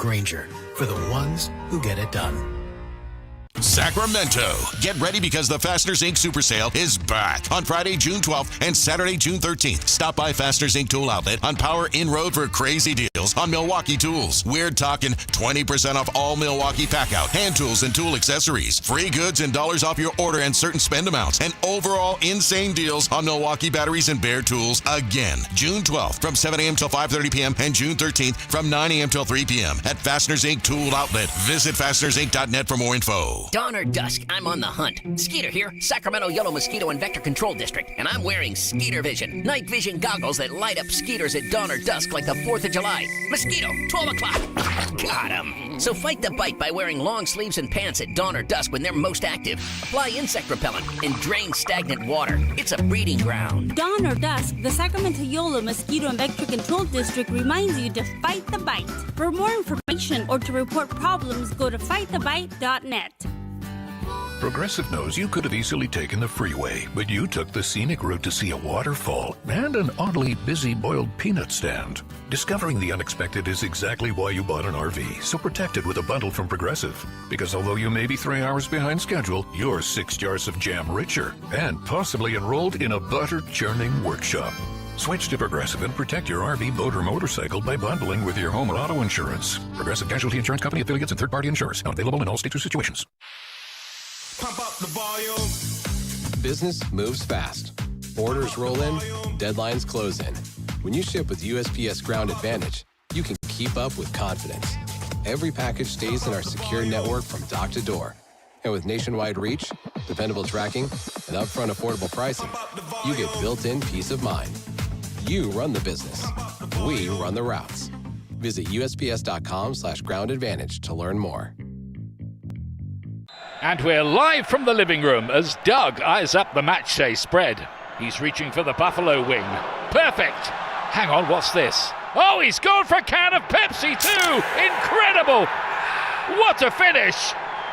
Grainger, for the ones who get it done. Sacramento. Get ready because the Fasteners Inc. Super Sale is back on Friday, June 12th and Saturday, June 13th. Stop by Fasteners Inc. Tool Outlet on Power in Road for crazy deals on Milwaukee tools. We're talking 20% off all Milwaukee pack-out, hand tools, and tool accessories. Free goods and dollars off your order and certain spend amounts. And overall insane deals on Milwaukee batteries and Bear tools again. June 12th from 7 a.m. till 5:30 p.m. and June 13th from 9 a.m. till 3 p.m. at Fasteners Inc. Tool Outlet. Visit fastenersinc.net for more info. Dawn or dusk, I'm on the hunt. Skeeter here, Sacramento Yellow Mosquito and Vector Control District, and I'm wearing Skeeter Vision, night vision goggles that light up skeeters at dawn or dusk like the 4th of July. Mosquito, 12 o'clock. Got him. So fight the bite by wearing long sleeves and pants at dawn or dusk when they're most active. Apply insect repellent and drain stagnant water. It's a breeding ground. Dawn or dusk, the Sacramento Yellow Mosquito and Vector Control District reminds you to fight the bite. For more information or to report problems, go to fightthebite.net. Progressive knows you could have easily taken the freeway, but you took the scenic route to see a waterfall and an oddly busy boiled peanut stand. Discovering the unexpected is exactly why you bought an RV, so protect it with a bundle from Progressive. Because although you may be 3 hours behind schedule, you're 6 jars of jam richer and possibly enrolled in a butter-churning workshop. Switch to Progressive and protect your RV, boat, or motorcycle by bundling with your home or auto insurance. Progressive Casualty Insurance Company, affiliates, and third-party insurers. Not available in all states or situations. Pump up the volume. Business moves fast. Orders roll in, deadlines close in. When you ship with USPS Ground Advantage, you can keep up with confidence. Every package stays in our secure network from dock to door. And with nationwide reach, dependable tracking, and upfront affordable pricing, you get built-in peace of mind. You run the business. We run the routes. Visit USPS.com/Ground Advantage to learn more. And we're live from the living room as Doug eyes up the match day spread. He's reaching for the Buffalo wing. Perfect! Hang on, what's this? Oh, he's gone for a can of Pepsi too! Incredible! What a finish!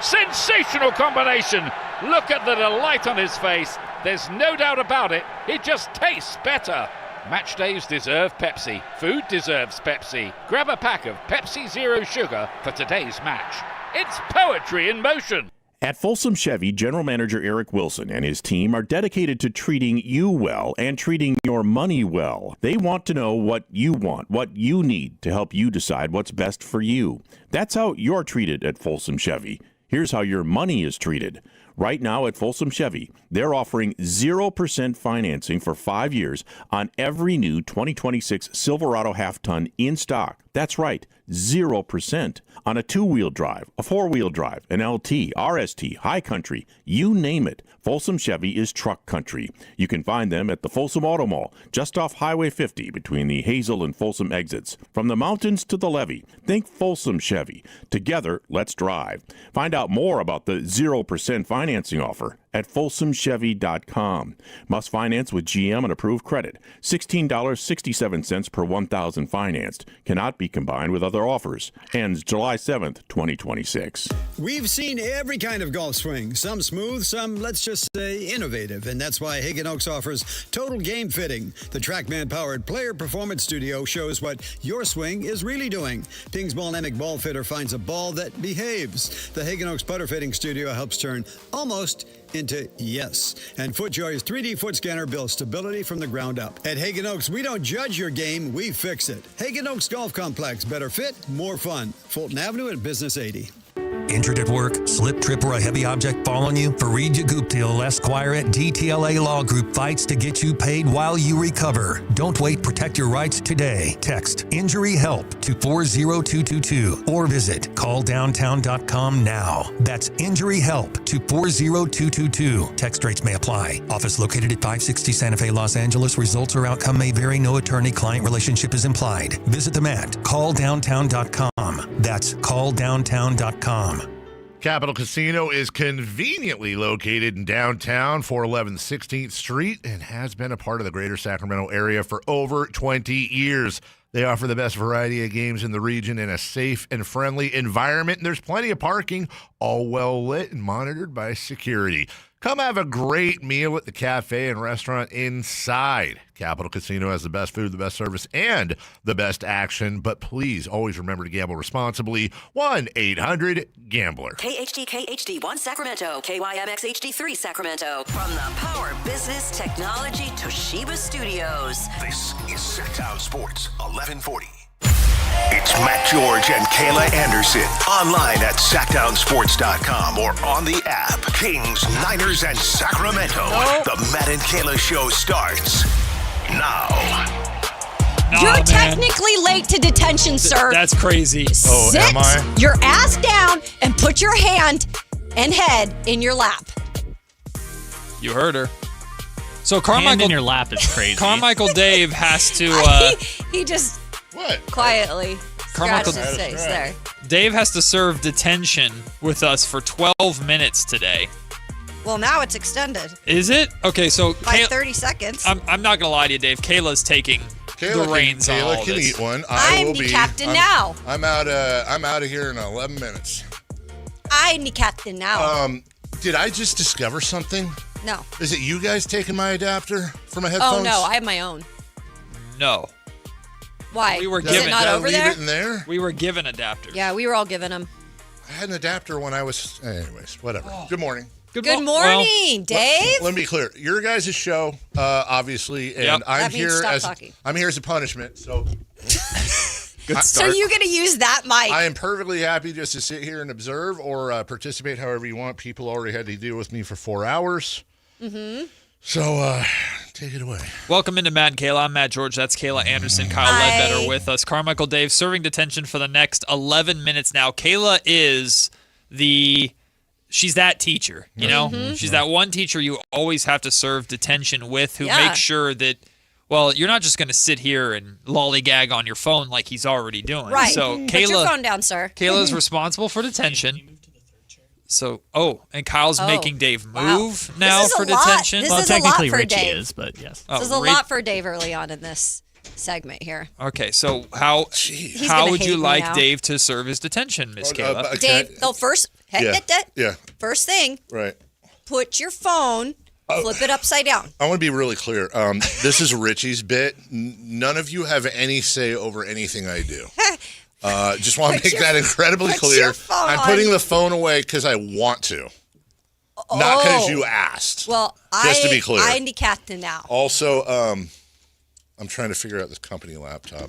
Sensational combination! Look at the delight on his face. There's no doubt about it. It just tastes better. Match days deserve Pepsi. Food deserves Pepsi. Grab a pack of Pepsi Zero Sugar for today's match. It's poetry in motion. At Folsom Chevy, General Manager Eric Wilson and his team are dedicated to treating you well and treating your money well. They want to know what you want, what you need to help you decide what's best for you. That's how you're treated at Folsom Chevy. Here's how your money is treated. Right now at Folsom Chevy, they're offering 0% financing for 5 years on every new 2026 Silverado half-ton in stock. That's right, 0% on a two-wheel drive, a four-wheel drive, an LT, RST, High Country, you name it. Folsom Chevy is truck country. You can find them at the Folsom Auto Mall, just off Highway 50 between the Hazel and Folsom exits. From the mountains to the levee, think Folsom Chevy. Together, let's drive. Find out more about the 0% financing offer at folsomchevy.com. Must finance with GM and approved credit. $16.67 per $1,000 financed. Cannot be combined with other offers. Ends July 7th, 2026. We've seen every kind of golf swing. Some smooth, some, let's just say, innovative. And that's why Hagen Oaks offers Total Game Fitting. The TrackMan-powered player performance studio shows what your swing is really doing. Ping's Ball-Nemic Ball Fitter finds a ball that behaves. The Hagen Oaks Putter Fitting Studio helps turn almost into yes. And FootJoy's 3D foot scanner builds stability from the ground up. At Hagen Oaks, we don't judge your game, we fix it. Hagen Oaks Golf Complex. Better fit, more fun. Fulton Avenue at Business 80. Injured at work, slip, trip, or a heavy object fall on you? Fareed Yaguptil, Esquire at DTLA Law Group fights to get you paid while you recover. Don't wait. Protect your rights today. Text Injury Help to 40222 or visit calldowntown.com now. That's Injury Help to 40222. Text rates may apply. Office located at 560 Santa Fe, Los Angeles. Results or outcome may vary. No attorney-client relationship is implied. Visit them at calldowntown.com. That's calldowntown.com. Capital Casino is conveniently located in downtown, 411 16th Street, and has been a part of the greater Sacramento area for over 20 years. They offer the best variety of games in the region in a safe and friendly environment, and there's plenty of parking, all well lit and monitored by security. Come have a great meal at the cafe and restaurant inside. Capital Casino has the best food, the best service, and the best action. But please always remember to gamble responsibly. 1-800-GAMBLER. KHD1 Sacramento, KYMX HD3 Sacramento. From the Power Business Technology Toshiba Studios. This is Sactown Sports 1140. It's Matt George and Kayla Anderson. Online at SactownSports.com or on the app. Kings, Niners, and Sacramento. The Matt and Kayla Show starts now. You're technically late to detention, sir. That's crazy. Oh, Sit am I? your ass down and put your hand and head in your lap. You heard her. So Hand Carmichael in your lap is crazy. Carmichael Dave has to. He just What? quietly Carmichael- scratched his face there. Dave has to serve detention with us for 12 minutes today. Well, now it's extended Is it? Okay, so by 30 seconds. I'm not gonna lie to you, Dave. Kayla's taking the reins on all Kayla can this. eat one. I'm the captain now. I'm out of here in 11 minutes. I'm the captain now. Did I just discover something? No. Is it you guys taking my adapter for my headphones? Oh, no. I have my own. No. Why? We were Is given. it not over leave there? it in there? We were given adapters. Yeah, we were all given them. I had an adapter when I was. Anyways, whatever. Good morning. Good morning, Dave. Let me be clear. Your guys' show, obviously, and Yep. I'm That means here stop as talking. I'm here as a punishment. So, So you're going to use that mic? I am perfectly happy just to sit here and observe or participate however you want. People already had to deal with me for 4 hours. Mm-hmm. So, take it away. Welcome into Matt and Kayla. I'm Matt George. That's Kayla Anderson. Kyle Hi. Ledbetter with us. Carmichael Dave serving detention for the next 11 minutes now. Kayla is she's that teacher, you know? Mm-hmm. She's that one teacher you always have to serve detention with who Yeah. makes sure that, well, you're not just going to sit here and lollygag on your phone like he's already doing. Right. So Put your Kayla, phone down, sir. Kayla's responsible for detention. So, and Kyle's making Dave move now This is for a lot. detention. This Well, is a lot technically for Richie Dave. is, but yes. This is a lot for Dave early on in this segment here. Okay, so how He's how gonna would you hate me like now. Dave to serve his detention, Miss Kayla? Dave, first, Yeah. first thing, Right. put your phone, flip it upside down. I want to be really clear. This is Richie's bit. None of you have any say over anything I do. Just want to Put make your- that incredibly put clear. your phone I'm on. putting the phone away because I want to, not because Oh. you asked. Well, Just to be clear. I'm the captain now. Also, I'm trying to figure out this company laptop.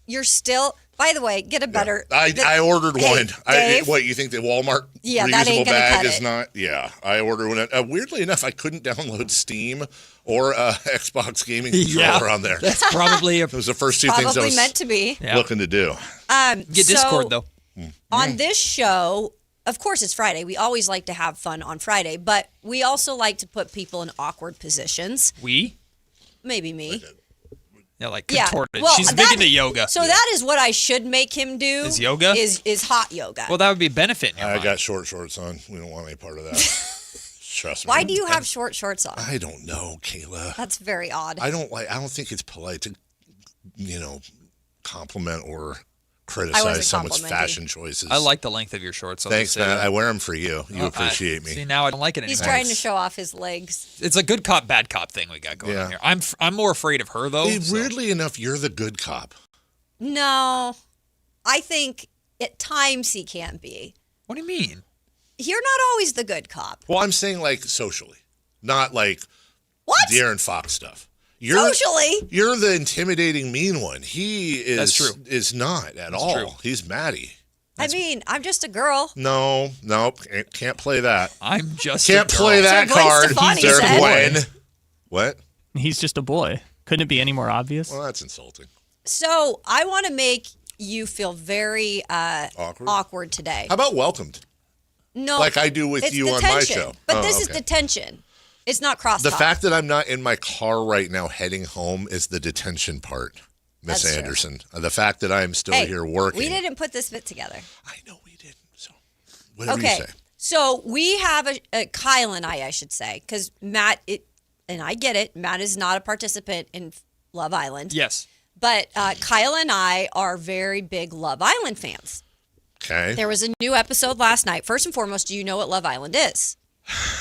You're still, by the way, get a better. I ordered Hey, one. Dave? What, you think the Walmart Yeah, that reusable ain't gonna bag cut is it. not? Yeah, I ordered one. Weirdly enough, I couldn't download Steam or Xbox gaming controller on there. That's probably It was the first two things I Probably was meant to be. looking to do. Get so Discord though. On this show, of course, it's Friday. We always like to have fun on Friday, but we also like to put people in awkward positions. Maybe me. Yeah, like Yeah. contorted. Well, She's big into yoga. So that is what I should make him do. Is yoga? Is hot yoga. Well, that would be a benefit in your I mind. got short shorts on. We don't want any part of that. Trust me. Why do you have short shorts on? I don't know, Kayla. That's very odd. I don't think it's polite to, compliment or I criticize wasn't someone's complimenting. fashion choices. I like the length of your shorts. I'll Thanks, just say man. that. I wear them for you. You appreciate me. See, now I don't like it anymore. He's trying to show off his legs. It's a good cop, bad cop thing we got going on here. I'm more afraid of her though. Hey, so- weirdly enough, you're the good cop. No, I think at times he can be. What do you mean? You're not always the good cop. Well, I'm saying like socially, not like What? Darren Fox stuff. Socially? You're the intimidating mean one. He is. That's true. Is not at all. true. He's Maddie. I mean, I'm just a girl. No, can't play that. I'm just Can't a girl. play that So Gwen card. Stefani There, said- Gwen. What? He's just a boy. Couldn't it be any more obvious? Well, that's insulting. So I want to make you feel very awkward today. How about welcomed? No, Like I do with it's you on my detention. show. But Oh, this is okay. detention. It's not crosstalk. The fact that I'm not in my car right now heading home is the detention part, Miss That's true. Anderson. The fact that I'm still Hey, here working. we didn't put this bit together. I know we didn't. So whatever Okay, you say. so we have Kyle and I should say, because Matt, and I get it, Matt is not a participant in Love Island. Yes. But Kyle and I are very big Love Island fans. Okay. There was a new episode last night. First and foremost, do you know what Love Island is?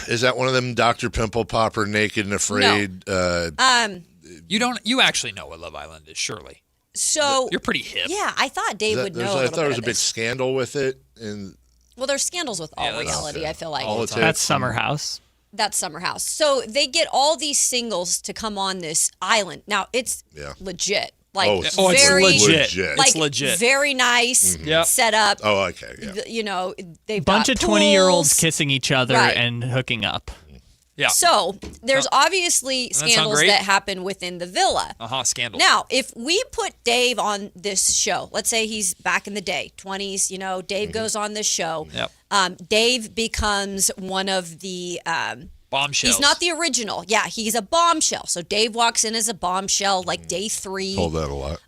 Is that one of them Dr. Pimple Popper, Naked and Afraid? No. You actually know what Love Island is, surely. So you're pretty hip. Yeah, I thought Dave would know. I thought there was a big scandal with it. Well, there's scandals with all reality, I feel like. That's Summer House. That's Summer House. So they get all these singles to come on this island. Now, it's legit. Like, it's very legit. Like, it's legit. Very nice set up. Oh, okay. Yeah. You know, they've Bunch got of 20-year-olds pools. kissing each other Right. and hooking up. Yeah. So there's obviously sound scandals great? that happen within the villa. Scandals. Now, if we put Dave on this show, let's say he's back in the day, 20s, you know, Dave goes on this show. Yep. Dave becomes one of the bombshells. He's not the original. Yeah, he's a bombshell. So Dave walks in as a bombshell like day 3. Told that a lot.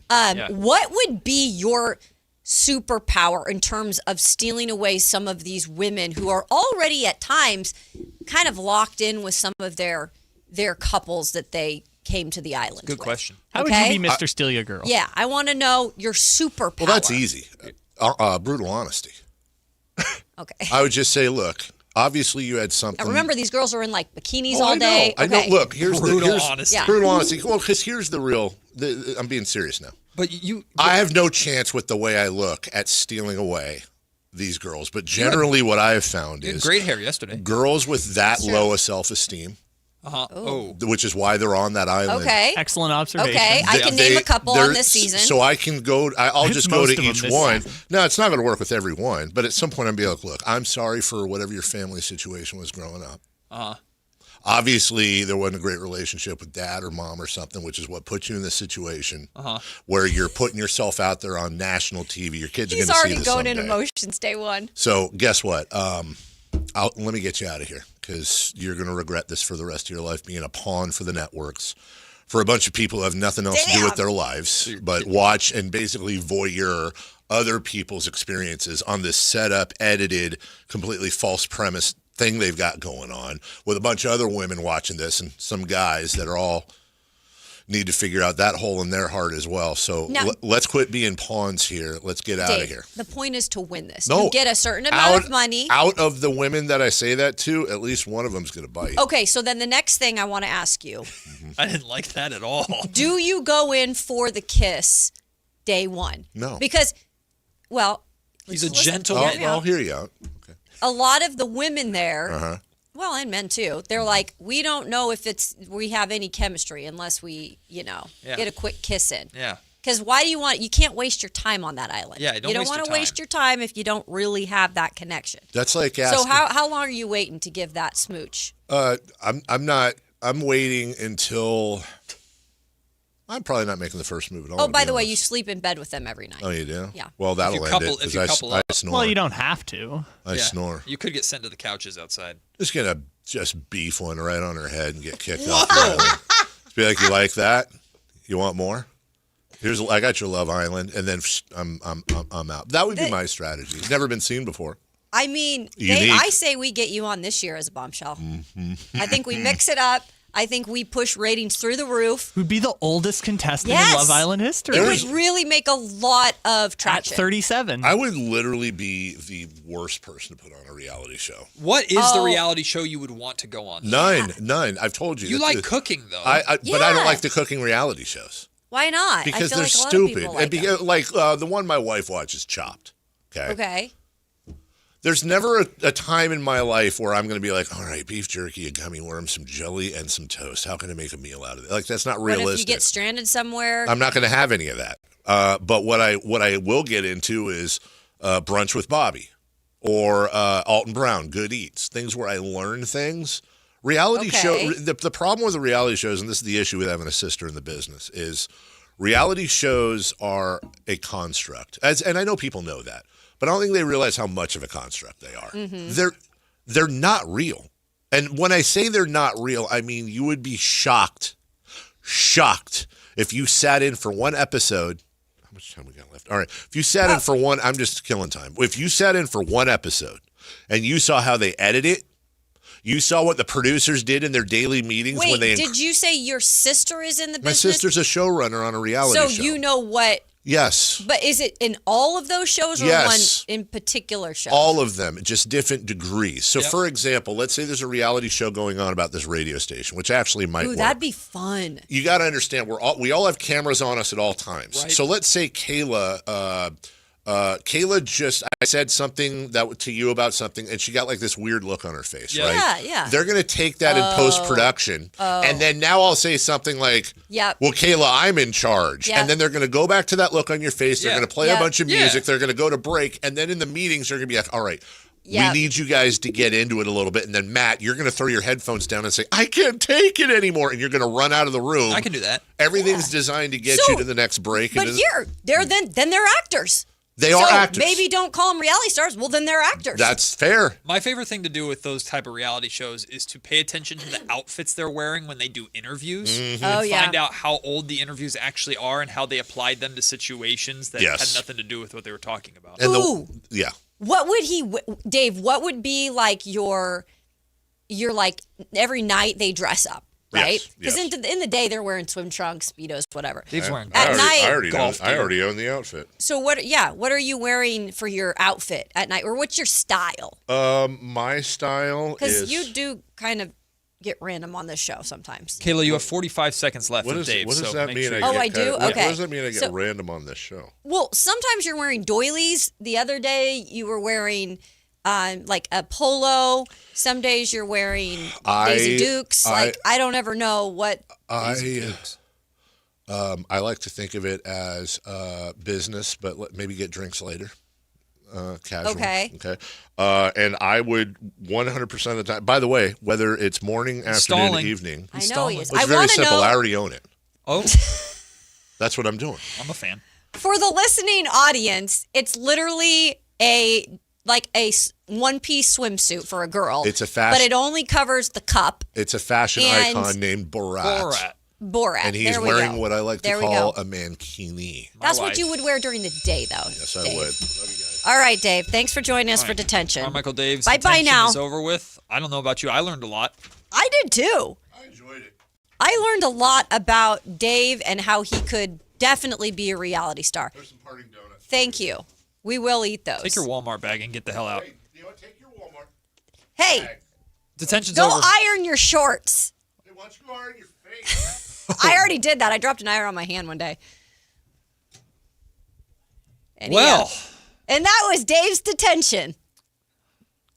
What would be your superpower in terms of stealing away some of these women who are already at times kind of locked in with some of their couples that they came to the island Good with? question. How would you be Mr. Steal Your Girl? Yeah, I want to know your superpower. Well, that's easy. Brutal honesty. Okay. I would just say, look, obviously you had something. Now remember, these girls are in like bikinis Oh, all I know. day. I know. Okay. Look, here's Brutal honesty. Yeah. Brutal honesty. Well, because here's the real. I'm being serious now. But I have no chance with the way I look at stealing away these girls. But generally, what I have found You had is great hair yesterday. girls with that low a self-esteem, which is why they're on that island. Okay. Excellent observation. Okay, I can name a couple on they're- this season. So I can go. I'll It's just go most to of them each this one. season. No, it's not going to work with every one. But at some point, I'm be like, look, I'm sorry for whatever your family situation was growing up. Obviously, there wasn't a great relationship with dad or mom or something, which is what put you in this situation where you're putting yourself out there on national TV. Your kids are going He's to see already this going someday. in emotions day 1. So guess what? Let me get you out of here because you're going to regret this for the rest of your life, being a pawn for the networks, for a bunch of people who have nothing else to do with their lives but watch and basically voyeur other people's experiences on this set up, edited, completely false premise thing they've got going on with a bunch of other women watching this and some guys that are all need to figure out that hole in their heart as well. So Now- let's quit being pawns here. Let's get out of Dave, here. the point is to win this. No. You get a certain amount of money. Out of the women that I say that to, at least one of them's going to bite. Okay, so then the next thing I want to ask you, I didn't like that at all. do you go in for the kiss day 1? No. Because, well, He's a listen, gentleman. I'll hear you out. a lot of the women there, Uh-huh. well, and men too, they're like, we don't know if we have any chemistry unless we, Yeah. get a quick kiss in. Yeah. Because you can't waste your time on that island. Yeah, don't you don't waste want your to time. waste your time if you don't really have that connection. That's like asking. So how long are you waiting to give that smooch? I'm waiting until. I'm probably not making the first move at all. Oh, to by be the way, honest. you sleep in bed with them every night. Oh, you do? Yeah. Well, that'll end it if you couple I up. snore. Well, you don't have to. I snore. You could get sent to the couches outside. Just gonna beef one right on her head and get kicked off the island. Just be like, you like that? You want more? I got your Love Island, and then I'm out. That would be my strategy. It's never been seen before. I mean, Unique. I say we get you on this year as a bombshell. I think we mix it up. I think we push ratings through the roof. Who'd be the oldest contestant Yes. in Love Island history. It would really make a lot of At traction. 37. I would literally be the worst person to put on a reality show. What is the reality show you would want to go on? None. I've told you. You That's like cooking, though. But I don't like the cooking reality shows. Why not? Because I feel they're like a lot stupid. Of people And like them. the one my wife watches, Chopped. Okay. There's never a time in my life where I'm going to be like, all right, beef jerky, a gummy worm, some jelly, and some toast. How can I make a meal out of it? Like, that's not What if realistic. you get stranded somewhere? I'm not going to have any of that. But what I will get into is Brunch with Bobby or Alton Brown, Good Eats, things where I learn things. Reality show. The problem with the reality shows, and this is the issue with having a sister in the business, is reality shows are a construct. And I know people know that. But I don't think they realize how much of a construct they are. Mm-hmm. They're not real. And when I say they're not real, I mean you would be shocked if you sat in for one episode. How much time we got left? All right. If you sat in for one, I'm just killing time. If you sat in for one episode and you saw how they edit it, you saw what the producers did in their daily meetings when they. Did you say your sister is in the My business? sister's a showrunner on a reality show. So you know what Yes. But is it in all of those shows or Yes. one in particular show? All of them, just different degrees. So, for example, let's say there's a reality show going on about this radio station, which actually might Ooh, work. that'd be fun. You got to understand, we all have cameras on us at all times. Right. So let's say Kayla, I said something to you about something, and she got like this weird look on her face, right? Yeah. They're going to take that in post-production, and then now I'll say something like, well, Kayla, I'm in charge. Yep. And then they're going to go back to that look on your face. They're going to play a bunch of music. They're going to go to break. And then in the meetings, they're going to be like, all right, we need you guys to get into it a little bit. And then, Matt, you're going to throw your headphones down and say, I can't take it anymore. And you're going to run out of the room. I can do that. Everything's designed to get you to the next break. But then they're actors. They are actors. Maybe don't call them reality stars. Well, then they're actors. That's fair. My favorite thing to do with those type of reality shows is to pay attention to the outfits they're wearing when they do interviews. Mm-hmm. And find out how old the interviews actually are and how they applied them to situations that had nothing to do with what they were talking about. Ooh. What would Dave, what would be like your like every night they dress up, right? Because in the day they're wearing swim trunks, Speedos, whatever. Dave's wearing at night. I already own the outfit. So what are you wearing for your outfit at night? Or what's your style? My style is... Because you do kind of get random on this show sometimes. Kayla, you have 45 seconds left with Dave. What does so that make mean? Sure I do? Okay. What does that mean I get So- random on this show? Well, sometimes you're wearing doilies. The other day you were wearing like a polo. Some days you're wearing Daisy Dukes. I don't ever know what. I like to think of it as business, but maybe get drinks later. Casual. Okay. And I would 100% of the time. By the way, whether it's morning, afternoon, evening. I know he is. It's I very want to simple. know. I already own it. Oh. That's what I'm doing. I'm a fan. For the listening audience, it's literally a one-piece swimsuit for a girl. It's a fashion. But it only covers the cup. It's a fashion And- icon named Borat. Borat. And he's There we wearing go. what I like to There we call go. a mankini. That's what you would wear during the day, though. Yes, I Dave. would. Love you guys. All right, Dave. Thanks for joining us All for right. detention. Carmichael Dave's Bye-bye detention now. is over with. I don't know about you. I learned a lot. I did too. I enjoyed it. I learned a lot about Dave and how he could definitely be a reality star. There's some parting donuts. Thank you. We will eat those. Take your Walmart bag and get the hell out. You know what? Take your Walmart. Hey, Detention's go over. iron your shorts. Hey, why don't you go iron your face? I already did that. I dropped an iron on my hand one day. And Well. and that was Dave's detention.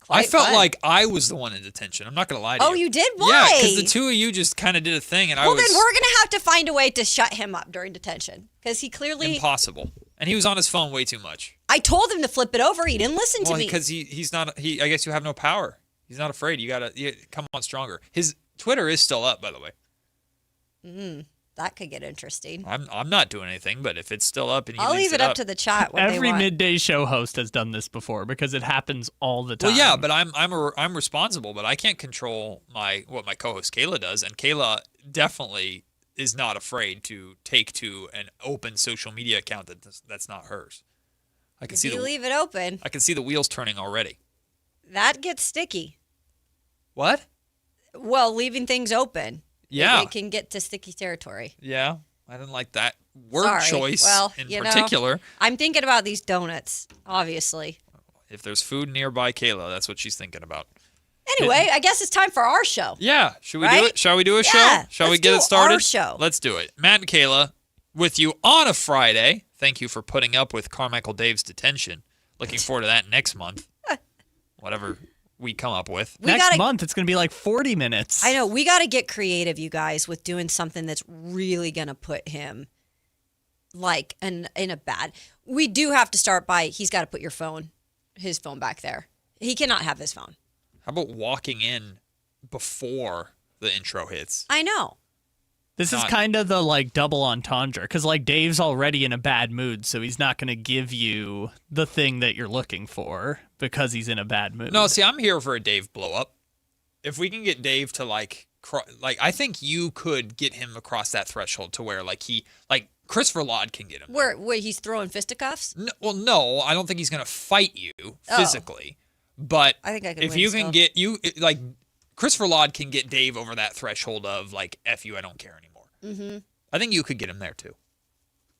I Quite felt fun. like I was the one in detention. I'm not going to lie to you. Oh, you did? Yeah, Why? because the two of you just kind of did a thing, and I Well, was then we're going to have to find a way to shut him up during detention because he clearly. impossible. And he was on his phone way too much. I told him to flip it over. He didn't listen to me. Because he's not. I guess you have no power. He's not afraid. You come on stronger. His Twitter is still up, by the way. That could get interesting. I'm not doing anything, but if it's still up and he I'll leaves leave it up to the chat. What Every they want. midday show host has done this before because it happens all the time. Well, yeah, but I'm responsible, but I can't control what my co-host Kayla does, and Kayla definitely is not afraid to take to an open social media account that's not hers. I can If see you leave it open, I can see the wheels turning already. that gets sticky. What? Well, leaving things open. Yeah. It can get to sticky territory. Yeah, I didn't like that word Sorry. choice Well, in you particular. know, I'm thinking about these donuts, obviously. If there's food nearby Kayla, that's what she's thinking about. Anyway, I guess it's time for our show. Yeah. Should we do Right? it? Shall we do a Yeah, show? Shall we let's get do it started? our show. Let's do it. Matt and Kayla with you on a Friday. Thank you for putting up with Carmichael Dave's detention. Looking forward to that next month. Whatever we come up with. Next month, it's going to be like 40 minutes. I know. We got to get creative, you guys, with doing something that's really going to put him like in a bad. We do have to start by he's got to put his phone back there. He cannot have his phone. How about walking in before the intro hits? I know. This is kind of the like double entendre because like Dave's already in a bad mood, so he's not going to give you the thing that you're looking for because he's in a bad mood. No, see, I'm here for a Dave blow up. If we can get Dave to like I think you could get him across that threshold to where like Christopher Laud can get him. Where he's throwing fisticuffs? No, I don't think he's going to fight you physically. But I think I could if win you still. can get like Christopher Laud can get Dave over that threshold of like F you, I don't care anymore. Mm-hmm. I think you could get him there too.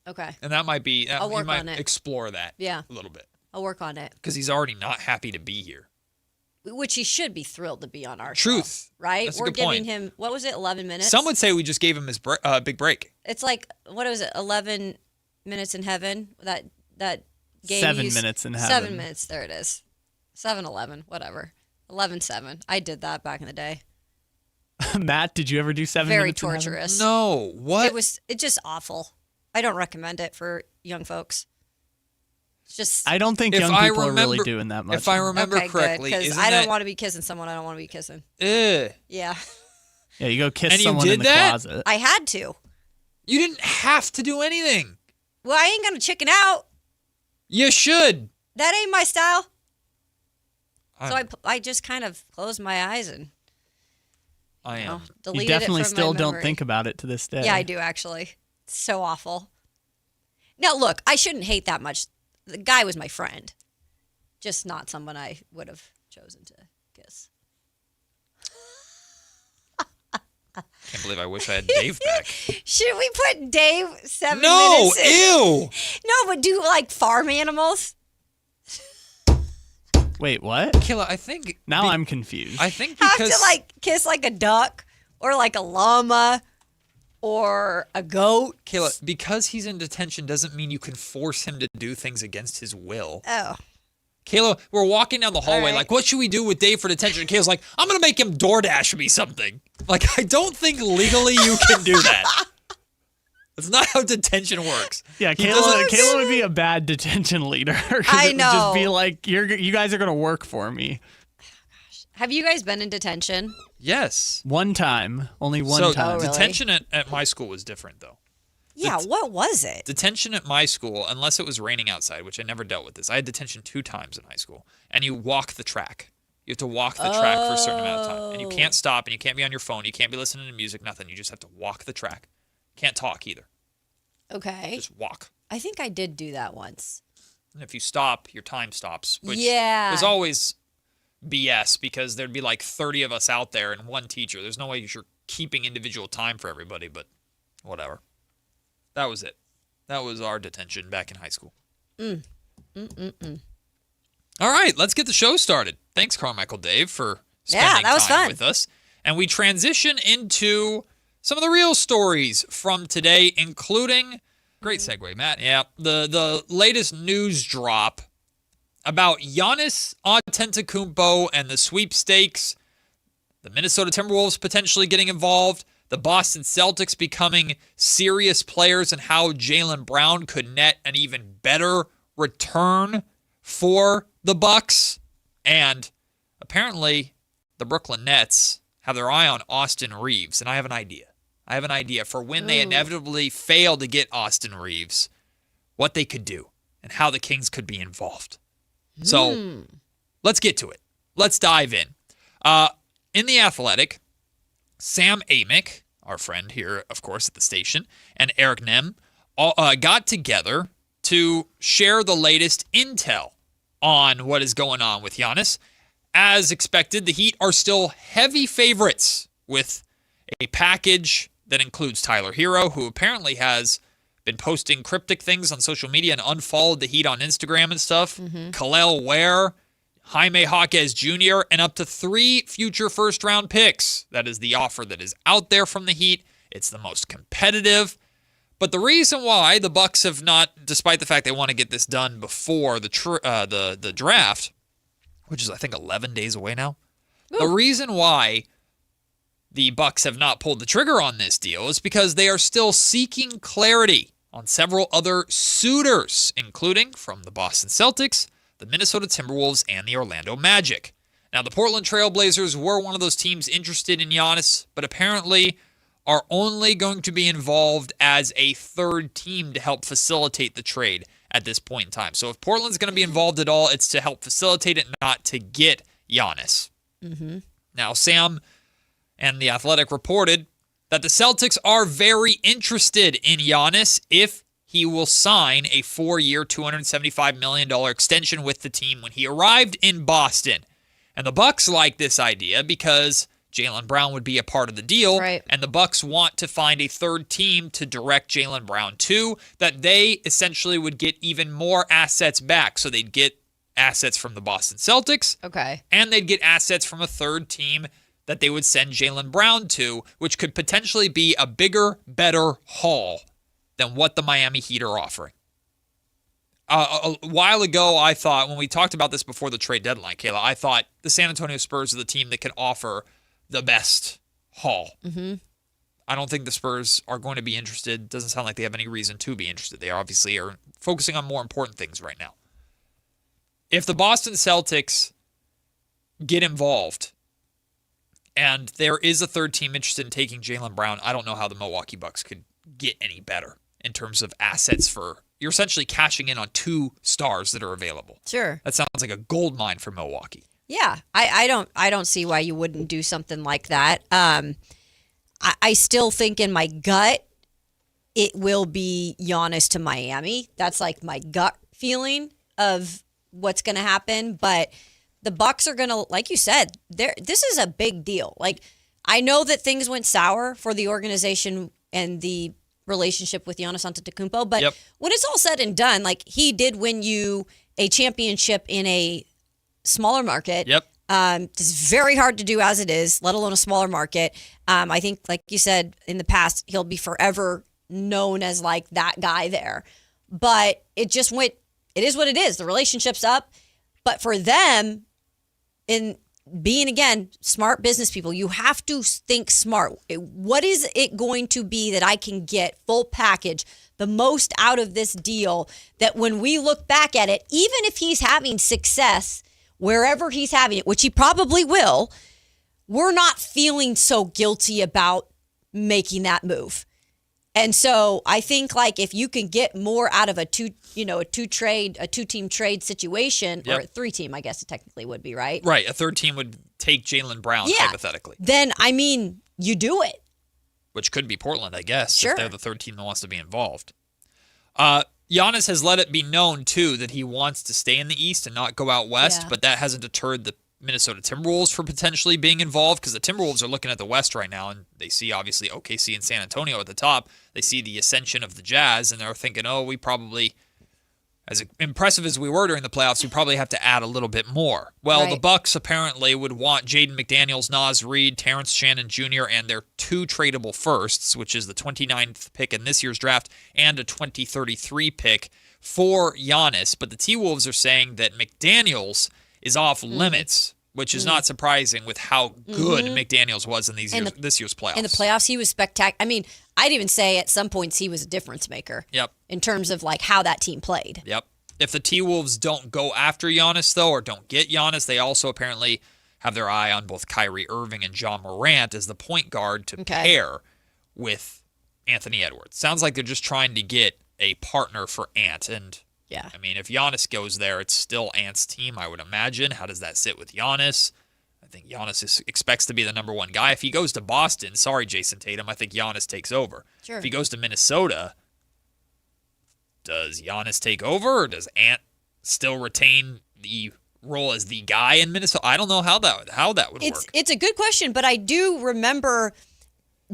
Okay. And that might be, I'll work you might on it. explore that Yeah. a little bit. I'll work on it. Because he's already not happy to be here. Which he should be thrilled to be on our show. Truth. Right? That's a We're good giving point. him, what was it, 11 minutes? Some would say we just gave him his big break. It's like, what was it, 11 minutes in heaven? That game. 7 minutes in heaven. 7 minutes, there it is. 7-11, whatever. 11-7. I did that back in the day. Matt, did you ever do 7 Very minutes in heaven? torturous. No. What? It's just awful. I don't recommend it for young folks. It's just. I don't think If young I people are really remember- doing that much. If I remember correctly, because isn't I don't that- want to be kissing someone I don't want to be kissing. Ugh. Yeah. Yeah, you go kiss And you someone did in the that? closet. I had to. You didn't have to do anything. Well, I ain't gonna chicken out. You should. That ain't my style. So I just kind of closed my eyes and I am. deleted You definitely it from still my don't memory. think about it to this day. Yeah, I do actually. It's so awful. Now, look, I shouldn't hate that much. The guy was my friend, just not someone I would have chosen to kiss. Can't believe I wish I had Dave back. Should we put Dave 7 No, minutes in? ew. No, but do like farm animals? Wait, what? Kayla, I think. Now I'm confused. I think Have because to like kiss like a duck or like a llama or a goat? Kayla, because he's in detention doesn't mean you can force him to do things against his will. Oh. Kayla, we're walking down the hallway All right. like, what should we do with Dave for detention? And Kayla's like, I'm going to make him DoorDash me something. Like, I don't think legally you can do that. That's not how detention works. Yeah, He doesn't- Kayla would be a bad detention leader. 'Cause I it would just be know. like, you guys are going to work for me. Have you guys been in detention? Yes. One time. Only one so time. detention at my school was different, though. Yeah, what was it? Detention at my school, unless it was raining outside, which I never dealt with this. I had detention 2 times in high school. And you walk the track. You have to walk the track for a certain amount of time. And you can't stop, and you can't be on your phone. You can't be listening to music, nothing. You just have to walk the track. Can't talk either. Okay. Just walk. I think I did do that once. And if you stop, your time stops. Which Yeah. was always BS because there'd be like 30 of us out there and one teacher. There's no way you're keeping individual time for everybody, but whatever. That was it. That was our detention back in high school. All right, let's get the show started. Thanks, Carmichael Dave, for spending that was time fun. with us. And we transition into some of the real stories from today, including, great segue, Matt. Yeah, the latest news drop about Giannis Antetokounmpo and the sweepstakes, the Minnesota Timberwolves potentially getting involved, the Boston Celtics becoming serious players, and how Jaylen Brown could net an even better return for the Bucks. And apparently the Brooklyn Nets have their eye on Austin Reeves, and I have an idea. I have an idea for when they inevitably fail to get Austin Reeves, what they could do and how the Kings could be involved. So let's get to it. Let's dive in. In The Athletic, Sam Amick, our friend here, of course, at the station, and Eric Nem got together to share the latest intel on what is going on with Giannis. As expected, the Heat are still heavy favorites with a package that includes Tyler Hero, who apparently has been posting cryptic things on social media and unfollowed the Heat on Instagram and stuff. Khalil Ware, Jaime Jaquez Jr., and up to 3 future first-round picks. That is the offer that is out there from the Heat. It's the most competitive. But the reason why the Bucks have not, despite the fact they want to get this done before the draft, which is, I think, 11 days away now, the reason why the Bucks have not pulled the trigger on this deal is because they are still seeking clarity on several other suitors, including from the Boston Celtics, the Minnesota Timberwolves, and the Orlando Magic. Now, the Portland Trailblazers were one of those teams interested in Giannis, but apparently are only going to be involved as a third team to help facilitate the trade at this point in time. So if Portland's going to be involved at all, it's to help facilitate it, not to get Giannis. Now, Sam and The Athletic reported that the Celtics are very interested in Giannis if he will sign a 4-year, $275 million extension with the team when he arrived in Boston. And the Bucks like this idea because Jaylen Brown would be a part of the deal, right. and the Bucks want to find a third team to direct Jaylen Brown to, that they essentially would get even more assets back. So they'd get assets from the Boston Celtics, okay, and they'd get assets from a third team that they would send Jaylen Brown to, which could potentially be a bigger, better haul than what the Miami Heat are offering. A while ago, I thought, when we talked about this before the trade deadline, Kayla, I thought the San Antonio Spurs are the team that can offer the best haul. Mm-hmm. I don't think the Spurs are going to be interested. Doesn't sound like they have any reason to be interested. They obviously are focusing on more important things right now. If the Boston Celtics get involved and there is a third team interested in taking Jaylen Brown, I don't know how the Milwaukee Bucks could get any better in terms of assets for... You're essentially cashing in on 2 stars that are available. Sure. That sounds like a gold mine for Milwaukee. Yeah, I don't see why you wouldn't do something like that. I still think in my gut it will be Giannis to Miami. That's like my gut feeling of what's going to happen. But the Bucks are going to, like you said, this is a big deal. Like, I know that things went sour for the organization and the relationship with Giannis Antetokounmpo, but when it's all said and done, like, he did win you a championship in a smaller market. It's very hard to do as it is, let alone a smaller market. I think, like you said in the past, he'll be forever known as like that guy there. But it is what it is. The relationship's up. But for them, in being, again, smart business people, you have to think smart. What is it going to be that I can get full package, the most out of this deal, that when we look back at it, even if he's having success wherever he's having it, which he probably will, we're not feeling so guilty about making that move. And so I think, like, if you can get more out of a two-team trade situation, or a 3-team, I guess it technically would be, right? Right. A third team would take Jaylen Brown, hypothetically. Then, I mean, you do it. Which could be Portland, I guess, Sure. if they're the third team that wants to be involved. Giannis has let it be known, too, that he wants to stay in the East and not go out West, but that hasn't deterred the Minnesota Timberwolves for potentially being involved, because the Timberwolves are looking at the West right now, and they see, obviously, OKC and San Antonio at the top. They see the ascension of the Jazz, and they're thinking, we probably, as impressive as we were during the playoffs, we probably have to add a little bit more. Well, the Bucks apparently would want Jaden McDaniels, Naz Reid, Terrence Shannon Jr., and their 2 tradable firsts, which is the 29th pick in this year's draft and a 2033 pick for Giannis. But the T-Wolves are saying that McDaniels is off limits, which is not surprising with how good McDaniels was in this year's playoffs. In the playoffs, he was spectacular. I mean, I'd even say at some points he was a difference maker. In terms of like how that team played. If the T-Wolves don't go after Giannis, though, or don't get Giannis, they also apparently have their eye on both Kyrie Irving and John Morant as the point guard to pair with Anthony Edwards. Sounds like they're just trying to get a partner for Ant. And I mean, if Giannis goes there, it's still Ant's team, I would imagine. How does that sit with Giannis? I think Giannis expects to be the number 1 guy. If he goes to Boston, sorry, Jason Tatum, I think Giannis takes over. Sure. If he goes to Minnesota, does Giannis take over, or does Ant still retain the role as the guy in Minnesota? I don't know how that would work. It's a good question, but I do remember,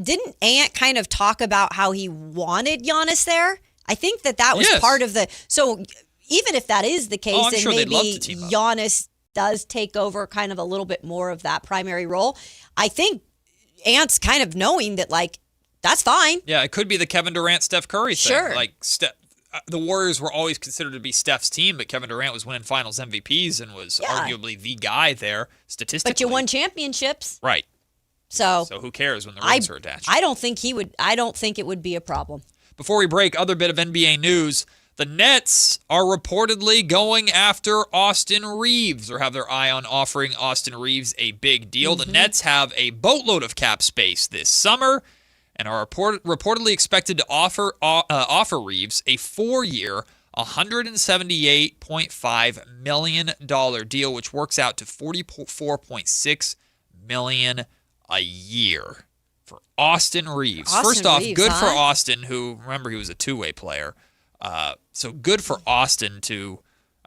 didn't Ant kind of talk about how he wanted Giannis there? I think that was part of the... So even if that is the case, and sure maybe Giannis does take over kind of a little bit more of that primary role, I think Ant's kind of knowing that, like, that's fine. Yeah, it could be the Kevin Durant, Steph Curry thing. Sure. Like, the Warriors were always considered to be Steph's team, but Kevin Durant was winning finals MVPs and was arguably the guy there statistically. But you won championships. Right. So who cares when the rings are attached? I don't think it would be a problem. Before we break, other bit of NBA news. The Nets are reportedly going after Austin Reeves, or have their eye on offering Austin Reeves a big deal. The Nets have a boatload of cap space this summer and are reportedly expected to offer Reeves a 4-year, $178.5 million deal, which works out to $44.6 million a year. For Austin Reeves. First off, good for Austin, who, remember, he was a 2-way player. So good for Austin to,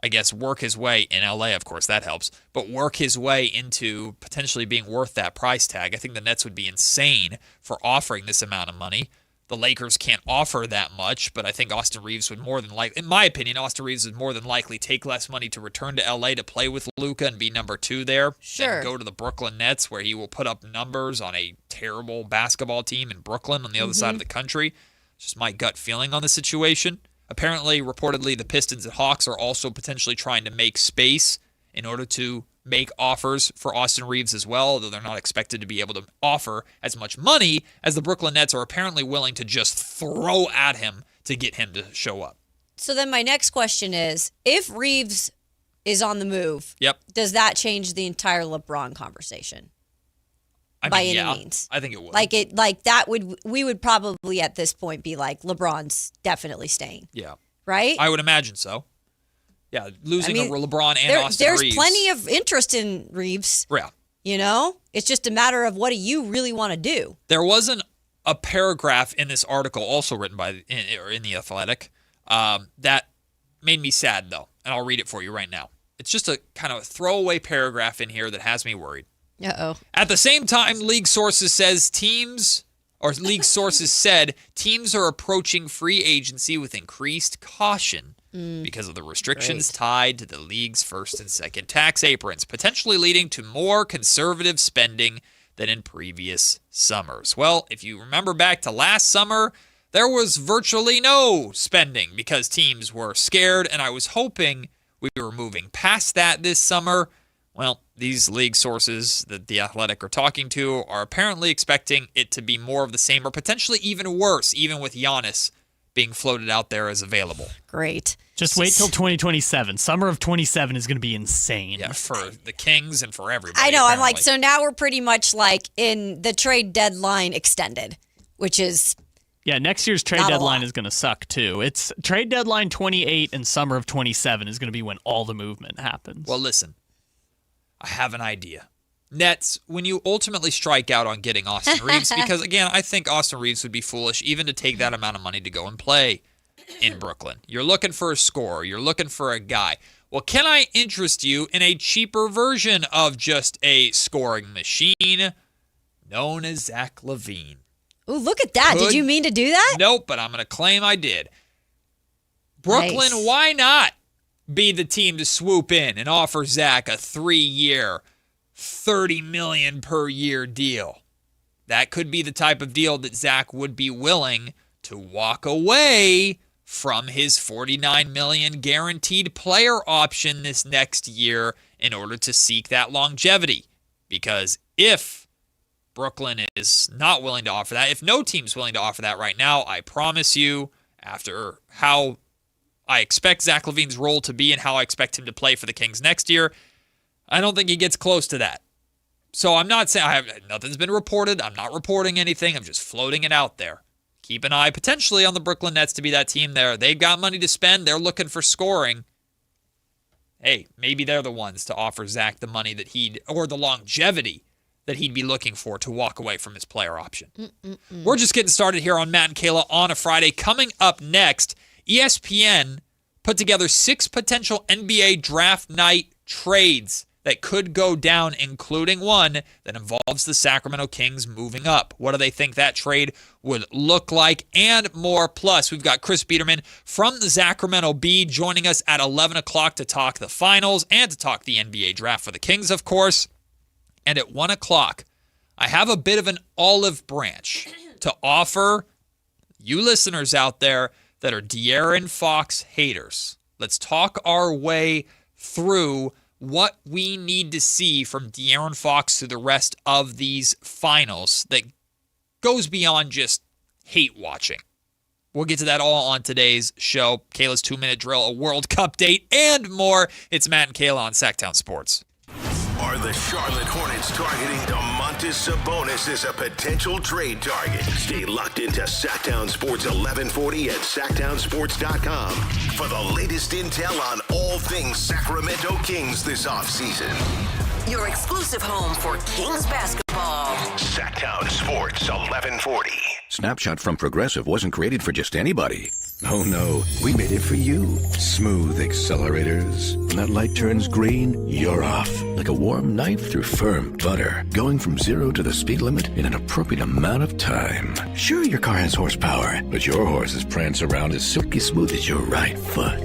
I guess, work his way in LA, of course, that helps, but work his way into potentially being worth that price tag. I think the Nets would be insane for offering this amount of money. The Lakers can't offer that much, but I think Austin Reeves would more than likely, in my opinion, Austin Reeves would more than likely take less money to return to LA to play with Luka and be number 2 there. Sure. Than go to the Brooklyn Nets, where he will put up numbers on a terrible basketball team in Brooklyn on the other side of the country. It's just my gut feeling on the situation. Apparently, reportedly, the Pistons and Hawks are also potentially trying to make space in order to make offers for Austin Reeves as well, although they're not expected to be able to offer as much money as the Brooklyn Nets are apparently willing to just throw at him to get him to show up. So then my next question is, if Reeves is on the move, does that change the entire LeBron conversation? By any means? I think it would. We would probably at this point be like, LeBron's definitely staying. Yeah. Right? I would imagine so. Yeah, losing a LeBron and Austin there's Reeves. There's plenty of interest in Reeves. Yeah. You know? It's just a matter of what do you really want to do? There wasn't a paragraph in this article, also written in The Athletic, that made me sad, though. And I'll read it for you right now. It's just a kind of throwaway paragraph in here that has me worried. Uh-oh. At the same time, league sources said teams are approaching free agency with increased caution because of the restrictions tied to the league's first and second tax aprons, potentially leading to more conservative spending than in previous summers. Well, if you remember back to last summer, there was virtually no spending because teams were scared, and I was hoping we were moving past that this summer. Well, these league sources that The Athletic are talking to are apparently expecting it to be more of the same or potentially even worse, even with Giannis being floated out there as available. Great. Just wait till 2027. Summer of 27 is going to be insane. Yeah, for the Kings and for everybody. I know. Apparently. I'm like, so now we're pretty much like in the trade deadline extended, which is... Yeah, next year's trade deadline is going to suck, too. It's trade deadline 28 and summer of 27 is going to be when all the movement happens. Well, listen. I have an idea. Nets, when you ultimately strike out on getting Austin Reeves, because, again, I think Austin Reeves would be foolish even to take that amount of money to go and play in Brooklyn. You're looking for a scorer. You're looking for a guy. Well, can I interest you in a cheaper version of just a scoring machine known as Zach LaVine? Ooh, look at that. Did you mean to do that? Nope, but I'm going to claim I did. Brooklyn, why not be the team to swoop in and offer Zach a 3-year, $30 million per year deal? That could be the type of deal that Zach would be willing to walk away from his $49 million guaranteed player option this next year in order to seek that longevity. Because if Brooklyn is not willing to offer that, if no team's willing to offer that right now, I promise you, after how I expect Zach LaVine's role to be and how I expect him to play for the Kings next year, I don't think he gets close to that. So I'm not saying nothing's been reported. I'm not reporting anything. I'm just floating it out there. Keep an eye potentially on the Brooklyn Nets to be that team there. They've got money to spend. They're looking for scoring. Hey, maybe they're the ones to offer Zach the money that or the longevity that he'd be looking for to walk away from his player option. We're just getting started here on Matt and Kayla on a Friday. Coming up next, ESPN put together 6 potential NBA draft night trades that could go down, including one that involves the Sacramento Kings moving up. What do they think that trade would look like, and more? Plus, we've got Chris Biederman from the Sacramento Bee joining us at 11 o'clock to talk the finals and to talk the NBA draft for the Kings, of course. And at 1 o'clock, I have a bit of an olive branch to offer you listeners out there that are De'Aaron Fox haters. Let's talk our way through what we need to see from De'Aaron Fox through the rest of these finals that goes beyond just hate watching. We'll get to that all on today's show. Kayla's 2-minute drill, a World Cup date, and more. It's Matt and Kayla on Sactown Sports. Are the Charlotte Hornets targeting Domantas Sabonis as a potential trade target? Stay locked into Sactown Sports 1140 at SactownSports.com for the latest intel on all things Sacramento Kings this offseason. Your exclusive home for Kings basketball. Sactown Sports 1140. Snapshot from Progressive wasn't created for just anybody. Oh no, we made it for you. Smooth accelerators. When that light turns green, you're off. Like a warm knife through firm butter. Going from 0 to the speed limit in an appropriate amount of time. Sure, your car has horsepower, but your horses prance around as silky smooth as your right foot.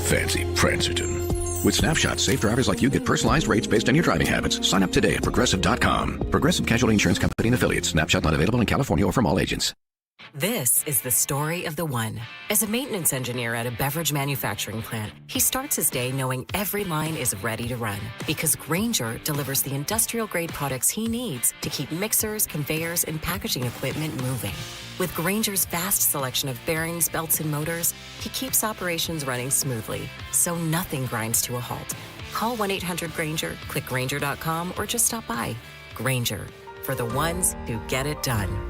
Fancy Prancerton. With Snapshot, safe drivers like you get personalized rates based on your driving habits. Sign up today at Progressive.com. Progressive Casualty Insurance Company and Affiliates. Snapshot not available in California or from all agents. This is the story of the one. As a maintenance engineer at a beverage manufacturing plant, he starts his day knowing every line is ready to run because Grainger delivers the industrial-grade products he needs to keep mixers, conveyors, and packaging equipment moving. With Grainger's vast selection of bearings, belts, and motors, he keeps operations running smoothly, so nothing grinds to a halt. Call 1-800-GRAINGER, click Grainger.com, or just stop by. Grainger, for the ones who get it done.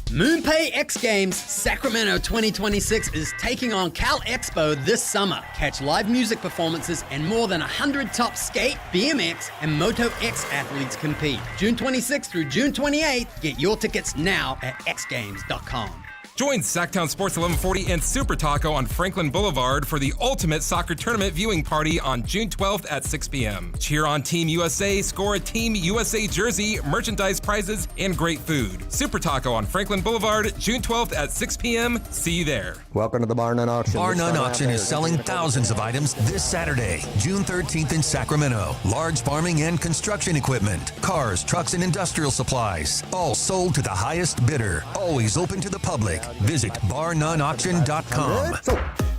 MoonPay X Games Sacramento 2026 is taking on Cal Expo this summer. Catch live music performances and more than 100 top skate, BMX, and Moto X athletes compete. June 26th through June 28th. Get your tickets now at xgames.com. Join Sactown Sports 1140 and Super Taco on Franklin Boulevard for the ultimate soccer tournament viewing party on June 12th at 6 p.m. Cheer on Team USA, score a Team USA jersey, merchandise prizes, and great food. Super Taco on Franklin Boulevard, June 12th at 6 p.m. See you there. Welcome to the Bar None Auction. Bar None Auction is selling thousands of items this Saturday, June 13th in Sacramento. Large farming and construction equipment, cars, trucks, and industrial supplies. All sold to the highest bidder. Always open to the public. Visit barnoneauction.com.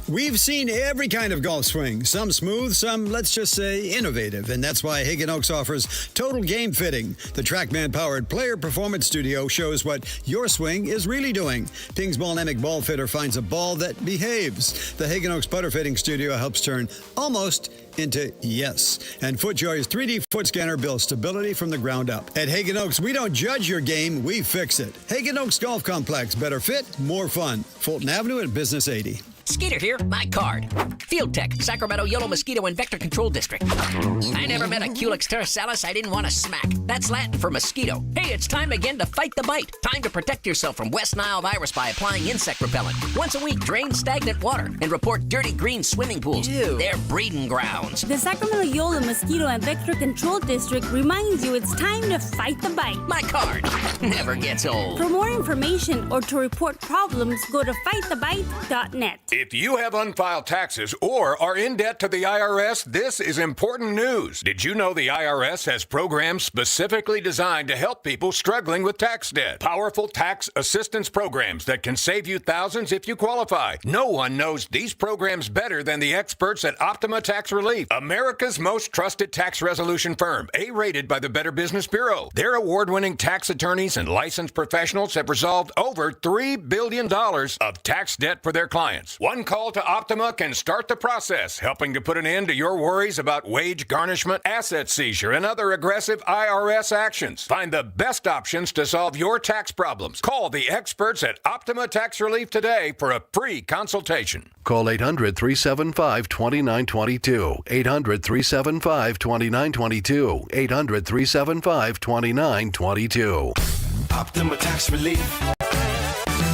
We've seen every kind of golf swing. Some smooth, some, let's just say, innovative. And that's why Hagen Oaks offers Total Game Fitting. The TrackMan-powered player performance studio shows what your swing is really doing. Ping's Ball-Nemic Ball Fitter finds a ball that behaves. The Hagen Oaks Putter Fitting Studio helps turn almost into yes. And FootJoy's 3D foot scanner builds stability from the ground up. At Hagen Oaks, we don't judge your game, we fix it. Hagen Oaks Golf Complex. Better fit, more fun. Fulton Avenue at Business 80. Skeeter here, my card. Field Tech, Sacramento Yellow Mosquito and Vector Control District. I never met a Culex terrasalis I didn't want to smack. That's Latin for mosquito. Hey, it's time again to fight the bite. Time to protect yourself from West Nile virus by applying insect repellent. Once a week, drain stagnant water and report dirty green swimming pools. Ew. They're breeding grounds. The Sacramento Yolo Mosquito and Vector Control District reminds you it's time to fight the bite. My card never gets old. For more information or to report problems, go to fightthebite.net. If you have unfiled taxes or are in debt to the IRS, this is important news. Did you know the IRS has programs specifically designed to help people struggling with tax debt? Powerful tax assistance programs that can save you thousands if you qualify. No one knows these programs better than the experts at Optima Tax Relief, America's most trusted tax resolution firm, A-rated by the Better Business Bureau. Their award-winning tax attorneys and licensed professionals have resolved over $3 billion of tax debt for their clients. One call to Optima can start the process, helping to put an end to your worries about wage garnishment, asset seizure, and other aggressive IRS actions. Find the best options to solve your tax problems. Call the experts at Optima Tax Relief today for a free consultation. Call 800-375-2922. 800-375-2922. 800-375-2922. Optima Tax Relief.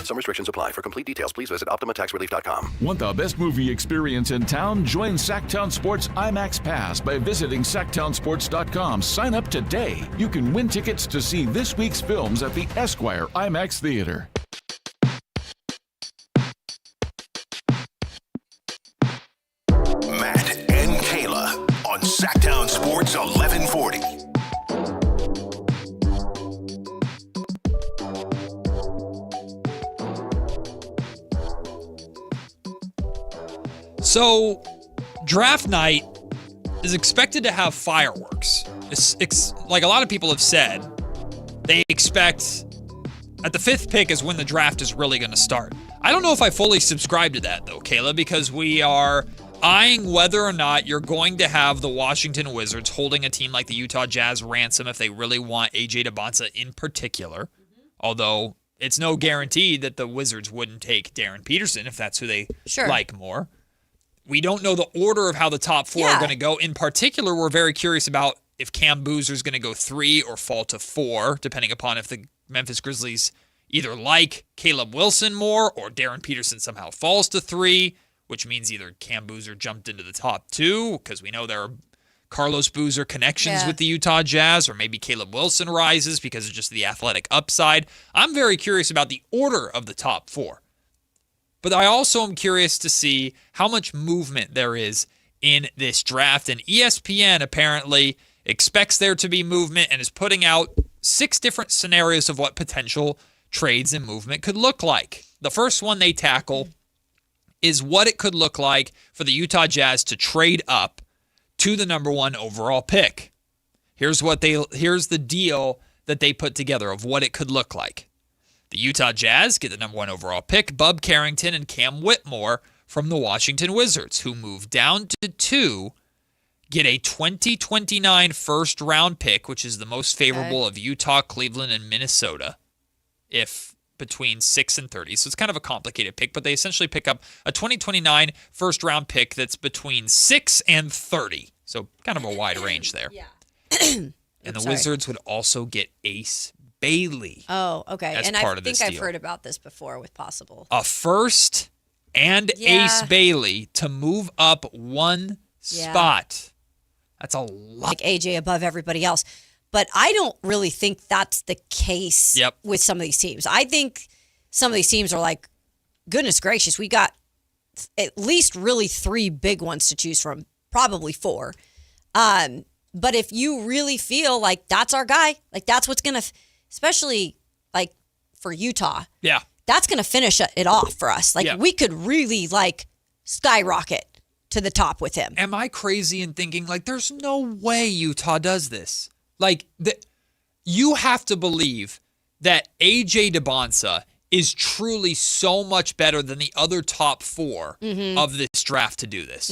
Some restrictions apply. For complete details, please visit OptimaTaxRelief.com. Want the best movie experience in town? Join Sactown Sports IMAX Pass by visiting SactownSports.com. Sign up today. You can win tickets to see this week's films at the Esquire IMAX Theater. Matt and Kayla on Sactown Sports 1140. So, draft night is expected to have fireworks. Like a lot of people have said, they expect at the 5th pick is when the draft is really going to start. I don't know if I fully subscribe to that, though, Kayla, because we are eyeing whether or not you're going to have the Washington Wizards holding a team like the Utah Jazz ransom if they really want A.J. Debonsa in particular, although it's no guarantee that the Wizards wouldn't take Darren Peterson if that's who they like more. We don't know the order of how the top 4 are going to go. In particular, we're very curious about if Cam Boozer is going to go 3 or fall to 4, depending upon if the Memphis Grizzlies either like Caleb Wilson more or Darren Peterson somehow falls to 3, which means either Cam Boozer jumped into the top 2 because we know there are Carlos Boozer connections with the Utah Jazz, or maybe Caleb Wilson rises because of just the athletic upside. I'm very curious about the order of the top 4. But I also am curious to see how much movement there is in this draft. And ESPN apparently expects there to be movement and is putting out 6 different scenarios of what potential trades and movement could look like. The first one they tackle is what it could look like for the Utah Jazz to trade up to the number 1 overall pick. Here's the deal that they put together of what it could look like. The Utah Jazz get the number 1 overall pick, Bub Carrington and Cam Whitmore from the Washington Wizards, who move down to 2, get a 2029 first-round pick, which is the most favorable of Utah, Cleveland, and Minnesota, if between 6 and 30. So it's kind of a complicated pick, but they essentially pick up a 2029 first-round pick that's between 6 and 30. So kind of a wide range there. And the Wizards would also get Ace Bailey. Oh, okay. As and part I of think this I've deal. heard about this before with possible. A first and Ace Bailey to move up 1 spot. That's a lot. Like AJ above everybody else. But I don't really think that's the case with some of these teams. I think some of these teams are like, goodness gracious, we got at least really 3 big ones to choose from, probably 4. But if you really feel like that's our guy, like that's what's going to, especially like for Utah, that's going to finish it off for us. Like we could really like skyrocket to the top with him. Am I crazy in thinking like there's no way Utah does this? Like you have to believe that AJ DeBonsa is truly so much better than the other top 4 of this draft to do this.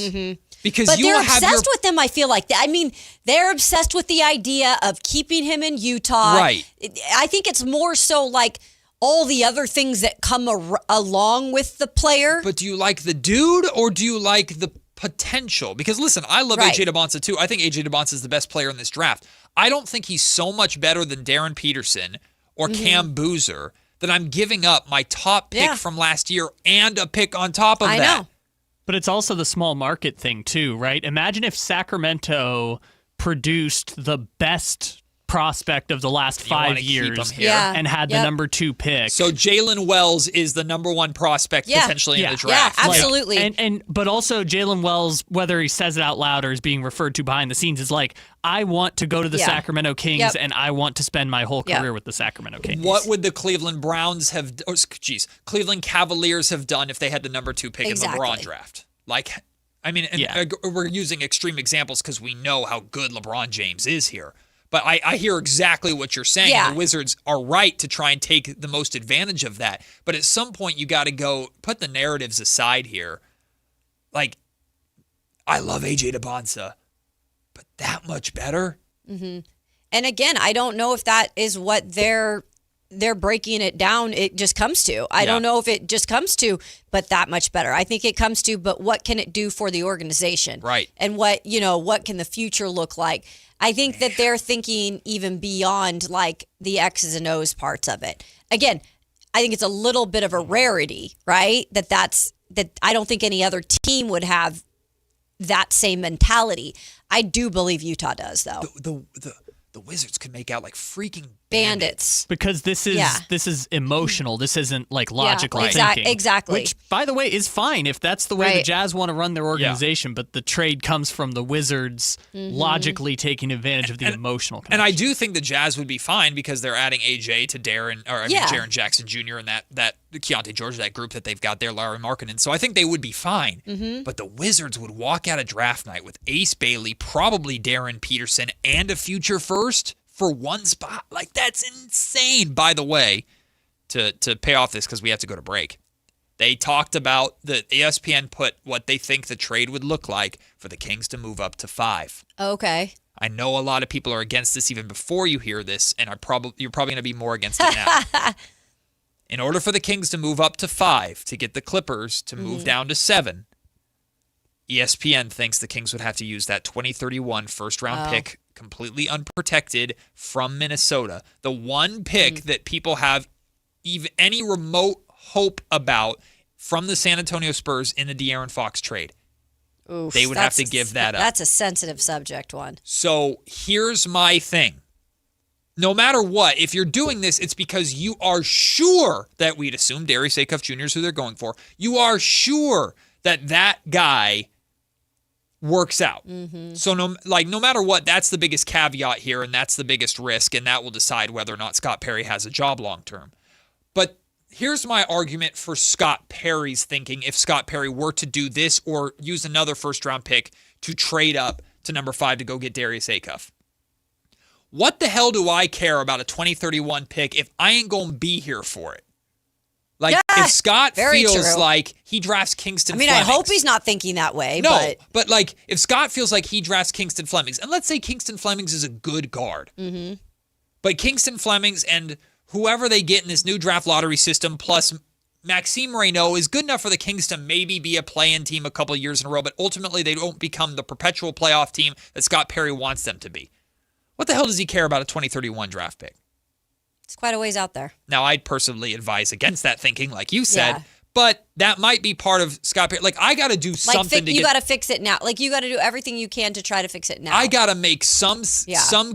Because but you they're have obsessed with him, I feel like. I mean, they're obsessed with the idea of keeping him in Utah. Right. I think it's more so like all the other things that come along with the player. But do you like the dude or do you like the potential? Because listen, I love AJ DeBonsa too. I think AJ DeBonsa is the best player in this draft. I don't think he's so much better than Darren Peterson or Cam Boozer that I'm giving up my top pick from last year and a pick on top of that. I know. But it's also the small market thing too, right? Imagine if Sacramento produced the best prospect of the last 5 years and had the number 2 pick. So Jalen Wells is the number 1 prospect potentially in the draft. Yeah, absolutely. But also Jalen Wells, whether he says it out loud or is being referred to behind the scenes, is like, I want to go to the Sacramento Kings and I want to spend my whole career with the Sacramento Kings. What would the Cleveland Browns have, Cleveland Cavaliers have done if they had the number 2 pick in the LeBron draft? Like, I mean, we're using extreme examples because we know how good LeBron James is here. But I hear exactly what you're saying. Yeah. The Wizards are right to try and take the most advantage of that. But at some point, you got to go put the narratives aside here. Like, I love AJ DeBonsa, but that much better? And again, I don't know if that is what they're breaking it down. It just comes to. I don't know if it just comes to, but that much better. I think it comes to, but what can it do for the organization? Right. And what can the future look like? I think that they're thinking even beyond like the X's and O's parts of it. Again, I think it's a little bit of a rarity, right? That I don't think any other team would have that same mentality. I do believe Utah does, though. The Wizards could make out like freaking bandits. Because this is emotional. This isn't like logical thinking. Exactly. Which, by the way, is fine if that's the way the Jazz want to run their organization. But the trade comes from the Wizards logically taking advantage of the emotional connection. And I do think the Jazz would be fine because they're adding AJ to Jaren Jackson Jr. and that Keontae George, that group that they've got there, Larry Markkinen. So I think they would be fine. But the Wizards would walk out of draft night with Ace Bailey, probably Darren Peterson, and a future first for 1 spot. Like, that's insane, by the way, to pay off this because we have to go to break. They talked about the ESPN put what they think the trade would look like for the Kings to move up to 5. Okay. I know a lot of people are against this even before you hear this, and you're probably going to be more against it now. In order for the Kings to move up to 5, to get the Clippers to move down to 7, ESPN thinks the Kings would have to use that 2031 first-round pick completely unprotected from Minnesota. The one pick that people have even any remote hope about from the San Antonio Spurs in the De'Aaron Fox trade. Oof, they would have to give that up. That's a sensitive subject one. So here's my thing. No matter what, if you're doing this, it's because you are sure that we'd assume Darius Acuff Jr. is who they're going for. You are sure that guy works out. Mm-hmm. So no matter what, that's the biggest caveat here, and that's the biggest risk, and that will decide whether or not Scott Perry has a job long term. But here's my argument for Scott Perry's thinking if Scott Perry were to do this or use another first-round pick to trade up to number 5 to go get Darius Acuff. What the hell do I care about a 2031 pick if I ain't going to be here for it? Like, if Scott feels like he drafts Kingston Flemings. I hope he's not thinking that way. No, but like, if Scott feels like he drafts Kingston Flemings, and let's say Kingston Flemings is a good guard, but Kingston Flemings and whoever they get in this new draft lottery system, plus Maxime Reynaud is good enough for the Kings to maybe be a play-in team a couple of years in a row, but ultimately they don't become the perpetual playoff team that Scott Perry wants them to be. What the hell does he care about a 2031 draft pick? It's quite a ways out there. Now, I'd personally advise against that thinking, like you said, but that might be part of Scott Perry. Like, I got to do something to you got to fix it now. Like, you got to do everything you can to try to fix it now. I got to make some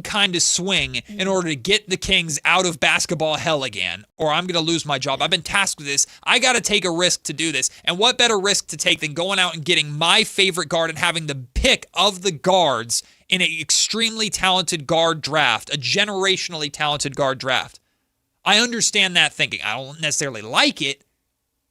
kind of swing in order to get the Kings out of basketball hell again, or I'm going to lose my job. I've been tasked with this. I got to take a risk to do this. And what better risk to take than going out and getting my favorite guard and having the pick of the guards in an extremely talented guard draft, a generationally talented guard draft? I understand that thinking. I don't necessarily like it,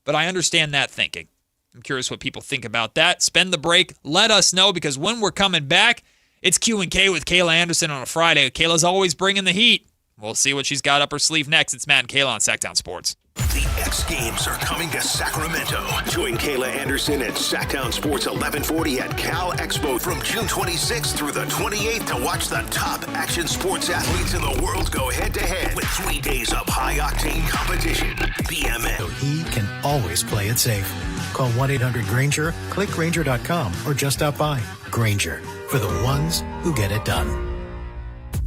but I understand that thinking. I'm curious what people think about that. Spend the break. Let us know, because when we're coming back, it's Q&K with Kayla Anderson on a Friday. Kayla's always bringing the heat. We'll see what she's got up her sleeve next. It's Matt and Kayla on Sactown Sports. The X Games are coming to Sacramento. Join Kayla Anderson at Sactown Sports 1140 at Cal Expo from June 26th through the 28th to watch the top action sports athletes in the world go head-to-head with 3 days of high-octane competition. BMN. He can always play it safe. Call 1-800-GRANGER, click Granger.com, or just stop by. Granger, for the ones who get it done.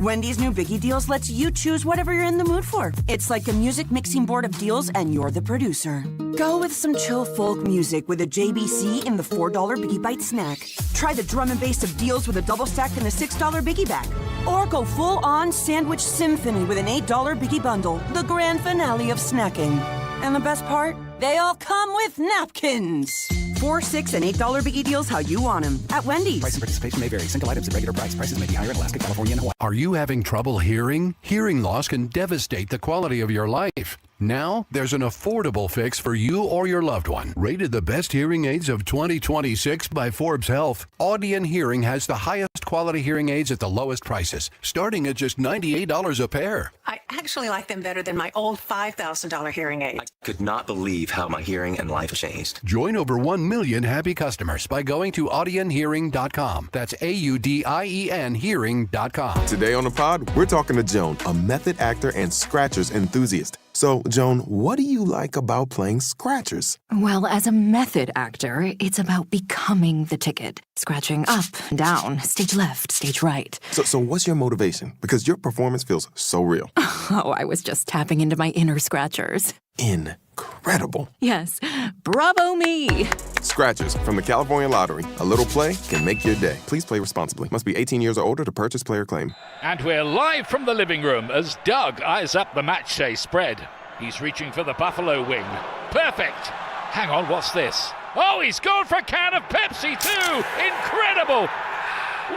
Wendy's new Biggie Deals lets you choose whatever you're in the mood for. It's like a music mixing board of deals, and you're the producer. Go with some chill folk music with a JBC in the $4 Biggie Bite snack. Try the drum and bass of deals with a double stack in the $6 Biggie Bag. Or go full-on sandwich symphony with an $8 Biggie Bundle, the grand finale of snacking. And the best part? They all come with napkins. $4, $6, and $8 Biggie Deals how you want them at Wendy's. Price and participation may vary. Single items at regular price. Prices may be higher in Alaska, California, and Hawaii. Are you having trouble hearing? Hearing loss can devastate the quality of your life. Now, there's an affordable fix for you or your loved one. Rated the best hearing aids of 2026 by Forbes Health, Audion Hearing has the highest quality hearing aids at the lowest prices, starting at just $98 a pair. I actually like them better than my old $5,000 hearing aid. I could not believe how my hearing and life changed. Join over 1 million happy customers by going to audionhearing.com. That's AUDIEN hearing.com. Today on the pod, we're talking to Joan, a method actor and scratchers enthusiast. So, Joan, what do you like about playing scratchers? Well, as a method actor, it's about becoming the ticket. Scratching up, down, stage left, stage right. So what's your motivation? Because your performance feels so real. Oh, I was just tapping into my inner scratchers. Incredible. Yes. Bravo me. Scratchers from the California Lottery. A little play can make your day. Please play responsibly. Must be 18 years or older to purchase player claim. And we're live from the living room as Doug eyes up the match day spread. He's reaching for the Buffalo wing. Perfect. Hang on, what's this? Oh, he's gone for a can of Pepsi too. Incredible.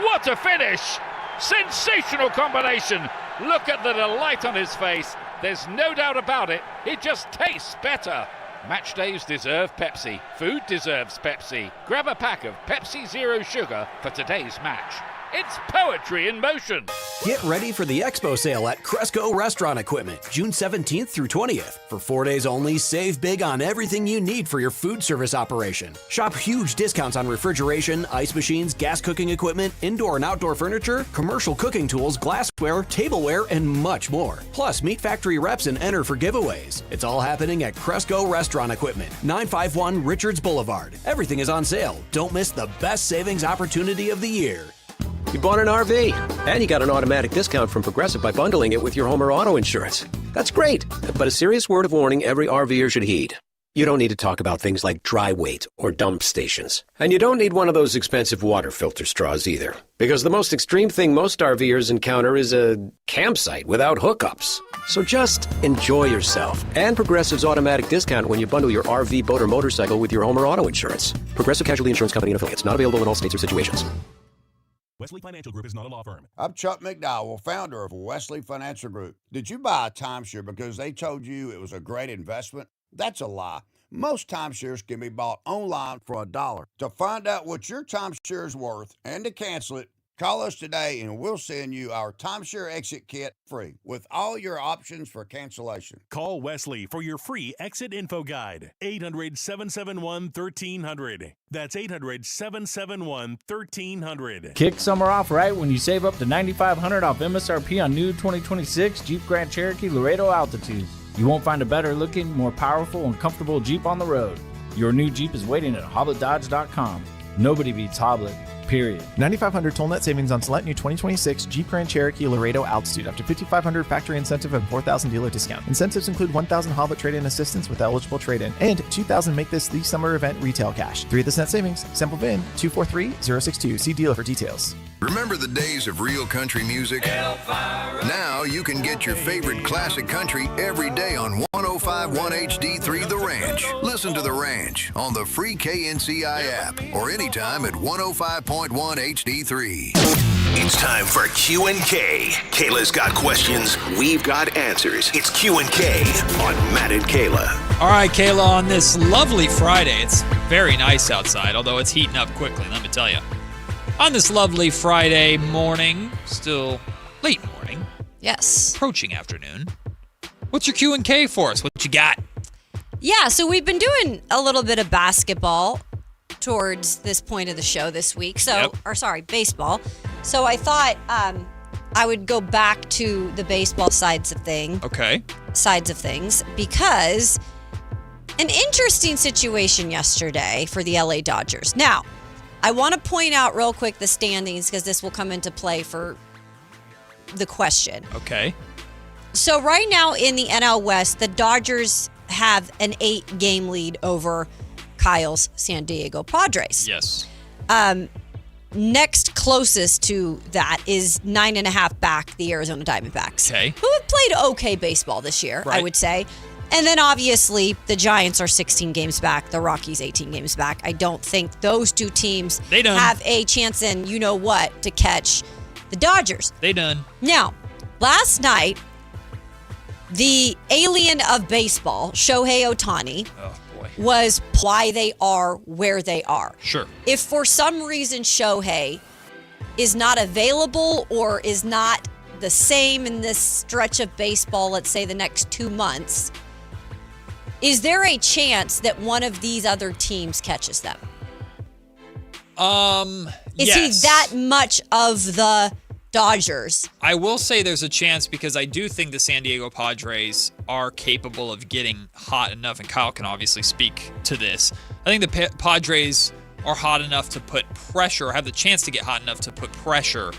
What a finish. Sensational combination. Look at the delight on his face. There's no doubt about it. It just tastes better. Match days deserve Pepsi. Food deserves Pepsi. Grab a pack of Pepsi Zero Sugar for today's match. It's poetry in motion. Get ready for the Expo sale at Cresco Restaurant Equipment, June 17th through 20th. For 4 days only, save big on everything you need for your food service operation. Shop huge discounts on refrigeration, ice machines, gas cooking equipment, indoor and outdoor furniture, commercial cooking tools, glassware, tableware, and much more. Plus, meet factory reps and enter for giveaways. It's all happening at Cresco Restaurant Equipment, 951 Richards Boulevard. Everything is on sale. Don't miss the best savings opportunity of the year. You bought an RV, and you got an automatic discount from Progressive by bundling it with your home or auto insurance. That's great, but a serious word of warning every RVer should heed. You don't need to talk about things like dry weight or dump stations. And you don't need one of those expensive water filter straws either. Because the most extreme thing most RVers encounter is a campsite without hookups. So just enjoy yourself. And Progressive's automatic discount when you bundle your RV, boat, or motorcycle with your home or auto insurance. Progressive Casualty Insurance Company and affiliates. Not available in all states or situations. Wesley Financial Group is not a law firm. I'm Chuck McDowell, founder of Wesley Financial Group. Did you buy a timeshare because they told you it was a great investment? That's a lie. Most timeshares can be bought online for $1. To find out what your timeshare is worth and to cancel it, call us today and we'll send you our timeshare exit kit free with all your options for cancellation. Call Wesley for your free exit info guide. 800-771-1300. That's 800-771-1300. Kick summer off right when you save up to $9,500 off MSRP on new 2026 Jeep Grand Cherokee Laredo Altitudes. You won't find a better looking, more powerful, and comfortable Jeep on the road. Your new Jeep is waiting at HobletDodge.com. Nobody beats Hoblet, period. $9,500 total net savings on select new 2026 Jeep Grand Cherokee Laredo Altitude. Up to $5,500 factory incentive and $4,000 dealer discount. Incentives include $1,000 Hoblet trade-in assistance with eligible trade-in and $2,000 make this the summer event retail cash. 3 of this net savings. Sample VIN 243062. See dealer for details. Remember the days of real country music? Now you can get your favorite classic country every day on 105.1 HD3 The Ranch. Listen to The Ranch on the free KNCI app or anytime at 105.1 HD3. It's time for Q&K. Kayla's got questions, we've got answers. It's Q&K on Matt and Kayla. All right, Kayla, on this lovely Friday, it's very nice outside, although it's heating up quickly, let me tell you. On this lovely Friday morning, still late morning. Yes. Approaching afternoon. What's your Q&K for us? What you got? Yeah, so we've been doing a little bit of basketball towards this point of the show this week. Baseball. So I thought I would go back to the baseball sides of things. Because an interesting situation yesterday for the LA Dodgers. Now, I want to point out real quick the standings because this will come into play for the question. Okay. So right now in the NL West, the Dodgers have an 8-game lead over Kyle's San Diego Padres. Yes. Next closest to that is 9.5 back, the Arizona Diamondbacks. Okay. Who have played okay baseball this year, right. I would say. And then obviously the Giants are 16 games back, the Rockies 18 games back. I don't think those two teams have a chance in you-know-what to catch the Dodgers. They done. Now, last night, the alien of baseball, Shohei Ohtani, was why they are where they are. Sure. If for some reason Shohei is not available or is not the same in this stretch of baseball, let's say the next 2 months, is there a chance that one of these other teams catches them? Is he that much of the Dodgers? I will say there's a chance because I do think the San Diego Padres are capable of getting hot enough, and Kyle can obviously speak to this. I think the Padres are hot enough to put pressure, or have the chance to get hot enough to put pressure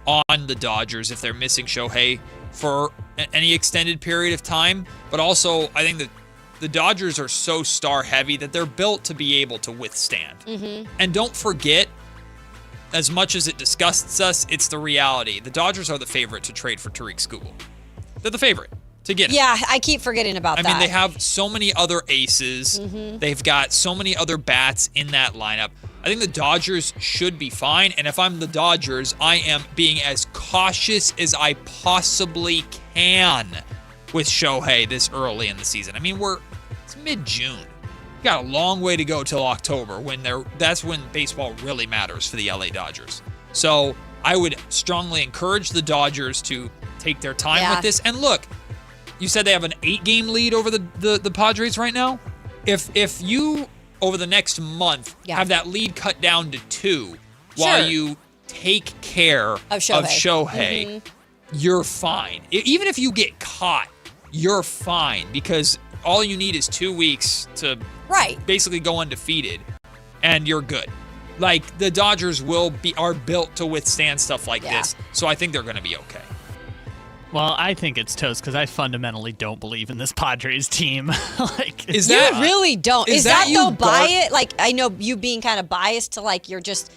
on the Dodgers if they're missing Shohei for any extended period of time. But also, I think that the Dodgers are so star-heavy that they're built to be able to withstand. Mm-hmm. And don't forget, as much as it disgusts us, it's the reality. The Dodgers are the favorite to trade for Tariq Skubal. They're the favorite to get him. Yeah, I keep forgetting about that. I mean, they have so many other aces. Mm-hmm. They've got so many other bats in that lineup. I think the Dodgers should be fine. And if I'm the Dodgers, I am being as cautious as I possibly can with Shohei this early in the season. I mean, it's mid-June. Got a long way to go till October that's when baseball really matters for the LA Dodgers. So I would strongly encourage the Dodgers to take their time with this. And look, you said they have an 8-game lead over the Padres right now. If you over the next month have that lead cut down to 2 while you take care of Shohei, you're fine. Even if you get caught, you're fine because all you need is 2 weeks to basically go undefeated, and you're good. Like, the Dodgers are built to withstand stuff like this, so I think they're going to be okay. Well, I think it's toast because I fundamentally don't believe in this Padres team. You really don't. Is that though biased? Like, I know you being kind of biased to like you're just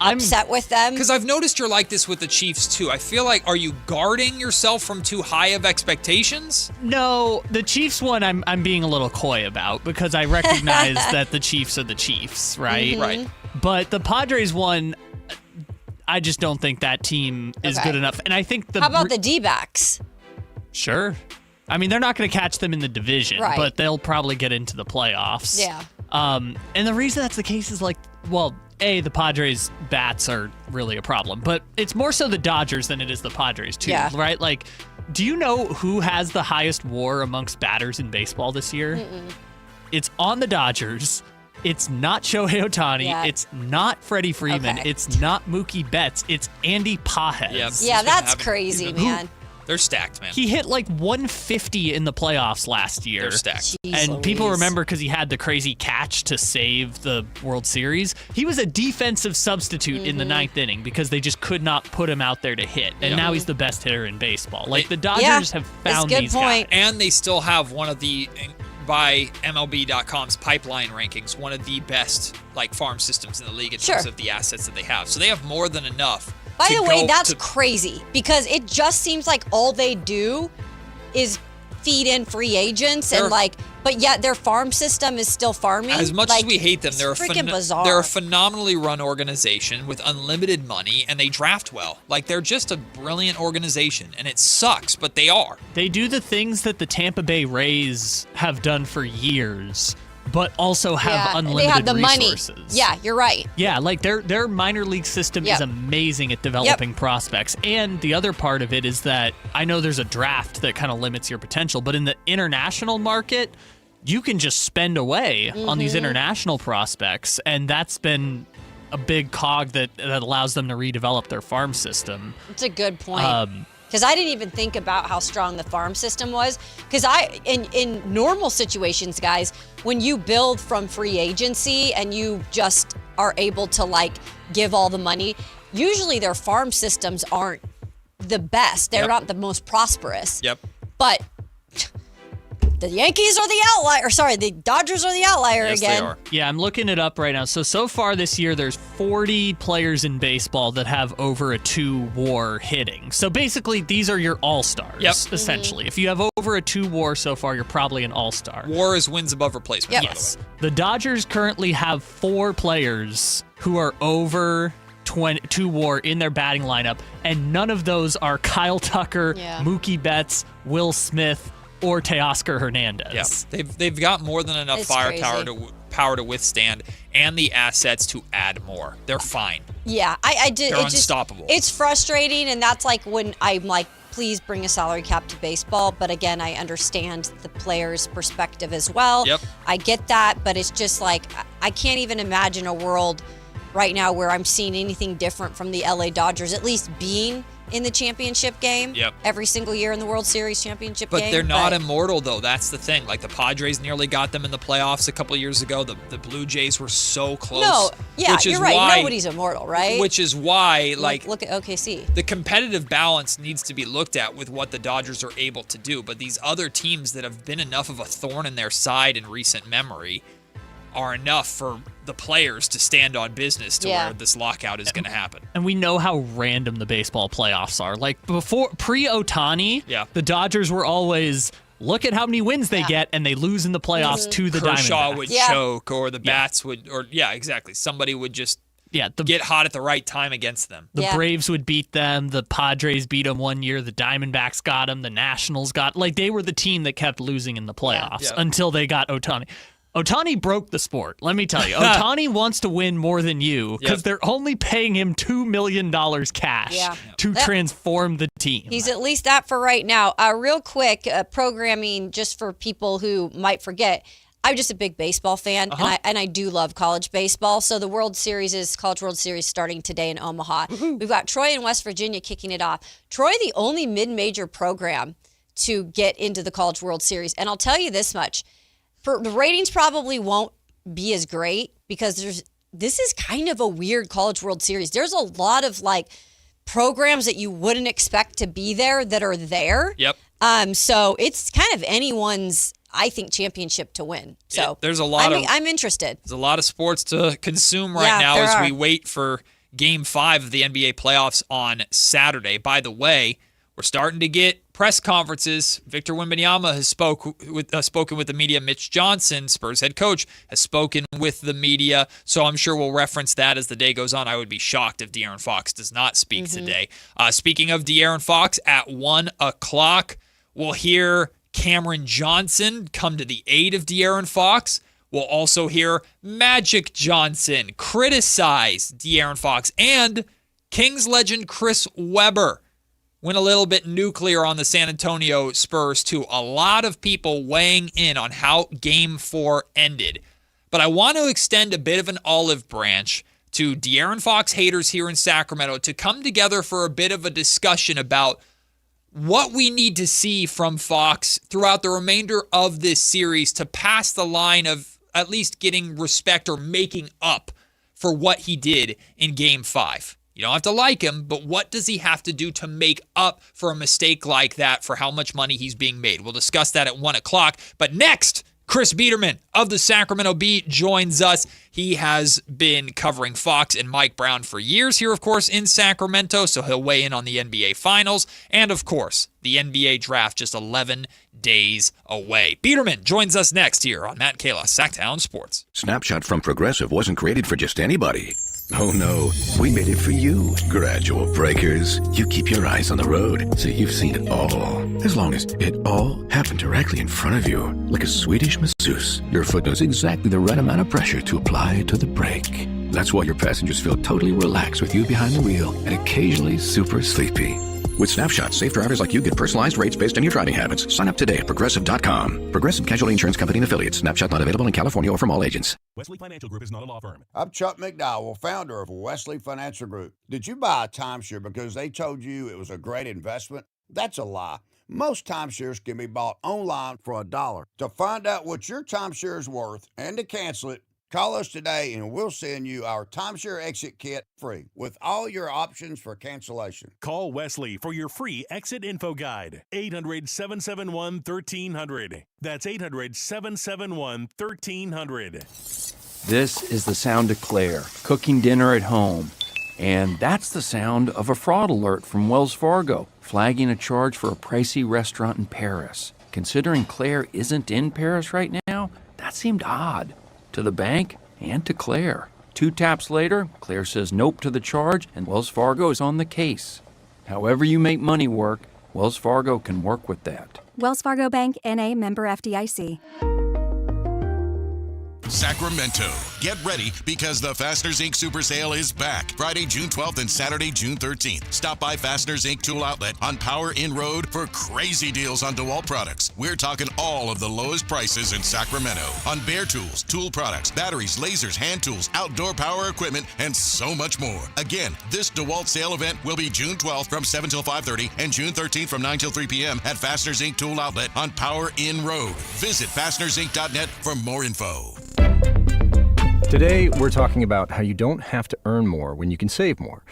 upset with them. Because I've noticed you're like this with the Chiefs too. I feel like, are you guarding yourself from too high of expectations? No, the Chiefs one I'm being a little coy about because I recognize that the Chiefs are the Chiefs, right? Mm-hmm. Right. But the Padres one, I just don't think that team is good enough. And I think How about the D-backs? Sure. I mean, they're not going to catch them in the division, Right. but they'll probably get into the playoffs. Yeah. And the reason that's the case is like, well, the Padres bats are really a problem, but it's more so the Dodgers than it is the Padres too, right? Like, do you know who has the highest WAR amongst batters in baseball this year? Mm-mm. It's on the Dodgers. It's not Shohei Ohtani. Yeah. It's not Freddie Freeman. Okay. It's not Mookie Betts. It's Andy Pajes. Yeah, that's crazy, man. They're stacked, man. He hit like 150 in the playoffs last year. They're stacked. Jeez And people Louise. remember because he had the crazy catch to save the World Series. He was a defensive substitute in the ninth inning because they just could not put him out there to hit. And now he's the best hitter in baseball. Like, the Dodgers have found these guys. And they still have one of the, by MLB.com's pipeline rankings, one of the best like farm systems in the league in terms of the assets that they have. So they have more than enough. By the way, that's crazy because it just seems like all they do is feed in free agents but yet their farm system is still farming. As much as we hate them, it's they're freaking bizarre. They're a phenomenally run organization with unlimited money, and they draft well. Like, they're just a brilliant organization, and it sucks, but they are. They do the things that the Tampa Bay Rays have done for years, but also have unlimited they have the resources. money. Yeah, you're right. Yeah, like their minor league system is amazing at developing prospects. And the other part of it is that I know there's a draft that kind of limits your potential, but in the international market, you can just spend away on these international prospects. And that's been a big cog that allows them to redevelop their farm system. It's a good point. Because I didn't even think about how strong the farm system was. Because in normal situations, guys, when you build from free agency and you just are able to like give all the money, usually their farm systems aren't the best. They're not the most prosperous. Yep. But the Yankees are the outlier. Sorry, the Dodgers are the outlier again. They are. Yeah, I'm looking it up right now. So far this year, there's 40 players in baseball that have over a 2 WAR hitting. So basically, these are your all-stars, essentially. If you have over a 2 WAR so far, you're probably an all-star. WAR is wins above replacement, by Yes. The Dodgers currently have 4 players who are over 2 WAR in their batting lineup, and none of those are Kyle Tucker, Mookie Betts, Will Smith, or Teoscar Hernandez. Yeah, they've got more than enough firepower to withstand, and the assets to add more. They're fine. Yeah, I did. They're unstoppable. It's frustrating, and that's like when I'm like, please bring a salary cap to baseball. But again, I understand the player's perspective as well. Yep. I get that, but it's just like I can't even imagine a world right now where I'm seeing anything different from the LA Dodgers, at least being in the championship game every single year in the World Series championship game. But they're not immortal, though. That's the thing. Like, the Padres nearly got them in the playoffs a couple of years ago. The Blue Jays were so close. No, yeah, which is you're right. why, Nobody's immortal, right? Which is why, like, look at OKC. The competitive balance needs to be looked at with what the Dodgers are able to do. But these other teams that have been enough of a thorn in their side in recent memory are enough for the players to stand on business to where this lockout is going to happen. And we know how random the baseball playoffs are. Like, pre-Ohtani, the Dodgers were always, look at how many wins they get, and they lose in the playoffs to the Diamondbacks. Kershaw would choke, or the bats would, exactly. Somebody would just get hot at the right time against them. The Braves would beat them. The Padres beat them one year. The Diamondbacks got them. The Nationals they were the team that kept losing in the playoffs until they got Ohtani. Ohtani broke the sport, let me tell you. Ohtani wants to win more than you because they're only paying him $2 million cash to transform the team. He's at least that for right now. Real quick, programming just for people who might forget. I'm just a big baseball fan, and I do love college baseball. So the College World Series starting today in Omaha. We've got Troy and West Virginia kicking it off. Troy, the only mid-major program to get into the College World Series. And I'll tell you this much. The ratings probably won't be as great because there's this is kind of a weird College World Series. There's a lot of like programs that you wouldn't expect to be there that are there. Yep. So it's kind of anyone's, I think, championship to win. So there's a lot I'm interested. There's a lot of sports to consume right now as we wait for Game 5 of the NBA playoffs on Saturday. By the way, we're starting to get press conferences. Victor Wembanyama has spoken with the media. Mitch Johnson, Spurs head coach, has spoken with the media. So I'm sure we'll reference that as the day goes on. I would be shocked if De'Aaron Fox does not speak today. Speaking of De'Aaron Fox, at 1 o'clock, we'll hear Cameron Johnson come to the aid of De'Aaron Fox. We'll also hear Magic Johnson criticize De'Aaron Fox, and Kings legend Chris Webber went a little bit nuclear on the San Antonio Spurs too. A lot of people weighing in on how Game 4 ended. But I want to extend a bit of an olive branch to De'Aaron Fox haters here in Sacramento to come together for a bit of a discussion about what we need to see from Fox throughout the remainder of this series to pass the line of at least getting respect or making up for what he did in Game 5. You don't have to like him, but what does he have to do to make up for a mistake like that for how much money he's being made? We'll discuss that at 1 o'clock. But next, Chris Biederman of the Sacramento Bee joins us. He has been covering Fox and Mike Brown for years here, of course, in Sacramento, so he'll weigh in on the NBA Finals and, of course, the NBA Draft just 11 days away. Biederman joins us next here on Matt and Kayla, Sactown Sports. Snapshot from Progressive wasn't created for just anybody. Oh no, we made it for you. Gradual breakers. You keep your eyes on the road, so you've seen it all. As long as it all happened directly in front of you, like a Swedish masseuse, your foot knows exactly the right amount of pressure to apply to the brake. That's why your passengers feel totally relaxed with you behind the wheel and occasionally super sleepy. With Snapshot, safe drivers like you get personalized rates based on your driving habits. Sign up today at Progressive.com. Progressive Casualty Insurance Company and Affiliates. Snapshot not available in California or from all agents. Wesley Financial Group is not a law firm. I'm Chuck McDowell, founder of Wesley Financial Group. Did you buy a timeshare because they told you it was a great investment? That's a lie. Most timeshares can be bought online for $1. To find out what your timeshare is worth and to cancel it, call us today and we'll send you our timeshare exit kit free with all your options for cancellation. Call Wesley for your free exit info guide. 800-771-1300. That's 800-771-1300. This is the sound of Claire, cooking dinner at home. And that's the sound of a fraud alert from Wells Fargo, flagging a charge for a pricey restaurant in Paris. Considering Claire isn't in Paris right now, that seemed odd. To the bank and to Claire. 2 taps later, Claire says nope to the charge, and Wells Fargo is on the case. However you make money work, Wells Fargo can work with that. Wells Fargo Bank, N.A., member FDIC. Sacramento. Get ready because the Fasteners Inc. Super Sale is back. Friday, June 12th and Saturday, June 13th. Stop by Fasteners Inc. Tool Outlet on Power Inn Road for crazy deals on DeWalt products. We're talking all of the lowest prices in Sacramento on Bear Tools, tool products, batteries, lasers, hand tools, outdoor power equipment, and so much more. Again, this DeWalt sale event will be June 12th from 7 till 5:30 and June 13th from 9 till 3 p.m. at Fasteners Inc. Tool Outlet on Power Inn Road. Visit fastenersinc.net for more info. Today, we're talking about how you don't have to earn more when you can save more.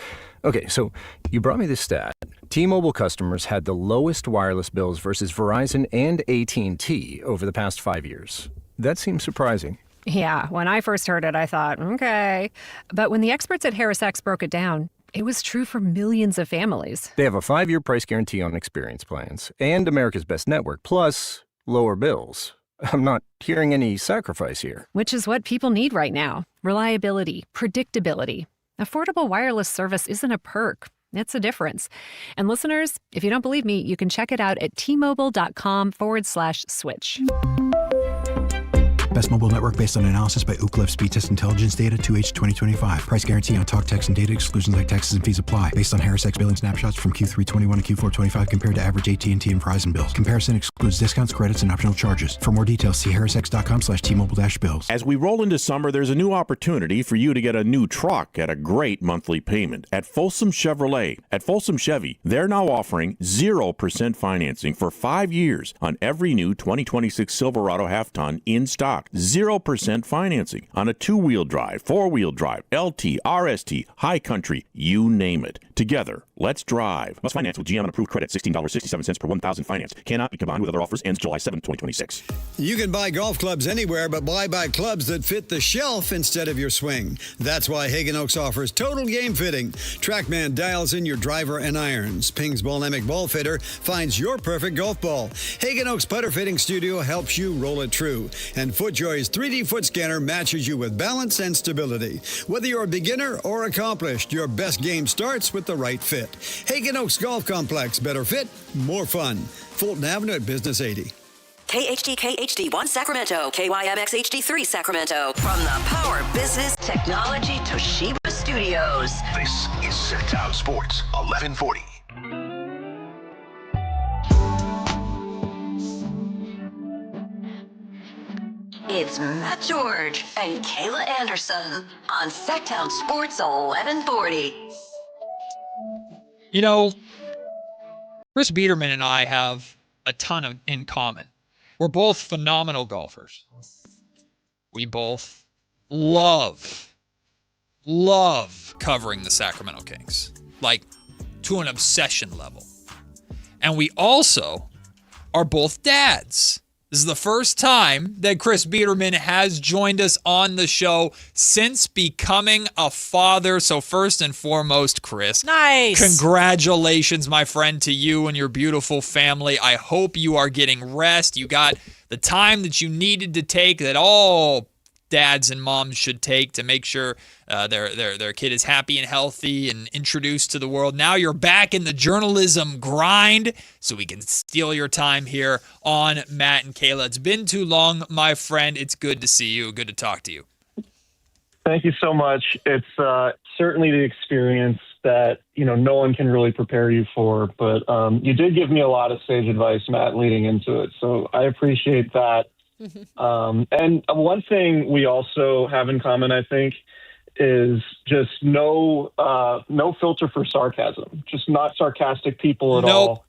Okay, so you brought me this stat. T-Mobile customers had the lowest wireless bills versus Verizon and AT&T over the past 5 years. That seems surprising. Yeah, when I first heard it, I thought, okay. But when the experts at HarrisX broke it down, it was true for millions of families. They have a 5-year price guarantee on experience plans and America's Best Network, plus lower bills. I'm not hearing any sacrifice here. Which is what people need right now. Reliability, predictability. Affordable wireless service isn't a perk. It's a difference. And listeners, if you don't believe me, you can check it out at tmobile.com/switch. Best mobile network based on analysis by Ookla of Speed Test Intelligence data 2H 2025. Price guarantee on talk, text, and data. Exclusions like taxes and fees apply. Based on HarrisX billing snapshots from Q3 21 to Q4 25 compared to average AT&T and Verizon bills. Comparison excludes discounts, credits, and optional charges. For more details, see harrisx.com/T-Mobile-bills. As we roll into summer, there's a new opportunity for you to get a new truck at a great monthly payment at Folsom Chevrolet. At Folsom Chevy, they're now offering 0% financing for 5 years on every new 2026 Silverado half-ton in stock. stock, 0% financing on a 2-wheel drive, 4-wheel drive, LT, RST, high country, you name it. Together, let's drive. Must finance with GM on approved credit, $16.67 per 1,000 finance. Cannot be combined with other offers. Ends July 7, 2026. You can buy golf clubs anywhere, but why buy clubs that fit the shelf instead of your swing? That's why Hagen Oaks offers total game fitting. TrackMan dials in your driver and irons. Ping's Ballnemic Ball Fitter finds your perfect golf ball. Hagen Oaks Putter Fitting Studio helps you roll it true. And FootJoy's 3D foot scanner matches you with balance and stability. Whether you're a beginner or accomplished, your best game starts with the right fit. Hagen Oaks Golf Complex. Better fit, more fun. Fulton Avenue at Business 80. KHD KHD1 Sacramento, KYMX HD3 Sacramento. From the Power Business Technology Toshiba Studios. This is Sactown Sports 1140. It's Matt George and Kayla Anderson on Sactown Sports 1140. You know, Chris Biederman and I have a ton in common. We're both phenomenal golfers. We both love covering the Sacramento Kings, like to an obsession level. And we also are both dads. This is the first time that Chris Biederman has joined us on the show since becoming a father. So first and foremost, Chris, nice. Congratulations, my friend, to you and your beautiful family. I hope you are getting rest. You got the time that you needed to take, that all dads and moms should take to make sure their kid is happy and healthy and introduced to the world. Now you're back in the journalism grind, so we can steal your time here on Matt and Kayla. It's been too long, my friend. It's good to see you. Good to talk to you. Thank you so much. It's certainly the experience that, no one can really prepare you for, but you did give me a lot of sage advice, Matt, leading into it. So I appreciate that. And one thing we also have in common, I think, is just no filter for sarcasm. Just not sarcastic people at all.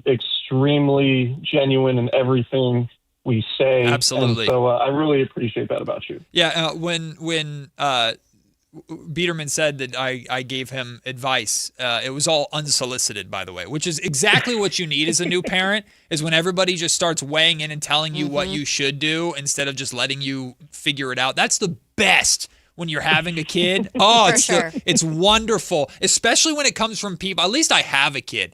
Extremely genuine in everything we say. Absolutely. And so I really appreciate that about you. Yeah. When Biederman said that I gave him advice, it was all unsolicited, by the way, which is exactly what you need as a new parent, is when everybody just starts weighing in and telling you what you should do instead of just letting you figure it out. That's the best when you're having a kid. Oh, it's wonderful, especially when it comes from people. At least I have a kid.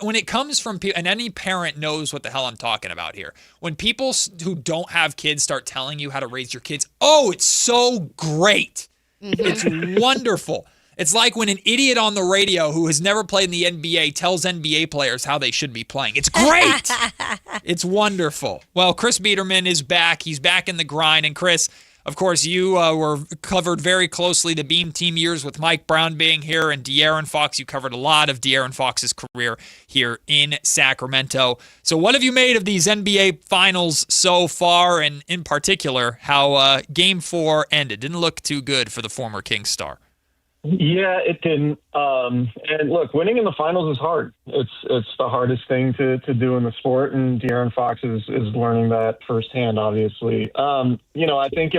When it comes from people, and any parent knows what the hell I'm talking about here. When people who don't have kids start telling you how to raise your kids, oh, it's so great. It's wonderful. It's like when an idiot on the radio who has never played in the NBA tells NBA players how they should be playing. It's great. It's wonderful. Well, Chris Biederman is back. He's back in the grind. And Chris, of course, you were covered very closely the Beam Team years with Mike Brown being here and De'Aaron Fox. You covered a lot of De'Aaron Fox's career here in Sacramento. So what have you made of these NBA Finals so far, and in particular, how Game 4 ended? Didn't look too good for the former Kings star. Yeah, it didn't. And look, winning in the finals is hard. It's the hardest thing to do in the sport, and De'Aaron Fox is learning that firsthand, obviously. I think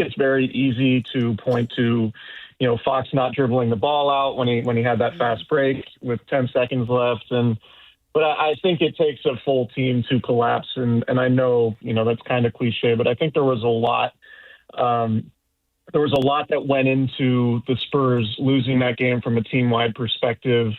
it's very easy to point to, Fox not dribbling the ball out when he had that fast break with 10 seconds left, but I think it takes a full team to collapse, and I know, that's kind of cliche, but I think there was a lot. There was a lot that went into the Spurs losing that game from a team-wide perspective.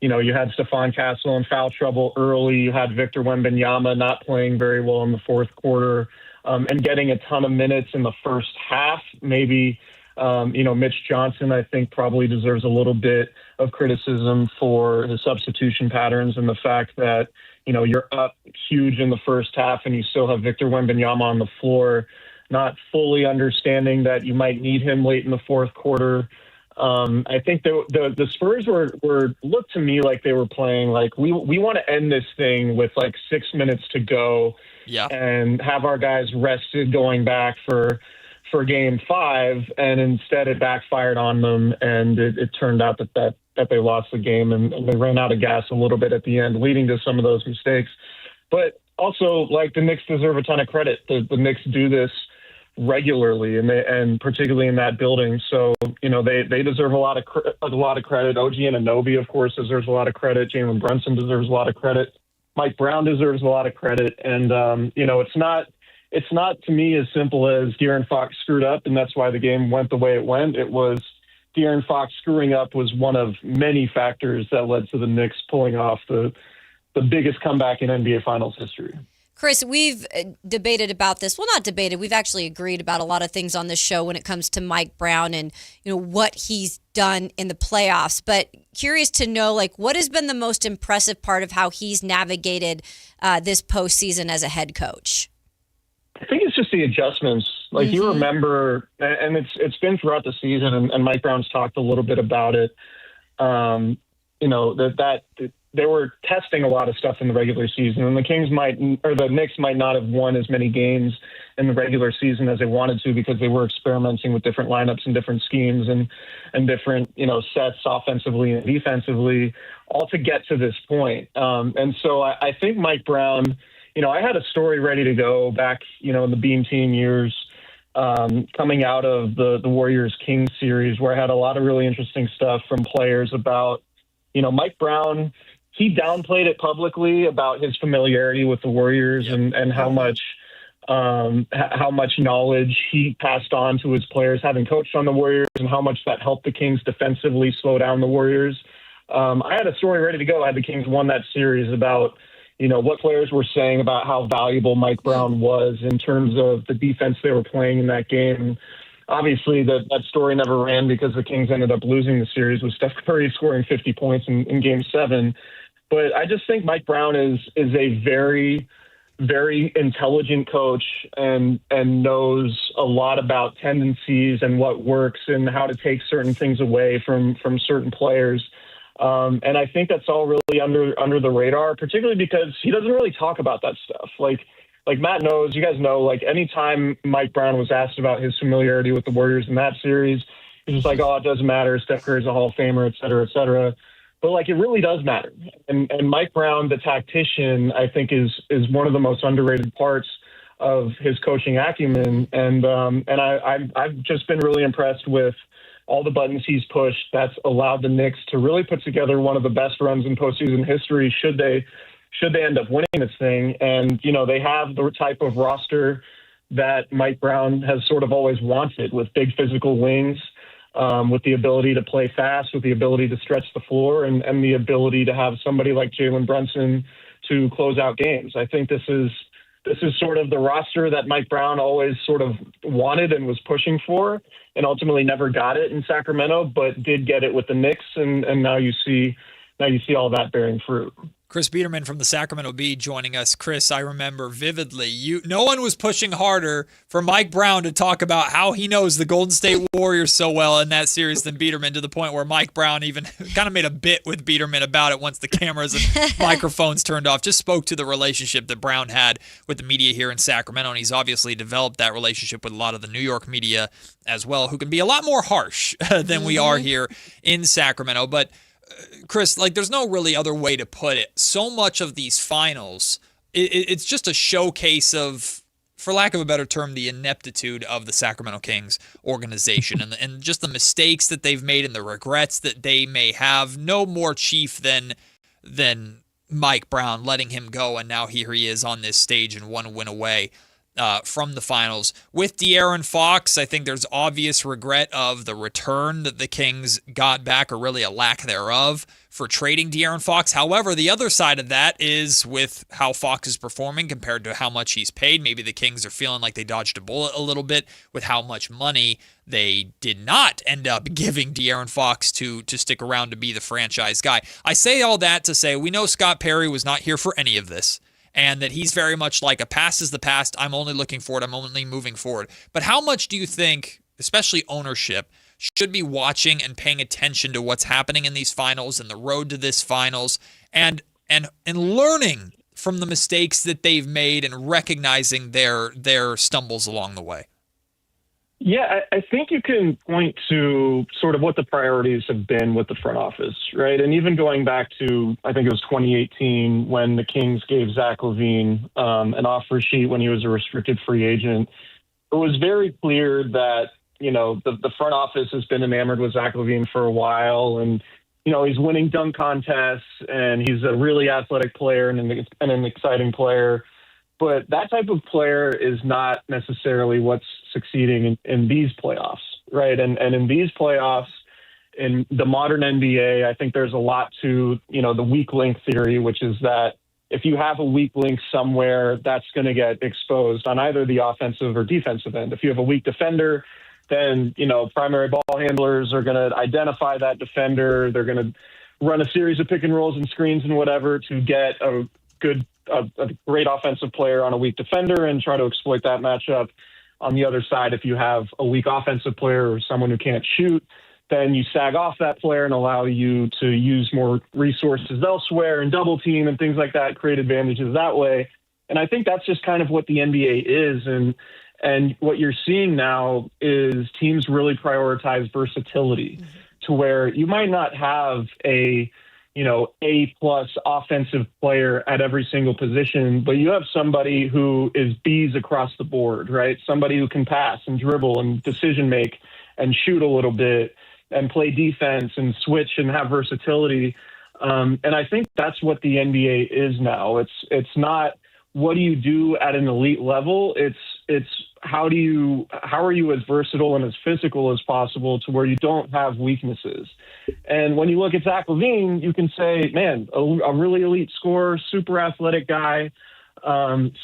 You had Stephon Castle in foul trouble early. You had Victor Wembanyama not playing very well in the fourth quarter and getting a ton of minutes in the first half. Maybe, Mitch Johnson, I think, probably deserves a little bit of criticism for his substitution patterns and the fact that, you're up huge in the first half and you still have Victor Wembanyama on the floor, not fully understanding that you might need him late in the fourth quarter. I think the Spurs were looked to me like they were playing like we want to end this thing with like 6 minutes to go, and have our guys rested going back for Game 5, and instead it backfired on them, and it turned out that they lost the game, and they ran out of gas a little bit at the end, leading to some of those mistakes. But also, like, the Knicks deserve a ton of credit. The Knicks do this regularly, and particularly in that building. So, they deserve a lot of credit. OG Anunoby, of course, deserves a lot of credit. Jalen Brunson deserves a lot of credit. Mike Brown deserves a lot of credit. And, it's not to me as simple as De'Aaron Fox screwed up, and that's why the game went the way it went. It was De'Aaron Fox screwing up was one of many factors that led to the Knicks pulling off the biggest comeback in NBA Finals history. Chris, we've debated about this. Well, not debated. We've actually agreed about a lot of things on this show when it comes to Mike Brown and what he's done in the playoffs. But curious to know, what has been the most impressive part of how he's navigated this postseason as a head coach? I think it's just the adjustments. You remember, and it's been throughout the season, and Mike Brown's talked a little bit about it. That they were testing a lot of stuff in the regular season, and the Knicks might not have won as many games in the regular season as they wanted to because they were experimenting with different lineups and different schemes and different sets offensively and defensively, all to get to this point. And so I think Mike Brown. I had a story ready to go back, in the Beam Team years, coming out of the Warriors-Kings series, where I had a lot of really interesting stuff from players about, Mike Brown. He downplayed it publicly about his familiarity with the Warriors and how much knowledge he passed on to his players, having coached on the Warriors, and how much that helped the Kings defensively slow down the Warriors. I had a story ready to go. I had the Kings won that series about what players were saying about how valuable Mike Brown was in terms of the defense they were playing in that game. Obviously, that story never ran because the Kings ended up losing the series with Steph Curry scoring 50 points in Game 7. But I just think Mike Brown is a very, very intelligent coach and knows a lot about tendencies and what works and how to take certain things away from certain players. And I think that's all really under the radar, particularly because he doesn't really talk about that stuff. Like Matt knows, you guys know, anytime Mike Brown was asked about his familiarity with the Warriors in that series, he's just like, oh, it doesn't matter. Steph Curry's a Hall of Famer, et cetera, et cetera. But it really does matter. And Mike Brown, the tactician, I think is one of the most underrated parts of his coaching acumen. And I've just been really impressed with all the buttons he's pushed. That's allowed the Knicks to really put together one of the best runs in postseason history should they end up winning this thing. And, they have the type of roster that Mike Brown has sort of always wanted, with big physical wings, with the ability to play fast, with the ability to stretch the floor, and the ability to have somebody like Jalen Brunson to close out games. I think this is sort of the roster that Mike Brown always sort of wanted and was pushing for, and ultimately never got it in Sacramento, but did get it with the Knicks, and now you see all that bearing fruit. Chris Biederman from the Sacramento Bee joining us. Chris, I remember vividly, no one was pushing harder for Mike Brown to talk about how he knows the Golden State Warriors so well in that series than Biederman, to the point where Mike Brown even kind of made a bit with Biederman about it once the cameras and microphones turned off. Just spoke to the relationship that Brown had with the media here in Sacramento, and he's obviously developed that relationship with a lot of the New York media as well, who can be a lot more harsh than we are here in Sacramento. But Chris, there's no really other way to put it. So much of these finals, it's just a showcase of, for lack of a better term, the ineptitude of the Sacramento Kings organization and just the mistakes that they've made and the regrets that they may have. No more chief than Mike Brown, letting him go, and now here he is on this stage and one win away from the finals. With De'Aaron Fox, I think there's obvious regret of the return that the Kings got back, or really a lack thereof, for trading De'Aaron Fox. However, the other side of that is with how Fox is performing compared to how much he's paid. Maybe the Kings are feeling like they dodged a bullet a little bit with how much money they did not end up giving De'Aaron Fox to stick around to be the franchise guy. I say all that to say we know Scott Perry was not here for any of this, and that he's very much like a past is the past. I'm only looking forward. I'm only moving forward. But how much do you think, especially ownership, should be watching and paying attention to what's happening in these finals and the road to this finals, and learning from the mistakes that they've made and recognizing their stumbles along the way? Yeah, I think you can point to sort of what the priorities have been with the front office, right? And even going back to, I think it was 2018 when the Kings gave Zach LaVine an offer sheet when he was a restricted free agent. It was very clear that, the front office has been enamored with Zach LaVine for a while. And, he's winning dunk contests and he's a really athletic player and an exciting player. But that type of player is not necessarily what's succeeding in these playoffs, right? And in these playoffs, in the modern NBA, I think there's a lot to, the weak link theory, which is that if you have a weak link somewhere, that's going to get exposed on either the offensive or defensive end. If you have a weak defender, then, primary ball handlers are going to identify that defender. They're going to run a series of pick and rolls and screens and whatever to get a great offensive player on a weak defender and try to exploit that matchup. On the other side, if you have a weak offensive player or someone who can't shoot, then you sag off that player and allow you to use more resources elsewhere and double team and things like that, create advantages that way. And I think that's just kind of what the NBA is. And what you're seeing now is teams really prioritize versatility to where you might not have A+ offensive player at every single position, but you have somebody who is B's across the board, right? Somebody who can pass and dribble and decision make and shoot a little bit and play defense and switch and have versatility. And I think that's what the NBA is now. It's not what do you do at an elite level. It's how are you as versatile and as physical as possible to where you don't have weaknesses. And when you look at Zach LaVine, you can say, man, a really elite scorer, super athletic guy,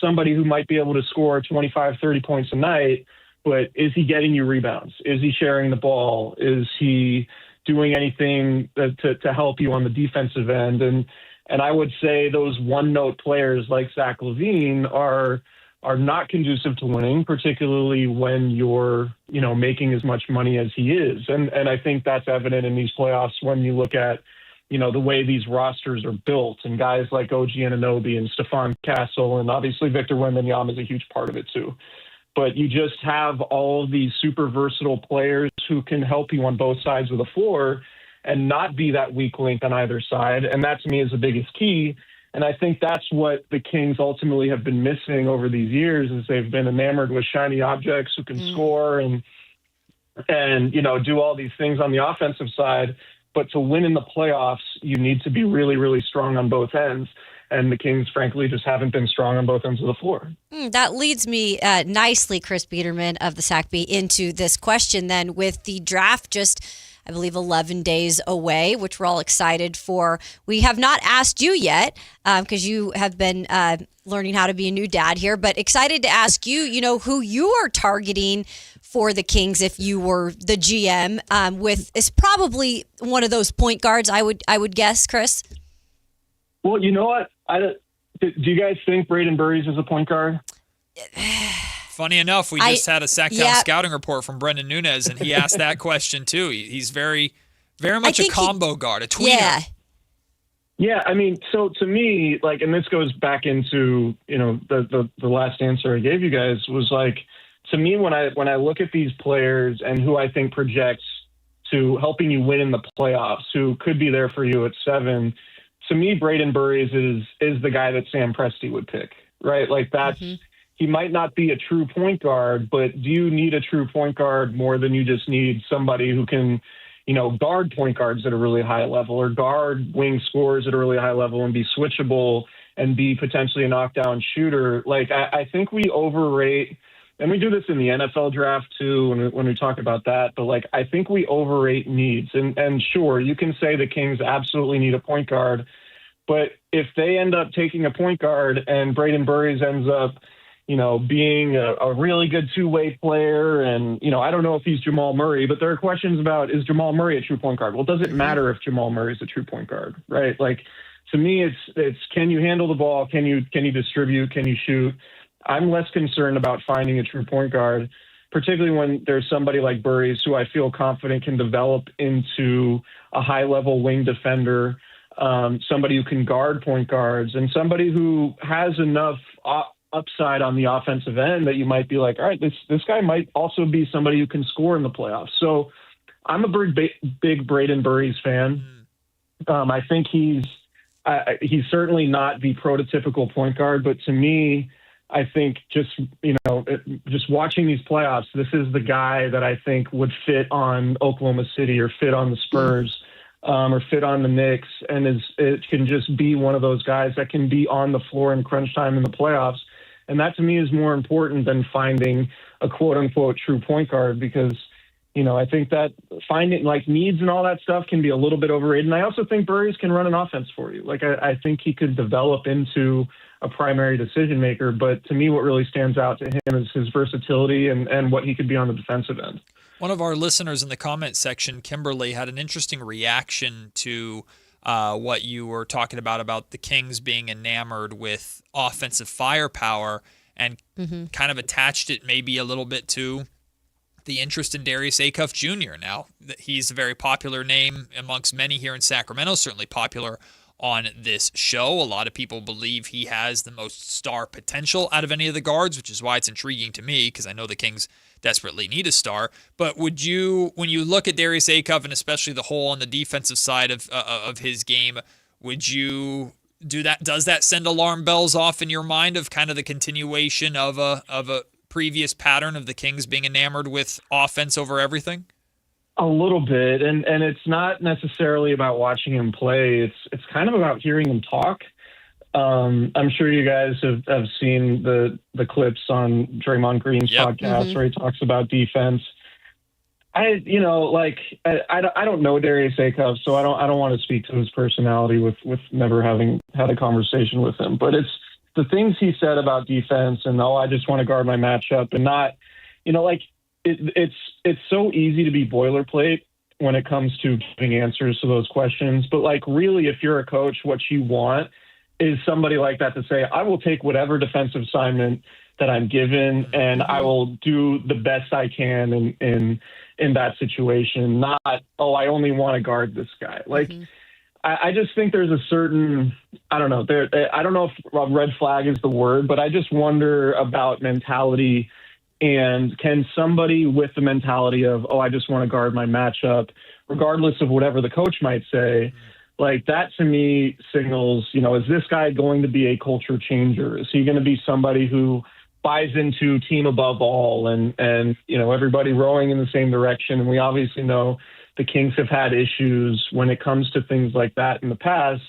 somebody who might be able to score 25, 30 points a night, but is he getting you rebounds? Is he sharing the ball? Is he doing anything to help you on the defensive end? And I would say those one-note players like Zach LaVine are not conducive to winning, particularly when you're, making as much money as he is. And I think that's evident in these playoffs when you look at, the way these rosters are built and guys like OG Anunoby and Stephon Castle, and obviously Victor Wembanyama is a huge part of it too. But you just have all of these super versatile players who can help you on both sides of the floor and not be that weak link on either side. And that to me is the biggest key. And I think that's what the Kings ultimately have been missing over these years is they've been enamored with shiny objects who can score and do all these things on the offensive side. But to win in the playoffs, you need to be really, really strong on both ends. And the Kings, frankly, just haven't been strong on both ends of the floor. That leads me nicely, Chris Biederman of the SACB, into this question then with the draft just, I believe, 11 days away, which we're all excited for. We have not asked you yet because you have been learning how to be a new dad here, but excited to ask you, who you are targeting for the Kings if you were the GM with is probably one of those point guards, I would guess, Chris. Well, you know what? Do you guys think Braden Burries is a point guard? Funny enough, we just had a Sactown scouting report from Brendan Nunez, and he asked that question too. He's very, very much a combo guard, a tweener. Yeah. I mean, so to me, and this goes back into, the last answer I gave you guys was to me, when I look at these players and who I think projects to helping you win in the playoffs, who could be there for you at 7, to me, Braden Burries is the guy that Sam Presti would pick, right? That's, he might not be a true point guard, but do you need a true point guard more than you just need somebody who can, guard point guards at a really high level or guard wing scorers at a really high level and be switchable and be potentially a knockdown shooter? I think we overrate, and we do this in the NFL draft too when we talk about that, but I think we overrate needs. And sure, you can say the Kings absolutely need a point guard, but if they end up taking a point guard and Braden Burries ends up, being a really good two-way player, and, I don't know if he's Jamal Murray, but there are questions about, is Jamal Murray a true point guard? Well, does it matter if Jamal Murray is a true point guard, right? To me, it's can you handle the ball? Can you distribute? Can you shoot? I'm less concerned about finding a true point guard, particularly when there's somebody like Burries who I feel confident can develop into a high-level wing defender, somebody who can guard point guards, and somebody who has enough upside on the offensive end that you might be like, all right, this guy might also be somebody who can score in the playoffs. So I'm a big Braden Burries fan. I think he's certainly not the prototypical point guard, but to me, I think just watching these playoffs, this is the guy that I think would fit on Oklahoma City or fit on the Spurs or fit on the Knicks, and it can just be one of those guys that can be on the floor in crunch time in the playoffs. And that to me is more important than finding a quote unquote true point guard, because I think that finding like needs and all that stuff can be a little bit overrated. And I also think Burries can run an offense for you. Like I think he could develop into a primary decision maker. But to me, what really stands out to him is his versatility and what he could be on the defensive end. One of our listeners in the comment section, Kimberly, had an interesting reaction to what you were talking about the Kings being enamored with offensive firepower, and kind of attached it maybe a little bit to the interest in Darius Acuff Jr. Now, he's a very popular name amongst many here in Sacramento, certainly popular on this show. A lot of people believe he has the most star potential out of any of the guards, which is why it's intriguing to me, because I know the Kings desperately need a star. But would you, when you look at Darius Acuff and especially the hole on the defensive side of his game, would you do that? Does that send alarm bells off in your mind of kind of the continuation of a previous pattern of the Kings being enamored with offense over everything? A little bit, and it's not necessarily about watching him play. It's kind of about hearing him talk. I'm sure you guys have seen the clips on Draymond Green's podcast where he talks about defense. I don't know Darius Acuff, so I don't want to speak to his personality with never having had a conversation with him. But it's the things he said about defense and, I just want to guard my matchup, and not, it's so easy to be boilerplate when it comes to giving answers to those questions. But really, if you're a coach, what you want is somebody like that to say, I will take whatever defensive assignment that I'm given and I will do the best I can in that situation. Not, I only want to guard this guy. I just think there's a certain, I don't know if red flag is the word, but I just wonder about mentality. And can somebody with the mentality of, I just want to guard my matchup, regardless of whatever the coach might say, that to me signals, is this guy going to be a culture changer? Is he going to be somebody who buys into team above all and everybody rowing in the same direction? And we obviously know the Kings have had issues when it comes to things like that in the past.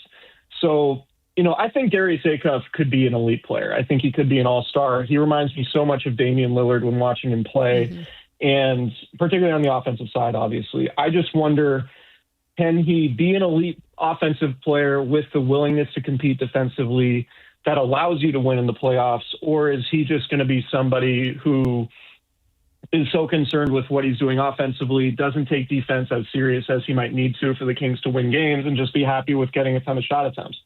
So, I think Darius Acuff could be an elite player. I think he could be an all-star. He reminds me so much of Damian Lillard when watching him play, and particularly on the offensive side, obviously. I just wonder, can he be an elite offensive player with the willingness to compete defensively that allows you to win in the playoffs, or is he just going to be somebody who is so concerned with what he's doing offensively, doesn't take defense as serious as he might need to for the Kings to win games, and just be happy with getting a ton of shot attempts?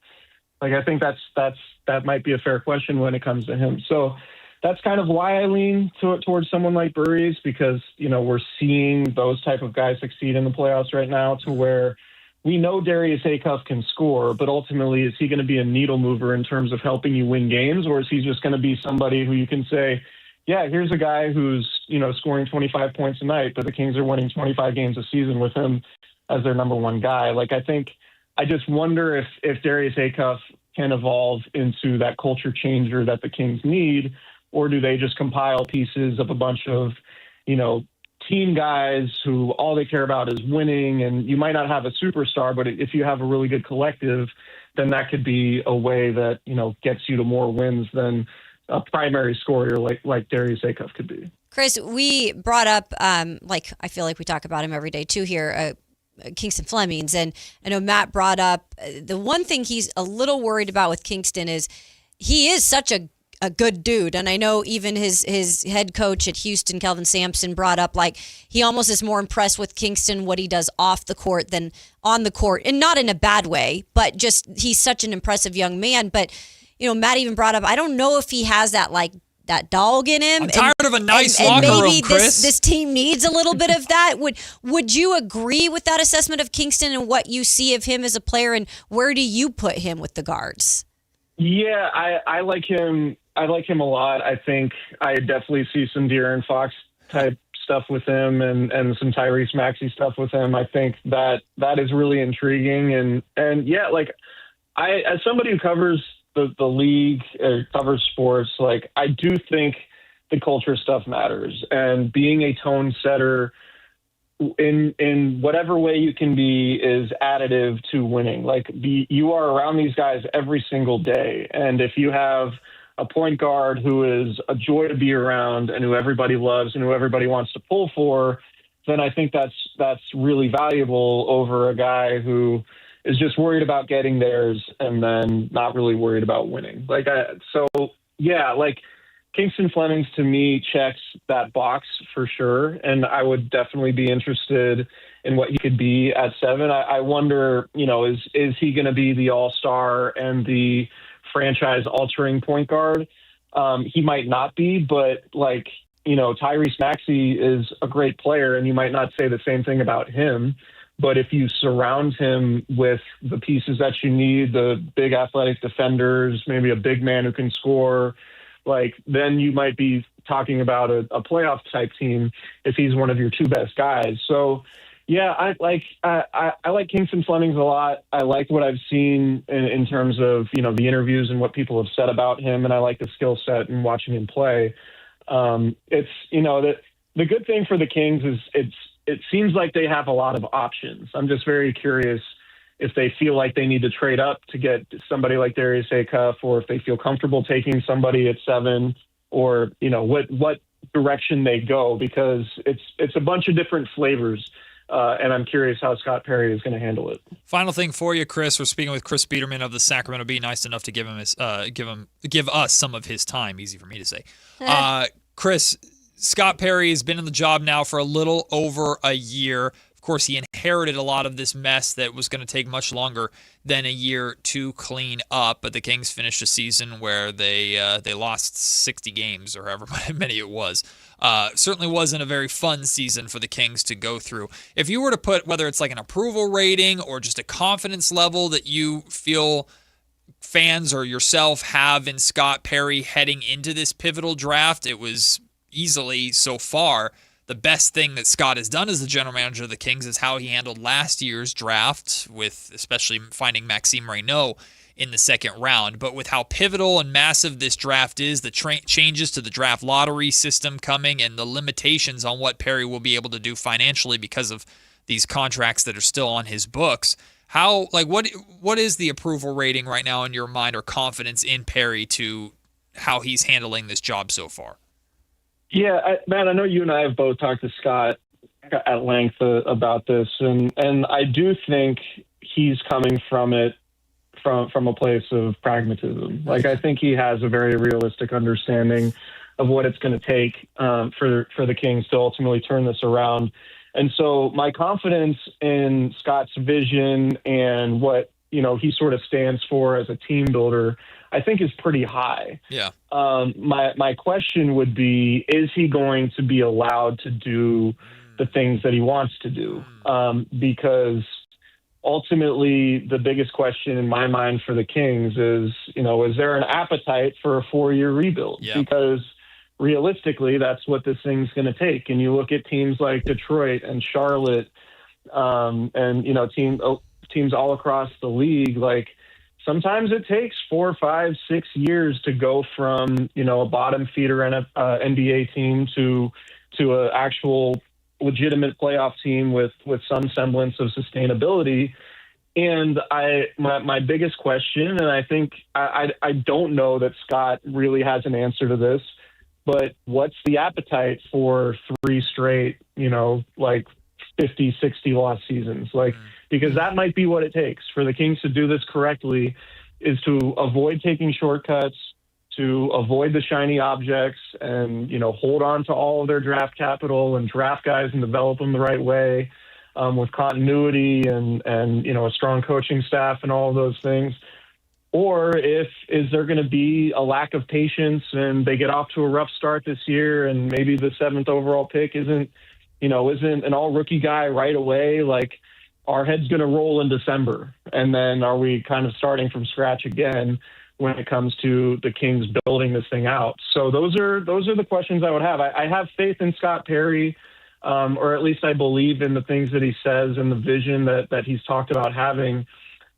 I think that might be a fair question when it comes to him. So that's kind of why I lean towards someone like Burries, because, we're seeing those type of guys succeed in the playoffs right now, to where we know Darius Acuff can score, but ultimately, is he going to be a needle mover in terms of helping you win games, or is he just going to be somebody who you can say, yeah, here's a guy who's, scoring 25 points a night, but the Kings are winning 25 games a season with him as their number one guy. I just wonder if Darius Acuff can evolve into that culture changer that the Kings need, or do they just compile pieces of a bunch of, team guys who all they care about is winning, and you might not have a superstar, but if you have a really good collective, then that could be a way that, gets you to more wins than a primary scorer like Darius Acuff could be. Chris, we brought up, I feel like we talk about him every day too here, Kingston Flemings. And I know Matt brought up the one thing he's a little worried about with Kingston is he is such a good dude. And I know even his head coach at Houston, Kelvin Sampson, brought up he almost is more impressed with Kingston, what he does off the court than on the court, and not in a bad way, but just he's such an impressive young man. But, Matt even brought up, I don't know if he has that that dog in him. I'm tired of a nice locker room, maybe Chris. This team needs a little bit of that. Would you agree with that assessment of Kingston and what you see of him as a player, and where do you put him with the guards? Yeah, I like him. I like him a lot. I think I definitely see some De'Aaron Fox type stuff with him and some Tyrese Maxey stuff with him. I think that is really intriguing. And yeah, like as somebody who covers the league, covers sports, like I do think the culture stuff matters, and being a tone setter in whatever way you can be is additive to winning. Like you are around these guys every single day. And if you have a point guard who is a joy to be around and who everybody loves and who everybody wants to pull for, then I think that's really valuable over a guy who is just worried about getting theirs and then not really worried about winning. Kingston Flemings to me checks that box for sure. And I would definitely be interested in what he could be at 7. I wonder, is he going to be the all-star and the franchise altering point guard? He might not be, but Tyrese Maxey is a great player, and you might not say the same thing about him. But if you surround him with the pieces that you need, the big athletic defenders, maybe a big man who can score, then you might be talking about a playoff type team if he's one of your 2 best guys. So yeah, I like Kingston Flemings a lot. I like what I've seen in terms of, the interviews and what people have said about him. And I like the skill set and watching him play. It's, the good thing for the Kings is it seems like they have a lot of options. I'm just very curious if they feel like they need to trade up to get somebody like Darius Acuff, or if they feel comfortable taking somebody at 7, or, what direction they go, because it's a bunch of different flavors. And I'm curious how Scott Perry is going to handle it. Final thing for you, Chris. We're speaking with Chris Biederman of the Sacramento Bee. Nice enough to give us some of his time. Easy for me to say. Chris, Scott Perry has been in the job now for a little over a year. Of course, he inherited a lot of this mess that was going to take much longer than a year to clean up. But the Kings finished a season where they lost 60 games, or however many it was. Certainly wasn't a very fun season for the Kings to go through. If you were to put, whether it's like an approval rating or just a confidence level that you feel fans or yourself have in Scott Perry heading into this pivotal draft, it was easily so far the best thing that Scott has done as the general manager of the Kings is how he handled last year's draft, with especially finding Maxime Reynaud in the second round. But with how pivotal and massive this draft is, the changes to the draft lottery system coming, and the limitations on what Perry will be able to do financially because of these contracts that are still on his books, what is the approval rating right now in your mind, or confidence in Perry to how he's handling this job so far? Yeah, Matt, I know you and I have both talked to Scott at length about this, and I do think he's coming from it from a place of pragmatism. I think he has a very realistic understanding of what it's going to take for the Kings to ultimately turn this around. And so my confidence in Scott's vision and what he sort of stands for as a team builder, I think, is pretty high. Yeah. My question would be, is he going to be allowed to do the things that he wants to do? Because ultimately, the biggest question in my mind for the Kings is, is there an appetite for a 4-year rebuild? Yeah. Because realistically, that's what this thing's going to take. And you look at teams like Detroit and Charlotte, and teams all across the league, sometimes it takes 4, 5, 6 years to go from, a bottom feeder NBA team to an actual legitimate playoff team with some semblance of sustainability. And my biggest question, and I think I don't know that Scott really has an answer to this, but what's the appetite for 3 straight, 50, 60 loss seasons? Because that might be what it takes for the Kings to do this correctly, is to avoid taking shortcuts, to avoid the shiny objects, and, hold on to all of their draft capital and draft guys and develop them the right way, with continuity and a strong coaching staff and all of those things. Or is there going to be a lack of patience and they get off to a rough start this year, and maybe the 7th overall pick isn't an all rookie guy right away? our head's going to roll in December? And then are we kind of starting from scratch again when it comes to the Kings building this thing out? So those are the questions I would have. I have faith in Scott Perry, or at least I believe in the things that he says and the vision that he's talked about having.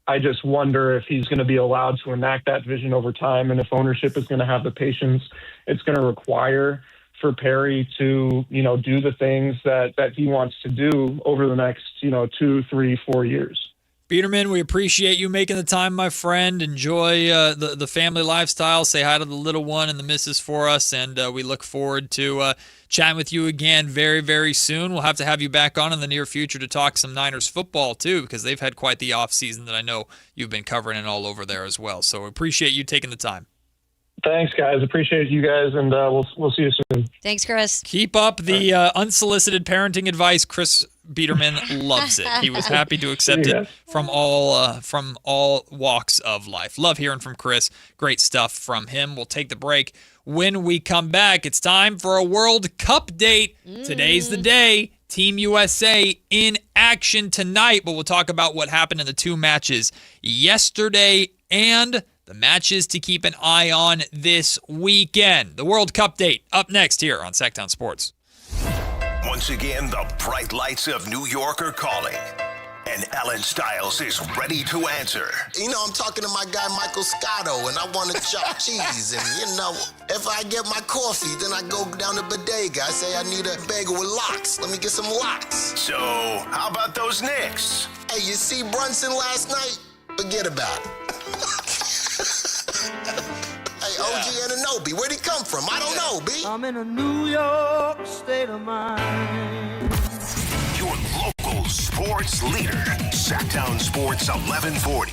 I just wonder if he's going to be allowed to enact that vision over time, and if ownership is going to have the patience it's going to require for Perry to, do the things that he wants to do over the next, 2, 3, 4 years. Biederman, we appreciate you making the time, my friend. Enjoy the family lifestyle. Say hi to the little one and the missus for us, and we look forward to chatting with you again very, very soon. We'll have to have you back on in the near future to talk some Niners football, too, because they've had quite the offseason that I know you've been covering and all over there as well. So we appreciate you taking the time. Thanks, guys. Appreciate you guys, and we'll see you soon. Thanks, Chris. Keep up the unsolicited parenting advice. Chris Biederman loves it. He was happy to accept it from all walks of life. Love hearing from Chris. Great stuff from him. We'll take the break. When we come back, it's time for a World Cup date. Today's the day. Team USA in action tonight, but we'll talk about what happened in the two matches yesterday and the matches to keep an eye on this weekend. The World Cup date up next here on Sactown Sports. Once again, the bright lights of New York are calling. And Alan Stiles is ready to answer. I'm talking to my guy Michael Scotto, and I want to chop cheese. And, if I get my coffee, then I go down to Bodega. I say I need a bagel with lox. Let me get some lox. So, how about those Knicks? Hey, you see Brunson last night? Forget about it. Hey, OG Anunoby, where'd he come from? I don't know, B. I'm in a New York state of mind. Your local sports leader, Sactown Sports 1140.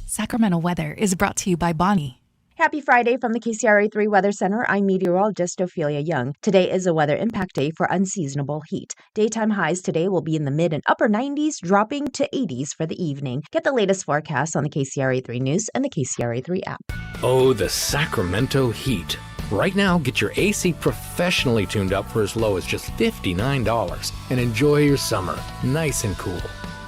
Sacramento weather is brought to you by Bonnie. Happy Friday from the KCRA3 Weather Center. I'm meteorologist Ophelia Young. Today is a weather impact day for unseasonable heat. Daytime highs today will be in the mid and upper 90s, dropping to 80s for the evening. Get the latest forecast on the KCRA3 News and the KCRA3 app. Oh, the Sacramento heat. Right now, get your AC professionally tuned up for as low as just $59 and enjoy your summer nice and cool.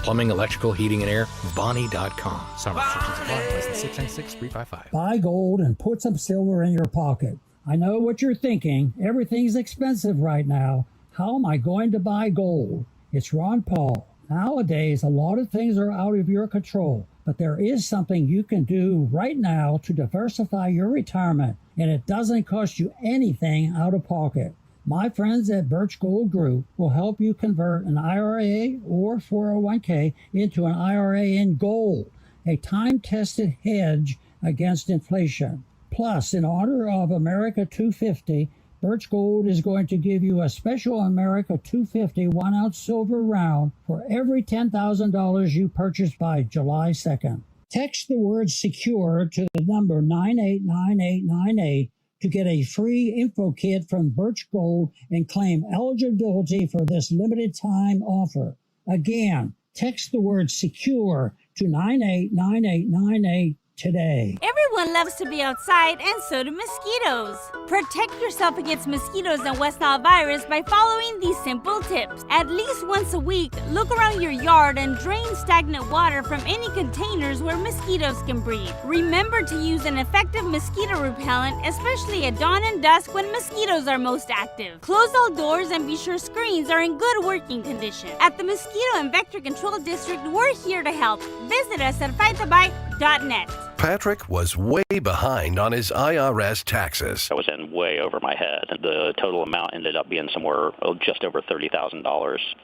Plumbing, electrical, heating, and air, Bonnie.com. Summer restrictions apply. License 696-355. Buy gold and put some silver in your pocket. I know what you're thinking. Everything's expensive right now. How am I going to buy gold? It's Ron Paul. Nowadays, a lot of things are out of your control, but there is something you can do right now to diversify your retirement, and it doesn't cost you anything out of pocket. My friends at Birch Gold Group will help you convert an IRA or 401k into an IRA in gold, a time-tested hedge against inflation. Plus, in honor of America 250, Birch Gold is going to give you a special America 250 1-ounce silver round for every $10,000 you purchase by July 2nd. Text the word SECURE to the number 989898 to get a free info kit from Birch Gold and claim eligibility for this limited time offer. Again, text the word SECURE to 989898 today. Everyone loves to be outside, and so do mosquitoes. Protect yourself against mosquitoes and West Nile virus by following these simple tips. At least once a week, look around your yard and drain stagnant water from any containers where mosquitoes can breed. Remember to use an effective mosquito repellent, especially at dawn and dusk when mosquitoes are most active. Close all doors and be sure screens are in good working condition. At the Mosquito and Vector Control District, we're here to help. Visit us at fightthebite.net. Patrick was way behind on his IRS taxes. I was in way over my head. The total amount ended up being somewhere just over $30,000.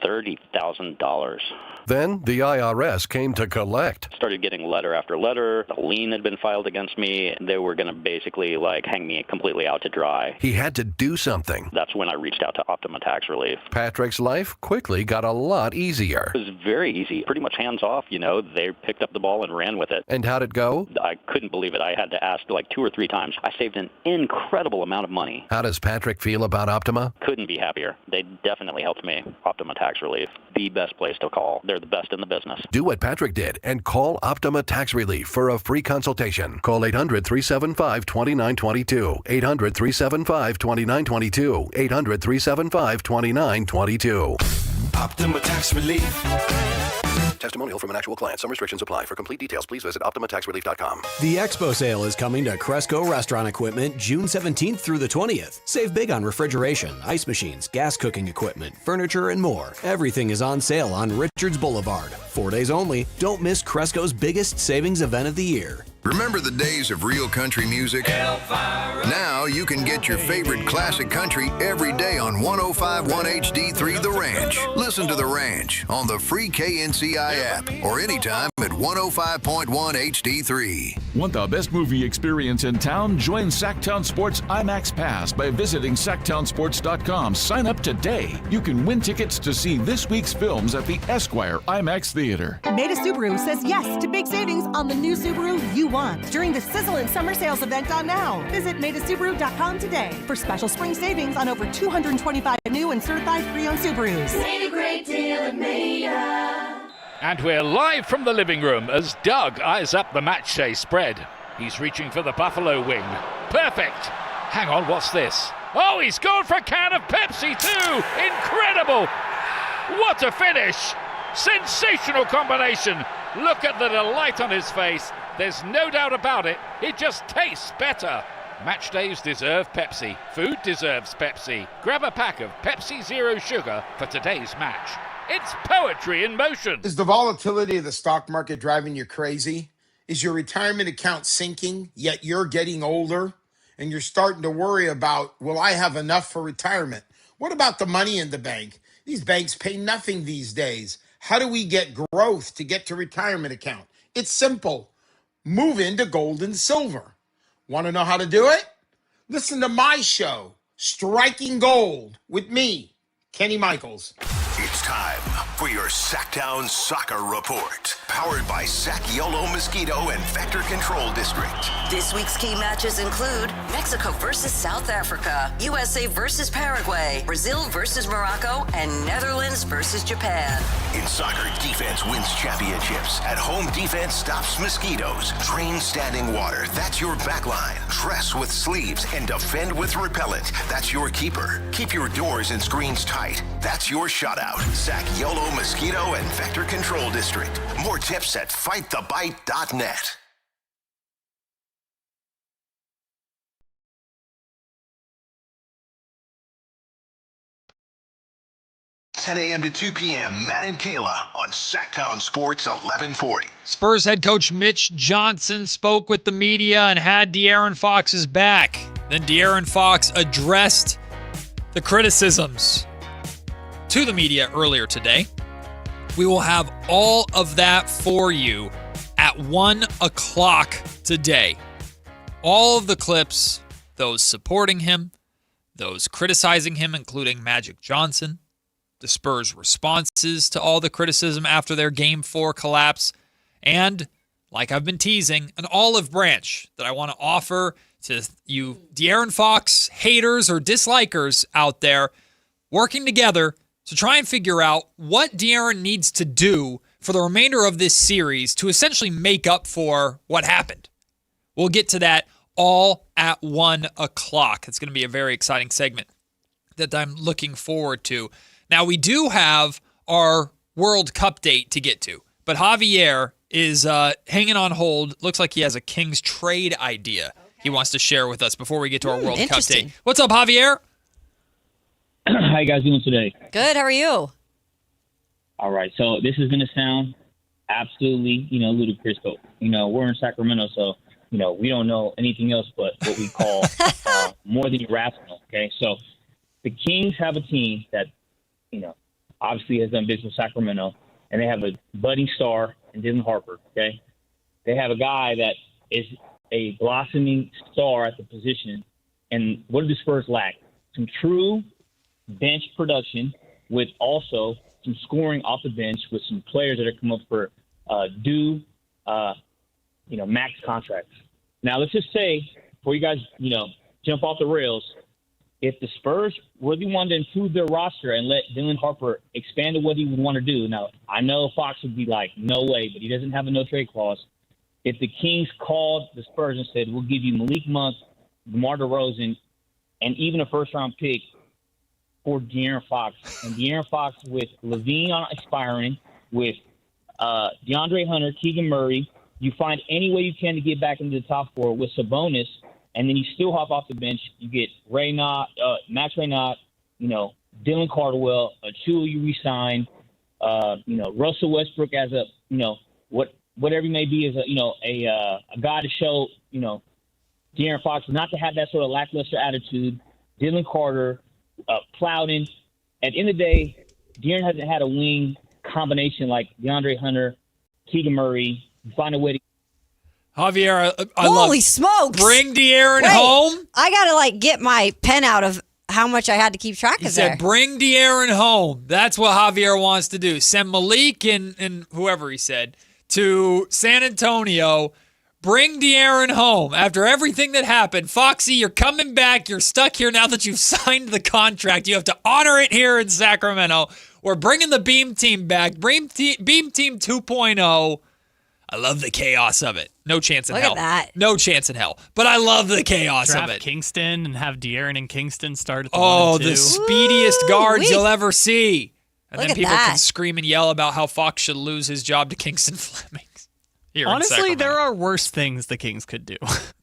$30,000. Then the IRS came to collect. Started getting letter after letter. A lien had been filed against me. They were going to basically hang me completely out to dry. He had to do something. That's when I reached out to Optima Tax Relief. Patrick's life quickly got a lot easier. It was very easy. Pretty much hands off. They picked up the ball and ran with it. And how'd it go? I couldn't believe it. I had to ask 2 or 3 times. I saved an incredible amount of money. How does Patrick feel about Optima? Couldn't be happier. They definitely helped me. Optima Tax Relief. The best place to call. They're the best in the business. Do what Patrick did and call Optima Tax Relief for a free consultation. Call 800-375-2922. 800-375-2922. 800-375-2922. Optima Tax Relief. Testimonial from an actual client. Some restrictions apply. For complete details, please visit OptimaTaxRelief.com. The Expo sale is coming to Cresco Restaurant Equipment June 17th through the 20th. Save big on refrigeration, ice machines, gas cooking equipment, furniture, and more. Everything is on sale on Richards Boulevard. 4 days only. Don't miss Cresco's biggest savings event of the year. Remember the days of real country music? Now you can get your favorite classic country every day on 105.1 HD3 The Ranch. Listen to The Ranch on the free KNCI app or anytime at 105.1 HD3. Want the best movie experience in town? Join Sactown Sports IMAX Pass by visiting SactownSports.com. Sign up today. You can win tickets to see this week's films at the Esquire IMAX Theater. Maida Subaru says yes to big savings on the new Subaru you want during the sizzling summer sales event on now. Visit MaidaSubaru.com today for special spring savings on over 225 new and certified pre-owned Subarus. Made a great deal at Maida. And we're live from the living room as Doug eyes up the matchday spread. He's reaching for the buffalo wing. Perfect. Hang on, what's this? Oh, he's gone for a can of Pepsi too. Incredible. What a finish. Sensational combination. Look at the delight on his face. There's no doubt about it. It just tastes better. Match days deserve Pepsi. Food deserves Pepsi. Grab a pack of Pepsi Zero Sugar for today's match. It's poetry in motion. Is the volatility of the stock market driving you crazy? Is your retirement account sinking, yet you're getting older and you're starting to worry about, will I have enough for retirement? What about the money in the bank? These banks pay nothing these days. How do we get growth to get to retirement account? It's simple. Move into gold and silver. Want to know how to do it? Listen to my show, Striking Gold, with me, Kenny Michaels. It's time for your Sactown Soccer Report. Powered by Sac Yolo Mosquito and Vector Control District. This week's key matches include Mexico versus South Africa, USA versus Paraguay, Brazil versus Morocco, and Netherlands versus Japan. In soccer, defense wins championships. At home, defense stops mosquitoes. Drain standing water. That's your backline. Dress with sleeves and defend with repellent. That's your keeper. Keep your doors and screens tight. That's your shutout. Sac Yolo Mosquito and Vector Control District. More tips at fightthebite.net. 10 a.m. to 2 p.m. Matt and Kayla on Sactown Sports 1140. Spurs head coach Mitch Johnson spoke with the media and had De'Aaron Fox's back. Then De'Aaron Fox addressed the criticisms to the media earlier today. We will have all of that for you at 1 o'clock today. All of the clips, those supporting him, those criticizing him, including Magic Johnson, the Spurs' responses to all the criticism after their Game 4 collapse, and, like I've been teasing, an olive branch that I want to offer to you De'Aaron Fox haters or dislikers out there working together to try and figure out what De'Aaron needs to do for the remainder of this series to essentially make up for what happened. We'll get to that all at 1 o'clock. It's going to be a very exciting segment that I'm looking forward to. Now, we do have our World Cup date to get to, but Javier is hanging on hold. Looks like he has a Kings trade idea he wants to share with us before we get to our World Cup date. What's up, Javier? How you guys doing today? Good. How are you? All right. So this is going to sound absolutely, ludicrous, but, we're in Sacramento, so, we don't know anything else but what we call more than irrational, okay? So the Kings have a team that, obviously has done business with Sacramento, and they have a budding star in Dylan Harper, okay? They have a guy that is a blossoming star at the position, and what do the Spurs lack? Some true bench production with also some scoring off the bench with some players that are come up for max contracts. Now, let's just say, before you guys, jump off the rails, if the Spurs really wanted to improve their roster and let Dylan Harper expand to what he would want to do, now, I know Fox would be like, no way, but he doesn't have a no-trade clause. If the Kings called the Spurs and said, we'll give you Malik Monk, DeMar DeRozan, and even a first-round pick for De'Aaron Fox, and De'Aaron Fox with Levine on expiring, with DeAndre Hunter, Keegan Murray. You find any way you can to get back into the top four with Sabonis, and then you still hop off the bench. You get Max Raynaud, Dylan Cardwell, Achua you resign, Russell Westbrook as a, whatever he may be as a guy to show, De'Aaron Fox not to have that sort of lackluster attitude. Dylan Carter, Plowden. At the end of the day, De'Aaron hasn't had a wing combination like DeAndre Hunter, Keegan Murray. Find a way to. Javier, I Holy love, smokes! Bring De'Aaron home. I gotta get my pen out of how much I had to keep track He of said, there. bring De'Aaron home. That's what Javier wants to do. Send Malik and whoever he said to San Antonio. Bring De'Aaron home. After everything that happened, Foxy, you're coming back. You're stuck here now that you've signed the contract. You have to honor it here in Sacramento. We're bringing the Beam Team back. Beam Team 2.0. I love the chaos of it. No chance in hell. Look at that. No chance in hell. But I love the chaos Draft of it. Kingston and have De'Aaron and Kingston start at the 1 and 2. The speediest guards you'll ever see. And Look then at people that. can scream and yell about how Fox should lose his job to Kingston Fleming. Here in Honestly, Sacramento. there are worse things the Kings could do.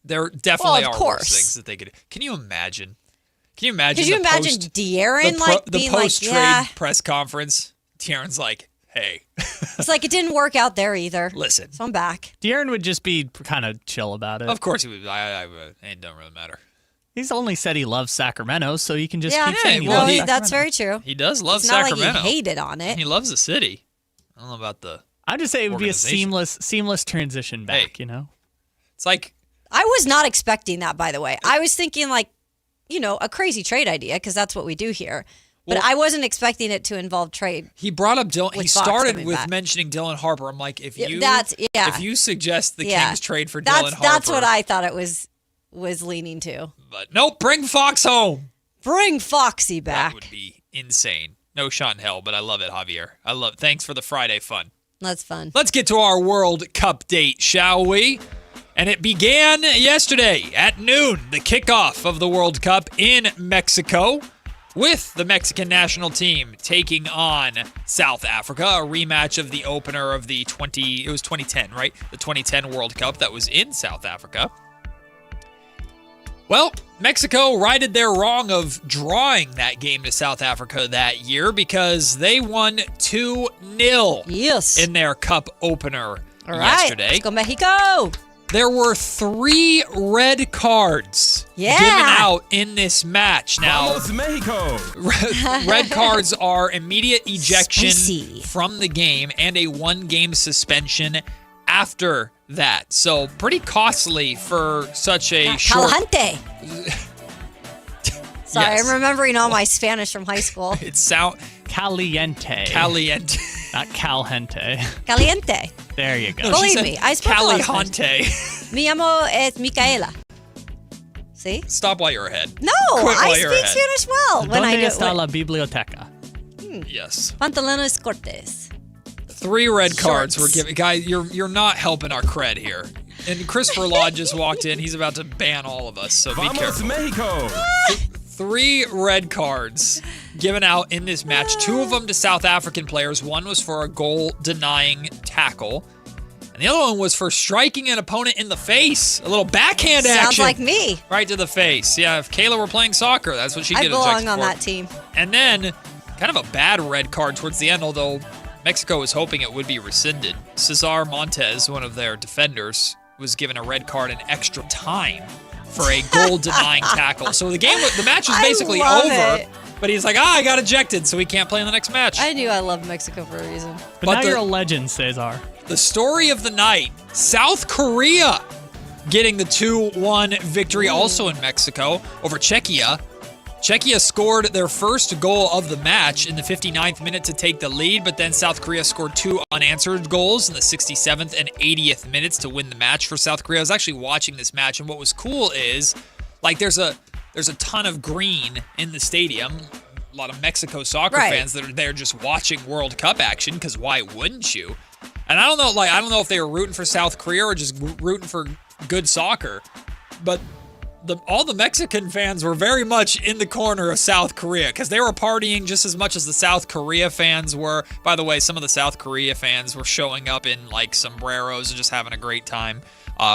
There definitely Well, of are course. worse things that they could do. Can you imagine? Can you imagine? Could you the imagine post- De'Aaron the being post-trade yeah? press conference? De'Aaron's like, hey. It's like it didn't work out there either. Listen. So I'm back. De'Aaron would just be kind of chill about it. Of course he would. It don't really matter. He's only said he loves Sacramento, so you can just Yeah, keep saying he well, loves he- that's Sacramento. very true. He does love It's not Sacramento. like he hated on it. He loves the city. I don't know about the I'd just say it would be a organization. seamless transition back, It's like I was not expecting that, by the way. I was thinking a crazy trade idea because that's what we do here. But Well- I wasn't expecting it to involve trade. he brought up Dylan. He With Fox started coming with back. mentioning Dylan Harper. I'm like, if you suggest the Yeah. Kings trade for That's Dylan Harper, that's what I thought it was leaning to. But nope, bring Fox home. Bring Foxy back. That would be insane. No shot in hell, but I love it, Javier. Thanks for the Friday fun. That's fun. Let's get to our World Cup date, shall we? And it began yesterday at noon, the kickoff of the World Cup in Mexico, with the Mexican national team taking on South Africa, a rematch of the opener of the 2010, right? The 2010 World Cup that was in South Africa. Well, Mexico righted their wrong of drawing that game to South Africa that year because they won 2-0 in their cup opener All right. yesterday. Let's go Mexico. There were 3 red cards Yeah. given out in this match. Now, Vamos, Mexico. red cards are immediate ejection Spicy. from the game and a 1-game suspension after that. So pretty costly for such a short... Caliente. Sorry, Yes. I'm remembering all my Spanish from high school. It's sound Caliente. Caliente. Not Calhente. Caliente. There you go. No, she Believe said me, I spoke a lot of Spanish. Caliente. Mi amo es Micaela. See? Stop while you're ahead. No, Quit I while you're speak ahead. Spanish well. When I ¿Dónde do está la biblioteca? Yes. Pantalones cortes. 3 red cards Shorts. were given. Guy, you're not helping our cred here. And Christopher Law just walked in. He's about to ban all of us, so be Vamos, careful. Mexico. 3 red cards given out in this match. 2 of them to South African players. 1 was for a goal-denying tackle. And the other one was for striking an opponent in the face. A little backhand action. Sounds like me. Right to the face. Yeah, if Kayla were playing soccer, that's what she'd I get belong ejected on for. that team. And then, kind of a bad red card towards the end, although Mexico was hoping it would be rescinded. Cesar Montes, one of their defenders, was given a red card in extra time for a goal-denying tackle. So the match was basically love over. it. But he's like, I got ejected, so he can't play in the next match. I knew I loved Mexico for a reason. But now you're a legend, Cesar. The story of the night, South Korea getting the 2-1 victory also in Mexico over Czechia. Czechia scored their first goal of the match in the 59th minute to take the lead, but then South Korea scored 2 unanswered goals in the 67th and 80th minutes to win the match for South Korea. I was actually watching this match, and what was cool is, there's a ton of green in the stadium. A lot of Mexico soccer fans that are there just watching World Cup action, because why wouldn't you? And I don't know if they were rooting for South Korea or just rooting for good soccer, but all the Mexican fans were very much in the corner of South Korea because they were partying just as much as the South Korea fans were. By the way, some of the South Korea fans were showing up in like sombreros and just having a great time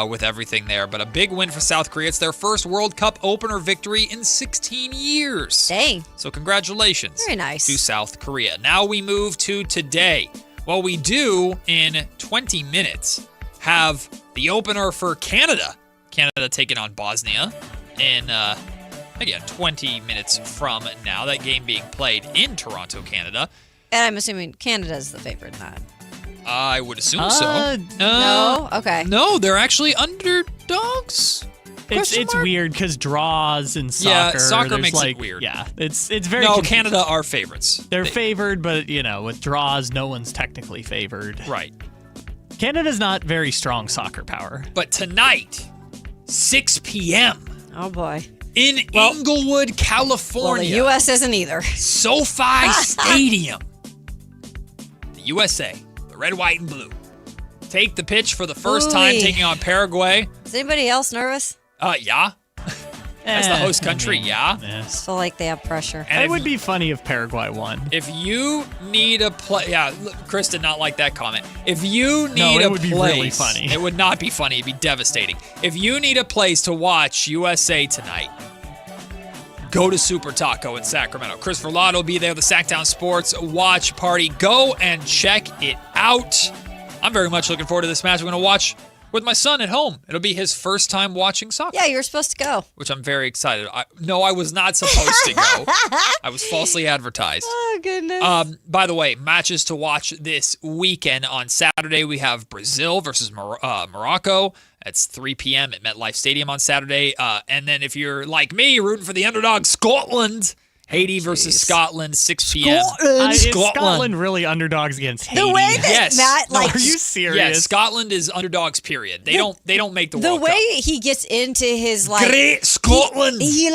with everything there. But a big win for South Korea. It's their first World Cup opener victory in 16 years. Dang. So congratulations. Very nice. To South Korea. Now we move to today. Well, we do in 20 minutes have the opener for Canada. Canada taking on Bosnia in, again, 20 minutes from now. That game being played in Toronto, Canada. And I'm assuming Canada's the favorite in that. I would assume so. No? Okay. No, they're actually underdogs. It's weird because draws in soccer. Yeah, soccer makes it weird. Yeah, it's very. No, confusing. Canada are favorites. They're favored, but with draws, no one's technically favored. Right. Canada's not very strong soccer power. But tonight, 6 p.m. Oh boy. In Inglewood, California. Well, the U.S. isn't either. SoFi Stadium. The USA, the red, white, and blue, take the pitch for the first time, taking on Paraguay. Is anybody else nervous? Yeah. As the host country, yeah. I feel like they have pressure. And it would be funny if Paraguay won. If you need a play, Chris did not like that comment. If you need it a would place, be really funny. It would not be funny. It'd be devastating. If you need a place to watch USA tonight, go to Super Taco in Sacramento. Chris Verlato will be there. The Sactown Sports Watch Party. Go and check it out. I'm very much looking forward to this match. We're going to watch with my son at home. It'll be his first time watching soccer. Yeah, you were supposed to go. Which I'm very excited. No, I was not supposed to go. I was falsely advertised. Oh, goodness. By the way, matches to watch this weekend. On Saturday, we have Brazil versus Morocco. That's 3 p.m. at MetLife Stadium on Saturday. And then if you're like me, rooting for the underdog, Scotland. Haiti versus Scotland, 6 p.m. Is Scotland really underdogs against Haiti? The way that Matt, are you serious? Yes, Scotland is underdogs. Period. They don't make the World Cup. The way he gets into his Great Scotland. He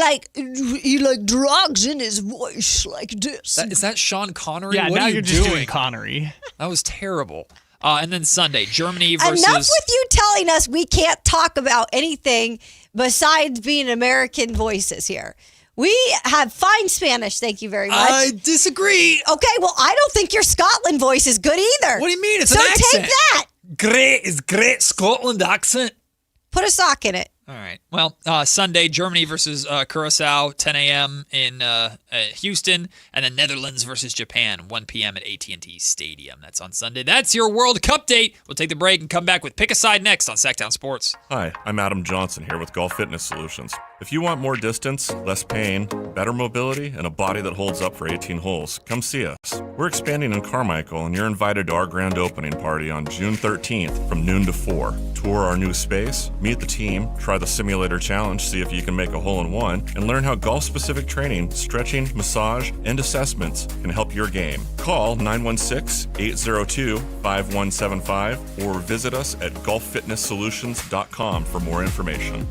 drags in his voice like this. Is that Sean Connery? Yeah, what now are you you're just doing Connery. That was terrible. And then Sunday, Germany versus. Enough with you telling us we can't talk about anything besides being American voices here. We have fine Spanish, thank you very much. I disagree. Okay, well, I don't think your Scotland voice is good either. What do you mean? It's an accent. So take that. Great Scotland accent. Put a sock in it. All right. Well, Sunday, Germany versus Curacao, 10 a.m. in Houston, and then Netherlands versus Japan, 1 p.m. at AT&T Stadium. That's on Sunday. That's your World Cup date. We'll take the break and come back with Pick a Side next on Sactown Sports. Hi, I'm Adam Johnson here with Golf Fitness Solutions. If you want more distance, less pain, better mobility, and a body that holds up for 18 holes, come see us. We're expanding in Carmichael, and you're invited to our grand opening party on June 13th from noon to 4. Tour our new space, meet the team, try the simulator challenge, see if you can make a hole-in-one, and learn how golf-specific training, stretching, massage, and assessments can help your game. Call 916-802-5175 or visit us at golffitnesssolutions.com for more information.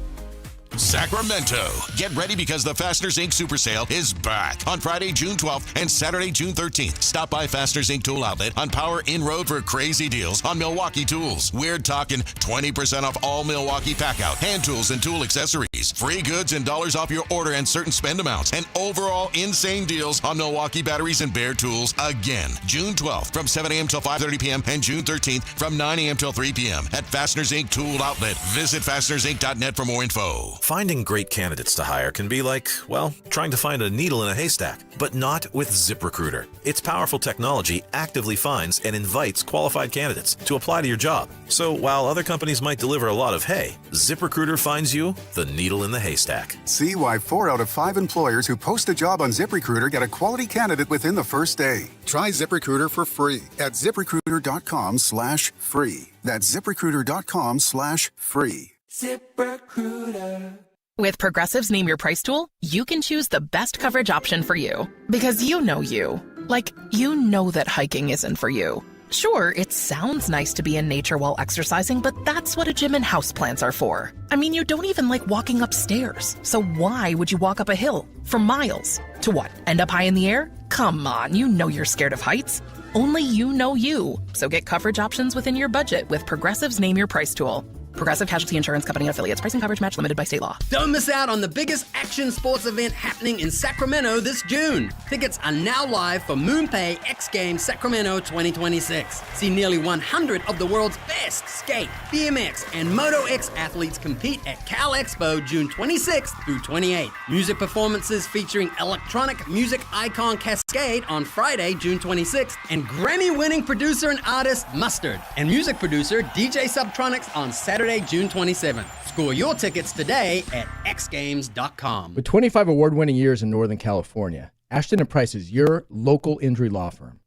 Sacramento. Get ready because the Fasteners Inc. Super Sale is back on Friday, June 12th and Saturday, June 13th. Stop by Fasteners Inc. Tool Outlet on Power In Road for crazy deals on Milwaukee tools. We're talking 20% off all Milwaukee Packout, hand tools, and tool accessories. Free goods and dollars off your order and certain spend amounts. And overall insane deals on Milwaukee batteries and Bear tools again. June 12th from 7 a.m. till 5:30 p.m. and June 13th from 9 a.m. till 3 p.m. at Fasteners Inc. Tool Outlet. Visit fastenersinc.net for more info. Finding great candidates to hire can be like, well, trying to find a needle in a haystack, but not with ZipRecruiter. Its powerful technology actively finds and invites qualified candidates to apply to your job. So while other companies might deliver a lot of hay, ZipRecruiter finds you the needle in the haystack. See why 4 out of 5 employers who post a job on ZipRecruiter get a quality candidate within the first day. Try ZipRecruiter for free at ZipRecruiter.com/free. That's ZipRecruiter.com/free. ZipRecruiter. With Progressive's Name Your Price tool, you can choose the best coverage option for you. Because you know you. Like, you know that hiking isn't for you. Sure, it sounds nice to be in nature while exercising, but that's what a gym and houseplants are for. I mean, you don't even like walking upstairs. So why would you walk up a hill for miles? To what, end up high in the air? Come on, you know you're scared of heights. Only you know you. So get coverage options within your budget with Progressive's Name Your Price tool. Progressive Casualty Insurance Company and affiliates. Price and coverage match limited by state law. Don't miss out on the biggest action sports event happening in Sacramento this June. Tickets are now live for MoonPay X Games Sacramento 2026. See nearly 100 of the world's best skate, BMX, and Moto X athletes compete at Cal Expo June 26th through 28th. Music performances featuring electronic music icon Cascade on Friday, June 26th, and Grammy-winning producer and artist Mustard, and music producer DJ Subtronics on Saturday, June 27th. Score your tickets today at xgames.com. With 25 award-winning years in Northern California, Ashton & Price is your local injury law firm.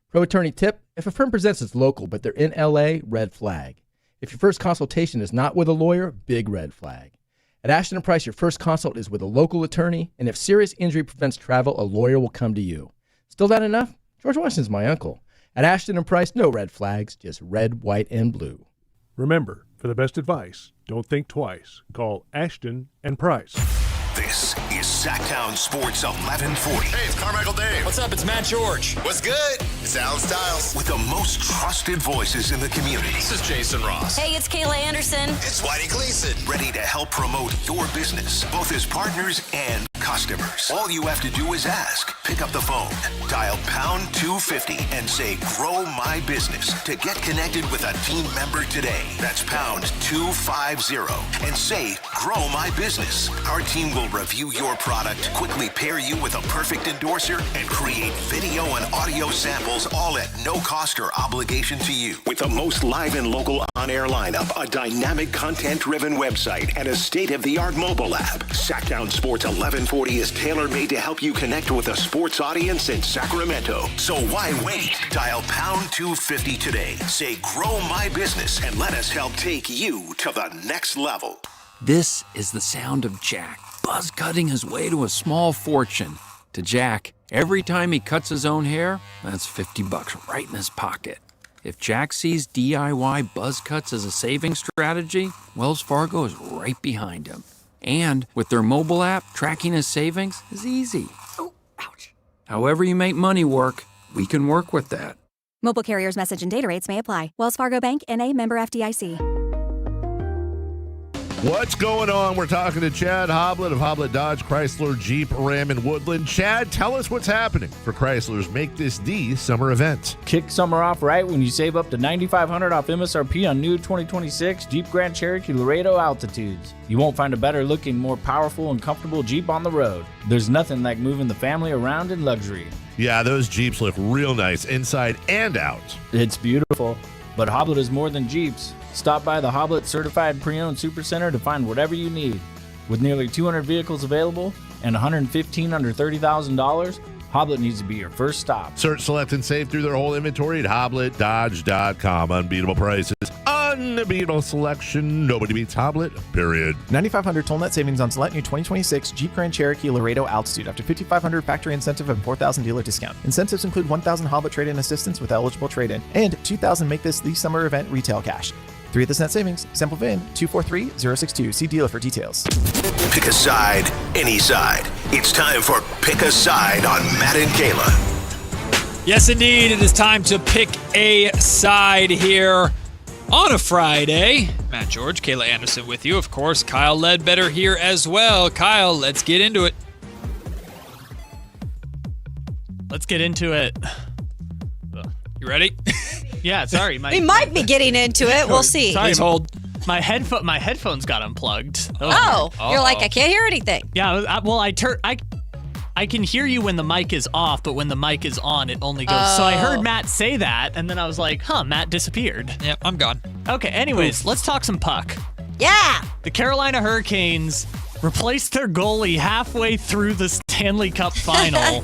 Pro attorney tip: if a firm presents as local but they're in LA, red flag. If your first consultation is not with a lawyer, big red flag. At Ashton & Price, your first consult is with a local attorney, and if serious injury prevents travel, a lawyer will come to you. Still not enough? George Washington's my uncle. At Ashton & Price, no red flags, just red, white, and blue. Remember, for the best advice, don't think twice. Call Ashton & Price. This is Sactown Sports 1140. Hey, it's Carmichael Dave. What's up? It's Matt George. What's good? It's Alan Stiles. With the most trusted voices in the community. This is Jason Ross. Hey, it's Kayla Anderson. It's Whitey Gleason. Ready to help promote your business, both as partners and customers. All you have to do is ask. Pick up the phone, dial pound 250 and say, "Grow my business" to get connected with a team member today. That's pound 250 and say, "Grow my business." Our team will review your product, quickly pair you with a perfect endorser, and create video and audio samples, all at no cost or obligation to you. With the most live and local on-air lineup, a dynamic content-driven website, and a state-of-the-art mobile app, Sactown Sports 1140 is tailor-made to help you connect with a sports audience in Sacramento. So why wait? Dial pound 250 today. Say, "Grow my business," and let us help take you to the next level. This is the sound of Jack buzz cutting his way to a small fortune. To Jack, every time he cuts his own hair, that's $50 right in his pocket. If Jack sees DIY buzz cuts as a saving strategy, Wells Fargo is right behind him. And with their mobile app, tracking his savings is easy. Oh, ouch. However you make money work, we can work with that. Mobile carriers' message and data rates may apply. Wells Fargo Bank, N.A., member FDIC. What's going on? We're talking to Chad Hoblet of Hoblet Dodge, Chrysler, Jeep, Ram, and Woodland. Chad, tell us what's happening for Chrysler's Make This the Summer event. Kick summer off right when you save up to $9,500 off MSRP on new 2026 Jeep Grand Cherokee Laredo Altitudes. You won't find a better looking, more powerful, and comfortable Jeep on the road. There's nothing like moving the family around in luxury. Yeah, those Jeeps look real nice inside and out. It's beautiful, but Hoblet is more than Jeeps. Stop by the Hoblet Certified Pre-Owned Supercenter to find whatever you need. With nearly 200 vehicles available and 115 under $30,000, Hoblet needs to be your first stop. Search, select, and save through their whole inventory at HobletDodge.com. Unbeatable prices, unbeatable selection. Nobody beats Hoblet, period. $9,500 toll net savings on select new 2026 Jeep Grand Cherokee Laredo Altitude after $5,500 factory incentive and $4,000 dealer discount. Incentives include $1,000 Hoblet trade-in assistance with eligible trade-in and $2,000 Make This the Summer event retail cash. 3 of this net savings. Sample VIN 243062. See dealer for details. Pick a side, any side. It's time for Pick a Side on Matt and Kayla. Yes, indeed. It is time to pick a side here on a Friday. Matt George, Kayla Anderson with you. Of course, Kyle Ledbetter here as well. Kyle, let's get into it. Let's get into it. You ready? Yeah, sorry. We might be getting into it. We'll see. Sorry, Please hold. My headphones got unplugged. You're like, I can't hear anything. Yeah, I can hear you when the mic is off, but when the mic is on, it only goes. So I heard Matt say that, and then I was like, Matt disappeared. Yep, I'm gone. Okay, anyways, let's talk some puck. Yeah. The Carolina Hurricanes replaced their goalie halfway through the Stanley Cup final.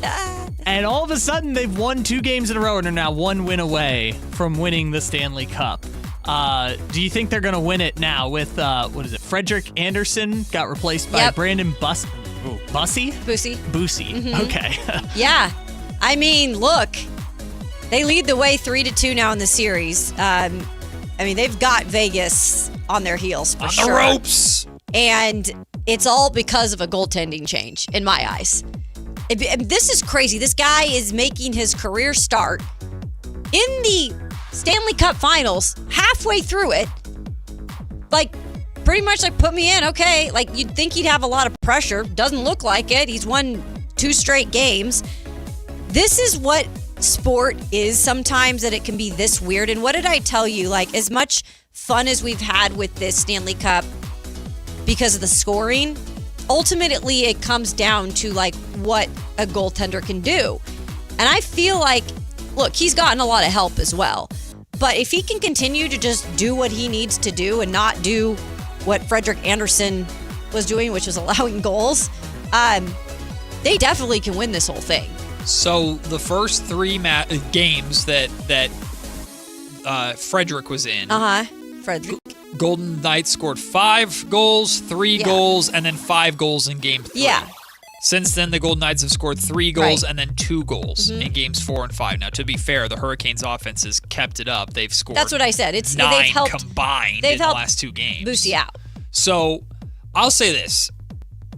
And all of a sudden, they've won 2 games in a row and are now 1 win away from winning the Stanley Cup. Do you think they're going to win it now with, Frederick Anderson got replaced by Brandon Bussy? Boosie. Mm-hmm. Okay. Yeah. I mean, look, they lead the way 3-2 now in the series. They've got Vegas on their heels for sure. On the ropes. And it's all because of a goaltending change, in my eyes. This is crazy. This guy is making his career start in the Stanley Cup Finals, halfway through it. Like, pretty much like, put me in, okay. Like, you'd think he'd have a lot of pressure. Doesn't look like it. He's won 2 straight games. This is what sport is sometimes, that it can be this weird. And what did I tell you? Like, as much fun as we've had with this Stanley Cup because of the scoring, ultimately it comes down to like what a goaltender can do. And I feel like, look, he's gotten a lot of help as well. But if he can continue to just do what he needs to do and not do what Frederik Andersen was doing, which was allowing goals, they definitely can win this whole thing. So the first 3 games that Frederik was in, Frederik. Golden Knights scored 5 goals, 3 goals, and then 5 goals in game 3. Yeah. Since then, the Golden Knights have scored 3 goals and then 2 goals in games 4 and 5. Now, to be fair, the Hurricanes' offense has kept it up. They've scored. That's what I said. It's 9 they've helped, combined in the last 2 games. Lucy out. So, I'll say this,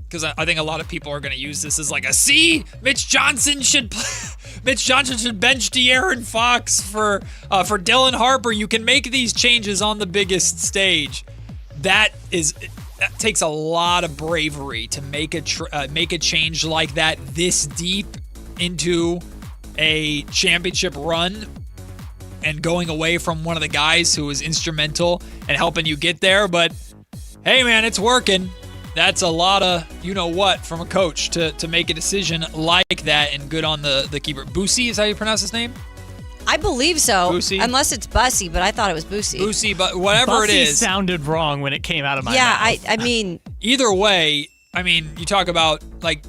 because I think a lot of people are going to use this as like a see. Mitch Johnson should bench De'Aaron Fox for Dylan Harper. You can make these changes on the biggest stage. That takes a lot of bravery to make a change like that this deep into a championship run and going away from one of the guys who was instrumental in helping you get there. But hey, man, it's working. That's a lot of you-know-what from a coach to make a decision like that, and good on the keeper. Boosie is how you pronounce his name? I believe so. Boosie? Unless it's Bussy, but I thought it was Boosie. Boosie, but whatever Bussy it is. sounded wrong when it came out of my mouth. Yeah, I mean. Either way, I mean, you talk about, like,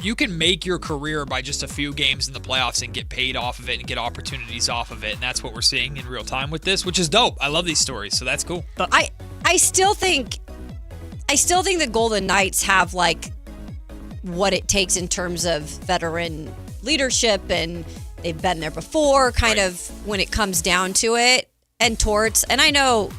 you can make your career by just a few games in the playoffs and get paid off of it and get opportunities off of it, and that's what we're seeing in real time with this, which is dope. I love these stories, so that's cool. I still think the Golden Knights have, like, what it takes in terms of veteran leadership, and they've been there before, kind of when it comes down to it. And Torts, and I know,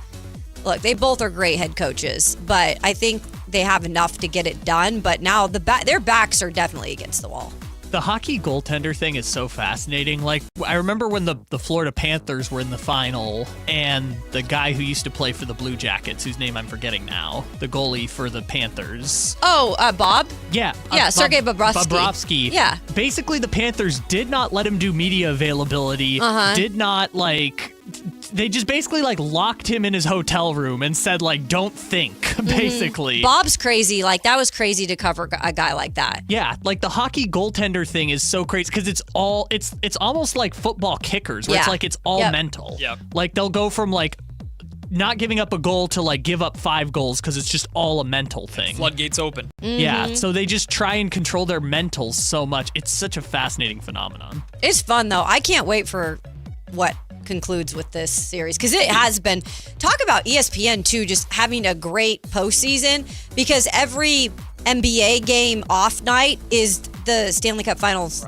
look, they both are great head coaches, but I think they have enough to get it done. But now their backs are definitely against the wall. The hockey goaltender thing is so fascinating. Like, I remember when the Florida Panthers were in the final, and the guy who used to play for the Blue Jackets, whose name I'm forgetting now, the goalie for the Panthers. Oh, Bob? Yeah. Sergei Bobrovsky. Bobrovsky. Yeah. Basically, the Panthers did not let him do media availability, did not, they just basically, locked him in his hotel room and said, don't think, basically. Bob's crazy. That was crazy to cover a guy like that. Yeah, the hockey goaltender thing is so crazy because it's almost like football kickers, where it's all mental. Yep. They'll go from, not giving up a goal to, give up 5 goals because it's just all a mental thing. Floodgates open. Yeah, so they just try and control their mentals so much. It's such a fascinating phenomenon. It's fun, though. I can't wait for what concludes with this series, because it has been, talk about ESPN too, just having a great postseason, because every NBA game off night is the Stanley Cup Finals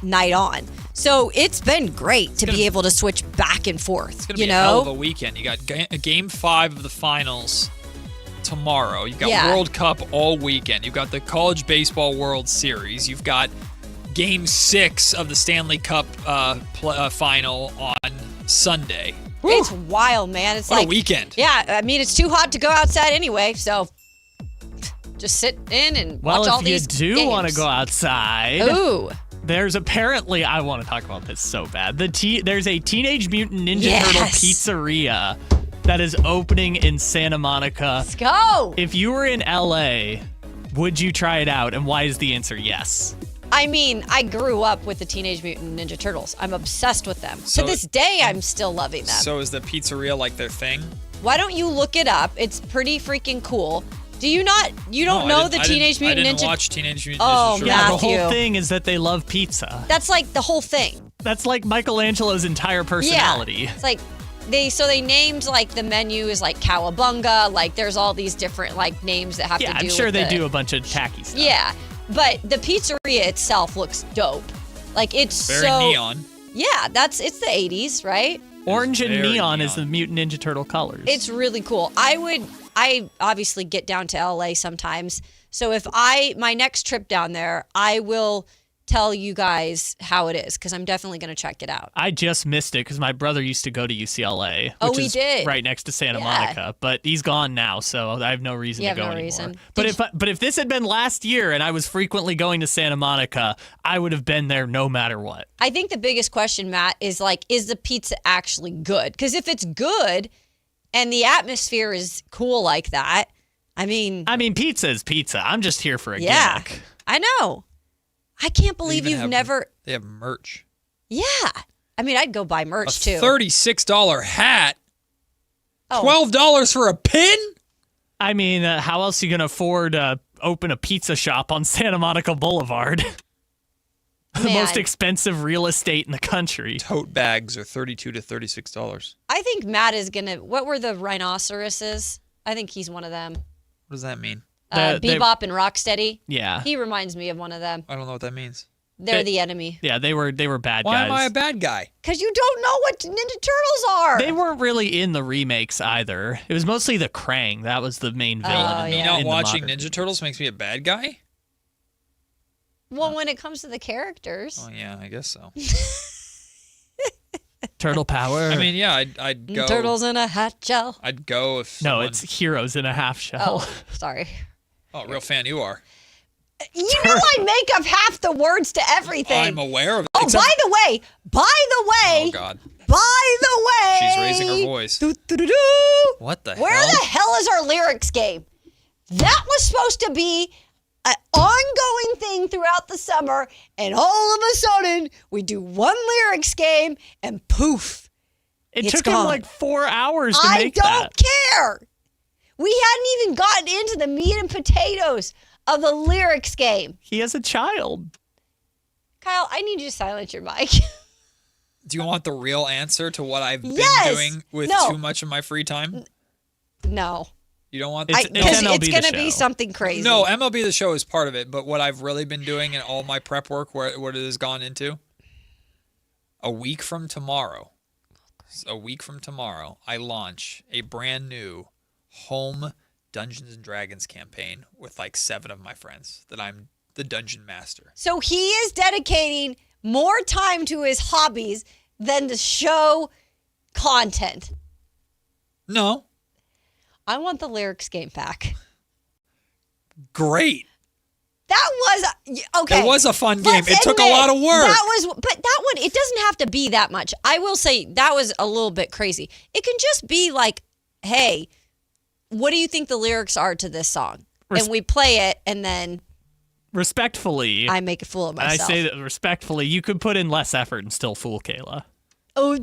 night on. So it's been great to be able to switch back and forth. It's gonna be a hell of a weekend. You got game 5 of the finals tomorrow. You've got World Cup all weekend. You've got the College Baseball World Series. You've got Game 6 of the Stanley Cup final on Sunday. It's wild, man. It's what a weekend. Yeah, I mean, it's too hot to go outside anyway, so just sit in and watch all these games. Well, if you do want to go outside, there's apparently, I want to talk about this so bad. There's a Teenage Mutant Ninja Turtle pizzeria that is opening in Santa Monica. Let's go. If you were in LA, would you try it out? And why is the answer yes? I mean, I grew up with the Teenage Mutant Ninja Turtles. I'm obsessed with them. To this day, I'm still loving them. So is the pizzeria their thing? Why don't you look it up? It's pretty freaking cool. Do you not? You don't know the Teenage Mutant Ninja? I didn't watch Teenage Mutant Ninja Turtles. Yeah, the whole thing is that they love pizza. That's the whole thing. That's Michelangelo's entire personality. Yeah. It's they named the menu is Cowabunga. There's all these different names that have to do with I'm sure they do a bunch of tacky stuff. Yeah. But the pizzeria itself looks dope. It's very neon. Yeah, it's the 80s, right? Orange and neon is the Mutant Ninja Turtle colors. It's really cool. I obviously get down to LA sometimes. So if my next trip down there, I will tell you guys how it is because I'm definitely going to check it out. I just missed it because my brother used to go to UCLA, Oh, which he is did? right next to Santa Yeah. Monica. But he's gone now, so I have no reason You to have go no anymore. reason. But if this had been last year and I was frequently going to Santa Monica, I would have been there no matter what. I think the biggest question, Matt, is like, is the pizza actually good? Because if it's good and the atmosphere is cool like that, I mean, pizza is pizza. I'm just here for a yeah, gimmick. I know. I can't believe They you've even never. They have merch. Yeah. I mean, I'd go buy merch too. $36 hat. Oh. $12 for a pin? I mean, how else are you going to afford open a pizza shop on Santa Monica Boulevard? The Man. most expensive real estate in the country. Tote bags are $32 to $36. I think Matt is going to. What were the rhinoceroses? I think he's one of them. What does that mean? Bebop and Rocksteady. Yeah. He reminds me of one of them. I don't know what that means. They're the enemy. Yeah, they were bad Why guys. am I a bad guy? Because you don't know what Ninja Turtles are. They weren't really in the remakes either. It was mostly the Krang. That was the main villain. Me in not the watching modern- Ninja Turtles makes me a bad guy? Well, when it comes to the characters. Oh, yeah, I guess so. Turtle power. I mean, yeah, I'd go. Turtles in a hat shell. I'd go if No, someone- it's heroes in a half shell. Oh, sorry. Oh, real fan you are. You know I make up half the words to everything. I'm aware of it. Oh, by the way. Oh, God. By the way. She's raising her voice. Doo-doo-doo-doo. What the Where hell? the hell is our lyrics game? That was supposed to be an ongoing thing throughout the summer, and all of a sudden, we do one lyrics game, and poof, It it's took gone. him like 4 hours to I make don't that. care. We hadn't even gotten into the meat and potatoes of the lyrics game. He has a child. Kyle, I need you to silence your mic. Do you want the real answer to what I've been Yes! doing with No. too much of my free time? No. You don't want Because it's going to be something crazy. No, MLB The Show is part of it, but what I've really been doing and all my prep work, what it has gone into, a week from tomorrow, I launch a brand new home Dungeons & Dragons campaign with like 7 of my friends that I'm the dungeon master. So he is dedicating more time to his hobbies than the show content. No. I want the lyrics game back. Great. That was okay. It was a fun game. Let's It took a admit, lot of work. But that one, it doesn't have to be that much. I will say that was a little bit crazy. It can just be like, hey, what do you think the lyrics are to this song? And we play it, and then Respectfully, I make a fool of and myself. I say that respectfully, you could put in less effort and still fool Kayla. Oh,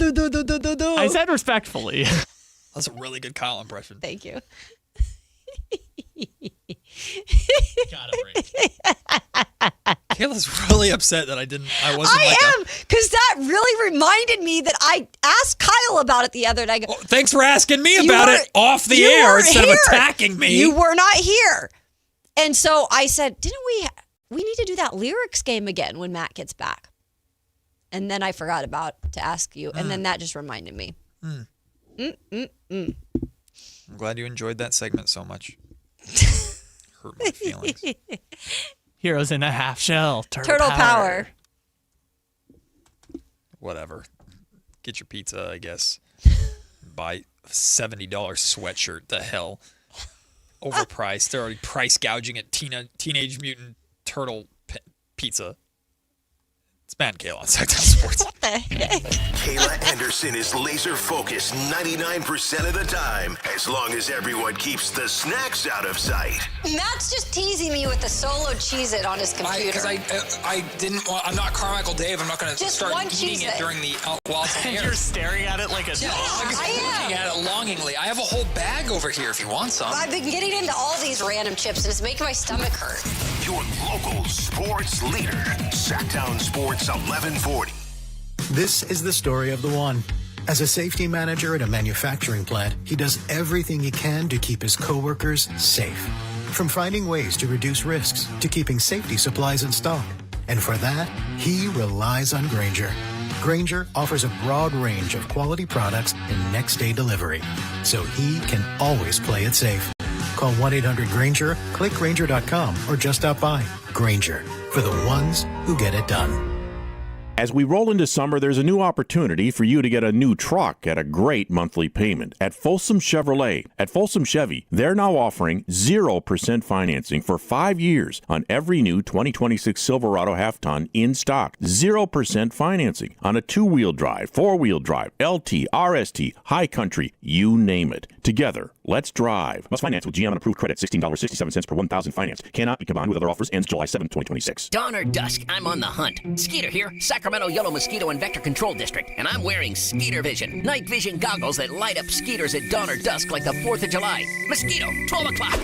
I said respectfully. That's a really good Kyle impression. Thank you. Kayla's really upset that I wasn't like I am, because that really reminded me that I asked Kyle about it the other night. Thanks for asking me You about weren't- it off the you air weren't instead here. of attacking me. You were not here. And so I said, didn't we need to do that lyrics game again when Matt gets back? And then I forgot to ask you. And then that just reminded me. I'm glad you enjoyed that segment so much. Hurt my feelings. Heroes in a half shell. Turtle power. Whatever. Get your pizza, I guess. Buy a $70 sweatshirt. The hell. Overpriced. They're already price gouging at Teenage Mutant Turtle Pizza. It's Matt and Kayla on Sactown Sports. What the heck? Kayla Anderson is laser focused 99% of the time, as long as everyone keeps the snacks out of sight. Matt's just teasing me with the solo Cheez-It on his computer. Because I didn't want, I'm not Carmichael Dave. I'm not going to Just start one eating Cheez-It. it during the while it's in the air. You're staring at it like a Yeah, dog. I'm just looking at it longingly. I have a whole bag over here if you want some. I've been getting into all these random chips, and it's making my stomach hurt. Your local sports leader, Sactown Sports 1140. This is the story of the one. As a safety manager at a manufacturing plant, he does everything he can to keep his coworkers safe. From finding ways to reduce risks to keeping safety supplies in stock. And for that, he relies on Grainger. Grainger offers a broad range of quality products and next-day delivery, so he can always play it safe. Call 1-800-GRAINGER, click Grainger.com, or just stop by. Grainger, for the ones who get it done. As we roll into summer, there's a new opportunity for you to get a new truck at a great monthly payment at Folsom Chevrolet. At Folsom Chevy, they're now offering 0% financing for 5 years on every new 2026 Silverado half-ton in stock. 0% financing on a two-wheel drive, four-wheel drive, LT, RST, High Country, you name it. Together, let's drive. Must finance with GM on approved credit, $16.67 per 1,000 financed. Cannot be combined with other offers. Ends July 7, 2026. Dawn or dusk, I'm on the hunt. Skeeter here, Sacramento Yellow Mosquito and Vector Control District, and I'm wearing Skeeter Vision, night vision goggles that light up skeeters at dawn or dusk like the 4th of July. Mosquito, 12 o'clock.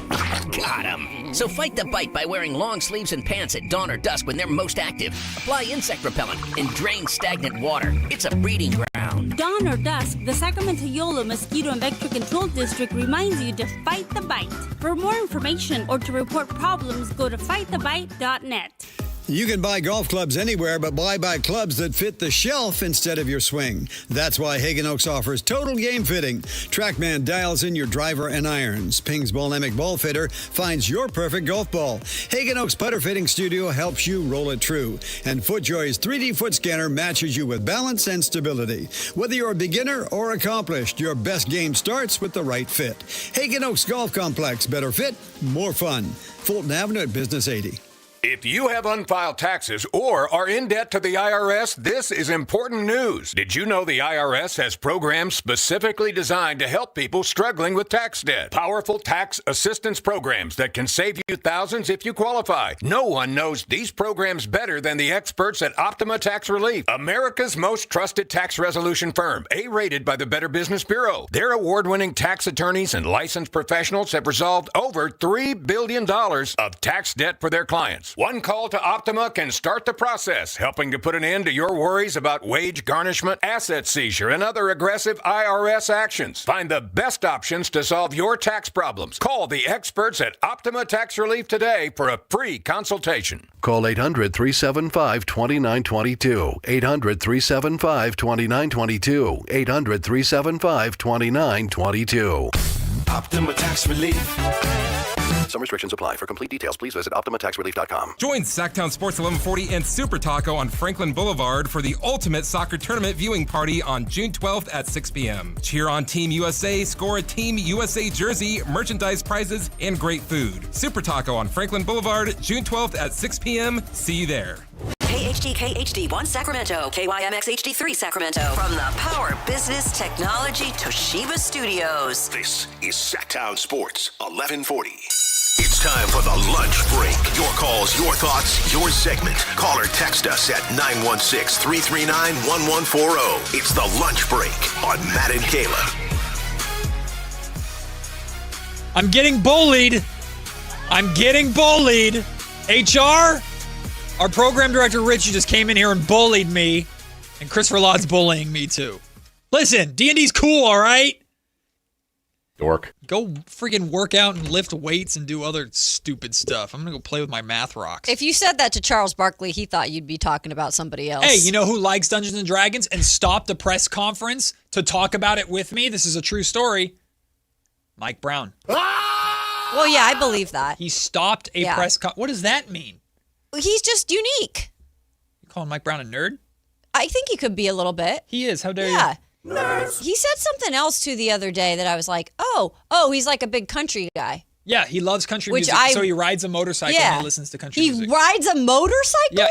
Got 'em. So fight the bite by wearing long sleeves and pants at dawn or dusk when they're most active. Apply insect repellent and drain stagnant water. It's a breeding ground. Dawn or dusk, the Sacramento Yolo Mosquito and Vector Control District reminds you to fight the bite. For more information or to report problems, go to fightthebite.net. You can buy golf clubs anywhere, but buy clubs that fit the shelf instead of your swing. That's why Hagen Oaks offers total game fitting. TrackMan dials in your driver and irons. Ping's Bolemic Ball Fitter finds your perfect golf ball. Hagen Oaks Putter Fitting Studio helps you roll it true. And FootJoy's 3D foot scanner matches you with balance and stability. Whether you're a beginner or accomplished, your best game starts with the right fit. Hagen Oaks Golf Complex. Better fit, more fun. Fulton Avenue at Business 80. If you have unfiled taxes or are in debt to the IRS, this is important news. Did you know the IRS has programs specifically designed to help people struggling with tax debt? Powerful tax assistance programs that can save you thousands if you qualify. No one knows these programs better than the experts at Optima Tax Relief, America's most trusted tax resolution firm, A-rated by the Better Business Bureau. Their award-winning tax attorneys and licensed professionals have resolved over $3 billion of tax debt for their clients. One call to Optima can start the process, helping to put an end to your worries about wage garnishment, asset seizure, and other aggressive IRS actions. Find the best options to solve your tax problems. Call the experts at Optima Tax Relief today for a free consultation. Call 800-375-2922. 800-375-2922. 800-375-2922. Optima Tax Relief. Some restrictions apply. For complete details, please visit OptimaTaxRelief.com. Join Sactown Sports 1140 and Super Taco on Franklin Boulevard for the ultimate soccer tournament viewing party on June 12th at 6 p.m. Cheer on Team USA, score a Team USA jersey, merchandise prizes, and great food. Super Taco on Franklin Boulevard, June 12th at 6 p.m. See you there. KHD1 Sacramento, KYMX HD3 Sacramento. From the Power Business Technology Toshiba Studios. This is Sactown Sports 1140. It's time for the lunch break. Your calls, your thoughts, your segment. Call or text us at 916-339-1140. It's the lunch break on Matt and Kayla. I'm getting bullied. HR, our program director, Richie, just came in here and bullied me. And Christopher Lott's bullying me, too. Listen, D&D's cool, all right? Dork. Go freaking work out and lift weights and do other stupid stuff. I'm going to go play with my math rocks. If you said that to Charles Barkley, he thought you'd be talking about somebody else. Hey, you know who likes Dungeons & Dragons and stopped a press conference to talk about it with me? This is a true story. Mike Brown. Well, yeah, I believe that. He stopped a press conference. What does that mean? He's just unique. You calling Mike Brown a nerd? I think he could be a little bit. He is. How dare you? Yeah. He said something else too the other day that I was like, oh, he's like a big country guy. Yeah, he loves country music, so he rides a motorcycle and he listens to country music. He rides a motorcycle? Yeah,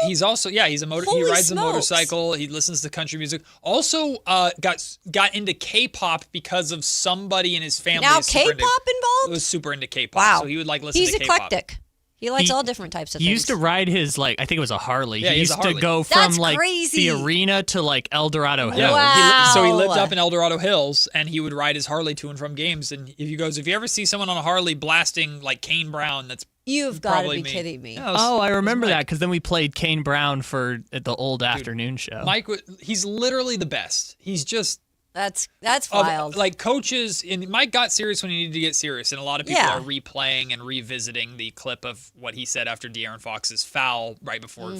he's a motor. Holy he rides smokes. a motorcycle. He listens to country music. Also, got into K-pop because of somebody in his family. Now K-pop involved? Was super into K-pop. Wow. So he would listen He's to K-pop. He's eclectic. He likes all different types of things. He used to ride his, I think it was a Harley. Yeah, he used to go That's from, crazy. the arena to, El Dorado Hills. Yeah. Wow. So he lived up in El Dorado Hills, and he would ride his Harley to and from games. And if you ever see someone on a Harley blasting, Kane Brown, that's You've got to probably be me. kidding me. Yeah, I remember that, because then we played Kane Brown for the old afternoon show. Mike, he's literally the best. He's just... That's wild. Coaches, and Mike got serious when he needed to get serious, and a lot of people are replaying and revisiting the clip of what he said after De'Aaron Fox's foul right before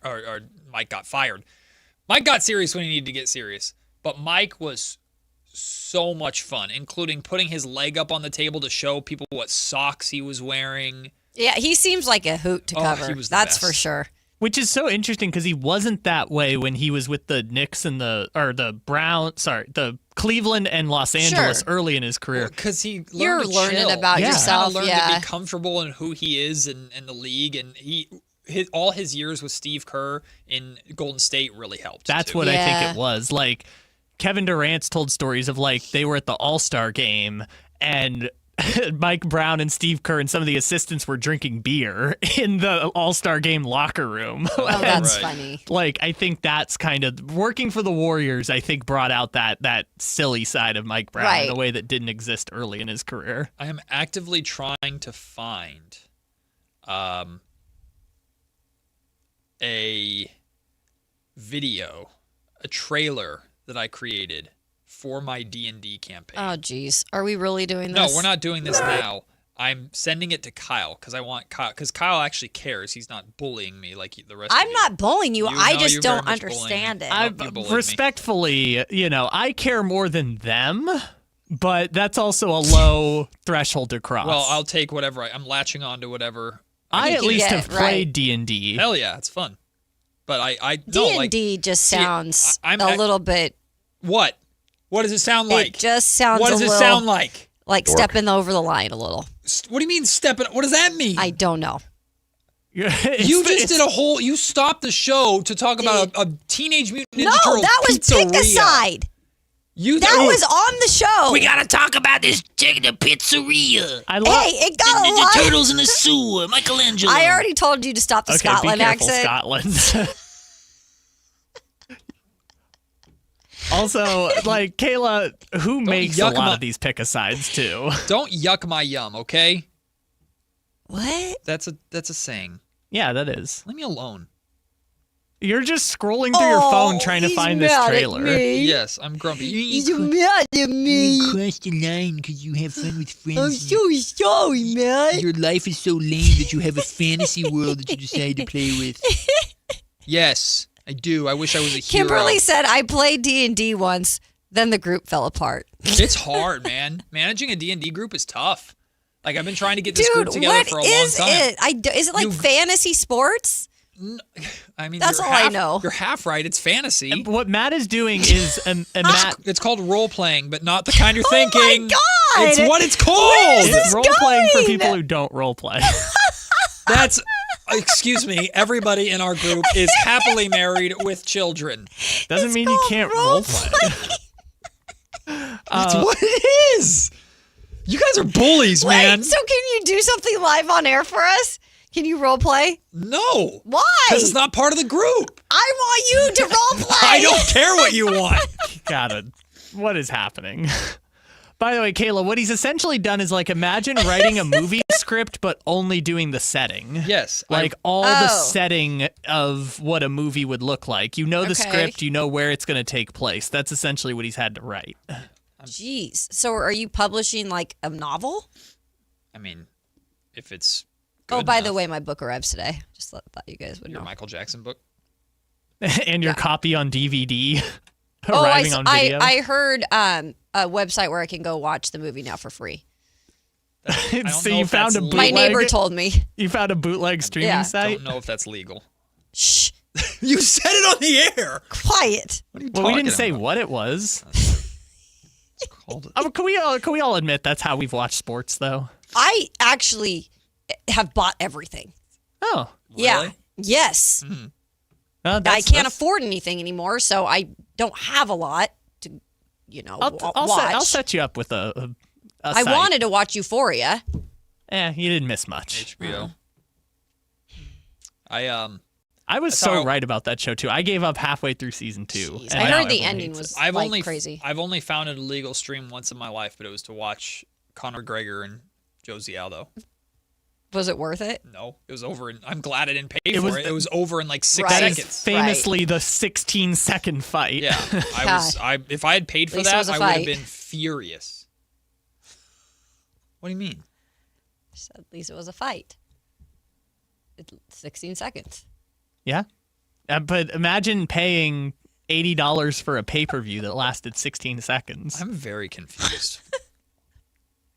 or Mike got fired. Mike got serious when he needed to get serious, but Mike was so much fun, including putting his leg up on the table to show people what socks he was wearing. Yeah, he seems like a hoot to cover. He was the That's best. for sure. Which is so interesting because he wasn't that way when he was with the Knicks and the Cleveland and Los Angeles early in his career. Because You're learning about yourself. Learned to be comfortable in who he is and the league, and all his years with Steve Kerr in Golden State really helped. That's what I think it was. Like Kevin Durant's told stories of like they were at the All-Star game and Mike Brown and Steve Kerr and some of the assistants were drinking beer in the All-Star game locker room. Oh, that's funny. Like, I think that's kind of working for the Warriors, I think brought out that silly side of Mike Brown in a way that didn't exist early in his career. I am actively trying to find a video, a trailer that I created for my D&D campaign. Oh, geez. Are we really doing this? No, we're not doing this now. I'm sending it to Kyle because I want Kyle, because Kyle actually cares. He's not bullying me like the rest of you. I'm not bullying you. I just don't understand it. Respectfully, I care more than them, but that's also a low threshold to cross. Well, I'll take whatever. I'm latching on to whatever. I at least have played D&D. Hell yeah, it's fun. But I D&D just sounds a little bit. What? What does it sound like? It just sounds. What does it sound like? Like stepping over the line a little. What do you mean stepping? What does that mean? I don't know. You did a whole. You stopped the show to talk about a Teenage Mutant Ninja Turtle No, that was pizzeria. Pick a Side. That was on the show. We gotta talk about this chicken pizzeria. It got a the lot. turtles in the sewer. Michelangelo. I already told you to stop the Scotland be careful, accent. Scotland. Also, like, Kayla, who makes a lot of these pick-a-sides, too? Don't yuck my yum, okay? What? That's a saying. Yeah, that is. Leave me alone. You're just scrolling through your phone trying to find this trailer. Yes, I'm grumpy. He's mad at me. You crossed the line because you have fun with friends. I'm so sorry, man. Your life is so lame that you have a fantasy world that you decide to play with. Yes, I do. I wish I was a hero. Kimberly said, I played D&D once, then the group fell apart. It's hard, man. Managing a D&D group is tough. Like, I've been trying to get this group together for a long time. Is it like fantasy sports? I mean, that's all I know. You're half right. It's fantasy. And what Matt is doing is, it's called role playing, but not the kind you're thinking. Oh my God! It's what it's called. It's role playing for people who don't role play. That's. Excuse me, everybody in our group is happily married with children. Doesn't mean you can't role play. That's what it is. You guys are bullies, man. So can you do something live on air for us? Can you role play? No. Why? Because it's not part of the group. I want you to role play. I don't care what you want. Got it. What is happening? By the way, Kayla, what he's essentially done is like imagine writing a movie script, but only doing the setting. Yes. Like the setting of what a movie would look like. You know the script, you know where it's going to take place. That's essentially what he's had to write. Jeez. So are you publishing like a novel? I mean, if it's good by the way, my book arrives today. Just thought you guys would know. Your Michael Jackson book? And your copy on DVD arriving on video? I heard a website where I can go watch the movie now for free. So you found a bootleg? My neighbor told me. You found a bootleg streaming site? I don't know if that's legal. Shh. You said it on the air. Quiet. What are you well, we talking didn't say about? what it was. Called it. Can we all admit that's how we've watched sports, though? I actually have bought everything. Oh. Yeah. Really? Yes. Mm-hmm. I can't afford anything anymore, so I don't have a lot to, watch. I'll set you up with a I site. wanted to watch Euphoria. You didn't miss much. HBO. I was so right about that show too. I gave up halfway through season 2. I heard the ending was crazy. I've only found an illegal stream once in my life, but it was to watch Conor McGregor and Josie Aldo. Was it worth it? No, it was over. I'm glad I didn't pay for it. It was over in like 6 That is seconds. famously the 16-second fight. Yeah, if I had paid for that, I would have been furious. What do you mean? At least it was a fight. 16 seconds. Yeah. But imagine paying $80 for a pay-per-view that lasted 16 seconds. I'm very confused.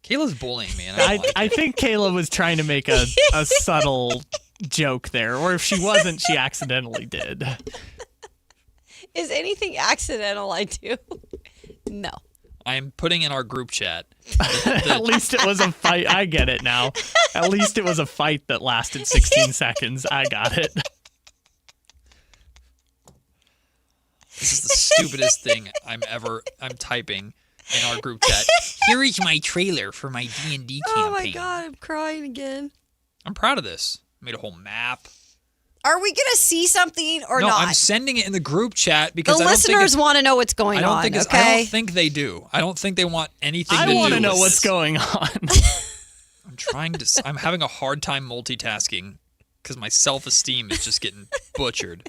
Kayla's bullying me. And I think Kayla was trying to make a subtle joke there. Or if she wasn't, she accidentally did. Is anything accidental I do? No. I am putting in our group chat. At least it was a fight. I get it now. At least it was a fight that lasted 16 seconds. I got it. This is the stupidest thing I'm typing in our group chat. Here is my trailer for my D&D campaign. Oh my God, I'm crying again. I'm proud of this. I made a whole map. Are we going to see something or no, not? I'm sending it in the group chat because the listeners want to know what's going on. I don't think they do. I don't think they want anything to do with I want to know this. what's going on. I'm having a hard time multitasking because my self-esteem is just getting butchered.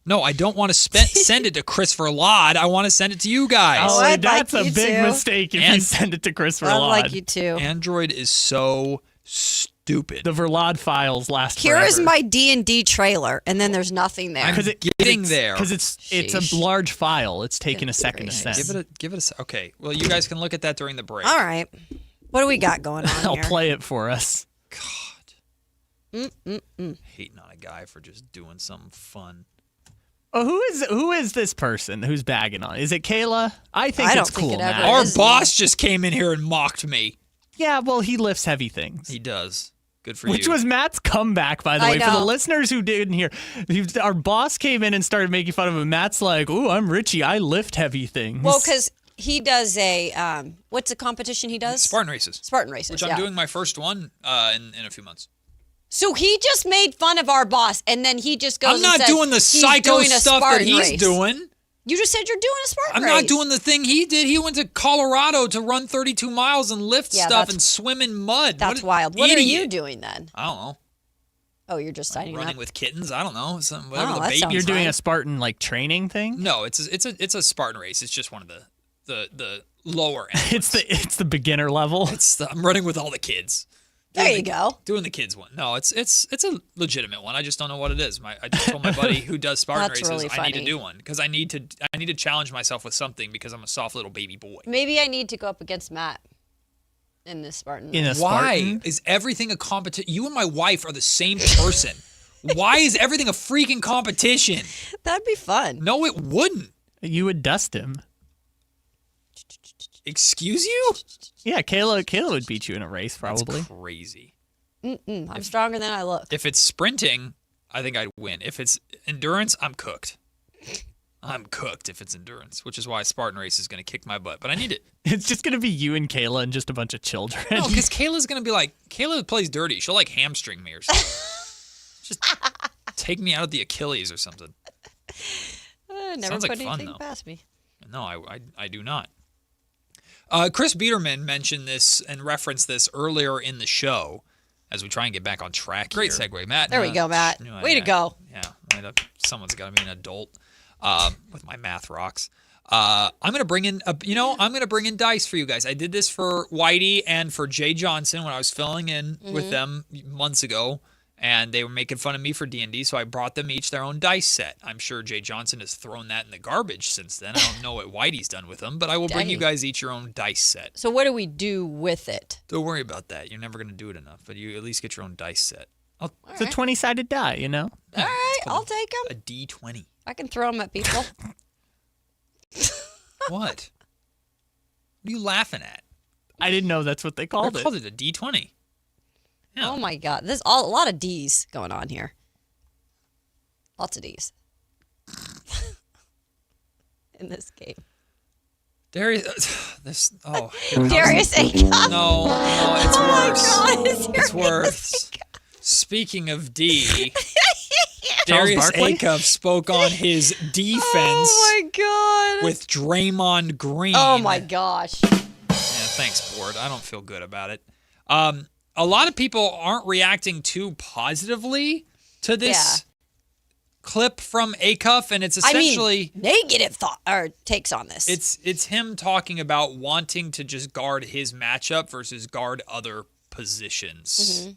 No, I don't want to send it to Christopher Laud. I want to send it to you guys. Oh, that's a big mistake if you send it to Christopher Laud. I'd like you to. Android is so stupid. The Verlad files last Here forever. is my D&D trailer, and then there's nothing there. I'm getting there. Because it's a large file. It's taking a second to send. Give it a okay. Well, you guys can look at that during the break. All right. What do we got going on I'll here? play it for us. Hating on a guy for just doing something fun. Oh, who is this person who's bagging on? Is it Kayla? I think it's cool. Matt. Our boss just came in here and mocked me. Yeah, well, he lifts heavy things. He does. Good for Which you. was Matt's comeback, by the way. For the listeners who didn't hear, our boss came in and started making fun of him. Matt's like, "Ooh, I'm Richie. I lift heavy things." Well, because he does what's the competition he does? Spartan races. Spartan races, Which I'm doing my first one in a few months. So he just made fun of our boss, and then he just goes I'm not and says doing the he's psycho doing a stuff that Spartan he's race. doing. You just said you're doing a Spartan race. I'm not doing the thing he did. He went to Colorado to run 32 miles and lift stuff and swim in mud. That's What wild. What are idiot. you doing then? I don't know. Oh, you're just signing Running up. with kittens. I don't know. Whatever the that baby. sounds You're doing fun. a Spartan training thing. No, it's a Spartan race. It's just one of the lower end. It's the beginner level. I'm running with all the kids. There you go. Doing the kids one. No, it's a legitimate one. I just don't know what it is. I just told my buddy who does Spartan That's races really I need to funny. do one because I need to challenge myself with something because I'm a soft little baby boy. Maybe I need to go up against Matt in this Spartan. Why is everything a competition? You and my wife are the same person. Why is everything a freaking competition? That'd be fun. No, it wouldn't. You would dust him. Excuse you? Yeah, Kayla would beat you in a race probably. That's crazy. I'm stronger than I look. If it's sprinting, I think I'd win. If it's endurance, I'm cooked. I'm cooked if it's endurance, which is why Spartan race is going to kick my butt. But I need it. It's just going to be you and Kayla and just a bunch of children. No, because Kayla's going to be like, Kayla plays dirty. She'll like hamstring me or something. Just take me out of the Achilles or something. Never Sounds put like fun, anything though. past me. No, I do not. Chris Biederman mentioned this and referenced this earlier in the show as we try and get back on track. Great segue, Matt. There we go, Matt. Way to go. Yeah, someone's got to be an adult with my math rocks. I'm gonna bring in dice for you guys. I did this for Whitey and for Jay Johnson when I was filling in with them months ago, and they were making fun of me for D&D, so I brought them each their own dice set. I'm sure Jay Johnson has thrown that in the garbage since then. I don't know what Whitey's done with them, but I will bring you guys each your own dice set. So what do we do with it? Don't worry about that. You're never gonna do it enough, but you at least get your own dice set. It's a 20-sided die, you know? All right, I'll take them. A D20. I can throw them at people. What? What are you laughing at? I didn't know that's what they called They it. called it a D20. Yeah. Oh my God, there's a lot of D's going on here. Lots of D's in this game. Darius, Darius Acuff. No, it's worse. Oh my God, It's worse. Speaking of D, Darius Acuff spoke on his defense. Oh my God. With Draymond Green. Oh my gosh. Yeah, thanks, board. I don't feel good about it. A lot of people aren't reacting too positively to this clip from Acuff, and it's essentially negative thought or takes on this. It's him talking about wanting to just guard his matchup versus guard other positions. Mm-hmm.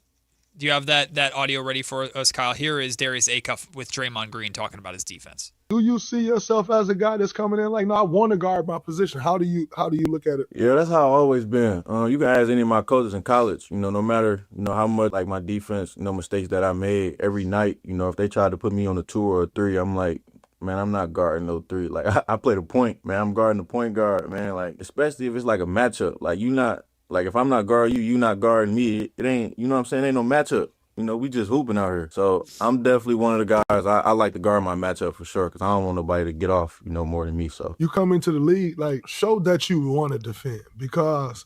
Do you have that audio ready for us, Kyle? Here is Darius Acuff with Draymond Green talking about his defense. Do you see yourself as a guy that's coming in like, no, I want to guard my position? How do you look at it? Yeah, that's how I've always been. You can ask any of my coaches in college, no matter, how much like my defense, mistakes that I made every night, if they tried to put me on a 2 or a 3, I'm like, man, I'm not guarding no 3. Like, I play the point, man. I'm guarding the point guard, man. Like, especially if it's like a matchup. Like, if I'm not guarding you, you not guarding me. It ain't, you know what I'm saying? Ain't no matchup. We just hooping out here. So I'm definitely one of the guys. I like to guard my matchup for sure because I don't want nobody to get off, more than me. So you come into the league, like, show that you want to defend, because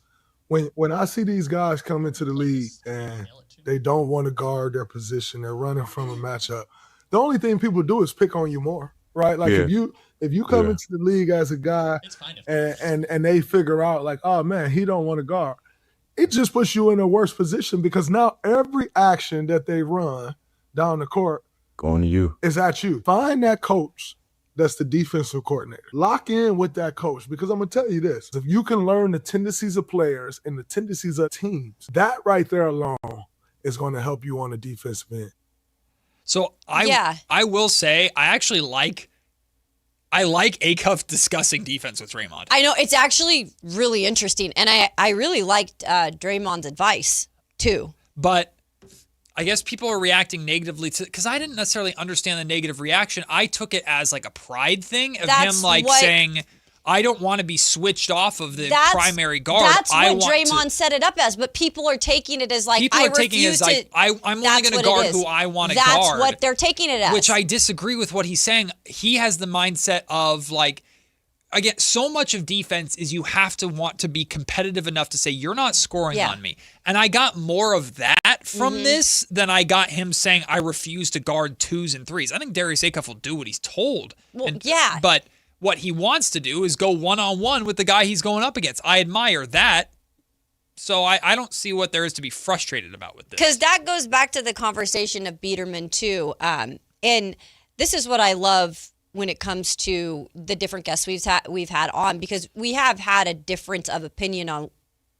when I see these guys come into the league and they don't want to guard their position, they're running from a matchup, the only thing people do is pick on you more, right? Like, if you come into the league as a guy and they figure out like, oh man, he don't want to guard, it just puts you in a worse position because now every action that they run down the court going to you is at you. Find that coach that's the defensive coordinator. Lock in with that coach, because I'm going to tell you this. If you can learn the tendencies of players and the tendencies of teams, that right there alone is going to help you on the defensive end. So I will say I actually like Acuff discussing defense with Draymond. I know, it's actually really interesting, and I really liked Draymond's advice too. But I guess people are reacting negatively to, because I didn't necessarily understand the negative reaction. I took it as like a pride thing of him saying, I don't want to be switched off of the primary guard. That's what Draymond set it up as, but people are taking it as like, I'm only going to guard who I want to guard. That's what they're taking it as. Which I disagree with what he's saying. He has the mindset of like, again, so much of defense is you have to want to be competitive enough to say, you're not scoring on me. And I got more of that from this than I got him saying, I refuse to guard 2s and 3s. I think Darius Acuff will do what he's told. Well, But what he wants to do is go one-on-one with the guy he's going up against. I admire that. So I don't see what there is to be frustrated about with this. Because that goes back to the conversation of Biederman, too. And this is what I love when it comes to the different guests we've had on, because we have had a difference of opinion on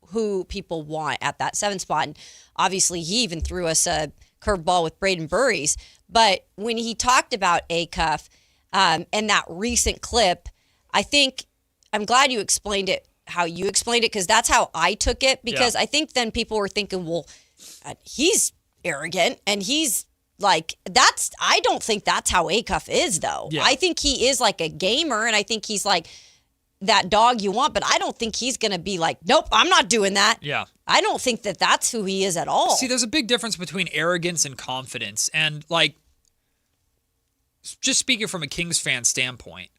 who people want at that 7 spot. And obviously, he even threw us a curveball with Braden Burries. But when he talked about Acuff, and that recent clip, I'm glad you explained it how you explained it, because that's how I took it. Because I think then people were thinking, well, he's arrogant and he's like, I don't think that's how Acuff is, though. Yeah. I think he is like a gamer, and I think he's like that dog you want, but I don't think he's going to be like, nope, I'm not doing that. Yeah. I don't think that that's who he is at all. See, there's a big difference between arrogance and confidence. And like, just speaking from a Kings fan standpoint,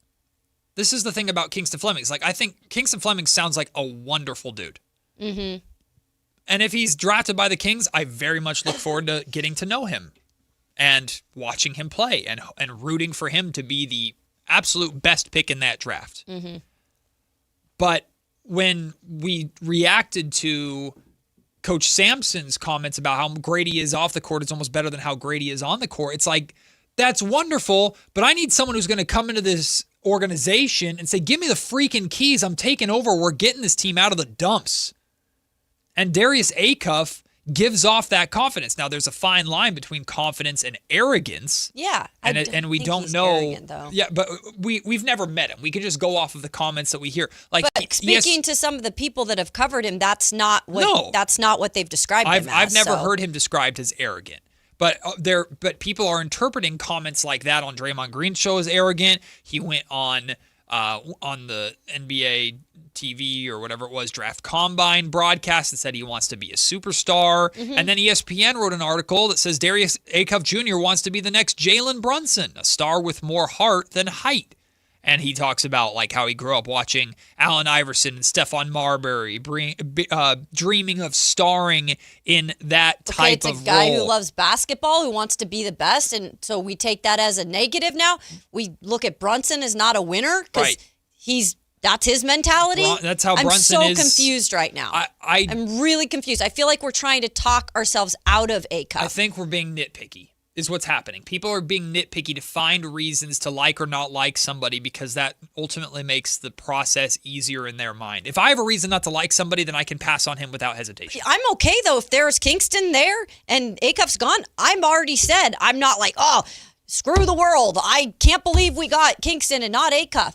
this is the thing about Kingston Fleming. It's like, I think Kingston Fleming sounds like a wonderful dude. Mm-hmm. And if he's drafted by the Kings, I very much look forward to getting to know him and watching him play and rooting for him to be the absolute best pick in that draft. Mm-hmm. But when we reacted to Coach Sampson's comments about how great he is off the court, it's almost better than how great he is on the court. It's like, that's wonderful, but I need someone who's going to come into this organization and say, give me the freaking keys. I'm taking over. We're getting this team out of the dumps. And Darius Acuff gives off that confidence. Now, there's a fine line between confidence and arrogance. Yeah. And we don't know. Arrogant, though. Yeah, but we've never met him. We can just go off of the comments that we hear. Like, but speaking to some of the people that have covered him, that's not what they've described him as. I've never heard him described as arrogant. But people are interpreting comments like that on Draymond Green's show as arrogant. He went on the NBA TV or whatever it was, Draft Combine broadcast, and said he wants to be a superstar. Mm-hmm. And then ESPN wrote an article that says Darius Acuff Jr. wants to be the next Jalen Brunson, a star with more heart than height. And he talks about like how he grew up watching Allen Iverson and Stephon Marbury, dreaming of starring in that type of role. It's a guy who loves basketball, who wants to be the best, and so we take that as a negative now. We look at Brunson as not a winner because that's his mentality. That's how Brunson is. I'm so confused right now. I'm really confused. I feel like we're trying to talk ourselves out of Acuff. I think we're being nitpicky. Is what's happening. People are being nitpicky to find reasons to like or not like somebody because that ultimately makes the process easier in their mind. If I have a reason not to like somebody, then I can pass on him without hesitation. I'm okay, though. If there's Kingston there and Acuff's gone, I'm already said I'm not like, oh, screw the world. I can't believe we got Kingston and not Acuff.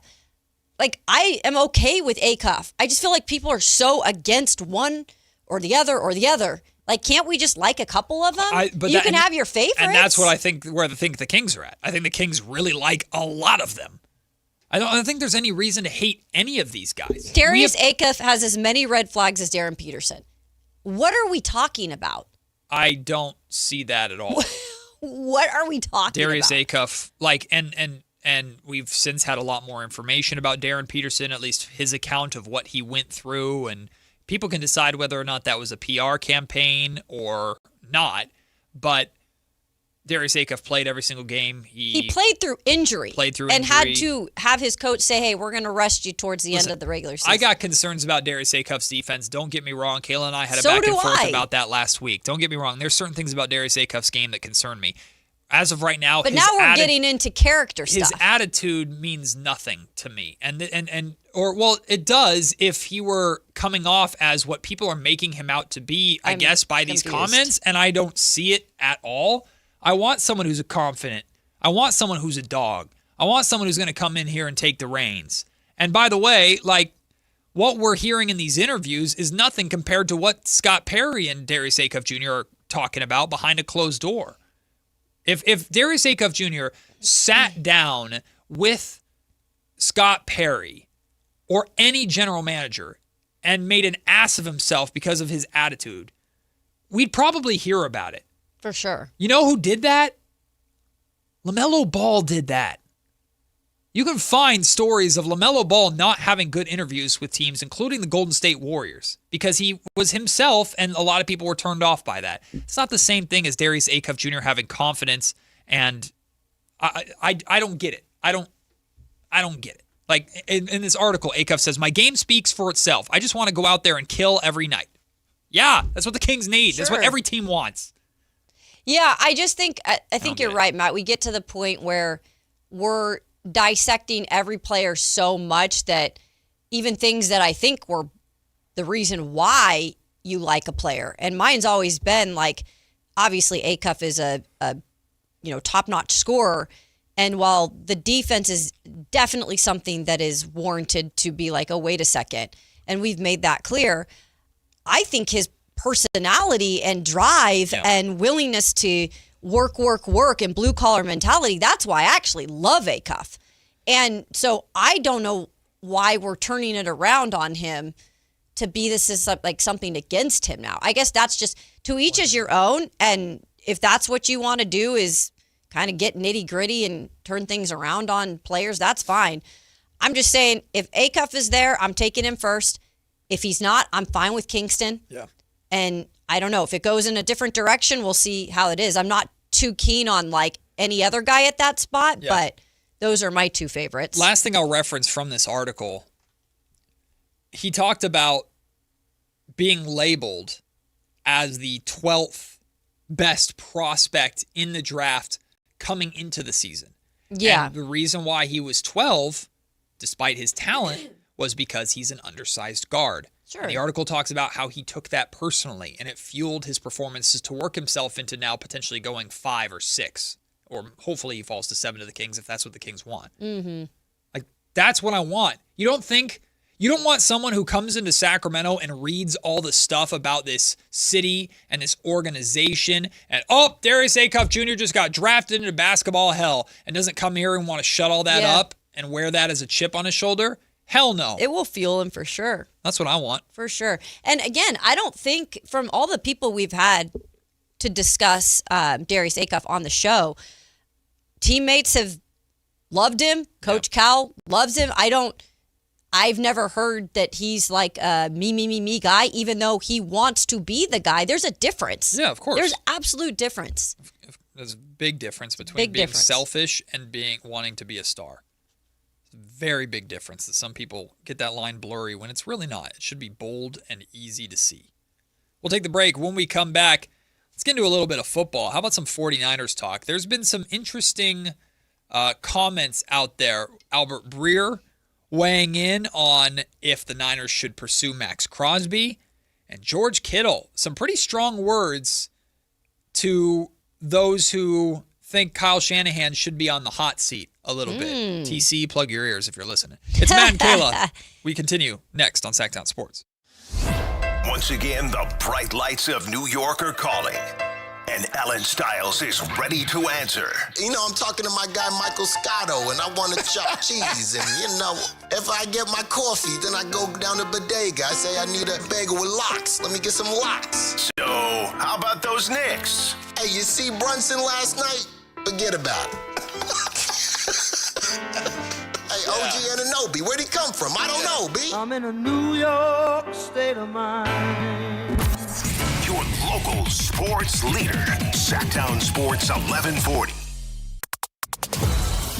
Like, I am okay with Acuff. I just feel like people are so against one or the other. Like, can't we just like a couple of them? You can have your favorites. And that's what I think, where I think the Kings are at. I think the Kings really like a lot of them. I don't think there's any reason to hate any of these guys. Darius Acuff has as many red flags as Darren Peterson. What are we talking about? I don't see that at all. What are we talking Darius about? Acuff, like, and we've since had a lot more information about Darren Peterson, at least his account of what he went through, and people can decide whether or not that was a PR campaign or not, but Darius Acuff played every single game. He played through injury. And had to have his coach say, hey, we're going to rest you towards the end of the regular season. I got concerns about Darius Acuff's defense. Don't get me wrong. Kayla and I had a back and forth about that last week. Don't get me wrong. There's certain things about Darius Acuff's game that concern me. As of right now, but now we're getting into character stuff. His attitude means nothing to me. Well, it does if he were coming off as what people are making him out to be, I guess, by these comments, and I don't see it at all. I want someone who's confident. I want someone who's a dog. I want someone who's going to come in here and take the reins. And by the way, like, what we're hearing in these interviews is nothing compared to what Scott Perry and Darius Acuff Jr. are talking about behind a closed door. If Darius Acuff Jr. sat down with Scott Perry or any general manager and made an ass of himself because of his attitude, we'd probably hear about it. For sure. You know who did that? LaMelo Ball did that. You can find stories of LaMelo Ball not having good interviews with teams, including the Golden State Warriors, because he was himself, and a lot of people were turned off by that. It's not the same thing as Darius Acuff Jr. having confidence, and I don't get it. I don't get it. Like, in this article, Acuff says, my game speaks for itself. I just want to go out there and kill every night. Yeah, that's what the Kings need. Sure. That's what every team wants. Yeah, I just think, I think you're right, Matt. We get to the point where we're dissecting every player so much that even things that I think were the reason why you like a player. And mine's always been like, obviously Acuff is a top-notch scorer. And while the defense is definitely something that is warranted to be like, oh, wait a second. And we've made that clear. I think his personality and drive and willingness to work, and blue-collar mentality, that's why I actually love Acuff. And so I don't know why we're turning it around on him to be this is like something against him now. I guess that's just, to each is your own, and if that's what you want to do is kind of get nitty-gritty and turn things around on players, that's fine. I'm just saying, if Acuff is there, I'm taking him first. If he's not, I'm fine with Kingston. Yeah. And I don't know, if it goes in a different direction, we'll see how it is. I'm not too keen on like any other guy at that spot, but those are my two favorites. Last thing I'll reference from this article, he talked about being labeled as the 12th best prospect in the draft coming into the season. Yeah. And the reason why he was 12, despite his talent, was because he's an undersized guard. Sure. And the article talks about how he took that personally, and it fueled his performances to work himself into now potentially going 5 or 6, or hopefully he falls to 7 to the Kings if that's what the Kings want. Mm-hmm. Like, that's what I want. You don't want someone who comes into Sacramento and reads all the stuff about this city and this organization, and Darius Acuff Jr. just got drafted into basketball hell, and doesn't come here and want to shut all that up and wear that as a chip on his shoulder. Hell no. It will fuel him for sure. That's what I want. For sure. And again, I don't think from all the people we've had to discuss Darius Acuff on the show, teammates have loved him. Coach Cal loves him. I've never heard that he's like a me guy, even though he wants to be the guy. There's a difference. Yeah, of course. There's absolute difference. There's a big difference between being selfish and wanting to be a star. Very big difference that some people get that line blurry when it's really not. It should be bold and easy to see. We'll take the break. When we come back, let's get into a little bit of football. How about some 49ers talk? There's been some interesting comments out there. Albert Breer weighing in on if the Niners should pursue Max Crosby, and George Kittle. Some pretty strong words to those who think Kyle Shanahan should be on the hot seat a little bit. TC, plug your ears if you're listening. It's Matt and Kayla. We continue next on Sactown Sports. Once again, the bright lights of New York are calling. And Alan Stiles is ready to answer. You know, I'm talking to my guy Michael Scotto, and I want to chop cheese. And, you know, if I get my coffee, then I go down to Bodega. I say I need a bagel with lox. Let me get some lox. So, how about those Knicks? Hey, you see Brunson last night? Forget about it. Hey, OG Anunoby, where'd he come from? I don't know, B. I'm in a New York state of mind. Your local sports leader, Sactown Sports 1140.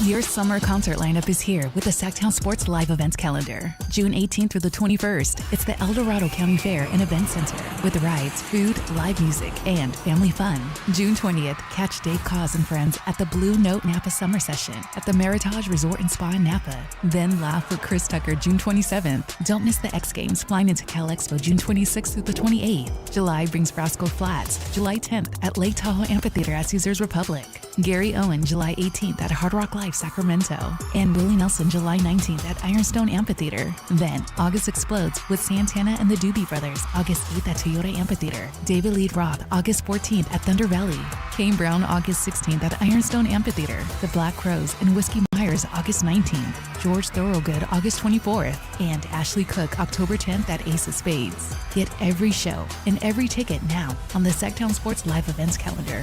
Your summer concert lineup is here with the Sactown Sports Live Events Calendar. June 18th through the 21st, it's the El Dorado County Fair and Event Center with rides, food, live music, and family fun. June 20th, catch Dave Cause and friends at the Blue Note Napa Summer Session at the Meritage Resort and Spa in Napa. Then laugh with Chris Tucker June 27th. Don't miss the X Games flying into Cal Expo June 26th through the 28th. July brings Frasco Flats July 10th at Lake Tahoe Amphitheater at Caesars Republic. Gary Owen July 18th at Hard Rock Live Sacramento, and Willie Nelson July 19th at Ironstone Amphitheater. Then August explodes with Santana and the Doobie Brothers August 8th at Toyota Amphitheater. David Lee Roth August 14th at Thunder Valley. Kane Brown August 16th at Ironstone Amphitheater. The Black Crows and Whiskey Myers August 19th. George Thorogood August 24th, and Ashley Cook October 10th at Ace of Spades. Get every show and every ticket now on the Sactown Sports Live Events Calendar.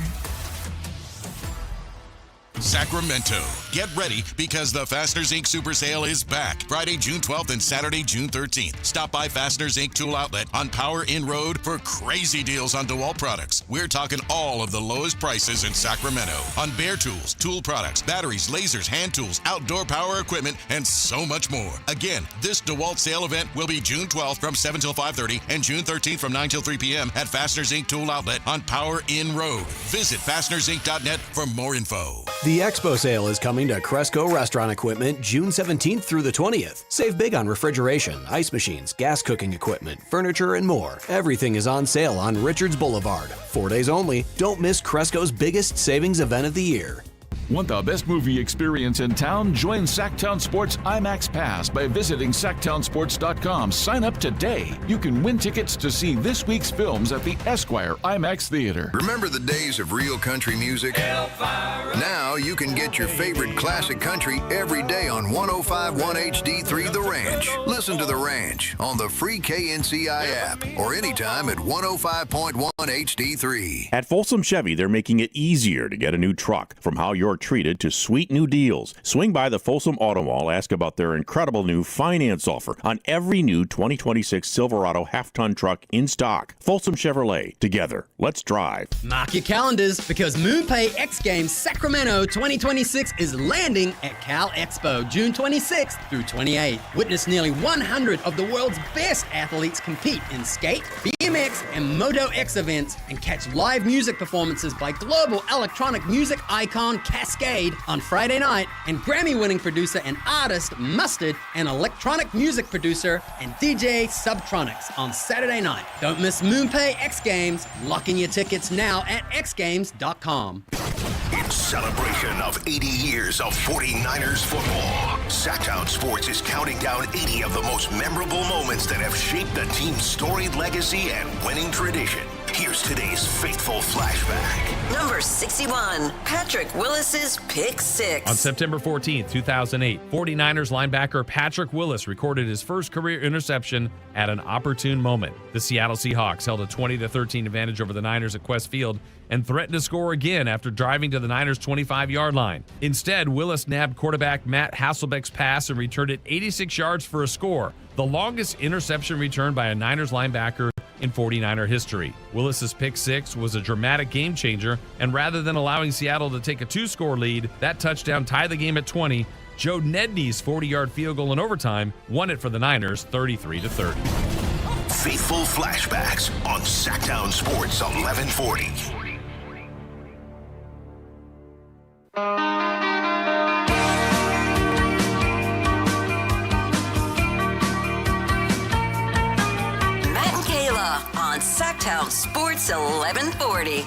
Sacramento. Get ready because the Fasteners Inc. Super Sale is back Friday, June 12th and Saturday, June 13th. Stop by Fasteners Inc. Tool Outlet on Power Inn Road for crazy deals on DeWalt products. We're talking all of the lowest prices in Sacramento on Bear Tools, tool products, batteries, lasers, hand tools, outdoor power equipment, and so much more. Again, this DeWalt sale event will be June 12th from 7 till 5:30 and June 13th from 9 till 3 p.m. at Fasteners Inc. Tool Outlet on Power Inn Road. Visit fastenersinc.net for more info. The Expo sale is coming to Cresco Restaurant Equipment June 17th through the 20th. Save big on refrigeration, ice machines, gas cooking equipment, furniture, and more. Everything is on sale on Richards Boulevard. 4 days only. Don't miss Cresco's biggest savings event of the year. Want the best movie experience in town? Join Sactown Sports IMAX Pass by visiting SactownSports.com. Sign up today. You can win tickets to see this week's films at the Esquire IMAX Theater. Remember the days of real country music? Now you can get your favorite classic country every day on 105.1 HD3 The Ranch. Listen to The Ranch on the free KNCI app or anytime at 105.1 HD3. At Folsom Chevy, they're making it easier to get a new truck. From how you're treated to sweet new deals. Swing by the Folsom Auto Mall, ask about their incredible new finance offer on every new 2026 Silverado half-ton truck in stock. Folsom Chevrolet. Together, let's drive. Mark your calendars because MoonPay X Games Sacramento 2026 is landing at Cal Expo June 26th through 28th. Witness nearly 100 of the world's best athletes compete in skate, BMX, and Moto X events and catch live music performances by global electronic music icon Cascade on Friday night, and Grammy-winning producer and artist Mustard, and electronic music producer and DJ Subtronics on Saturday night. Don't miss MoonPay X Games. Lock in your tickets now at xgames.com. In celebration of 80 years of 49ers football, Sactown Sports is counting down 80 of the most memorable moments that have shaped the team's storied legacy and winning tradition. Here's today's faithful flashback. Number 61, Patrick Willis's pick six. On September 14th, 2008, 49ers linebacker Patrick Willis recorded his first career interception at an opportune moment. The Seattle Seahawks held a 20-13 advantage over the Niners at Quest Field and threatened to score again after driving to the Niners' 25-yard line. Instead, Willis nabbed quarterback Matt Hasselbeck's pass and returned it 86 yards for a score, the longest interception return by a Niners linebacker in 49er history. Willis's pick six was a dramatic game changer, and rather than allowing Seattle to take a 2-score lead, that touchdown tied the game at 20. Joe Nedney's 40-yard field goal in overtime won it for the Niners 33-30. Faithful flashbacks on Sactown Sports 1140. Matt and Kayla on Sactown Sports 1140.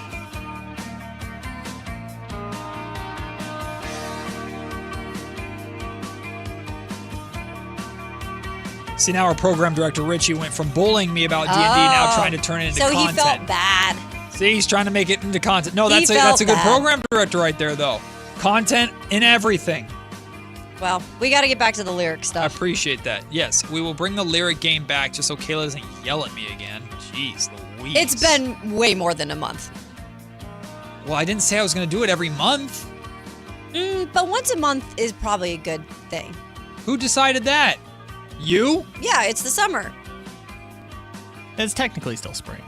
See, now our program director, Richie, went from bullying me about D&D now trying to turn it into content. So he felt bad. See, he's trying to make it into content. No, that's a good program director right there, though. Content in everything. Well, we got to get back to the lyric stuff. I appreciate that. Yes, we will bring the lyric game back just so Kayla doesn't yell at me again. Jeez Louise. It's been way more than a month. Well, I didn't say I was going to do it every month. But once a month is probably a good thing. Who decided that? You? Yeah, it's the summer. It's technically still spring.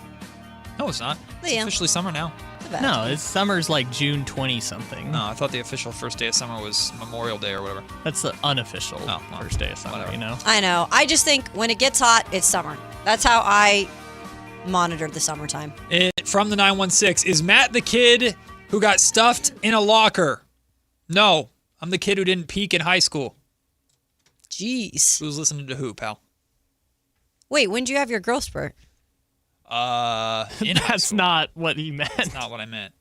No, it's not. It's officially summer now. No, it's summer's like June 20-something. No, I thought the official first day of summer was Memorial Day or whatever. That's the unofficial first day of summer, whatever. you know? I know. I just think when it gets hot, it's summer. That's how I monitor the summertime. From the 916, is Matt the kid who got stuffed in a locker? No, I'm the kid who didn't peak in high school. Jeez. Who's listening to who, pal? Wait, when did you have your growth spurt? That's not what he meant. That's not what I meant.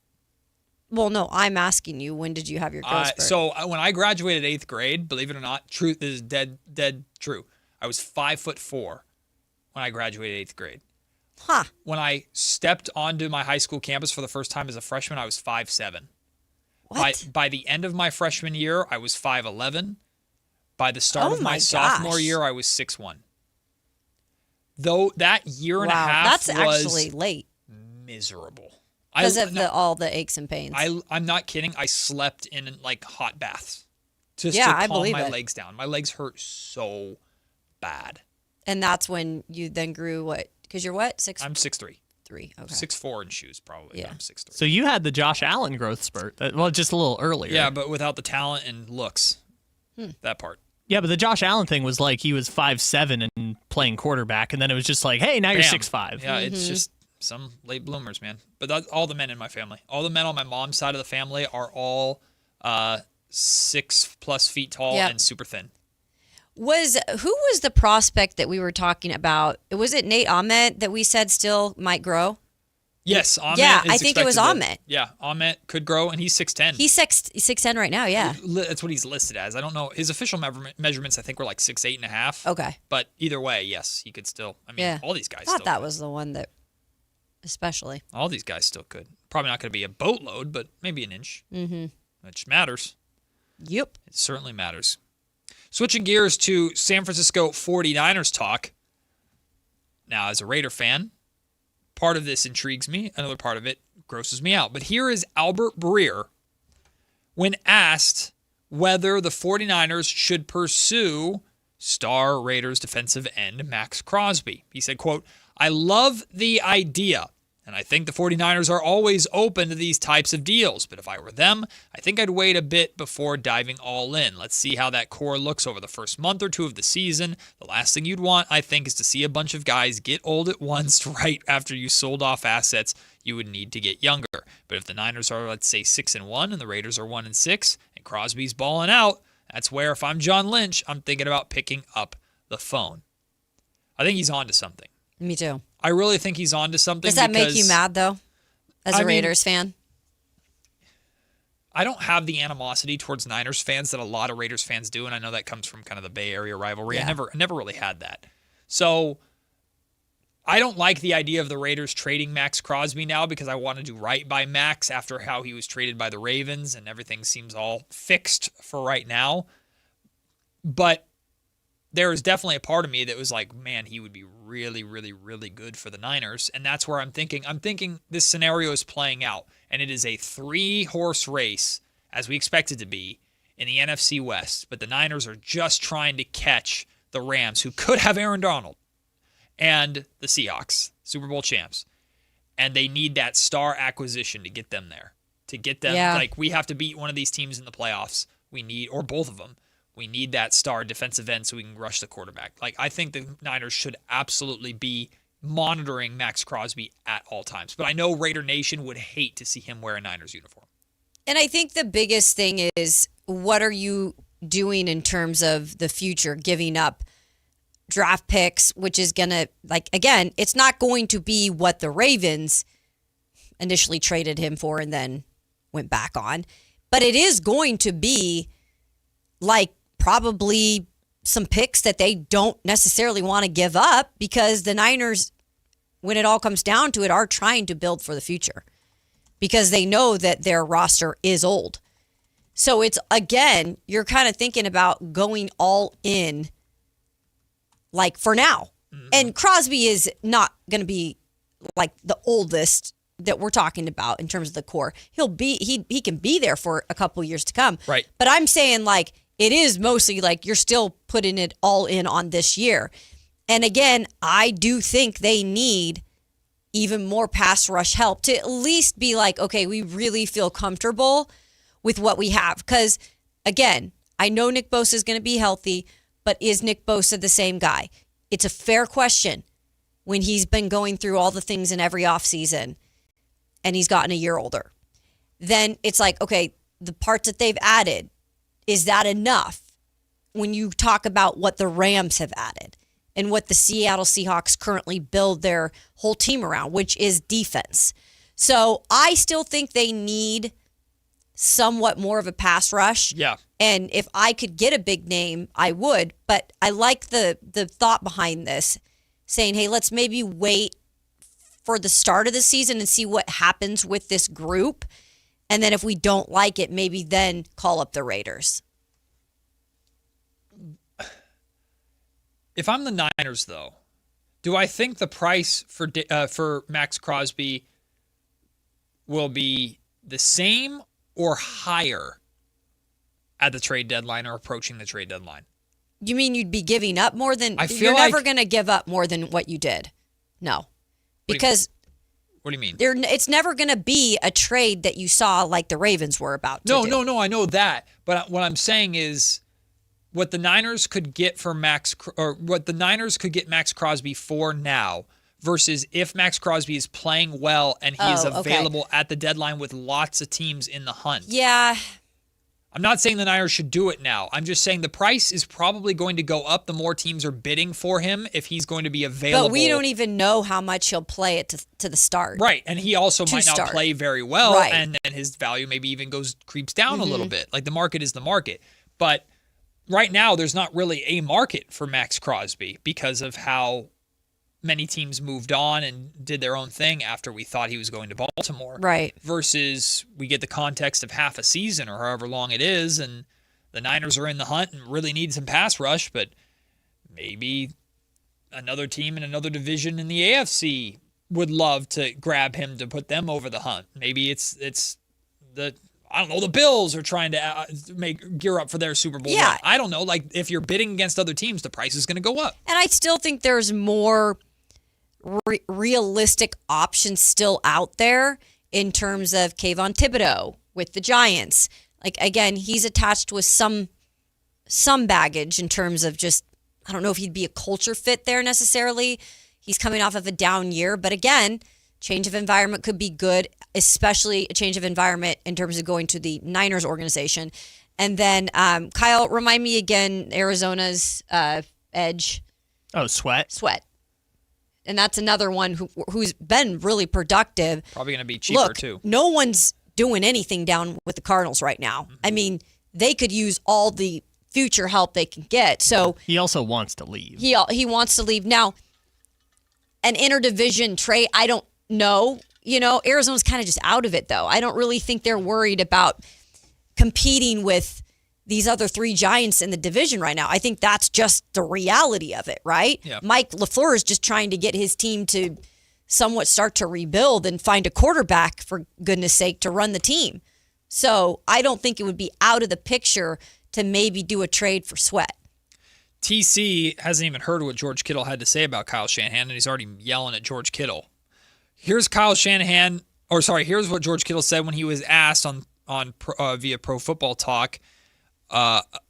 Well, no, I'm asking you, when did you have your growth spurt? So when I graduated 8th grade, believe it or not, truth is dead true. I was 5'4" when I graduated 8th grade. Huh. When I stepped onto my high school campus for the first time as a freshman, I was 5'7". What? By the end of my freshman year, I was 5'11". By the start of my sophomore year, I was 6'1". Though that year and a half that's was actually late. Miserable. Because of all the aches and pains. I'm not kidding. I slept in like hot baths just Yeah, to I calm believe my it. legs down. My legs hurt so bad. And that's when you then grew what? Because you're what? I'm 6'3". 3. Okay. 6'4" in shoes probably. Yeah. But I'm 6'3". So you had the Josh Allen growth spurt. Well, just a little earlier. Yeah, but without the talent and looks. That part. Yeah, but the Josh Allen thing was like he was 5'7" and playing quarterback, and then it was just like, hey, now you're Bam. 6'5". Yeah, it's just some late bloomers, man. But all the men in my family, all the men on my mom's side of the family are all 6+ feet tall and super thin. Who was the prospect that we were talking about? Was it Nate Ahmet that we said still might grow? Yes, Ahmet. Yeah, I think it was Ahmet. Yeah, Ahmet could grow, and he's 6'10". He's 6'10" right now, yeah. That's what he's listed as. I don't know. His official measurements, I think, were like 6'8.5". Okay. But either way, yes, he could still. I mean, all these guys I thought still that could. was the one that, especially. All these guys still could. Probably not going to be a boatload, but maybe an inch. Mm-hmm. Which matters. Yep. It certainly matters. Switching gears to San Francisco 49ers talk. Now, as a Raider fan, part of this intrigues me. Another part of it grosses me out. But here is Albert Breer when asked whether the 49ers should pursue star Raiders defensive end Max Crosby. He said, quote, "I love the idea, and I think the 49ers are always open to these types of deals. But if I were them, I think I'd wait a bit before diving all in. Let's see how that core looks over the first month or two of the season. The last thing you'd want, I think, is to see a bunch of guys get old at once right after you sold off assets you would need to get younger. But if the Niners are, let's say, 6-1 and the Raiders are 1-6 and Crosby's balling out, that's where, if I'm John Lynch, I'm thinking about picking up the phone." I think he's on to something. Me too. I really think he's on to something. Does that make you mad, though, as a Raiders fan? I don't have the animosity towards Niners fans that a lot of Raiders fans do, and I know that comes from kind of the Bay Area rivalry. Yeah. I never really had that. So I don't like the idea of the Raiders trading Max Crosby now because I want to do right by Max after how he was traded by the Ravens, and everything seems all fixed for right now. But there was definitely a part of me that was like, man, he would be really, really, really good for the Niners. And that's where I'm thinking this scenario is playing out. And it is a 3-horse race, as we expect it to be, in the NFC West. But the Niners are just trying to catch the Rams, who could have Aaron Donald, and the Seahawks, Super Bowl champs. And they need that star acquisition to get them there. To get them, like, we have to beat one of these teams in the playoffs. We need, or both of them. We need that star defensive end so we can rush the quarterback. Like, I think the Niners should absolutely be monitoring Max Crosby at all times. But I know Raider Nation would hate to see him wear a Niners uniform. And I think the biggest thing is, what are you doing in terms of the future, giving up draft picks, which is going to, like, again, it's not going to be what the Ravens initially traded him for and then went back on. But it is going to be like probably some picks that they don't necessarily want to give up because the Niners, when it all comes down to it, are trying to build for the future because they know that their roster is old. So it's, again, you're kind of thinking about going all in, like, for now. And Crosby is not going to be like the oldest that we're talking about in terms of the core. He can be there for a couple years to come. Right. But I'm saying, like, it is mostly like you're still putting it all in on this year. And again, I do think they need even more pass rush help to at least be like, okay, we really feel comfortable with what we have. Because, again, I know Nick Bosa is going to be healthy, but is Nick Bosa the same guy? It's a fair question when he's been going through all the things in every offseason and he's gotten a year older. Then it's like, okay, the parts that they've added, is that enough when you talk about what the Rams have added and what the Seattle Seahawks currently build their whole team around, which is defense? So I still think they need somewhat more of a pass rush. Yeah. And if I could get a big name, I would. But I like the thought behind this, saying, hey, let's maybe wait for the start of the season and see what happens with this group. And then if we don't like it, maybe then call up the Raiders. If I'm the Niners, though, do I think the price for Max Crosby will be the same or higher at the trade deadline or approaching the trade deadline? You mean you'd be giving up more than... I feel you're like, never going to give up more than what you did. No. Because... What do you mean? It's never going to be a trade that you saw like the Ravens were about to do. No, I know that. But what I'm saying is what the Niners could get for Max Crosby for now versus if Max Crosby is playing well and he is available at the deadline with lots of teams in the hunt. Yeah. I'm not saying the Niners should do it now. I'm just saying the price is probably going to go up the more teams are bidding for him if he's going to be available. But we don't even know how much he'll play it to the start. Right, and he also might not play very well, right. And then his value maybe even creeps down a little bit. Like the market is the market. But right now there's not really a market for Max Crosby because of how many teams moved on and did their own thing after we thought he was going to Baltimore. Right. Versus we get the context of half a season or however long it is, and the Niners are in the hunt and really need some pass rush, but maybe another team in another division in the AFC would love to grab him to put them over the hunt. Maybe it's the Bills are trying to gear up for their Super Bowl run. I don't know. Like, if you're bidding against other teams, the price is going to go up. And I still think there's more realistic options still out there in terms of Kayvon Thibodeau with the Giants. Like, again, he's attached with some baggage in terms of just, I don't know if he'd be a culture fit there necessarily. He's coming off of a down year. But again, change of environment could be good, especially a change of environment in terms of going to the Niners organization. And then, Kyle, remind me again, Arizona's edge. Oh, Sweat. And that's another one who's been really productive. Probably going to be cheaper, too. No one's doing anything down with the Cardinals right now. I mean, they could use all the future help they can get. So he also wants to leave. He wants to leave. Now, an interdivision trade, I don't know. You know, Arizona's kind of just out of it, though. I don't really think they're worried about competing with these other three giants in the division right now. I think that's just the reality of it, right? Yeah. Mike LaFleur is just trying to get his team to somewhat start to rebuild and find a quarterback, for goodness sake, to run the team. So I don't think it would be out of the picture to maybe do a trade for Sweat. TC hasn't even heard what George Kittle had to say about Kyle Shanahan, and he's already yelling at George Kittle. Here's what George Kittle said when he was asked via Pro Football Talk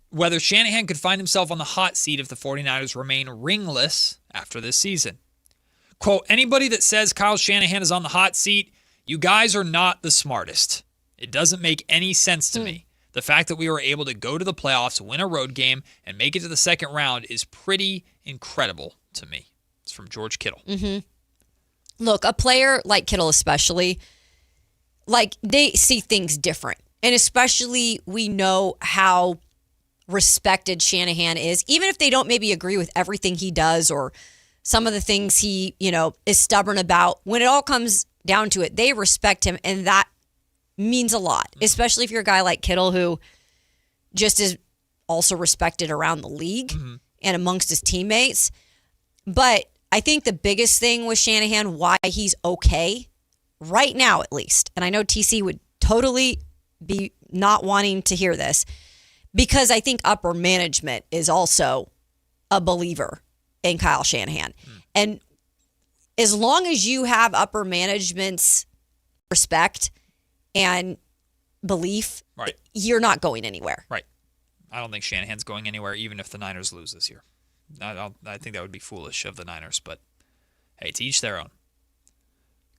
whether Shanahan could find himself on the hot seat if the 49ers remain ringless after this season. Quote, anybody that says Kyle Shanahan is on the hot seat, you guys are not the smartest. It doesn't make any sense to me. The fact that we were able to go to the playoffs, win a road game, and make it to the second round is pretty incredible to me. It's from George Kittle. Mm-hmm. Look, a player like Kittle especially, like, they see things different. And especially we know how respected Shanahan is, even if they don't maybe agree with everything he does or some of the things he, is stubborn about. When it all comes down to it, they respect him, and that means a lot, especially if you're a guy like Kittle who just is also respected around the league and amongst his teammates. But I think the biggest thing with Shanahan, why he's okay right now at least, and I know TC would totally be not wanting to hear this, because I think upper management is also a believer in Kyle Shanahan. And as long as you have upper management's respect and belief, right, you're not going anywhere. Right. I don't think Shanahan's going anywhere, even if the Niners lose this year. I think that would be foolish of the Niners, but hey, to each their own.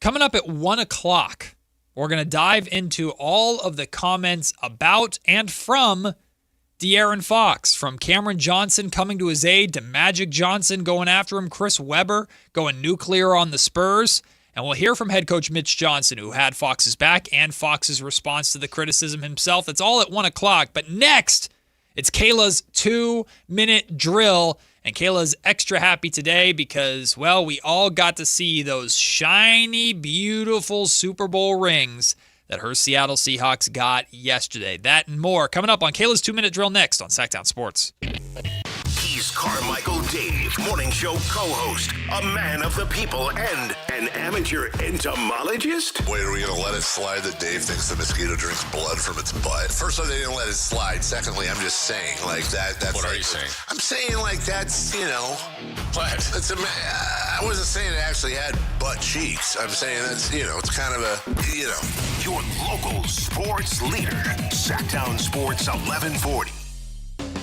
Coming up at 1 o'clock, we're going to dive into all of the comments about and from De'Aaron Fox, from Cameron Johnson coming to his aid to Magic Johnson going after him, Chris Webber going nuclear on the Spurs. And we'll hear from head coach Mitch Johnson, who had Fox's back, and Fox's response to the criticism himself. It's all at 1 o'clock. But next, it's Kayla's 2-minute drill. And Kayla's extra happy today because, well, we all got to see those shiny, beautiful Super Bowl rings that her Seattle Seahawks got yesterday. That and more coming up on Kayla's 2-minute drill next on Sactown Sports. He's Carmichael Dave, morning show co-host, a man of the people, and an amateur entomologist. Wait, are we going to let it slide that Dave thinks the mosquito drinks blood from its butt? First of all, they didn't let it slide. Secondly, I'm just saying, like, that's... What are you saying? I'm saying, like, that's, What? I wasn't saying it actually had butt cheeks. I'm saying that's, it's kind of a, Your local sports leader, Sactown Sports 1140.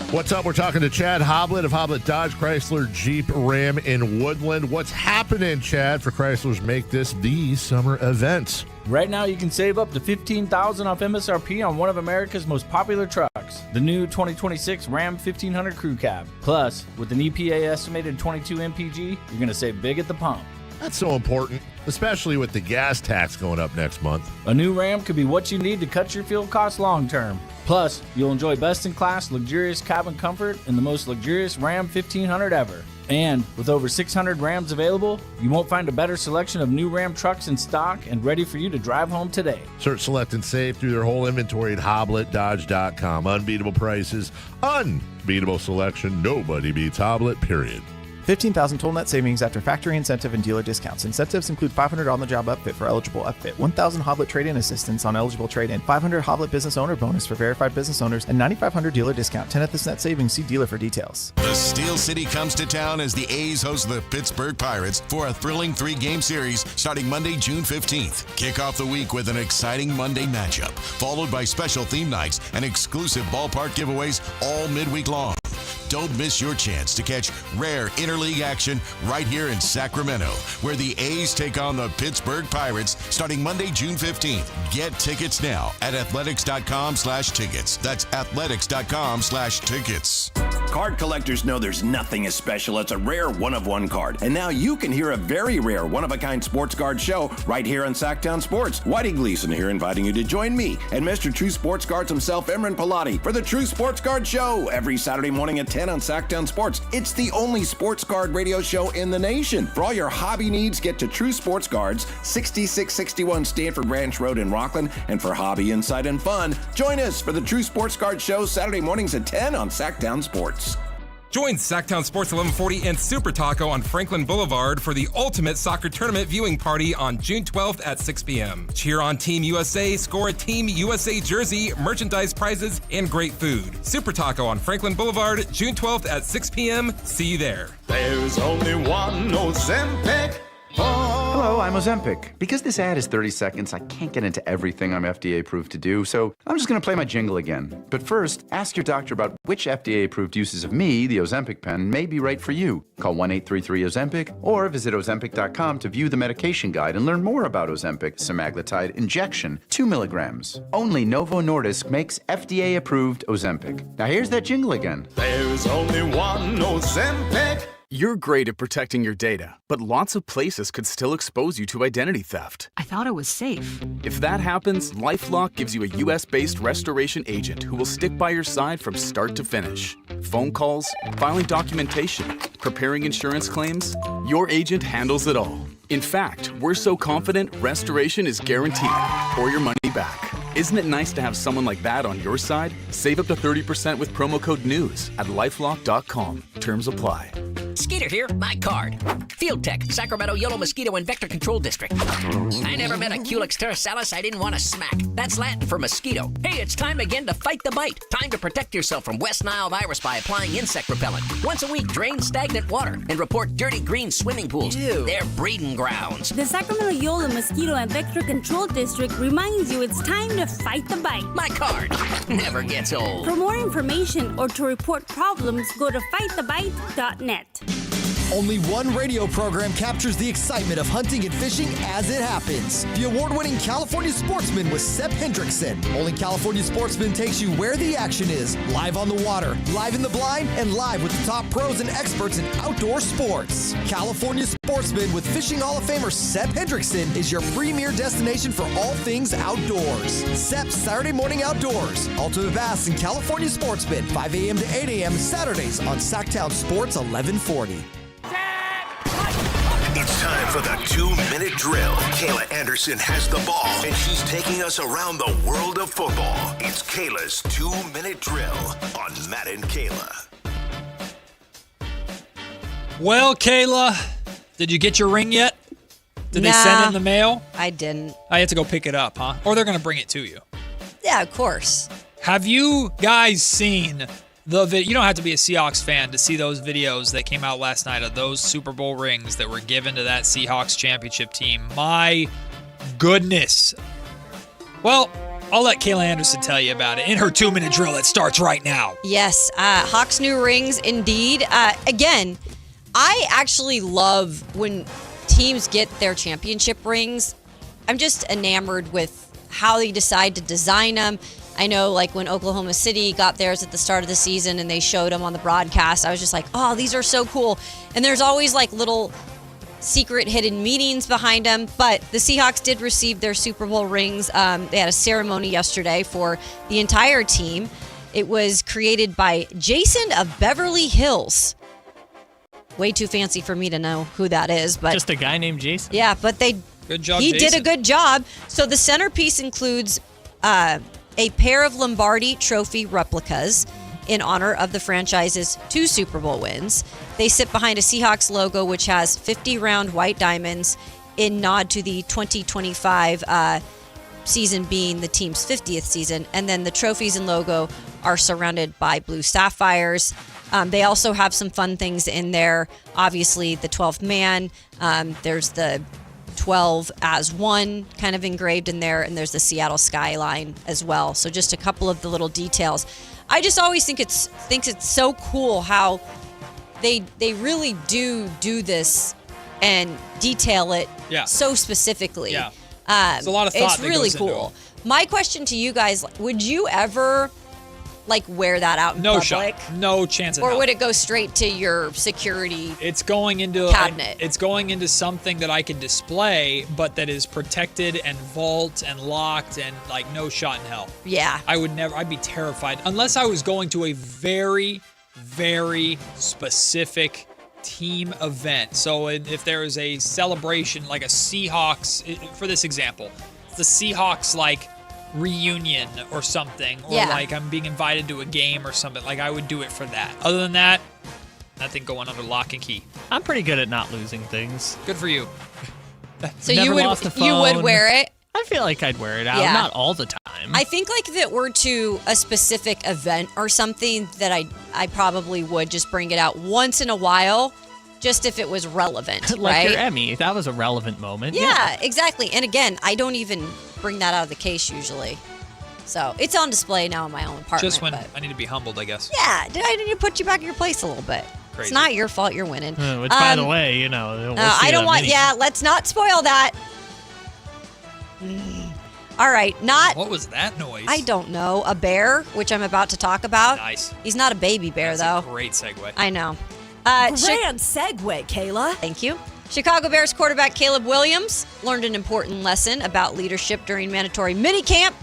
What's up? We're talking to Chad Hoblet of Hoblet Dodge, Chrysler, Jeep, Ram in Woodland. What's happening, Chad, for Chrysler's Make This the Summer event? Right now, you can save up to $15,000 off MSRP on one of America's most popular trucks, the new 2026 Ram 1500 Crew Cab. Plus, with an EPA estimated 22 mpg, you're going to save big at the pump. That's so important, especially with the gas tax going up next month. A new Ram could be what you need to cut your fuel costs long term. Plus, you'll enjoy best-in-class, luxurious cabin comfort in the most luxurious Ram 1500 ever. And with over 600 Rams available, you won't find a better selection of new Ram trucks in stock and ready for you to drive home today. Search, select, and save through their whole inventory at HobletDodge.com. Unbeatable prices, unbeatable selection. Nobody beats Hoblet, period. 15,000 total net savings after factory incentive and dealer discounts. Incentives include $500 on-the-job upfit for eligible upfit, 1,000 Hoblet trade-in assistance on eligible trade-in, 500 Hoblet business owner bonus for verified business owners, and 9,500 dealer discount. 10th is net savings. See dealer for details. The Steel City comes to town as the A's host the Pittsburgh Pirates for a thrilling 3-game series starting Monday, June 15th. Kick off the week with an exciting Monday matchup, followed by special theme nights and exclusive ballpark giveaways all midweek long. Don't miss your chance to catch rare interleague action right here in Sacramento, where the A's take on the Pittsburgh Pirates starting Monday, June 15th. Get tickets now at athletics.com/tickets. That's athletics.com/tickets. Card collectors know there's nothing as special as a rare one-of-one card. And now you can hear a very rare one-of-a-kind sports card show right here on Sactown Sports. Whitey Gleason here inviting you to join me and Mr. True Sports Cards himself, Emran Pilati, for the True Sports Card Show every Saturday morning at 10 on Sactown Sports. It's the only sports card radio show in the nation. For all your hobby needs, get to True Sports Cards, 6661 Stanford Ranch Road in Rockland. And for hobby, insight, and fun, join us for the True Sports Card Show Saturday mornings at 10 on Sactown Sports. Join Sactown Sports 1140 and Super Taco on Franklin Boulevard for the ultimate soccer tournament viewing party on June 12th at 6 p.m. Cheer on Team USA, score a Team USA jersey, merchandise prizes, and great food. Super Taco on Franklin Boulevard, June 12th at 6 p.m. See you there. There's only one Ozempic. Hello, I'm Ozempic. Because this ad is 30 seconds, I can't get into everything I'm FDA approved to do, so I'm just going to play my jingle again. But first, ask your doctor about which FDA approved uses of me, the Ozempic pen, may be right for you. Call 1-833-OZEMPIC or visit Ozempic.com to view the medication guide and learn more about Ozempic semaglutide injection, 2 milligrams. Only Novo Nordisk makes FDA approved Ozempic. Now here's that jingle again. There's only one Ozempic. You're great at protecting your data, but lots of places could still expose you to identity theft. I thought it was safe. If that happens, LifeLock gives you a U.S.-based restoration agent who will stick by your side from start to finish. Phone calls, filing documentation, preparing insurance claims, your agent handles it all. In fact, we're so confident restoration is guaranteed or your money back. Isn't it nice to have someone like that on your side? Save up to 30% with promo code NEWS at lifelock.com. Terms apply. Skeeter here, my card. Field Tech, Sacramento Yellow Mosquito and Vector Control District. I never met a Culex terrasalis I didn't want to smack. That's Latin for mosquito. Hey, it's time again to fight the bite. Time to protect yourself from West Nile virus by applying insect repellent. Once a week, drain stagnant water and report dirty green swimming pools. Ew. They're breeding grounds. The Sacramento Yellow Mosquito and Vector Control District reminds you it's time to fight the bite. My card never gets old. For more information or to report problems, go to fightthebite.net. Only one radio program captures the excitement of hunting and fishing as it happens. The award-winning California Sportsman with Sep Hendrickson. Only California Sportsman takes you where the action is. Live on the water, live in the blind, and live with the top pros and experts in outdoor sports. California Sportsman with Fishing Hall of Famer Sep Hendrickson is your premier destination for all things outdoors. Sep's Saturday Morning Outdoors. Ultimate Bass and California Sportsman, 5 a.m. to 8 a.m. Saturdays on Sactown Sports 1140. It's time for the 2-minute drill. Kayla Anderson has the ball, and she's taking us around the world of football. It's Kayla's 2-minute drill on Matt and Kayla. Well, Kayla, did you get your ring yet? Did they send it in the mail? I didn't. I had to go pick it up, huh? Or they're going to bring it to you. Yeah, of course. Have you guys seen the video? You don't have to be a Seahawks fan to see those videos that came out last night of those Super Bowl rings that were given to that Seahawks championship team. My goodness. Well, I'll let Kayla Anderson tell you about it in her 2-minute drill that starts right now. Yes, Hawks new rings indeed. Again, I actually love when teams get their championship rings. I'm just enamored with how they decide to design them. I know, like, when Oklahoma City got theirs at the start of the season and they showed them on the broadcast, I was just like, oh, these are so cool. And there's always, like, little secret hidden meanings behind them. But the Seahawks did receive their Super Bowl rings. They had a ceremony yesterday for the entire team. It was created by Jason of Beverly Hills. Way too fancy for me to know who that is. But just a guy named Jason? Yeah, but good job, he Jason. did a good job. So the centerpiece includes a pair of Lombardi Trophy replicas in honor of the franchise's 2 Super Bowl wins. They sit behind a Seahawks logo, which has 50 round white diamonds in nod to the 2025 season being the team's 50th season. And then the trophies and logo are surrounded by blue sapphires. They also have some fun things in there. Obviously, the 12th man. There's the 12 as one kind of engraved in there, and there's the Seattle skyline as well. So just a couple of the little details. I just always think it's so cool how they really do this and detail it so specifically. Yeah. There's a lot of thought it's really that goes into cool. My question to you guys, would you ever wear that out in public? Shot. No chance in hell. Or hell. would it go straight to your security It's going into cabinet? It's going into something that I can display, but that is protected and vault and locked and no shot in hell. Yeah. I would never. I'd be terrified unless I was going to a very, very specific team event. So if there is a celebration like a Seahawks, for this example, it's the Seahawks reunion or something, or I'm being invited to a game or something, I would do it for that. Other than that, nothing going under lock and key. I'm pretty good at not losing things. Good for you. So you would wear it? I feel like I'd wear it out, not all the time. I think if it were to a specific event or something that I probably would just bring it out once in a while, just if it was relevant, like your Emmy. That was a relevant moment. Yeah, exactly. And again, I don't even bring that out of the case usually. So it's on display now in my own apartment. Just when I need to be humbled, I guess. Yeah, I need to put you back in your place a little bit. Crazy. It's not your fault you're winning. Which, by the way, we'll I don't want, let's not spoil that. All right, What was that noise? I don't know. A bear, which I'm about to talk about. Nice. He's not a baby bear, That's though. A great segue. I know. Grand segue, Kayla. Thank you. Chicago Bears quarterback Caleb Williams learned an important lesson about leadership during mandatory minicamp.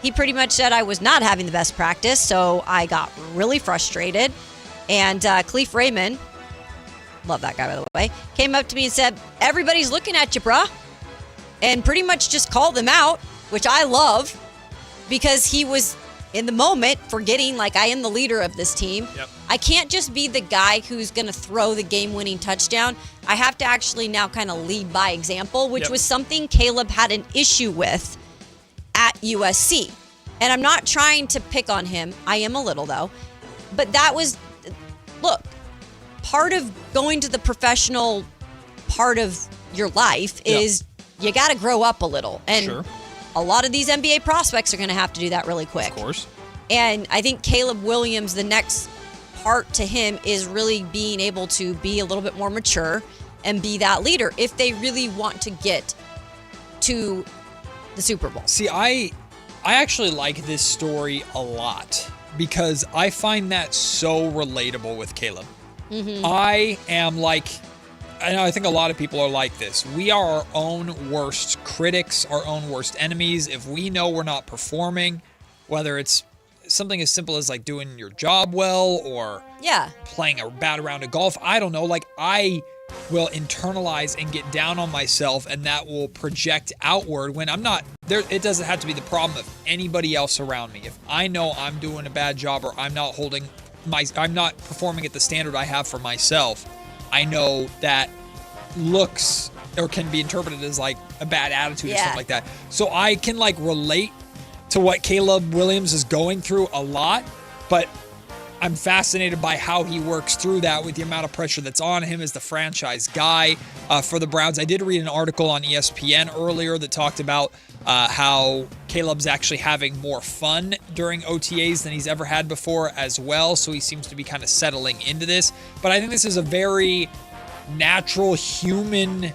He pretty much said I was not having the best practice, so I got really frustrated. And Khalif Raymond, love that guy by the way, came up to me and said, everybody's looking at you, bruh. And pretty much just called him out, which I love, because he was in the moment forgetting, like, I am the leader of this team. Yep. I can't just be the guy who's going to throw the game-winning touchdown. I have to actually now kind of lead by example, which was something Caleb had an issue with at USC. And I'm not trying to pick on him. I am a little, though. But that was, look, part of going to the professional part of your life is you got to grow up a little. And a lot of these NBA prospects are going to have to do that really quick. Of course. And I think Caleb Williams, the next part to him is really being able to be a little bit more mature and be that leader if they really want to get to the Super Bowl. See, I actually like this story a lot because I find that so relatable with Caleb. Mm-hmm. I am like, I know I think a lot of people are like this. We are our own worst critics, our own worst enemies. If we know we're not performing, whether it's something as simple as like doing your job well or playing a bad round of golf, I don't know, like I will internalize and get down on myself, and that will project outward when I'm not there. It doesn't have to be the problem of anybody else around me. If I know I'm doing a bad job or I'm not performing at the standard I have for myself, I know that looks or can be interpreted as like a bad attitude or something like that. So I can like relate to what Caleb Williams is going through a lot, but I'm fascinated by how he works through that with the amount of pressure that's on him as the franchise guy for the Browns. I did read an article on ESPN earlier that talked about how Caleb's actually having more fun during OTAs than he's ever had before as well, so he seems to be kind of settling into this. But I think this is a very natural human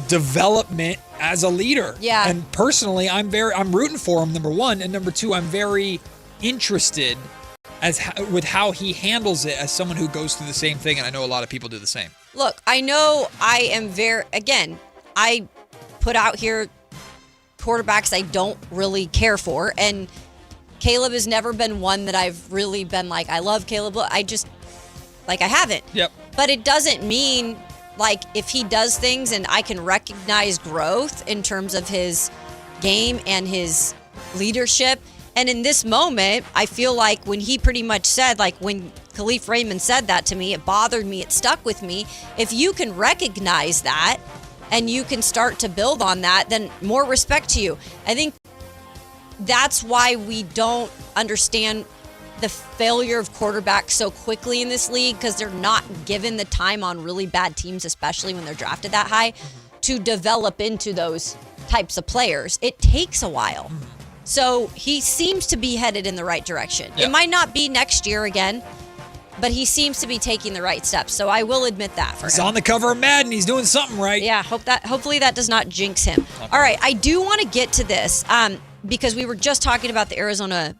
development as a leader. Yeah. And personally, I'm rooting for him, number one, and number two, I'm very interested with how he handles it as someone who goes through the same thing, and I know a lot of people do the same. Look, I know I am I put out here quarterbacks I don't really care for, and Caleb has never been one that I've really been like, I love Caleb. I haven't. Yep. But it doesn't mean, like, if he does things and I can recognize growth in terms of his game and his leadership. And in this moment, I feel like when he pretty much said, like when Khalif Raymond said that to me, it bothered me, it stuck with me. If you can recognize that and you can start to build on that, then more respect to you. I think that's why we don't understand the failure of quarterbacks so quickly in this league, because they're not given the time on really bad teams, especially when they're drafted that high, to develop into those types of players. It takes a while. So he seems to be headed in the right direction. Yeah. It might not be next year again, but he seems to be taking the right steps. So I will admit that for him. He's on the cover of Madden. He's doing something right. Yeah, hopefully that does not jinx him. All right, I do want to get to this because we were just talking about the Arizona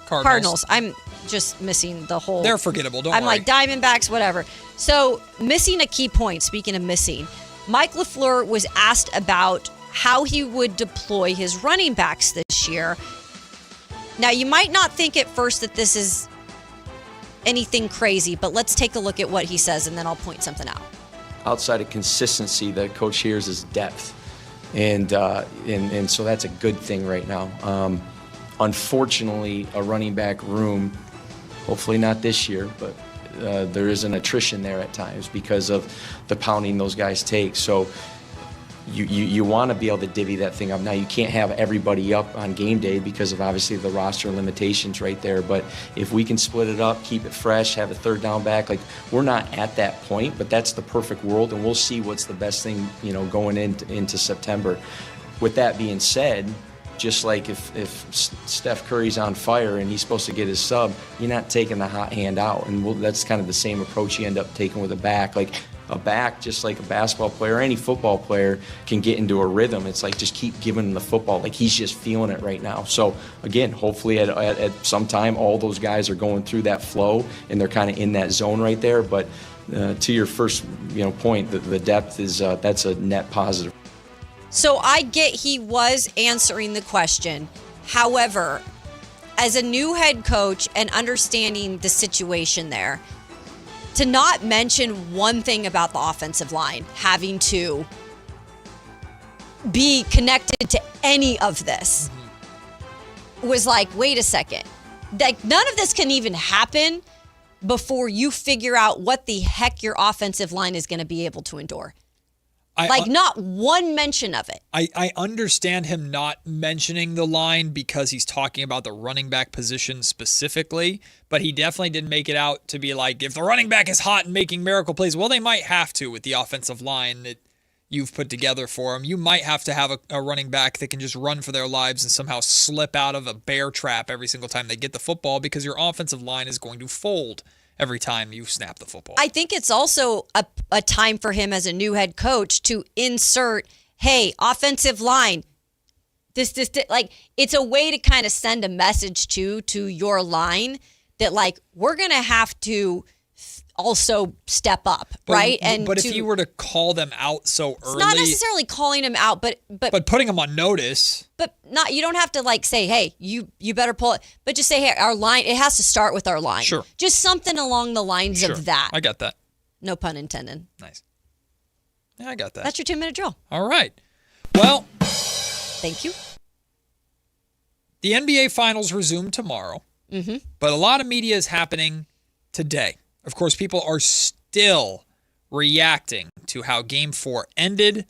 Cardinals. I'm just missing the whole. They're forgettable. Don't I'm worry. like Diamondbacks, whatever. So missing a key point. Speaking of missing, Mike LaFleur was asked about how he would deploy his running backs this year. Now, you might not think at first that this is anything crazy, but let's take a look at what he says, and then I'll point something out. Outside of consistency, the coach hears is depth, and so that's a good thing right now. Unfortunately, a running back room, hopefully not this year, but there is an attrition there at times because of the pounding those guys take. So you want to be able to divvy that thing up. Now, you can't have everybody up on game day because of obviously the roster limitations right there. But if we can split it up, keep it fresh, have a third down back, like we're not at that point, but that's the perfect world, and we'll see what's the best thing, going into September. With that being said, just like if Steph Curry's on fire and he's supposed to get his sub, you're not taking the hot hand out. And that's kind of the same approach you end up taking with a back. Like, a back, just like a basketball player, any football player can get into a rhythm. It's like just keep giving him the football. Like he's just feeling it right now. So again, hopefully at some time all those guys are going through that flow and they're kind of in that zone right there. But to your first point, the depth is that's a net positive. So I get he was answering the question. However, as a new head coach and understanding the situation there, to not mention one thing about the offensive line having to be connected to any of this was like, wait a second. Like, none of this can even happen before you figure out what the heck your offensive line is going to be able to endure. Not one mention of it. I understand him not mentioning the line because he's talking about the running back position specifically, but he definitely didn't make it out to be like, if the running back is hot and making miracle plays, well, they might have to with the offensive line that you've put together for them. You might have to have a running back that can just run for their lives and somehow slip out of a bear trap every single time they get the football because your offensive line is going to fold every time you snap the football. I think it's also a time for him as a new head coach to insert, hey, offensive line, this, like, it's a way to kind of send a message to your line that, like, we're going to have to also step up, right? But if you were to call them out so early, it's not necessarily calling them out, but putting them on notice. But not, you don't have to like say, hey, you better pull it, but just say, hey, our line, it has to start with our line. Sure. Just something along the lines of that. I got that. No pun intended. Nice. Yeah, I got that. That's your 2-minute drill. All right. Well, thank you. The NBA Finals resume tomorrow, but a lot of media is happening today. Of course, people are still reacting to how Game 4 ended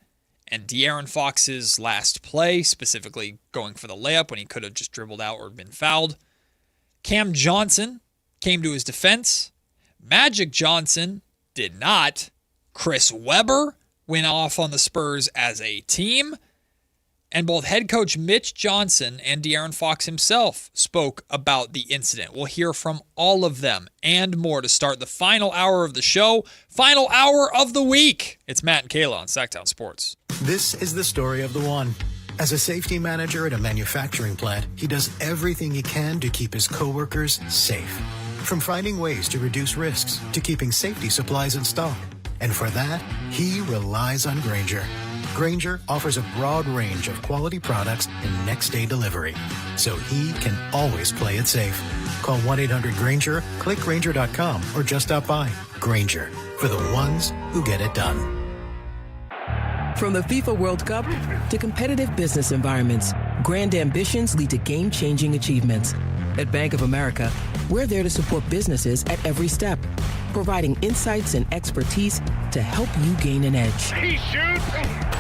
and De'Aaron Fox's last play, specifically going for the layup when he could have just dribbled out or been fouled. Cam Johnson came to his defense. Magic Johnson did not. Chris Webber went off on the Spurs as a team. And both head coach Mitch Johnson and De'Aaron Fox himself spoke about the incident. We'll hear from all of them and more to start the final hour of the show, final hour of the week. It's Matt and Kayla on Sactown Sports. This is the story of the one. As a safety manager at a manufacturing plant, he does everything he can to keep his coworkers safe. From finding ways to reduce risks to keeping safety supplies in stock. And for that, he relies on Grainger. Grainger offers a broad range of quality products and next-day delivery, so he can always play it safe. Call 1-800-GRAINGER, click Grainger.com, or just stop by. Grainger, for the ones who get it done. From the FIFA World Cup to competitive business environments, grand ambitions lead to game-changing achievements. At Bank of America, we're there to support businesses at every step, providing insights and expertise to help you gain an edge. He shoots,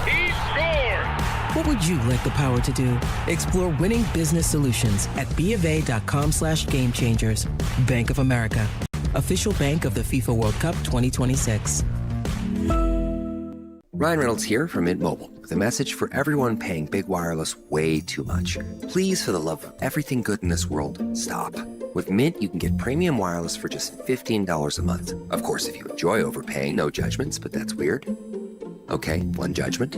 he scores! What would you like the power to do? Explore winning business solutions at BofA.com/gamechangers. Bank of America, official bank of the FIFA World Cup 2026. Ryan Reynolds here from Mint Mobile with a message for everyone paying big wireless way too much. Please, for the love of everything good in this world, stop. With Mint, you can get premium wireless for just $15 a month. Of course, if you enjoy overpaying, no judgments, but that's weird. Okay, one judgment.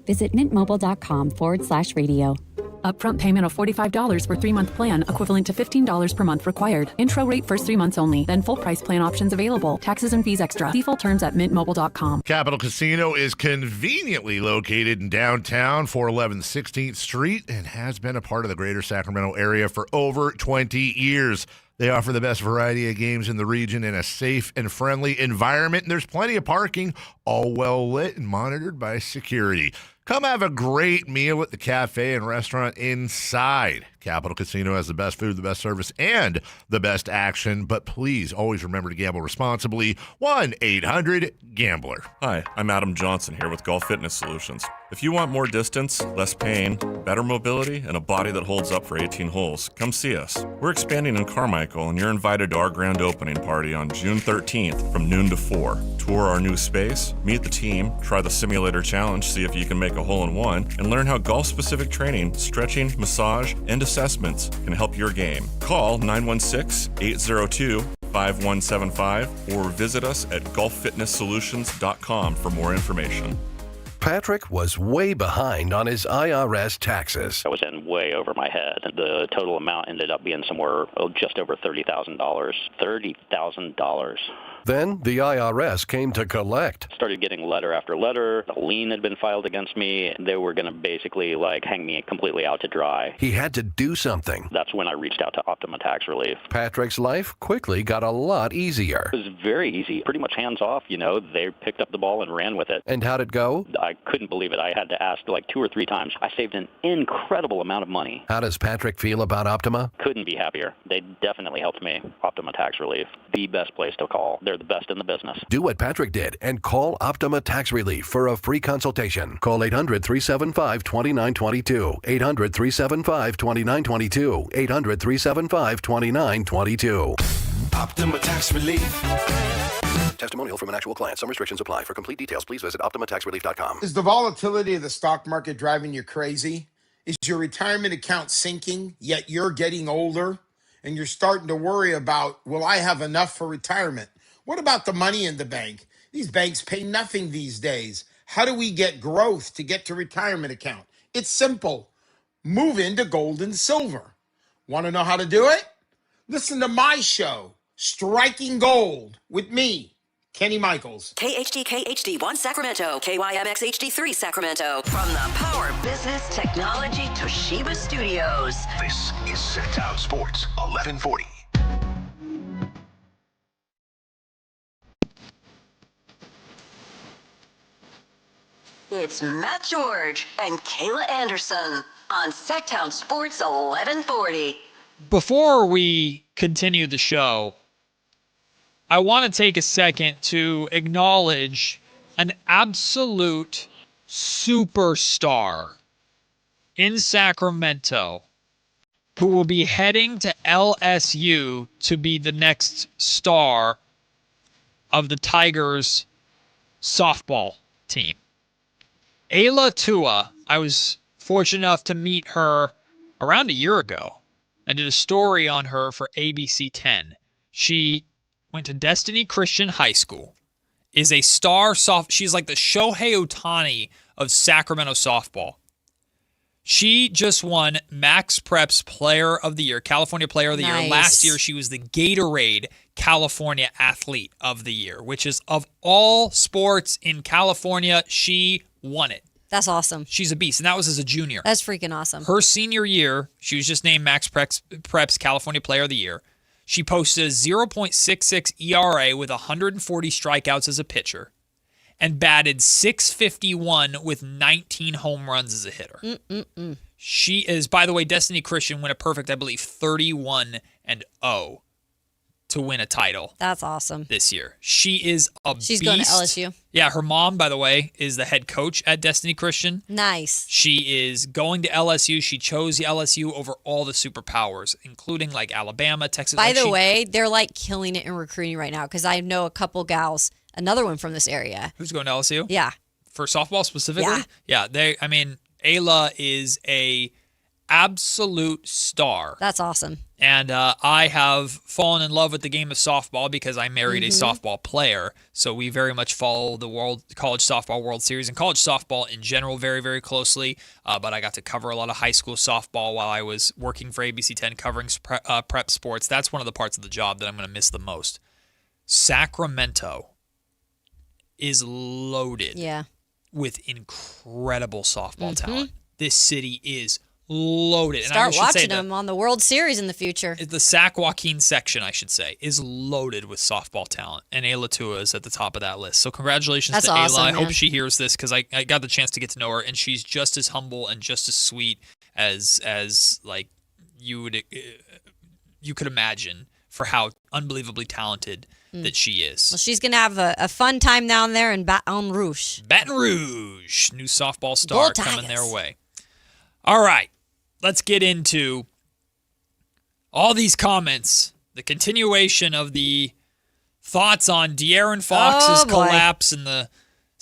Visit mintmobile.com/radio. Upfront payment of $45 for 3-month plan, equivalent to $15 per month required. Intro rate first 3 months only, then full price plan options available. Taxes and fees extra. Default terms at mintmobile.com. Capital Casino is conveniently located in downtown 411 16th Street and has been a part of the greater Sacramento area for over 20 years. They offer the best variety of games in the region in a safe and friendly environment, and there's plenty of parking, all well lit and monitored by security. Come have a great meal at the cafe and restaurant inside. Capital Casino has the best food, the best service, and the best action. But please always remember to gamble responsibly. 1-800-GAMBLER. Hi, I'm Adam Johnson here with Golf Fitness Solutions. If you want more distance, less pain, better mobility, and a body that holds up for 18 holes, come see us. We're expanding in Carmichael, and you're invited to our grand opening party on June 13th from noon to 4. Tour our new space, meet the team, try the simulator challenge, see if you can make a hole-in-one, and learn how golf-specific training, stretching, massage, and assessments can help your game. Call 916-802-5400 888-5175 or visit us at golffitnesssolutions.com for more information. Patrick was way behind on his IRS taxes. I was in way over my head. The total amount ended up being somewhere just over $30,000. $30,000. Then the IRS came to collect. Started getting letter after letter. A lien had been filed against me. They were going to basically hang me completely out to dry. He had to do something. That's when I reached out to Optima Tax Relief. Patrick's life quickly got a lot easier. It was very easy, pretty much hands off. They picked up the ball and ran with it. And how'd it go? I couldn't believe it. I had to ask 2 or 3 times. I saved an incredible amount of money. How does Patrick feel about Optima? Couldn't be happier. They definitely helped me. Optima Tax Relief, the best place to call. They're the best in the business. Do what Patrick did and call Optima Tax Relief for a free consultation. Call 800-375-2922. 800-375-2922. 800-375-2922. Optima Tax Relief. Testimonial from an actual client. Some restrictions apply. For complete details, please visit OptimaTaxRelief.com. Is the volatility of the stock market driving you crazy? Is your retirement account sinking, yet you're getting older and you're starting to worry about, will I have enough for retirement? What about the money in the bank? These banks pay nothing these days. How do we get growth to get to retirement account? It's simple. Move into gold and silver. Want to know how to do it? Listen to my show, Striking Gold, with me, Kenny Michaels. KHD HD1 Sacramento, KYMX HD3 Sacramento. From the Power Business Technology Toshiba Studios. This is Sactown Sports 1140. It's Matt George and Kayla Anderson on Sactown Sports 1140. Before we continue the show, I want to take a second to acknowledge an absolute superstar in Sacramento who will be heading to LSU to be the next star of the Tigers softball team. Ayla Tua, I was fortunate enough to meet her around a year ago. I did a story on her for ABC 10. She went to Destiny Christian High School, is a star she's like the Shohei Ohtani of Sacramento softball. She just won Max Prep's Player of the Year, California Player of the Year. Last year, she was the Gatorade California Athlete of the Year, which is of all sports in California, she won it. That's awesome. She's a beast, and that was as a junior. That's freaking awesome. Her senior year, she was just named Max Prep's California Player of the Year. She posted a 0.66 ERA with 140 strikeouts as a pitcher and batted .651 with 19 home runs as a hitter. She is, by the way, Destiny Christian went a perfect, I believe, 31-0 to win a title. That's awesome. This year. She is a beast. She's going to LSU. Yeah, her mom, by the way, is the head coach at Destiny Christian. Nice. She is going to LSU. She chose LSU over all the superpowers, including Alabama, Texas. By the way, they're killing it in recruiting right now because I know a couple gals, another one from this area. Who's going to LSU? Yeah. For softball specifically? Yeah. Ayla is a absolute star. That's awesome. And I have fallen in love with the game of softball because I married a softball player. So we very much follow the college softball World Series and college softball in general very, very closely. But I got to cover a lot of high school softball while I was working for ABC 10 covering prep sports. That's one of the parts of the job that I'm going to miss the most. Sacramento is loaded with incredible softball talent. This city is loaded. Start watching them on the World Series in the future. The Sac Joaquin section, I should say, is loaded with softball talent, and Ayla Tua is at the top of that list. So congratulations to Ayla. I hope she hears this because I got the chance to get to know her, and she's just as humble and just as sweet as you could imagine for how unbelievably talented that she is. Well, she's going to have a fun time down there in Baton Rouge. Baton Rouge, new softball star coming their way. All right, let's get into all these comments, the continuation of the thoughts on De'Aaron Fox's collapse and the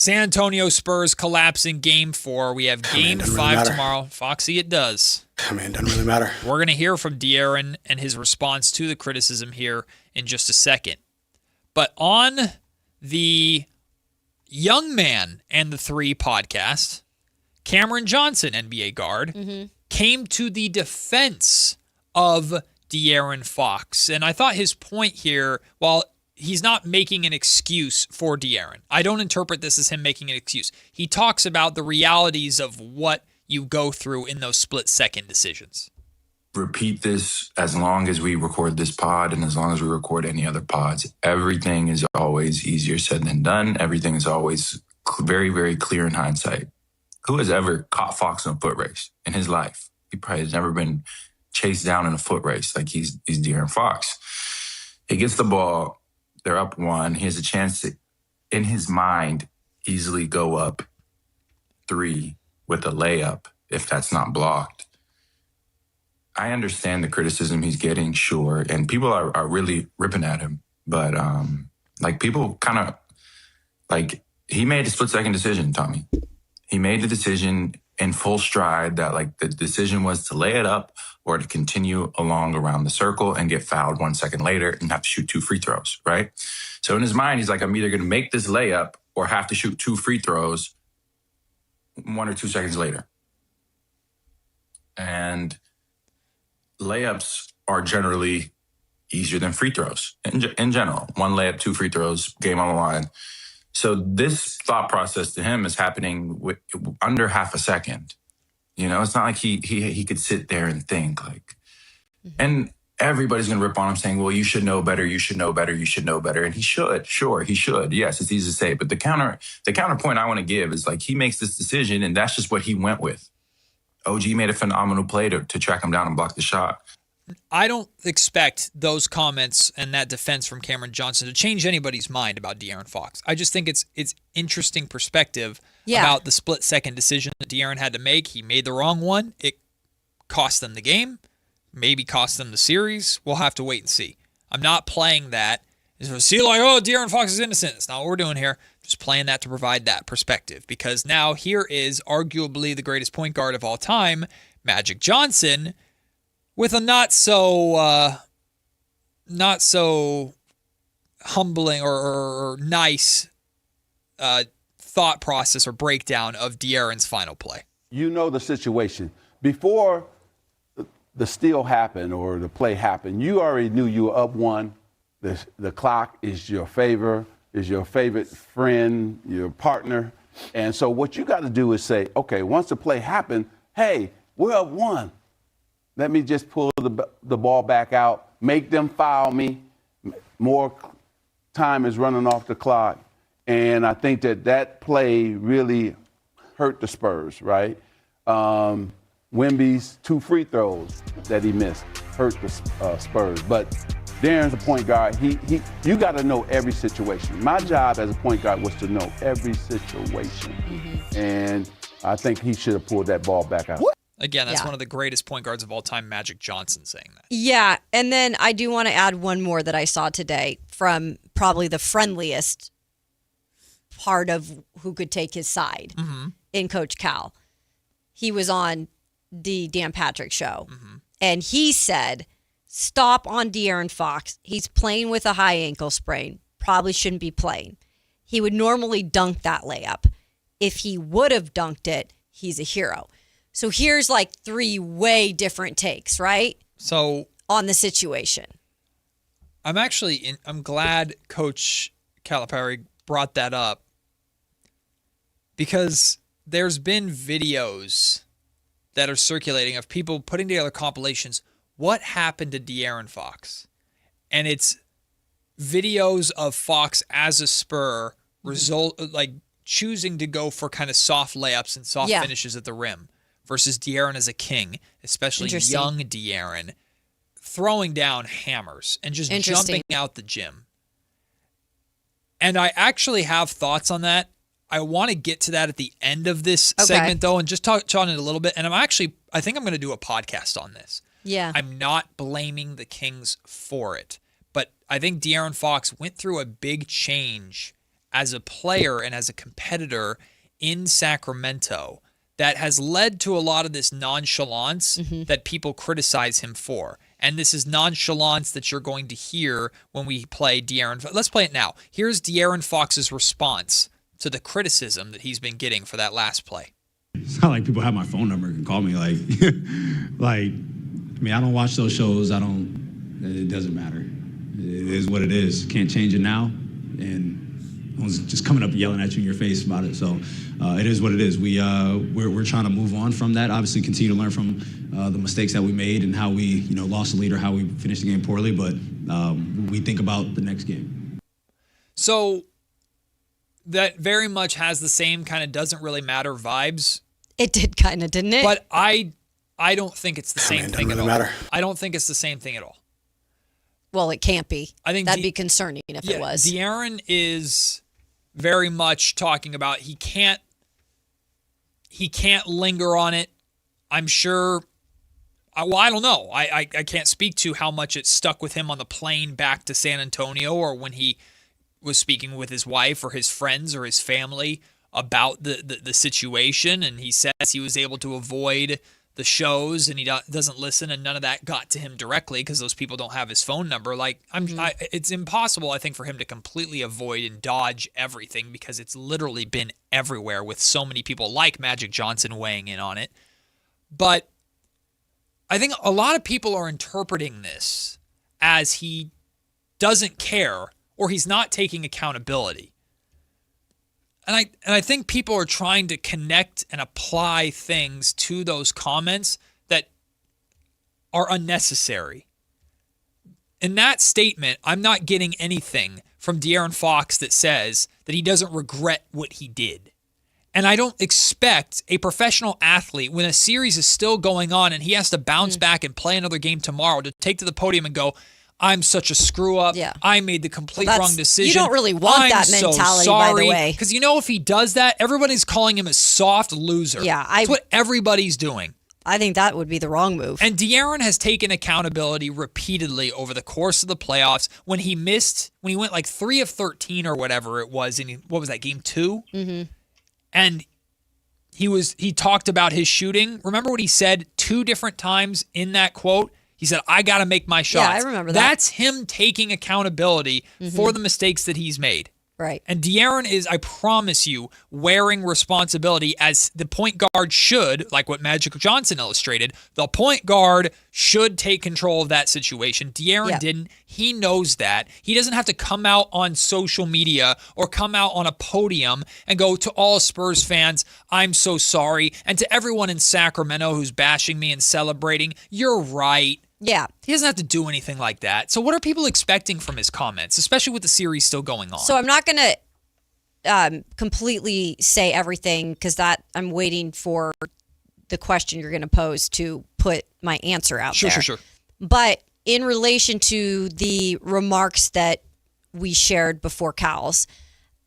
San Antonio Spurs collapsing Game 4. We have Game 5 tomorrow. Foxy, it does. I mean, it doesn't really matter. We're going to hear from De'Aaron and his response to the criticism here in just a second. But on the Young Man and the Three podcast, Cameron Johnson, NBA guard, came to the defense of De'Aaron Fox. And I thought his point here, while he's not making an excuse for De'Aaron, I don't interpret this as him making an excuse. He talks about the realities of what you go through in those split-second decisions. Repeat this as long as we record this pod and as long as we record any other pods. Everything is always easier said than done. Everything is always very, very clear in hindsight. Who has ever caught Fox in a foot race in his life? He probably has never been chased down in a foot race like he's De'Aaron Fox. He gets the ball. They're up 1. He has a chance to, in his mind, easily go up 3 with a layup if that's not blocked. I understand the criticism he's getting, sure, and people are really ripping at him. But, people kind of, he made a split-second decision, Tommy. He made the decision in full stride that, the decision was to lay it up or to continue along around the circle and get fouled 1 second later and have to shoot 2 free throws, right? So in his mind, he's like, I'm either going to make this layup or have to shoot 2 free throws 1 or 2 seconds later. And layups are generally easier than free throws in general. 1 layup, 2 free throws, game on the line. So this thought process to him is happening with under half a second. You know, it's not like he could sit there and think and everybody's going to rip on him saying, well, you should know better. You should know better. You should know better. And he should. Sure, he should. Yes, it's easy to say. But the counterpoint I want to give is he makes this decision and that's just what he went with. OG made a phenomenal play to track him down and block the shot. I don't expect those comments and that defense from Cameron Johnson to change anybody's mind about De'Aaron Fox. I just think it's interesting perspective about the split-second decision that De'Aaron had to make. He made the wrong one. It cost them the game, maybe cost them the series. We'll have to wait and see. I'm not playing that. De'Aaron Fox is innocent. That's not what we're doing here. Just playing that to provide that perspective because now here is arguably the greatest point guard of all time, Magic Johnson, with a not so humbling or nice thought process or breakdown of De'Aaron's final play. You know the situation. Before the steal happened or the play happened, you already knew you were up 1. The clock is your favorite friend, your partner. And so what you got to do is say, okay, once the play happened, hey, we're up 1. Let me just pull the ball back out, make them foul me. More time is running off the clock. And I think that play really hurt the Spurs, right? Wemby's 2 free throws that he missed hurt the Spurs. But De'Aaron's a point guard. You got to know every situation. My job as a point guard was to know every situation. And I think he should have pulled that ball back out. Again, that's one of the greatest point guards of all time, Magic Johnson, saying that. Yeah, and then I do want to add one more that I saw today from probably the friendliest part of who could take his side in Coach Cal. He was on the Dan Patrick Show, and he said, stop on De'Aaron Fox. He's playing with a high ankle sprain. Probably shouldn't be playing. He would normally dunk that layup. If he would have dunked it, he's a hero. So here's 3 way different takes, right? So on the situation. I'm glad Coach Calipari brought that up because there's been videos that are circulating of people putting together compilations. What happened to De'Aaron Fox? And it's videos of Fox as a Spur choosing to go for kind of soft layups and soft finishes at the rim versus De'Aaron as a king, especially young De'Aaron, throwing down hammers and just jumping out the gym. And I actually have thoughts on that. I want to get to that at the end of this segment, though, and just touch on it a little bit. And I think I'm going to do a podcast on this. Yeah. I'm not blaming the Kings for it, but I think De'Aaron Fox went through a big change as a player and as a competitor in Sacramento that has led to a lot of this nonchalance that people criticize him for. And this is nonchalance that you're going to hear when we play De'Aaron. Let's play it now. Here's De'Aaron Fox's response to the criticism that he's been getting for that last play. It's not like people have my phone number and can call me. Like, I don't watch those shows. It doesn't matter. It is what it is. Can't change it now. And I was just coming up yelling at you in your face about it. So it is what it is. We're trying to move on from that. Obviously, continue to learn from the mistakes that we made and how we, lost a lead or how we finished the game poorly. But we think about the next game. So that very much has the same kind of doesn't really matter vibes. It did kind of, didn't it? But I don't think it's the same thing really at all. Matter. I don't think it's the same thing at all. Well, it can't be. I think that'd be concerning if it was. De'Aaron is very much talking about he can't linger on it. I'm sure. Well, I don't know. I can't speak to how much it stuck with him on the plane back to San Antonio or when he was speaking with his wife or his friends or his family about the situation. And he says he was able to avoid the shows and he doesn't listen, and none of that got to him directly because those people don't have his phone number. It's impossible, I think, for him to completely avoid and dodge everything because it's literally been everywhere with so many people like Magic Johnson weighing in on it. But I think a lot of people are interpreting this as he doesn't care or he's not taking accountability. And I think people are trying to connect and apply things to those comments that are unnecessary. In that statement, I'm not getting anything from De'Aaron Fox that says that he doesn't regret what he did. And I don't expect a professional athlete, when a series is still going on and he has to bounce back and play another game tomorrow, to take to the podium and go, I'm such a screw up. Yeah. I made the complete wrong decision. You don't really want that mentality, by the way. Because if he does that, everybody's calling him a soft loser. Yeah, that's what everybody's doing. I think that would be the wrong move. And De'Aaron has taken accountability repeatedly over the course of the playoffs. When he went like 3 of 13 or whatever it was, in what was that, game 2? Mm-hmm. And he talked about his shooting. Remember what he said 2 different times in that quote? He said, I got to make my shots. Yeah, I remember that. That's him taking accountability for the mistakes that he's made. Right. And De'Aaron is, I promise you, wearing responsibility as the point guard should, like what Magic Johnson illustrated. The point guard should take control of that situation. De'Aaron didn't. He knows that. He doesn't have to come out on social media or come out on a podium and go to all Spurs fans, I'm so sorry. And to everyone in Sacramento who's bashing me and celebrating, you're right. Yeah. He doesn't have to do anything like that. So what are people expecting from his comments, especially with the series still going on? So I'm not going to completely say everything because I'm waiting for the question you're going to pose to put my answer out there. Sure. But in relation to the remarks that we shared before Cal's,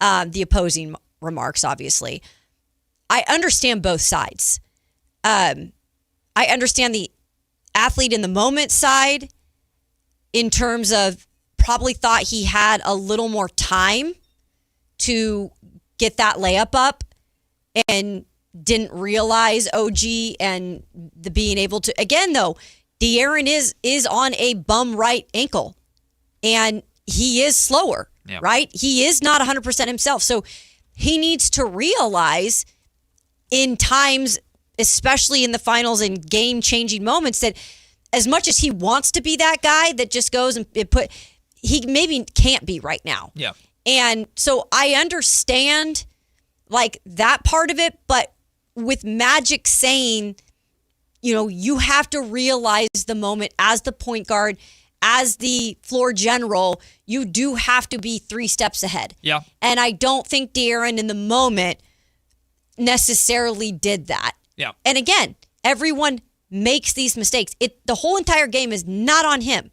the opposing remarks, obviously, I understand both sides. I understand the athlete in the moment side in terms of probably thought he had a little more time to get that layup up and didn't realize OG and the being able to. Again, though, De'Aaron is on a bum right ankle and he is slower, right? He is not 100% himself. So he needs to realize in times, especially in the finals and game-changing moments, that as much as he wants to be that guy that just goes and he maybe can't be right now. Yeah. And so I understand like that part of it, but with Magic saying, you have to realize the moment as the point guard, as the floor general, you do have to be 3 steps ahead. Yeah. And I don't think De'Aaron in the moment necessarily did that. Yeah. And again, everyone makes these mistakes. The whole entire game is not on him.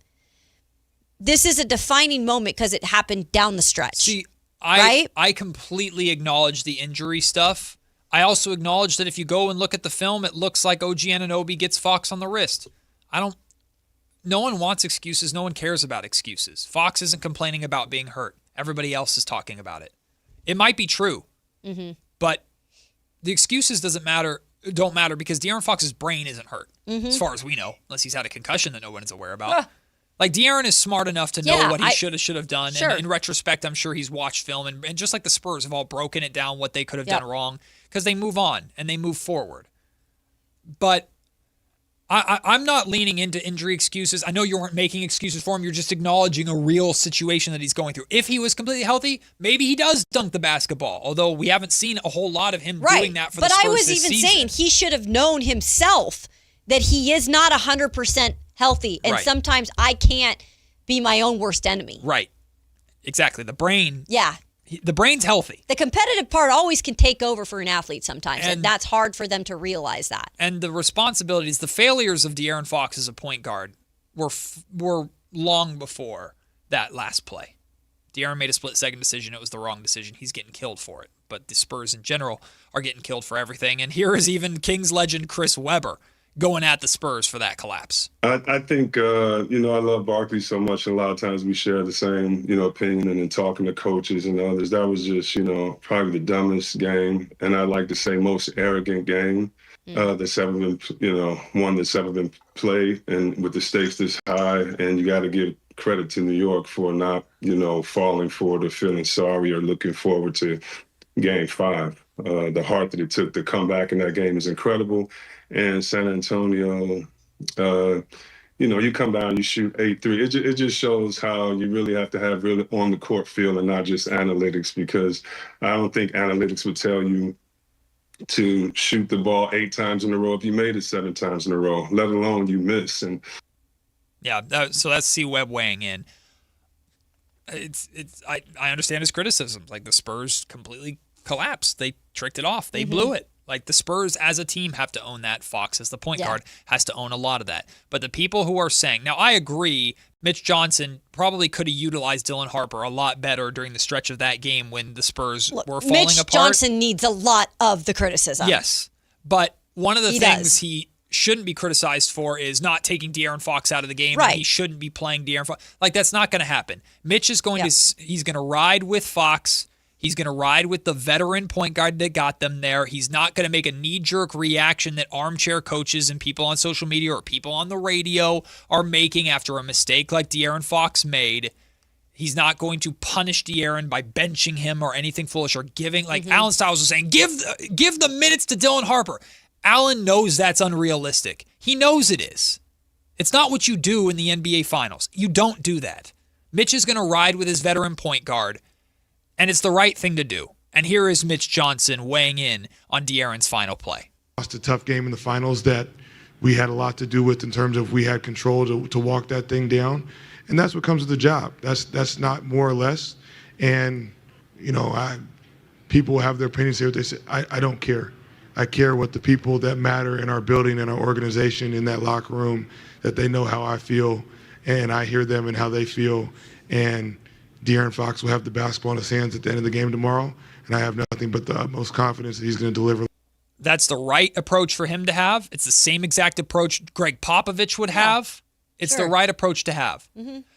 This is a defining moment because it happened down the stretch. See, right? I completely acknowledge the injury stuff. I also acknowledge that if you go and look at the film, it looks like OG Anunoby gets Fox on the wrist. No one wants excuses. No one cares about excuses. Fox isn't complaining about being hurt. Everybody else is talking about it. It might be true, Mm-hmm. but the excuses don't matter because De'Aaron Fox's brain isn't hurt, as far as we know, unless he's had a concussion that no one is aware about. Like, De'Aaron is smart enough to know what he should have done. Sure. And in retrospect, I'm sure he's watched film. And just like the Spurs have all broken it down what they could have done wrong because they move on and they move forward. But I'm not leaning into injury excuses. I know you weren't making excuses for him. You're just acknowledging a real situation that he's going through. If he was completely healthy, maybe he does dunk the basketball, although we haven't seen a whole lot of him doing that for the Spurs But I was this even season. saying he should have known himself that he is not 100% healthy. And Right. sometimes I can't be my own worst enemy. Right. Exactly. The brain. Yeah. The brain's healthy. The competitive part always can take over for an athlete sometimes. And And- that's hard for them to realize that. And the responsibilities, the failures of De'Aaron Fox as a point guard were long before that last play. De'Aaron made a split-second decision. It was the wrong decision. He's getting killed for it. But the Spurs in general are getting killed for everything. And here is even Kings legend Chris Webber going at the Spurs for that collapse. I think, I love Barkley so much. And a lot of times we share the same, opinion and in talking to coaches and others. That was just, probably the dumbest game. And I like to say most arrogant game that's ever been, one that's ever been played. And with the stakes this high, and you got to give credit to New York for not, falling for it or feeling sorry or looking forward to Game 5. The heart that it took to come back in that game is incredible. And San Antonio, you come down, you shoot 8-3. It just shows how you really have to have really on the court feel and not just analytics, because I don't think analytics would tell you to shoot the ball 8 times in a row if you made it 7 times in a row, let alone you miss. And so that's C-Web weighing in. I understand his criticism. Like, the Spurs completely collapsed. They tricked it off. They blew it. Like, the Spurs as a team have to own that. Fox as the point guard has to own a lot of that. But the people who are saying, now I agree, Mitch Johnson probably could have utilized Dylan Harper a lot better during the stretch of that game when the Spurs were falling Mitch apart. Johnson needs a lot of the criticism. Yes. But one of the He things does. he shouldn't be criticized for is not taking De'Aaron Fox out of the game. Right. And he shouldn't be playing De'Aaron Fox. Like, that's not going to happen. Mitch is going he's going to ride with Fox. He's going to ride with the veteran point guard that got them there. He's not going to make a knee-jerk reaction that armchair coaches and people on social media or people on the radio are making after a mistake like De'Aaron Fox made. He's not going to punish De'Aaron by benching him or anything foolish or giving, like Alan Stiles was saying, give the minutes to Dylan Harper. Alan knows that's unrealistic. He knows it is. It's not what you do in the NBA Finals. You don't do that. Mitch is going to ride with his veteran point guard, and it's the right thing to do. And here is Mitch Johnson weighing in on De'Aaron's final play. Lost a tough game in the finals that we had a lot to do with in terms of we had control to walk that thing down. And that's what comes with the job. That's not more or less. And, people have their opinions, say what they say. I don't care. I care what the people that matter in our building and our organization in that locker room, that they know how I feel, and I hear them and how they feel. And De'Aaron Fox will have the basketball in his hands at the end of the game tomorrow, and I have nothing but the utmost confidence that he's going to deliver. That's the right approach for him to have. It's the same exact approach Greg Popovich would have. It's the right approach to have.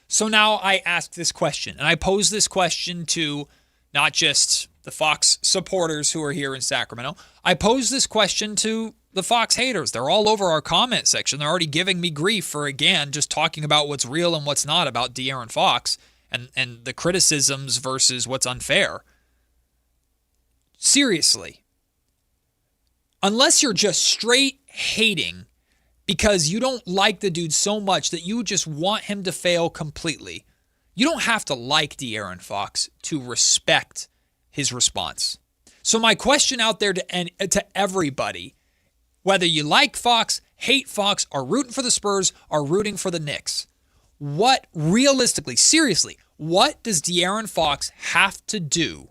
So now I ask this question, and I pose this question to not just the Fox supporters who are here in Sacramento. I pose this question to the Fox haters. They're all over our comment section. They're already giving me grief for, again, just talking about what's real and what's not about De'Aaron Fox and the criticisms versus what's unfair. Seriously, unless you're just straight hating because you don't like the dude so much that you just want him to fail completely, you don't have to like De'Aaron Fox to respect his response. So my question out there to everybody, whether you like Fox, hate Fox, are rooting for the Spurs, are rooting for the Knicks, what realistically, seriously, what does De'Aaron Fox have to do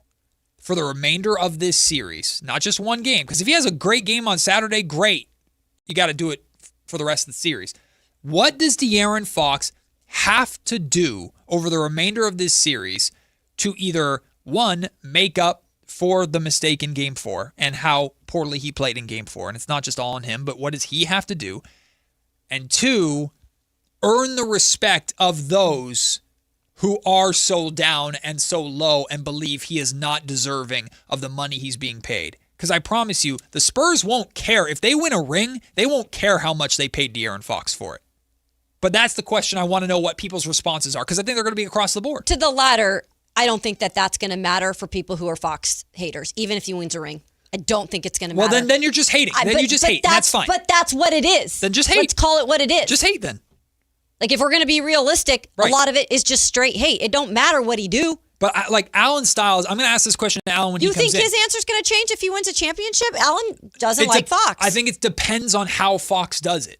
for the remainder of this series? Not just one game, because if he has a great game on Saturday, great. You got to do it for the rest of the series. What does De'Aaron Fox have to do over the remainder of this series to either, one, make up for the mistake in Game 4 and how poorly he played in Game 4? And it's not just all on him, but what does he have to do? And two, earn the respect of those who are so down and so low and believe he is not deserving of the money he's being paid. Because I promise you, the Spurs won't care. If they win a ring, they won't care how much they paid De'Aaron Fox for it. But that's the question. I want to know what people's responses are, because I think they're going to be across the board. To the latter, I don't think that that's going to matter for people who are Fox haters, even if he wins a ring. I don't think it's going to matter. Well, then you're just hating. You just hate, and that's fine. But that's what it is. Then just hate. Let's call it what it is. Just hate then. Like, if we're going to be realistic, a lot of it is just straight hate. It don't matter what he do. But Alan Stiles, I'm going to ask this question to Alan when he comes in. You think his answer's going to change if he wins a championship? Alan doesn't like Fox. I think it depends on how Fox does it.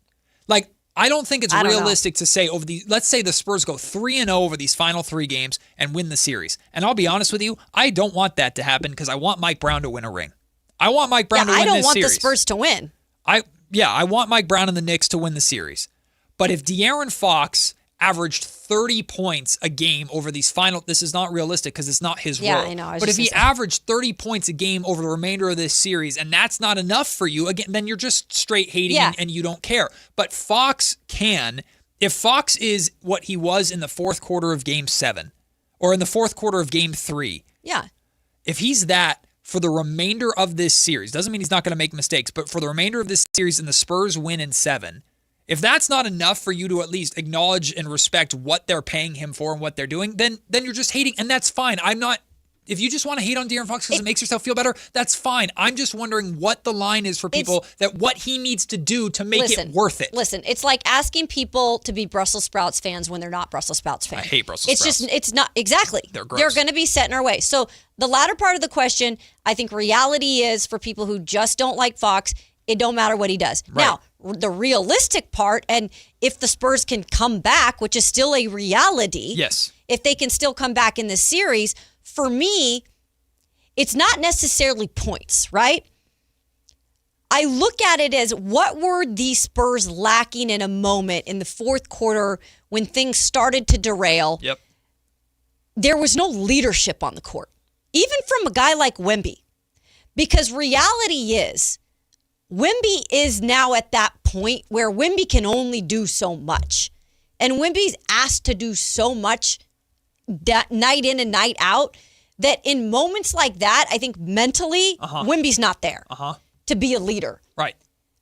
Like, I don't think it's realistic to say let's say the Spurs go 3-0 over these final 3 games and win the series. And I'll be honest with you, I don't want that to happen because I want Mike Brown to win a ring. I want Mike Brown to win this series. I don't want the Spurs to win. I want Mike Brown and the Knicks to win the series. But if De'Aaron Fox averaged 30 points a game over these final, this is not realistic because it's not his role. I know. But if he averaged 30 points a game over the remainder of this series, and that's not enough for you, again, then you're just straight hating and you don't care. But Fox can, if Fox is what he was in the fourth quarter of Game 7 or in the fourth quarter of Game 3, if he's that for the remainder of this series, doesn't mean he's not going to make mistakes, but for the remainder of this series and the Spurs win in 7, if that's not enough for you to at least acknowledge and respect what they're paying him for and what they're doing, then you're just hating, and that's fine. I'm not. If you just want to hate on De'Aaron Fox because it makes yourself feel better, that's fine. I'm just wondering what the line is for people, that what he needs to do to make it worth it. Listen, it's like asking people to be Brussels sprouts fans when they're not Brussels sprouts fans. I hate Brussels sprouts. It's not, exactly. They're gross. They're going to be set in our way. So the latter part of the question, I think reality is for people who just don't like Fox, it don't matter what he does. Right. Now, the realistic part, and if the Spurs can come back, which is still a reality, if they can still come back in this series, for me, it's not necessarily points, right? I look at it as what were the Spurs lacking in a moment in the fourth quarter when things started to derail. There was no leadership on the court, even from a guy like Wemby, because reality is, Wemby is now at that point where Wemby can only do so much. And Wemby's asked to do so much night in and night out that in moments like that, I think mentally, Wemby's not there to be a leader. Right.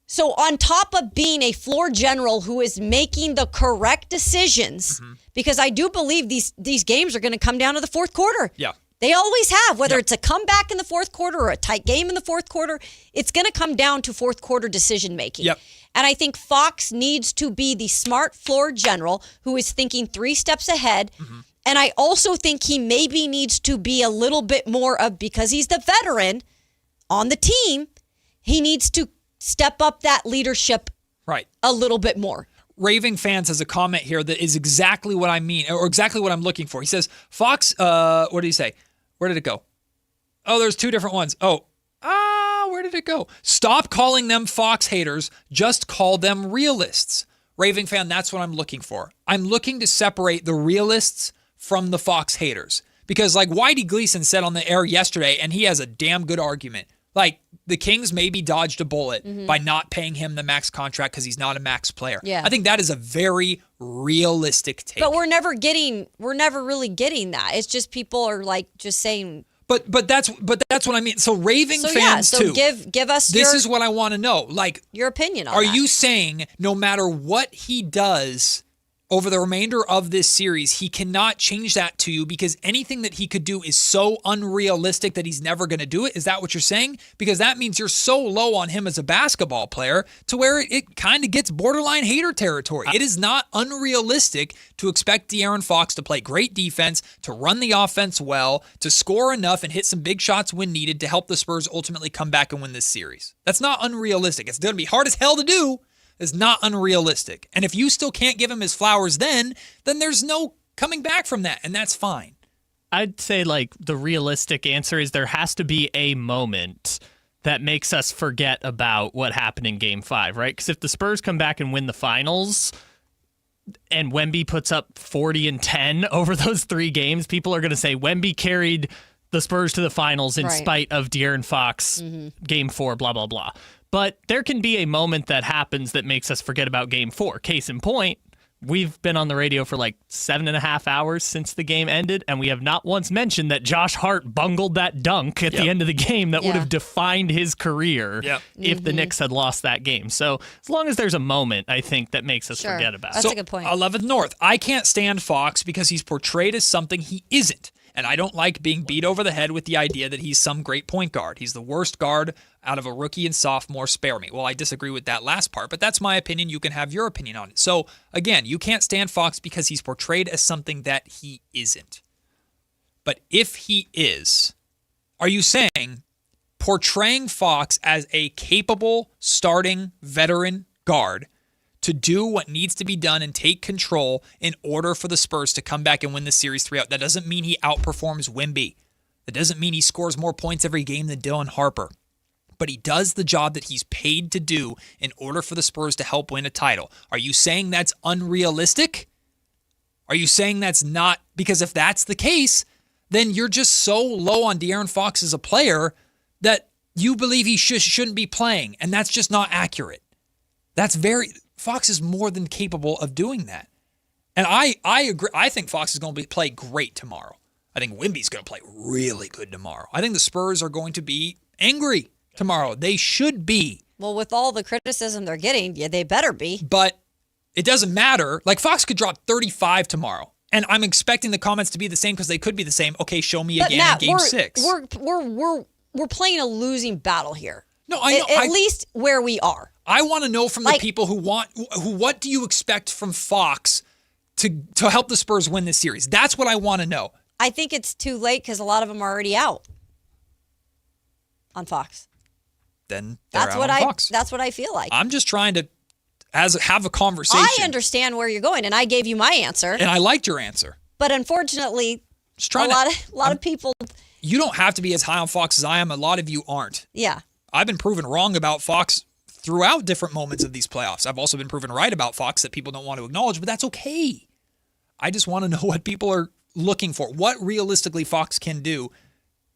So on top of being a floor general who is making the correct decisions, because I do believe these games are going to come down to the fourth quarter. Yeah. They always have, whether it's a comeback in the fourth quarter or a tight game in the fourth quarter, it's going to come down to fourth quarter decision making. And I think Fox needs to be the smart floor general who is thinking 3 steps ahead. And I also think he maybe needs to be a little bit more of, because he's the veteran on the team, he needs to step up that leadership a little bit more. Raving Fans has a comment here that is exactly what I mean, or exactly what I'm looking for. He says, Fox, what did he say? Where did it go? Oh, there's 2 different ones. Where did it go? Stop calling them Fox haters. Just call them realists. Raving Fan, that's what I'm looking for. I'm looking to separate the realists from the Fox haters. Because like Whitey Gleason said on the air yesterday, and he has a damn good argument, like the Kings maybe dodged a bullet by not paying him the max contract because he's not a max player. I think that is a very realistic take. But we're never really getting that. It's just people are like just saying. But that's what I mean. So Raving Fans too. Give us. This is what I want to know. Like your opinion on that. Are you saying no matter what he does over the remainder of this series, he cannot change that to you because anything that he could do is so unrealistic that he's never going to do it? Is that what you're saying? Because that means you're so low on him as a basketball player to where it kind of gets borderline hater territory. It is not unrealistic to expect De'Aaron Fox to play great defense, to run the offense well, to score enough and hit some big shots when needed to help the Spurs ultimately come back and win this series. That's not unrealistic. It's going to be hard as hell to do. Is not unrealistic. And if you still can't give him his flowers then there's no coming back from that, and that's fine. I'd say like the realistic answer is there has to be a moment that makes us forget about what happened in Game 5, right? Because if the Spurs come back and win the finals and Wemby puts up 40 and 10 over those 3 games, people are going to say Wemby carried the Spurs to the finals in spite of De'Aaron Fox, Game 4, blah, blah, blah. But there can be a moment that happens that makes us forget about Game 4. Case in point, we've been on the radio for like 7.5 hours since the game ended, and we have not once mentioned that Josh Hart bungled that dunk at the end of the game that would have defined his career if the Knicks had lost that game. So as long as there's a moment, I think that makes us forget about it. That's a good point. 11th North. I can't stand Fox because he's portrayed as something he isn't. And I don't like being beat over the head with the idea that he's some great point guard. He's the worst guard out of a rookie and sophomore. Spare me. Well, I disagree with that last part, but that's my opinion. You can have your opinion on it. So, again, you can't stand Fox because he's portrayed as something that he isn't. But if he is, are you saying portraying Fox as a capable starting veteran guard to do what needs to be done and take control in order for the Spurs to come back and win the series 3-0. That doesn't mean he outperforms Wemby. That doesn't mean he scores more points every game than Dylan Harper. But he does the job that he's paid to do in order for the Spurs to help win a title. Are you saying that's unrealistic? Are you saying that's not? Because if that's the case, then you're just so low on De'Aaron Fox as a player that you believe he shouldn't be playing. And that's just not accurate. Fox is more than capable of doing that. And I agree. I think Fox is going to play great tomorrow. I think Wemby's going to play really good tomorrow. I think the Spurs are going to be angry tomorrow. They should be. Well, with all the criticism they're getting, they better be. But it doesn't matter. Like, Fox could drop 35 tomorrow. And I'm expecting the comments to be the same because they could be the same. Okay, show me again in Game 6. We're playing a losing battle here. No, I know. At least where we are. I want to know from the people what do you expect from Fox to help the Spurs win this series? That's what I want to know. I think it's too late because a lot of them are already out on Fox. Then that's what I feel like. I'm just trying to have a conversation. I understand where you're going, and I gave you my answer. And I liked your answer. But unfortunately, a lot of people. You don't have to be as high on Fox as I am. A lot of you aren't. Yeah. I've been proven wrong about Fox throughout different moments of these playoffs. I've also been proven right about Fox that people don't want to acknowledge, but that's okay. I just want to know what people are looking for. What realistically Fox can do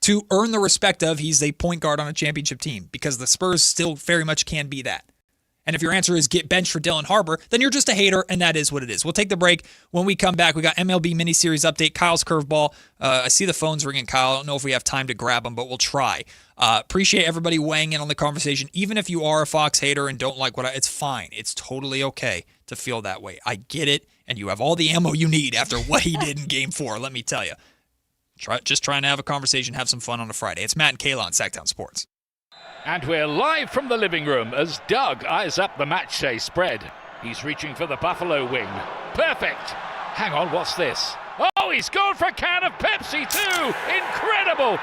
to earn the respect of he's a point guard on a championship team, because the Spurs still very much can be that. And if your answer is get benched for Dylan Harper, then you're just a hater, and that is what it is. We'll take the break. When we come back, we got MLB miniseries update, Kyle's curveball. I see the phones ringing, Kyle. I don't know if we have time to grab them, but we'll try. Appreciate everybody weighing in on the conversation. Even if you are a Fox hater and don't like it's fine. It's totally okay to feel that way. I get it, and you have all the ammo you need after what he did in Game 4, let me tell you. Just trying to have a conversation, have some fun on a Friday. It's Matt and Kayla on Sactown Sports. And we're live from the living room as Doug eyes up the matchday spread. He's reaching for the Buffalo wing. Perfect. Hang on, what's this? Oh, he's gone for a can of Pepsi too. Incredible.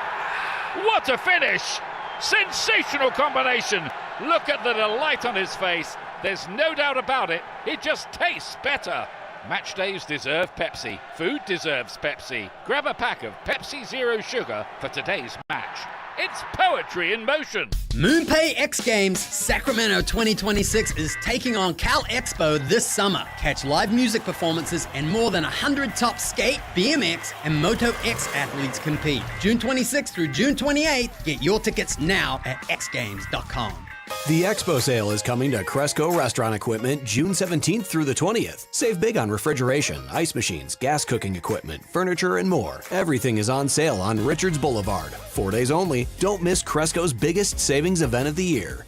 What a finish. Sensational combination. Look at the delight on his face. There's no doubt about it. It just tastes better. Match days deserve Pepsi. Food deserves Pepsi. Grab a pack of Pepsi Zero Sugar for today's match. It's poetry in motion. MoonPay X Games Sacramento 2026 is taking on Cal Expo this summer. Catch live music performances and more than 100 top skate, BMX, and Moto X athletes compete. June 26th through June 28th. Get your tickets now at xgames.com. The Expo sale is coming to Cresco Restaurant Equipment June 17th through the 20th. Save big on refrigeration, ice machines, gas cooking equipment, furniture, and more. Everything is on sale on Richards Boulevard. 4 days only. Don't miss Cresco's biggest savings event of the year.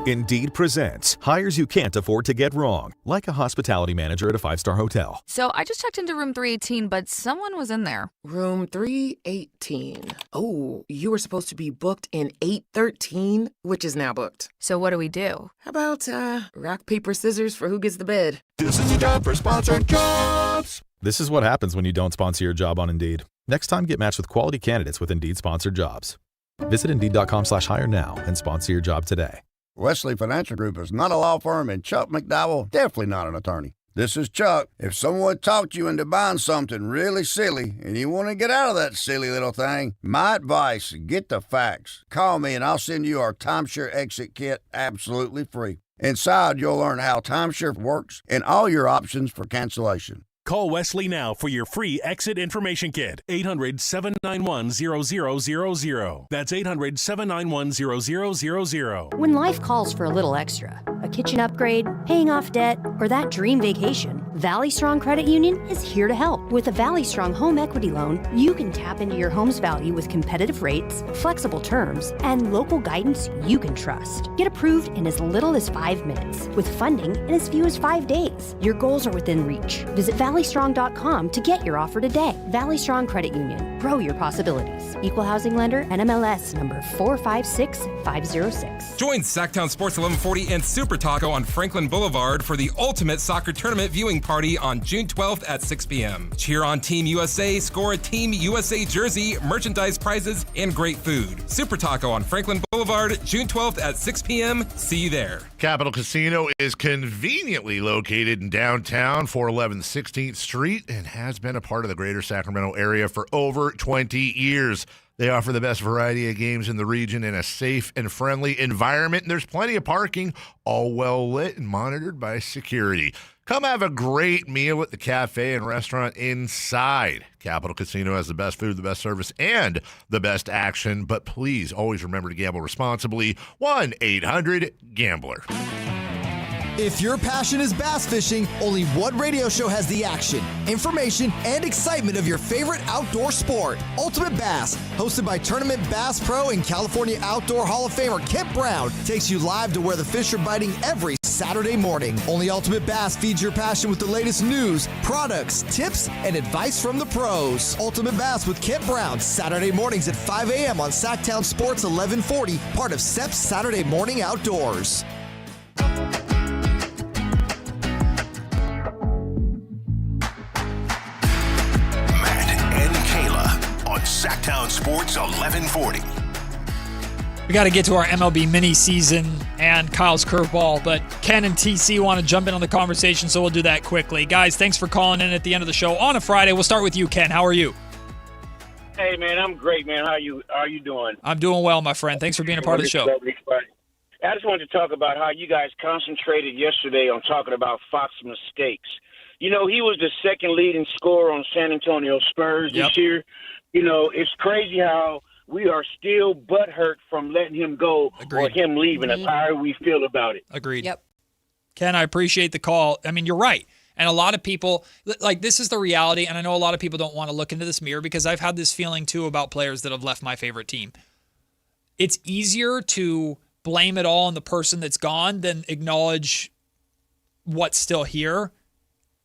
Indeed presents hires you can't afford to get wrong, like a hospitality manager at a 5-star hotel. So I just checked into room 318, but someone was in there. Room 318. Oh, you were supposed to be booked in 813, which is now booked. So what do we do? How about rock, paper, scissors for who gets the bed? This is your job for sponsored jobs. This is what happens when you don't sponsor your job on Indeed. Next time, get matched with quality candidates with Indeed sponsored jobs. Visit Indeed.com/hire now and sponsor your job today. Wesley Financial Group is not a law firm, and Chuck McDowell definitely not an attorney. This is Chuck. If someone talked you into buying something really silly and you want to get out of that silly little thing, my advice, get the facts. Call me and I'll send you our timeshare exit kit absolutely free. Inside, you'll learn how timeshare works and all your options for cancellation. Call Wesley now for your free exit information kit. 800-791-0000. That's 800-791-0000. When life calls for a little extra, a kitchen upgrade, paying off debt, or that dream vacation, Valley Strong Credit Union is here to help. With a Valley Strong home equity loan, you can tap into your home's value with competitive rates, flexible terms, and local guidance you can trust. Get approved in as little as 5 minutes, with funding in as few as 5 days. Your goals are within reach. Visit valleystrong.com to get your offer today. Valley Strong Credit Union. Grow your possibilities. Equal housing lender, NMLS number 456506. Join Sactown Sports 1140 and Super Taco on Franklin Boulevard for the ultimate soccer tournament viewing party on June 12th at 6 p.m. Cheer on Team USA, score a Team USA jersey, merchandise prizes, and great food. Super Taco on Franklin Boulevard, June 12th at 6 p.m. See you there. Capital Casino is conveniently located in downtown 411 16th Street and has been a part of the greater Sacramento area for over 20 years. They offer the best variety of games in the region in a safe and friendly environment, and there's plenty of parking, all well lit and monitored by security. Come have a great meal at the cafe and restaurant inside. Capital Casino has the best food, the best service, and the best action, but please always remember to gamble responsibly. 1-800-GAMBLER. If your passion is bass fishing, only one radio show has the action, information, and excitement of your favorite outdoor sport. Ultimate Bass, hosted by Tournament Bass Pro and California Outdoor Hall of Famer Kent Brown, takes you live to where the fish are biting every Saturday morning. Only Ultimate Bass feeds your passion with the latest news, products, tips, and advice from the pros. Ultimate Bass with Kent Brown, Saturday mornings at 5 a.m. on Sactown Sports 1140, part of SEP's Saturday Morning Outdoors. Sactown Sports 1140. We got to get to our MLB mini season and Kyle's curveball, but Ken and TC want to jump in on the conversation, so we'll do that quickly. Guys, thanks for calling in at the end of the show on a Friday. We'll start with you, Ken. How are you? Hey, man, I'm great, man. How are you doing? I'm doing well, my friend. Thanks for being a part of the show. I just wanted to talk about how you guys concentrated yesterday on talking about Fox's mistakes. You know, he was the second leading scorer on San Antonio Spurs this year. You know, it's crazy how we are still butthurt from letting him go or him leaving us, however we feel about it. Agreed. Yep. Ken, I appreciate the call. I mean, you're right. And a lot of people, like, this is the reality, and I know a lot of people don't want to look into this mirror because I've had this feeling, too, about players that have left my favorite team. It's easier to blame it all on the person that's gone than acknowledge what's still here.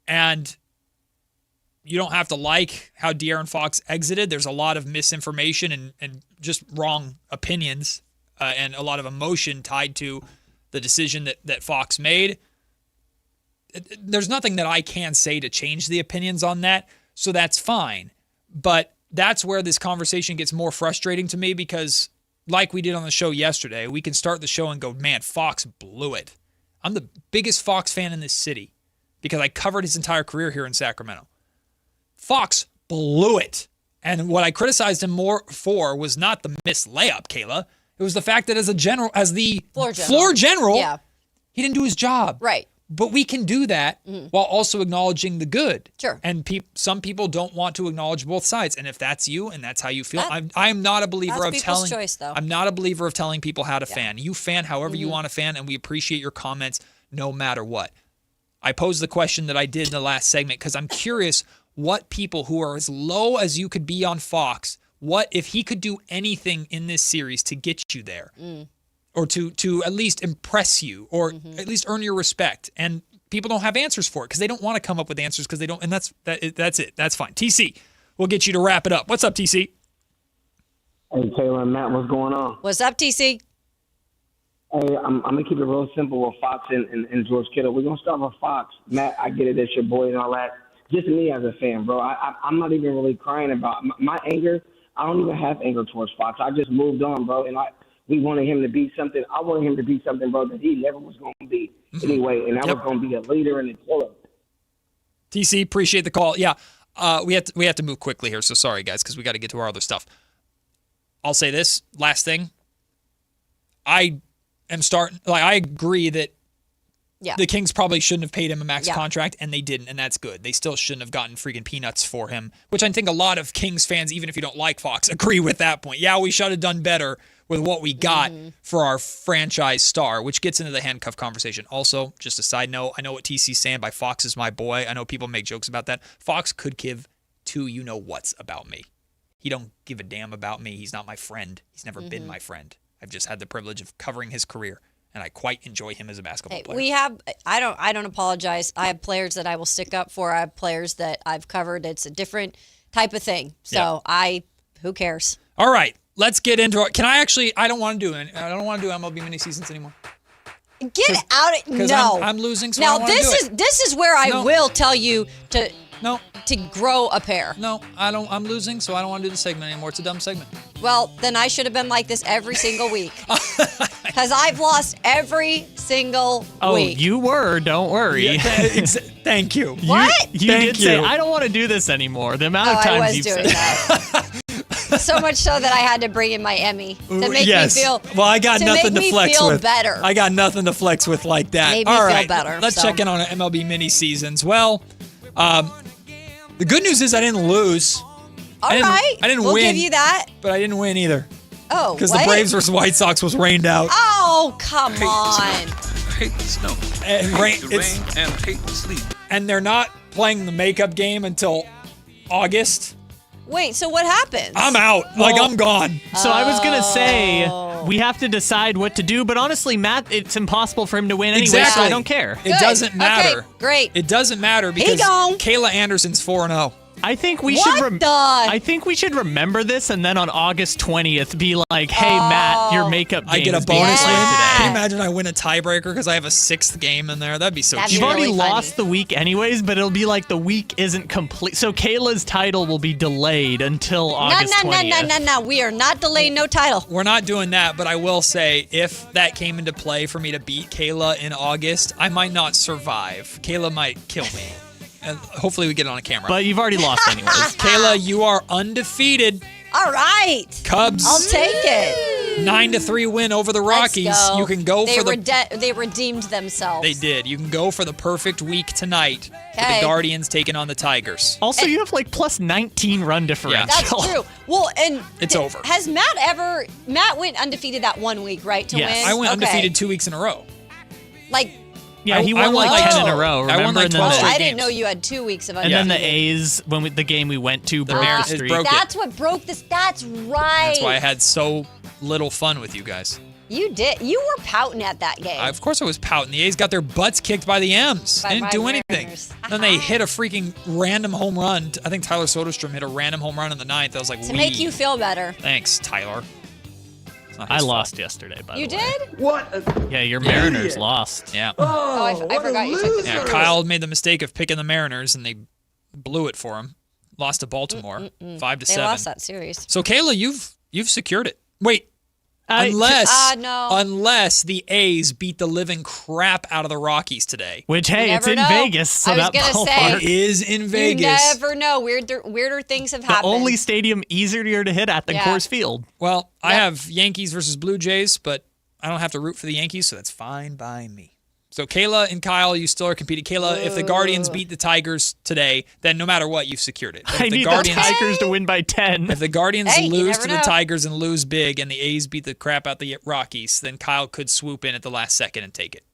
And you don't have to like how De'Aaron Fox exited. There's a lot of misinformation and just wrong opinions and a lot of emotion tied to the decision that Fox made. There's nothing that I can say to change the opinions on that, so that's fine. But that's where this conversation gets more frustrating to me because, like we did on the show yesterday, we can start the show and go, man, Fox blew it. I'm the biggest Fox fan in this city because I covered his entire career here in Sacramento. Fox blew it. And what I criticized him more for was not the missed layup, Kayla. It was the fact that as the floor general, he didn't do his job. Right. But we can do that while also acknowledging the good. Sure. And some people don't want to acknowledge both sides. And if that's you and that's how you feel, I am not a believer of telling. Choice, though. I'm not a believer of telling people how to fan. You fan however you want to fan, and we appreciate your comments no matter what. I posed the question that I did in the last segment because I'm curious what people who are as low as you could be on Fox, what if he could do anything in this series to get you there or to at least impress you or at least earn your respect. And people don't have answers for it because they don't want to come up with answers because they don't. And that's it. That's fine. TC, we'll get you to wrap it up. What's up, TC? Hey, Taylor and Matt, what's going on? What's up, TC? Hey, I'm going to keep it real simple with Fox and George Kittle. We're going to start with Fox. Matt, I get it. That's your boy and all that. Just me as a fan, bro. I'm not even really crying about my anger. I don't even have anger towards Fox. I just moved on, bro. And we wanted him to be something. I wanted him to be something, bro, that he never was going to be anyway. And that was going to be a leader and a killer. TC, appreciate the call. Yeah, we have to move quickly here. So sorry, guys, because we got to get to our other stuff. I'll say this last thing. I agree that Yeah. The Kings probably shouldn't have paid him a max Yeah. contract, and they didn't, and that's good. They still shouldn't have gotten freaking peanuts for him, which I think a lot of Kings fans, even if you don't like Fox, agree with that point. Yeah, we should have done better with what we got for our franchise star, which gets into the handcuff conversation. Also, just a side note, I know what TC's saying by Fox is my boy. I know people make jokes about that. Fox could give two you-know-whats about me. He don't give a damn about me. He's not my friend. He's never been my friend. I've just had the privilege of covering his career, and I quite enjoy him as a basketball player. We have. I don't apologize. I have players that I will stick up for. I have players that I've covered. It's a different type of thing. So who cares? All right, let's get into it. Can I actually? I don't want to do it. I don't want to do MLB mini seasons anymore. Get out of Because no. I'm losing. So now I don't wanna do it. this is where I will tell you to grow a pair. No, I don't. I'm losing, so I don't want to do the segment anymore. It's a dumb segment. Well, then I should have been like this every single week. Because I've lost every single week. You were. Don't worry. Thank you. What? You did say, I don't want to do this anymore. The amount of times I was you've doing said that. So much so that I had to bring in my Emmy to make me feel. Well, I got nothing to flex feel with. Better. I got nothing to flex with like that. Made me All feel right, better, let's so. check in on MLB mini seasons. Well, the good news is I didn't lose. All right. I didn't we'll win. Give you that. But I didn't win either. Oh, because the Braves versus White Sox was rained out. Oh, come on. Hate the snow. And hate the rain and hate the sleep. And they're not playing the makeup game until August. Wait, so what happens? I'm out. I'm gone. So I was going to say, we have to decide what to do, but honestly, Matt, it's impossible for him to win anyway, Exactly. so I don't care. It doesn't matter. Okay, great. It doesn't matter because Kayla Anderson's 4-0. I think we What should. the? I think we should remember this, and then on August 20th, be like, "Hey, Matt, your makeup game I get a is being bonus played win. today." Can you imagine I win a tiebreaker because I have a 6th game in there? That'd be so cheap. You've already lost the week anyways, but it'll be like the week isn't complete. So Kayla's title will be delayed until August 20th. No. We are not delaying no title. We're not doing that, but I will say if that came into play for me to beat Kayla in August, I might not survive. Kayla might kill me. And hopefully we get it on a camera. But you've already lost anyways. Kayla, you are undefeated. All right. Cubs. I'll take it. 9-3 win over the Rockies. Let's go. You can go for the. They redeemed themselves. They did. You can go for the perfect week tonight. With Okay. the Guardians taking on the Tigers. Also, you have like plus 19 run differential. That's true. Well, and It's over. Has Matt went undefeated that one week, right? To Yes. win. I went Okay. undefeated 2 weeks in a row. Like. Yeah, he I won won like like 10 in a 12. row. I won Remember? like And then 12 the- straight I didn't know you had 2 weeks of And undefeated. then the A's, when the game we went to, broke the streak. broke it. That's what broke this. That's right. That's why I had so little fun with you guys. You did. You were pouting at that game. Of course I was pouting. The A's got their butts kicked by the M's. By They didn't my do anything. Mariners. Then they hit a freaking random home run. I think Tyler Soderstrom hit a random home run in the 9th. I was like, to make you feel better. Thanks, Tyler. It's not I his lost yesterday, by You the way. did? What? Yeah, your Mariners lost. Yeah. Oh, I forgot you took the Yeah, Kyle made the mistake of picking the Mariners, and they blew it for him. Lost to Baltimore, 5-7. They lost that series. So Kayla, you've secured it. Wait, unless no. unless the A's beat the living crap out of the Rockies today. Which, hey, You it's never in know. Vegas, so I was that gonna ballpark. say, It is in Vegas. You never know. Weirder things have The happened. only stadium easier to hit at than Yeah. Coors Field. Well, I have Yankees versus Blue Jays, but I don't have to root for the Yankees, so that's fine by me. So Kayla and Kyle, you still are competing. Kayla, if the Guardians beat the Tigers today, then no matter what, you've secured it. If I need the Tigers to win by 10. If the Guardians Hey, you lose never to the know. Tigers and lose big, and the A's beat the crap out the Rockies, then Kyle could swoop in at the last second and take it.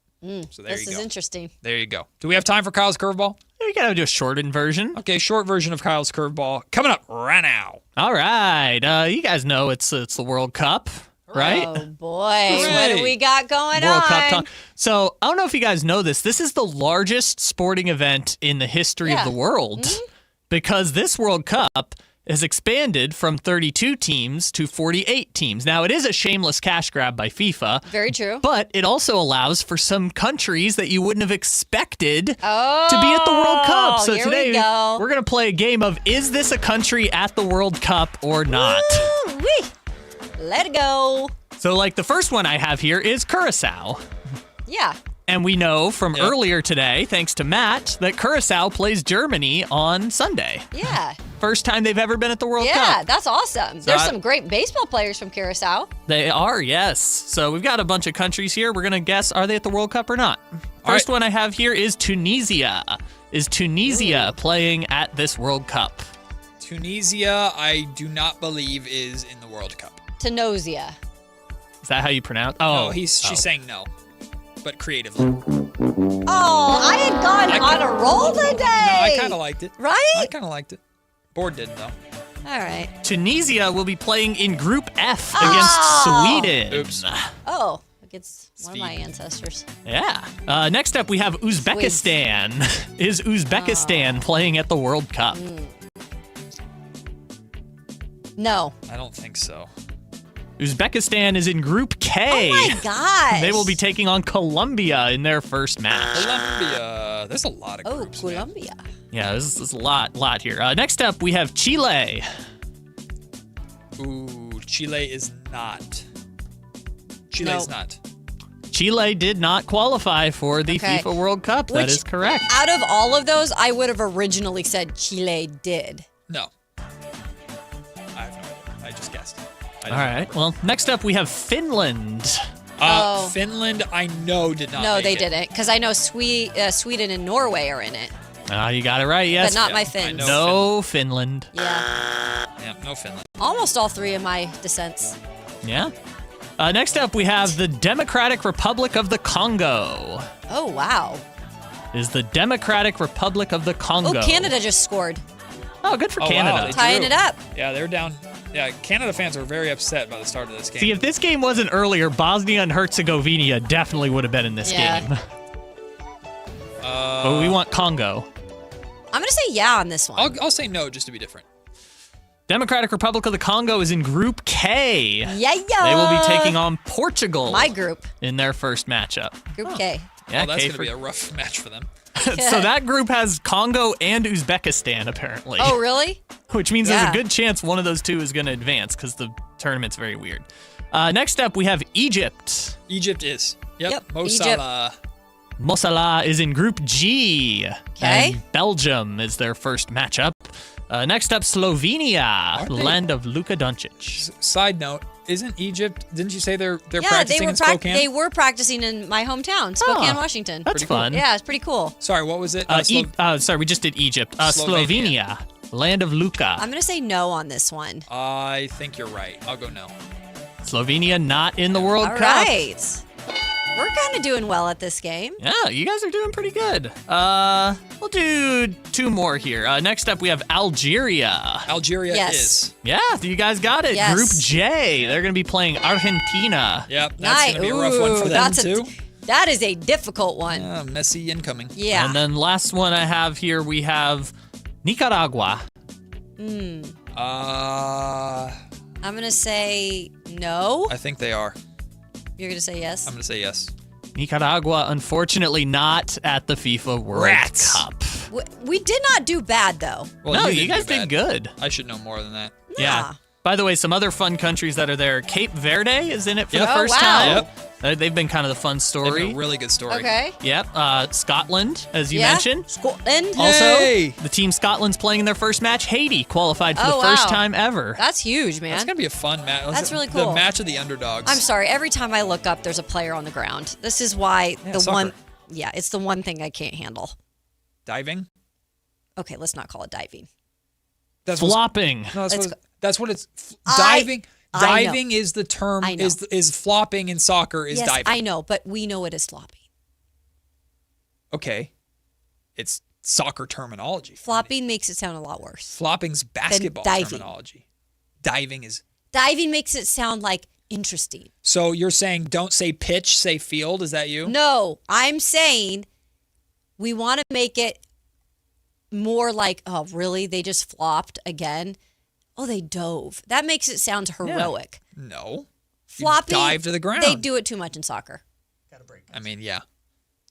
So there This you is go. interesting. There you go. Do we have time for Kyle's curveball? We gotta do a shortened version. Okay, short version of Kyle's curveball coming up right now. All right. You guys know it's the World Cup, right? Oh boy, what do we got going World on? Cup talk. So I don't know if you guys know this. This is the largest sporting event in the history of the world because this World Cup has expanded from 32 teams to 48 teams. Now, it is a shameless cash grab by FIFA. Very true. But it also allows for some countries that you wouldn't have expected to be at the World Cup. So here today, we go. we're going to play a game of is this a country at the World Cup or not? Woo-wee. Let it go. So, like, the first one I have here is Curacao. Yeah. And we know from earlier today, thanks to Matt, that Curacao plays Germany on Sunday. Yeah. First time they've ever been at the World Cup. Yeah, that's awesome. So There's some great baseball players from Curacao. They are, yes. So we've got a bunch of countries here. We're going to guess, are they at the World Cup or not? First one I have here is Tunisia. Is Tunisia playing at this World Cup? Tunisia, I do not believe is in the World Cup. Tunosia. Is that how you pronounce? No, she's saying no, but creatively. Oh, I had gone on a roll today. No, I kind of liked it. Right? I kind of liked it. Board didn't, though. All right. Tunisia will be playing in Group F against Sweden. Oops. Oh, against one of my ancestors. Yeah. Next up, we have Uzbekistan. Is Uzbekistan playing at the World Cup? No. I don't think so. Uzbekistan is in Group K. Oh my gosh. They will be taking on Colombia in their first match. Colombia. There's a lot of groups. Oh, Colombia. Yeah, this is a lot here. Next up, we have Chile. Ooh, Chile is not. Chile's not. Chile did not qualify for the FIFA World Cup. That is correct. Out of all of those, I would have originally said Chile did. No. I have no idea. I just guessed. All right. Well, next up, we have Finland. Finland, I know, did not. No, make they it. didn't, because I know Sweden and Norway are in it. You got it right, yes. But not my Finns. No Finland. Yeah. Yeah, no Finland. Almost all three of my descents. Yeah. Next up, we have the Democratic Republic of the Congo. Oh, wow. Is the Democratic Republic of the Congo. Oh, Canada just scored. Oh, good for Canada. Wow, Tying it up. Yeah, they're down. Yeah, Canada fans were very upset by the start of this game. See, if this game wasn't earlier, Bosnia and Herzegovina definitely would have been in this game. But we want Congo. I'm going to say yeah on this one. I'll say no just to be different. Democratic Republic of the Congo is in Group K. Yeah. They will be taking on Portugal. My group. In their first matchup. Group K. Yeah, that's K going to be a rough match for them. So that group has Congo and Uzbekistan, apparently. Oh, really? Which means there's a good chance one of those two is going to advance because the tournament's very weird. Next up, we have Egypt. Egypt is. Yep. Mo Egypt. Salah. Mo Salah is in Group G. Okay. And Belgium is their first matchup. Next up, Slovenia, the land of Luka Doncic. Side note, isn't Egypt, didn't you say they're Yeah, practicing in Spokane? they were practicing in my hometown, Spokane, Washington. That's fun. Yeah, it's pretty cool. Sorry, what was it? Sorry, we just did Egypt. Slovenia, land of Luka. I'm going to say no on this one. I think you're right. I'll go no. Slovenia not in the World All Cup. right. We're kind of doing well at this game. Yeah, you guys are doing pretty good. We'll do two more here. Next up, we have Algeria. Algeria Yes. is. Yeah, you guys got it. Yes. Group J. They're going to be playing Argentina. Yep, that's going to be a rough one for them, that's too. That is a difficult one. Messi incoming. Yeah. And then last one I have here, we have Nicaragua. I'm going to say no. I think they are. You're going to say yes? I'm going to say yes. Nicaragua, unfortunately, not at the FIFA World Cup. We did not do bad, though. Well, No, you you guys did good. I should know more than that. Yeah. By the way, some other fun countries that are there. Cape Verde is in it for the Oh, first wow. time. Yep. They've been kind of the fun They've story. been a really good story. Okay. Yep. Scotland, as you Yeah? mentioned. Scotland. Also, Yay! the team Scotland's playing in their first match. Haiti qualified for Oh, the first wow. time ever. That's huge, man. That's going to be a fun match. That's really cool. The match of the underdogs. I'm sorry. Every time I look up, there's a player on the ground. This is why soccer. it's the one thing I can't handle. Diving? Okay, let's not call it diving. That's Flopping. No, that's what it's. I Diving. know. Diving is the term. I know. Is flopping in soccer is Yes, diving. I know, but we know it as flopping. Okay. It's soccer terminology. Flopping makes it sound a lot worse. Flopping's basketball diving. terminology. Diving is. Diving makes it sound like interesting. So you're saying don't say pitch, say field. Is that you? No, I'm saying we want to make it more like, oh, really? They just flopped again? Oh, they dove. That makes it sound heroic. No. Flopping. You dive to the ground. They do it too much in soccer. I mean, yeah.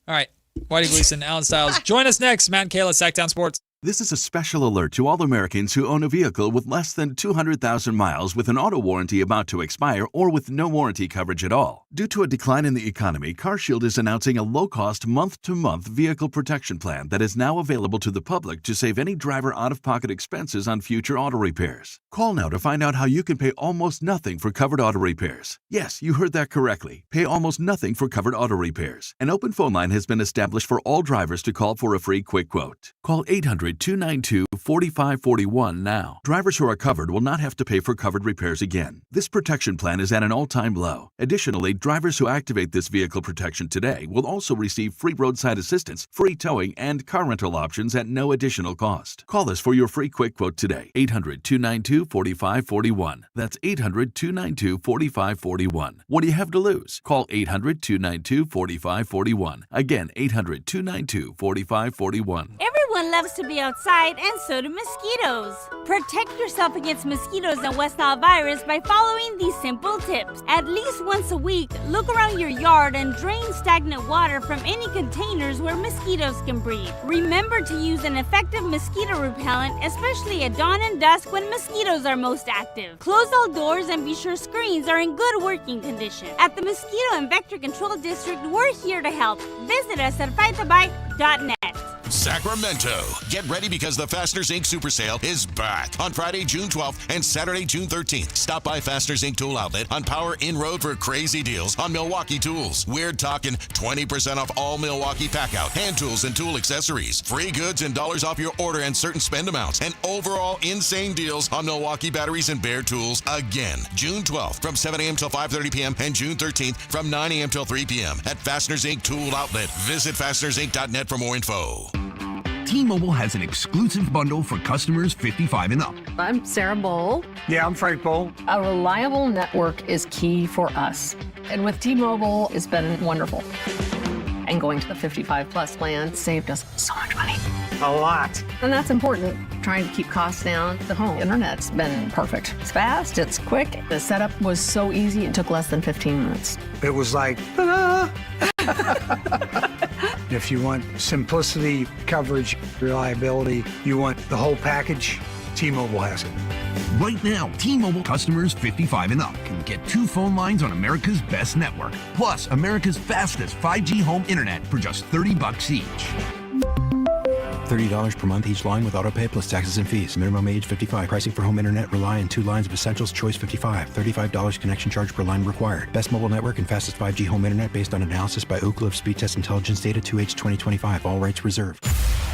All right. Whitey Gleason, Alan Stiles. Join us next. Matt and Kayla, Sactown Sports. This is a special alert to all Americans who own a vehicle with less than 200,000 miles with an auto warranty about to expire or with no warranty coverage at all. Due to a decline in the economy, CarShield is announcing a low-cost month-to-month vehicle protection plan that is now available to the public to save any driver out-of-pocket expenses on future auto repairs. Call now to find out how you can pay almost nothing for covered auto repairs. Yes, you heard that correctly. Pay almost nothing for covered auto repairs. An open phone line has been established for all drivers to call for a free quick quote. Call 800-292-4541 now. Drivers who are covered will not have to pay for covered repairs again. This protection plan is at an all-time low. Additionally, drivers who activate this vehicle protection today will also receive free roadside assistance, free towing, and car rental options at no additional cost. Call us for your free quick quote today. 800-292-4541. That's 800-292-4541. What do you have to lose? Call 800-292-4541. Again, 800-292-4541. Everyone loves to be outside, and so do mosquitoes. Protect yourself against mosquitoes and West Nile virus by following these simple tips. At least once a week, look around your yard and drain stagnant water from any containers where mosquitoes can breed. Remember to use an effective mosquito repellent, especially at dawn and dusk when mosquitoes are most active. Close all doors and be sure screens are in good working condition. At the Mosquito and Vector Control District, we're here to help. Visit us at fightthebite.net. Sacramento. Get ready because the Fasteners Inc. Super Sale is back on Friday, June 12th and Saturday, June 13th. Stop by Fasteners Inc. Tool Outlet on Power In Road for crazy deals on Milwaukee tools. We're talking 20% off all Milwaukee Packout, hand tools, and tool accessories. Free goods and dollars off your order and certain spend amounts. And overall insane deals on Milwaukee batteries and Bear tools again. June 12th from 7 a.m. till 5:30 p.m. and June 13th from 9 a.m. till 3 p.m. at Fasteners Inc. Tool Outlet. Visit fastenersinc.net for more info. T-Mobile has an exclusive bundle for customers 55 and up. I'm Sarah Bowl. Yeah, I'm Frank Bowl. A reliable network is key for us. And with T-Mobile, it's been wonderful. And going to the 55 plus plan saved us so much money. A lot. And that's important. Trying to keep costs down. The home internet's been perfect. It's fast, it's quick. The setup was so easy, it took less than 15 minutes. It was like, ta-da! If you want simplicity, coverage, reliability, you want the whole package, T-Mobile has it. Right now, T-Mobile customers 55 and up can get 2 phone lines on America's best network, plus America's fastest 5G home internet for just $30 each. $30 per month each line with autopay plus taxes and fees. Minimum age 55. Pricing for home internet rely on 2 lines of Essentials Choice 55. $35 connection charge per line required. Best mobile network and fastest 5G home internet based on analysis by Ookla of Speed Test Intelligence Data 2H 2025. All rights reserved.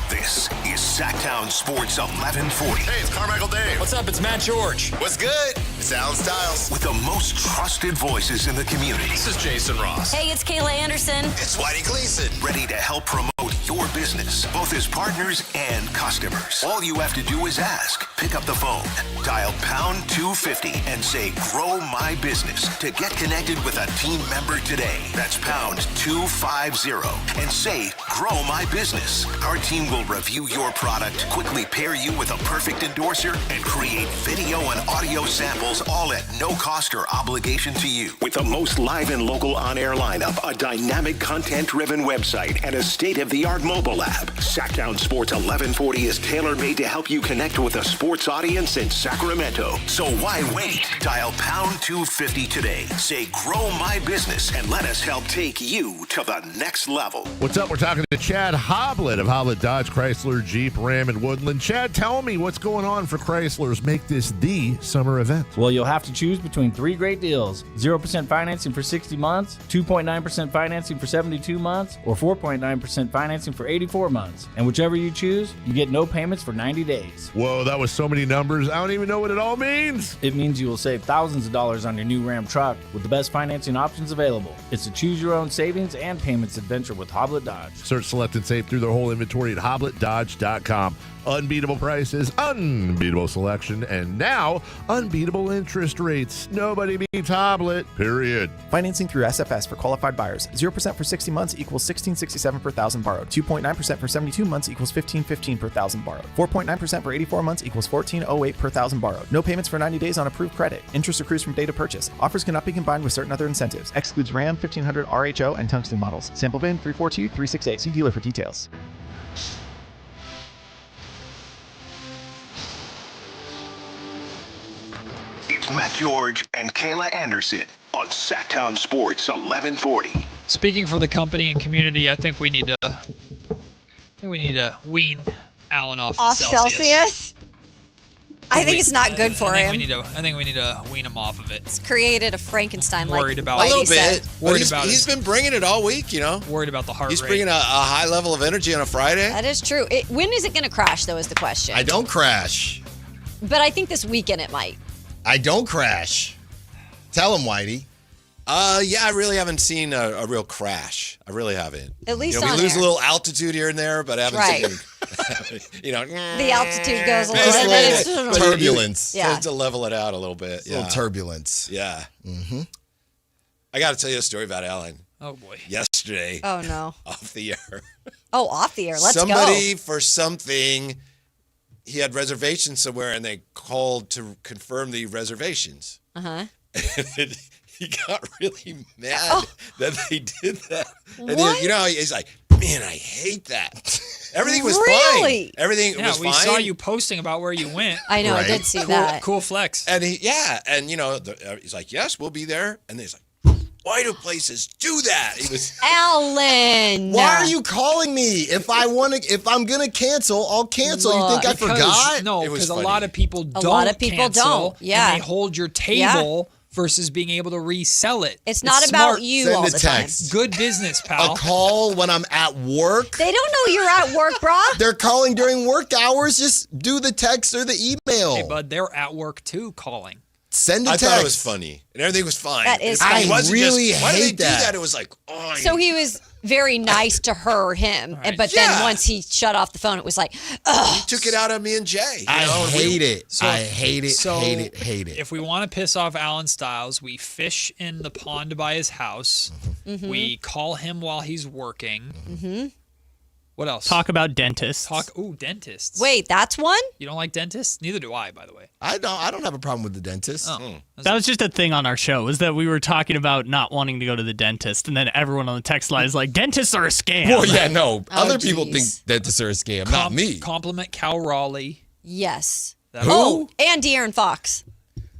This is Sactown Sports 1140. Hey, it's Carmichael Dave. What's up? It's Matt George. What's good? It's Alan Stiles. With the most trusted voices in the community. This is Jason Ross. Hey, it's Kayla Anderson. It's Whitey Gleason. Ready to help promote your business, both as partners and customers. All you have to do is ask. Pick up the phone, dial pound 250 and say, grow my business to get connected with a team member today. That's pound 250 and say, grow my business. Our team will review your product, quickly pair you with a perfect endorser, and create video and audio samples all at no cost or obligation to you. With the most live and local on-air lineup, a dynamic content-driven website, and a state-of-the-art mobile app, Sactown Sports 1140 is tailor-made to help you connect with a sports audience in Sacramento. So why wait? Dial pound 250 today. Say, grow my business, and let us help take you to the next level. What's up? We're talking to Chad Hoblet of Hoblet Dodge, Chrysler, Jeep, Ram, and Woodland. Chad, tell me what's going on for Chrysler's Make This the Summer event. Well, you'll have to choose between 3 great deals. 0% financing for 60 months, 2.9% financing for 72 months, or 4.9% financing for 84 months. And whichever you choose, you get no payments for 90 days. Whoa, that was so many numbers. I don't even know what it all means. It means you will save thousands of dollars on your new Ram truck with the best financing options available. It's a choose-your-own savings and payments adventure with Hoblet Dodge. Search, select, and save through their whole inventory at hobletdodge.com. Unbeatable prices, unbeatable selection, and now unbeatable interest rates. Nobody beats Hoblet, period. Financing through SFS for qualified buyers. 0% for 60 months equals $1,667 per thousand borrowed. 2.9% for 72 months equals $1,515 per thousand borrowed. 4.9% for 84 months equals $1,408 per thousand borrowed. No payments for 90 days on approved credit. Interest accrues from date of purchase. Offers cannot be combined with certain other incentives. Excludes Ram, 1500 RHO, and Tungsten models. Sample VIN 342368. See dealer for details. It's Matt George and Kayla Anderson on Sactown Sports 1140. Speaking for the company and community, I think we need to wean Allen off Celsius? I think it's not good for him. I think we need to wean him off of it. It's created a Frankenstein. Worried about a little bit. He's been bringing it all week, Worried about the heart rate. He's bringing a high level of energy on a Friday. That is true. When is it going to crash, though, is the question. I don't crash. But I think this weekend it might. I don't crash. Tell him, Whitey. Yeah, I really haven't seen a real crash. I really haven't. At least we on lose air. a little altitude here and there, but I haven't seen. The altitude goes a little bit. Turbulence. Yeah. To level it out a little bit. A little turbulence. Yeah. Mm-hmm. I got to tell you a story about Allen. Oh boy. Yesterday. Oh no. Off the air. Oh, off the air. Let's go. Somebody for something. He had reservations somewhere, and they called to confirm the reservations. Uh-huh. And he got really mad that they did that. And What? he's like, man, I hate that. Everything was fine. Everything was fine. We saw you posting about where you went. I know, I did see that. Cool flex. And he's like, yes, we'll be there. And he's like, why do places do that? He was Allen. Why are you calling me? If I'm gonna cancel, I'll cancel. You think I forgot? No, because a lot of people don't. A lot of people cancel, don't. Yeah. And they hold your table versus being able to resell it. It's not about you Send all a the text. Good business, pal. A call when I'm at work. They don't know you're at work, brah. They're calling during work hours. Just do the text or the email. Hey, bud, they're at work too, calling. Send a text. I thought it was funny, and everything was fine. That is I funny. really hate why did they do that. It was like, oh. So he was very nice to him, but then once he shut off the phone, it was like, ugh. He took it out on me and Jay. I hate it. So- I hate it. So hate it. If we want to piss off Alan Stiles, we fish in the pond by his house. Mm-hmm. We call him while he's working. Mm-hmm. What else? Talk about dentists. Dentists. Wait, that's one? You don't like dentists? Neither do I, by the way. I don't have a problem with the dentist. Oh. That was just a thing on our show, is that we were talking about not wanting to go to the dentist, and then everyone on the text line is like, dentists are a scam. Well, yeah, no. Oh, Other people think geez. dentists are a scam, not me. Compliment Cal Raleigh. Yes. That- Oh, and De'Aaron Fox.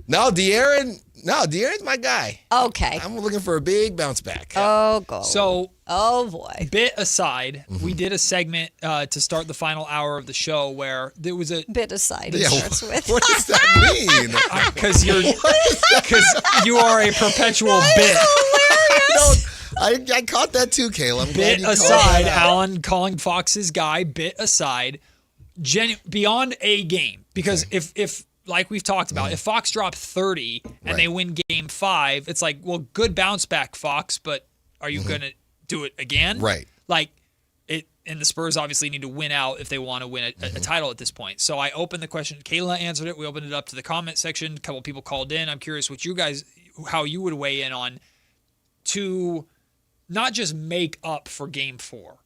No, De'Aaron's my guy. Okay. I'm looking for a big bounce back. Oh, go. So, oh boy. bit aside, we did a segment to start the final hour of the show where there was a bit aside. Yeah, Starts with. what does that mean? because you are a perpetual bit. I caught that too, Kayla. I'm glad Bit you called aside, that out. Alan calling Fox his guy. Bit aside, beyond a game, because if like we've talked about, if Fox dropped 30 and they win game 5, it's like, well, good bounce back, Fox, but are you gonna do it again? Right. Like it, and the Spurs obviously need to win out if they want to win a title at this point. So I opened the question. Kayla answered it. We opened it up to the comment section. A couple people called in. I'm curious what you guys, how you would weigh in on to not just make up for game 4,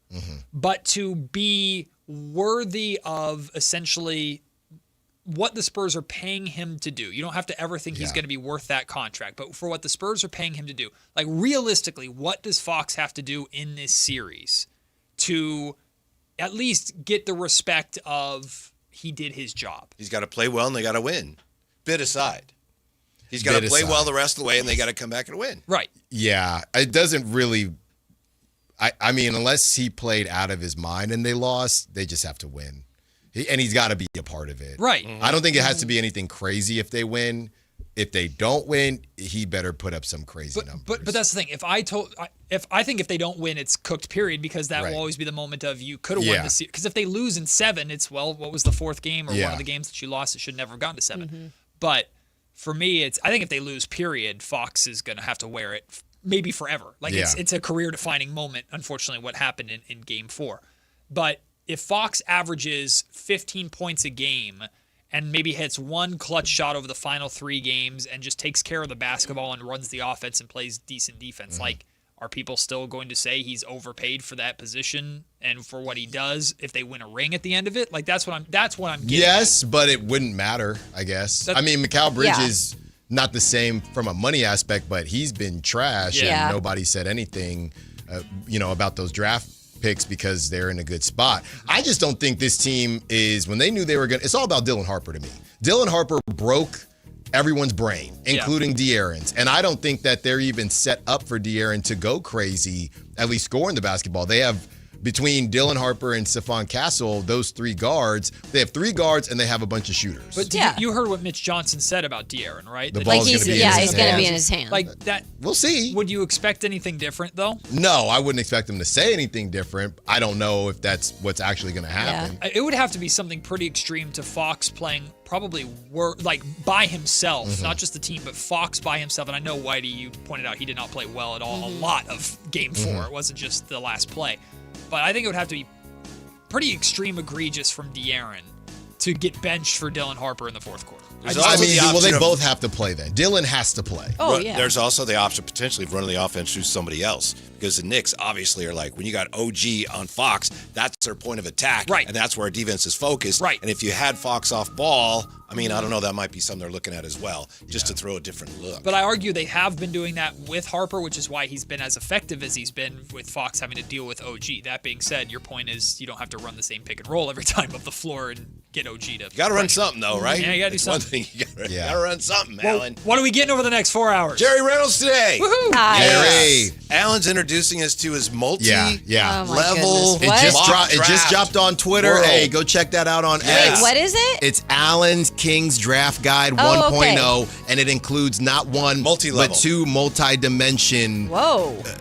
but to be worthy of essentially what the Spurs are paying him to do. You don't have to ever think he's going to be worth that contract, but for what the Spurs are paying him to do, like realistically, what does Fox have to do in this series to at least get the respect of he did his job? He's got to play well, and they got to win. Bit aside. He's got to play well the rest of the way, and they got to come back and win. Right. Yeah, it doesn't really. I mean, unless he played out of his mind and they lost, they just have to win. And he's got to be a part of it. Right. I don't think it has to be anything crazy if they win. If they don't win, he better put up some crazy numbers. But that's the thing. I think if they don't win, it's cooked. Period. Because that will always be the moment of you could have won this. Because if they lose in 7, it's what was the 4th game or one of the games that you lost? It should never have gone to 7. But for me, I think if they lose, period, Fox is going to have to wear it maybe forever. Like it's a career defining moment. Unfortunately, what happened in game 4, but if Fox averages 15 points a game and maybe hits one clutch shot over the final 3 games and just takes care of the basketball and runs the offense and plays decent defense, like, are people still going to say he's overpaid for that position and for what he does if they win a ring at the end of it? Like, that's what I'm getting Yes, but it wouldn't matter, I guess. I mean, Mikal Bridges not the same from a money aspect, but he's been trash and nobody said anything, about those draft picks because they're in a good spot. I just don't think this team is, when they knew they were going to, it's all about Dylan Harper to me. Dylan Harper broke everyone's brain, including De'Aaron's. And I don't think that they're even set up for De'Aaron to go crazy, at least scoring the basketball. They have, between Dylan Harper and Stephon Castle, those 3 guards, they have 3 guards and they have a bunch of shooters. But you heard what Mitch Johnson said about De'Aaron, right? The ball's going to be in his hands. He's going to be in his hand. Like that. We'll see. Would you expect anything different, though? No, I wouldn't expect him to say anything different. I don't know if that's what's actually going to happen. It would have to be something pretty extreme to Fox playing probably like by himself, not just the team, but Fox by himself. And I know, Whitey, you pointed out he did not play well at all. A lot of game 4. It wasn't just the last play. But I think it would have to be pretty extreme egregious from De'Aaron to get benched for Dylan Harper in the fourth quarter. They both have to play then. Dylan has to play. Oh, yeah. There's also the option potentially of running the offense through somebody else, because the Knicks obviously are like, when you got OG on Fox, that's their point of attack. Right. And that's where our defense is focused. Right. And if you had Fox off ball, I mean, I don't know, that might be something they're looking at as well, just to throw a different look. But I argue they have been doing that with Harper, which is why he's been as effective as he's been with Fox having to deal with OG. That being said, your point is you don't have to run the same pick and roll every time up the floor and get OG to. You got to run something, though, right? Yeah, you got to do something. One thing you got to run something, Alan. What are we getting over the next 4 hours? Jerry Reynolds today. Woohoo! Yes. Alan's introducing us to his multi-level. It just dropped on Twitter. World. Hey, go check that out on X. What is it? It's Alan's King's Draft Guide 1.0, and it includes not one, but 2 multi-dimension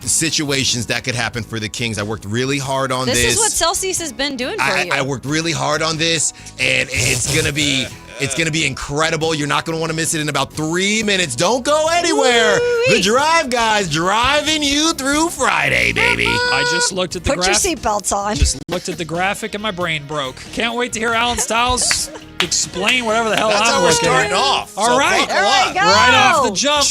situations that could happen for the Kings. I worked really hard on this. This is what Celsius has been doing for you. I worked really hard on this, and it's gonna be. It's going to be incredible. You're not going to want to miss it in about 3 minutes. Don't go anywhere. Woo-wee. The Drive Guys driving you through Friday, baby. I just looked at the graphic. Put your seatbelts on. Just looked at the graphic and my brain broke. Can't wait to hear Alan Stiles explain whatever the hell That's I'm how we're looking starting at. off. All So right. buckle up. Right off the jump.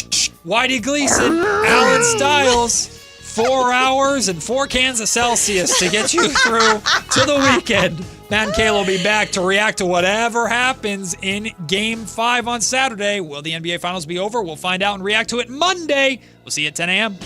Whitey Gleason, Alan Stiles. 4 hours and 4 cans of Celsius to get you through to the weekend. Matt and Kayla will be back to react to whatever happens in Game 5 on Saturday. Will the NBA Finals be over? We'll find out and react to it Monday. We'll see you at 10 a.m.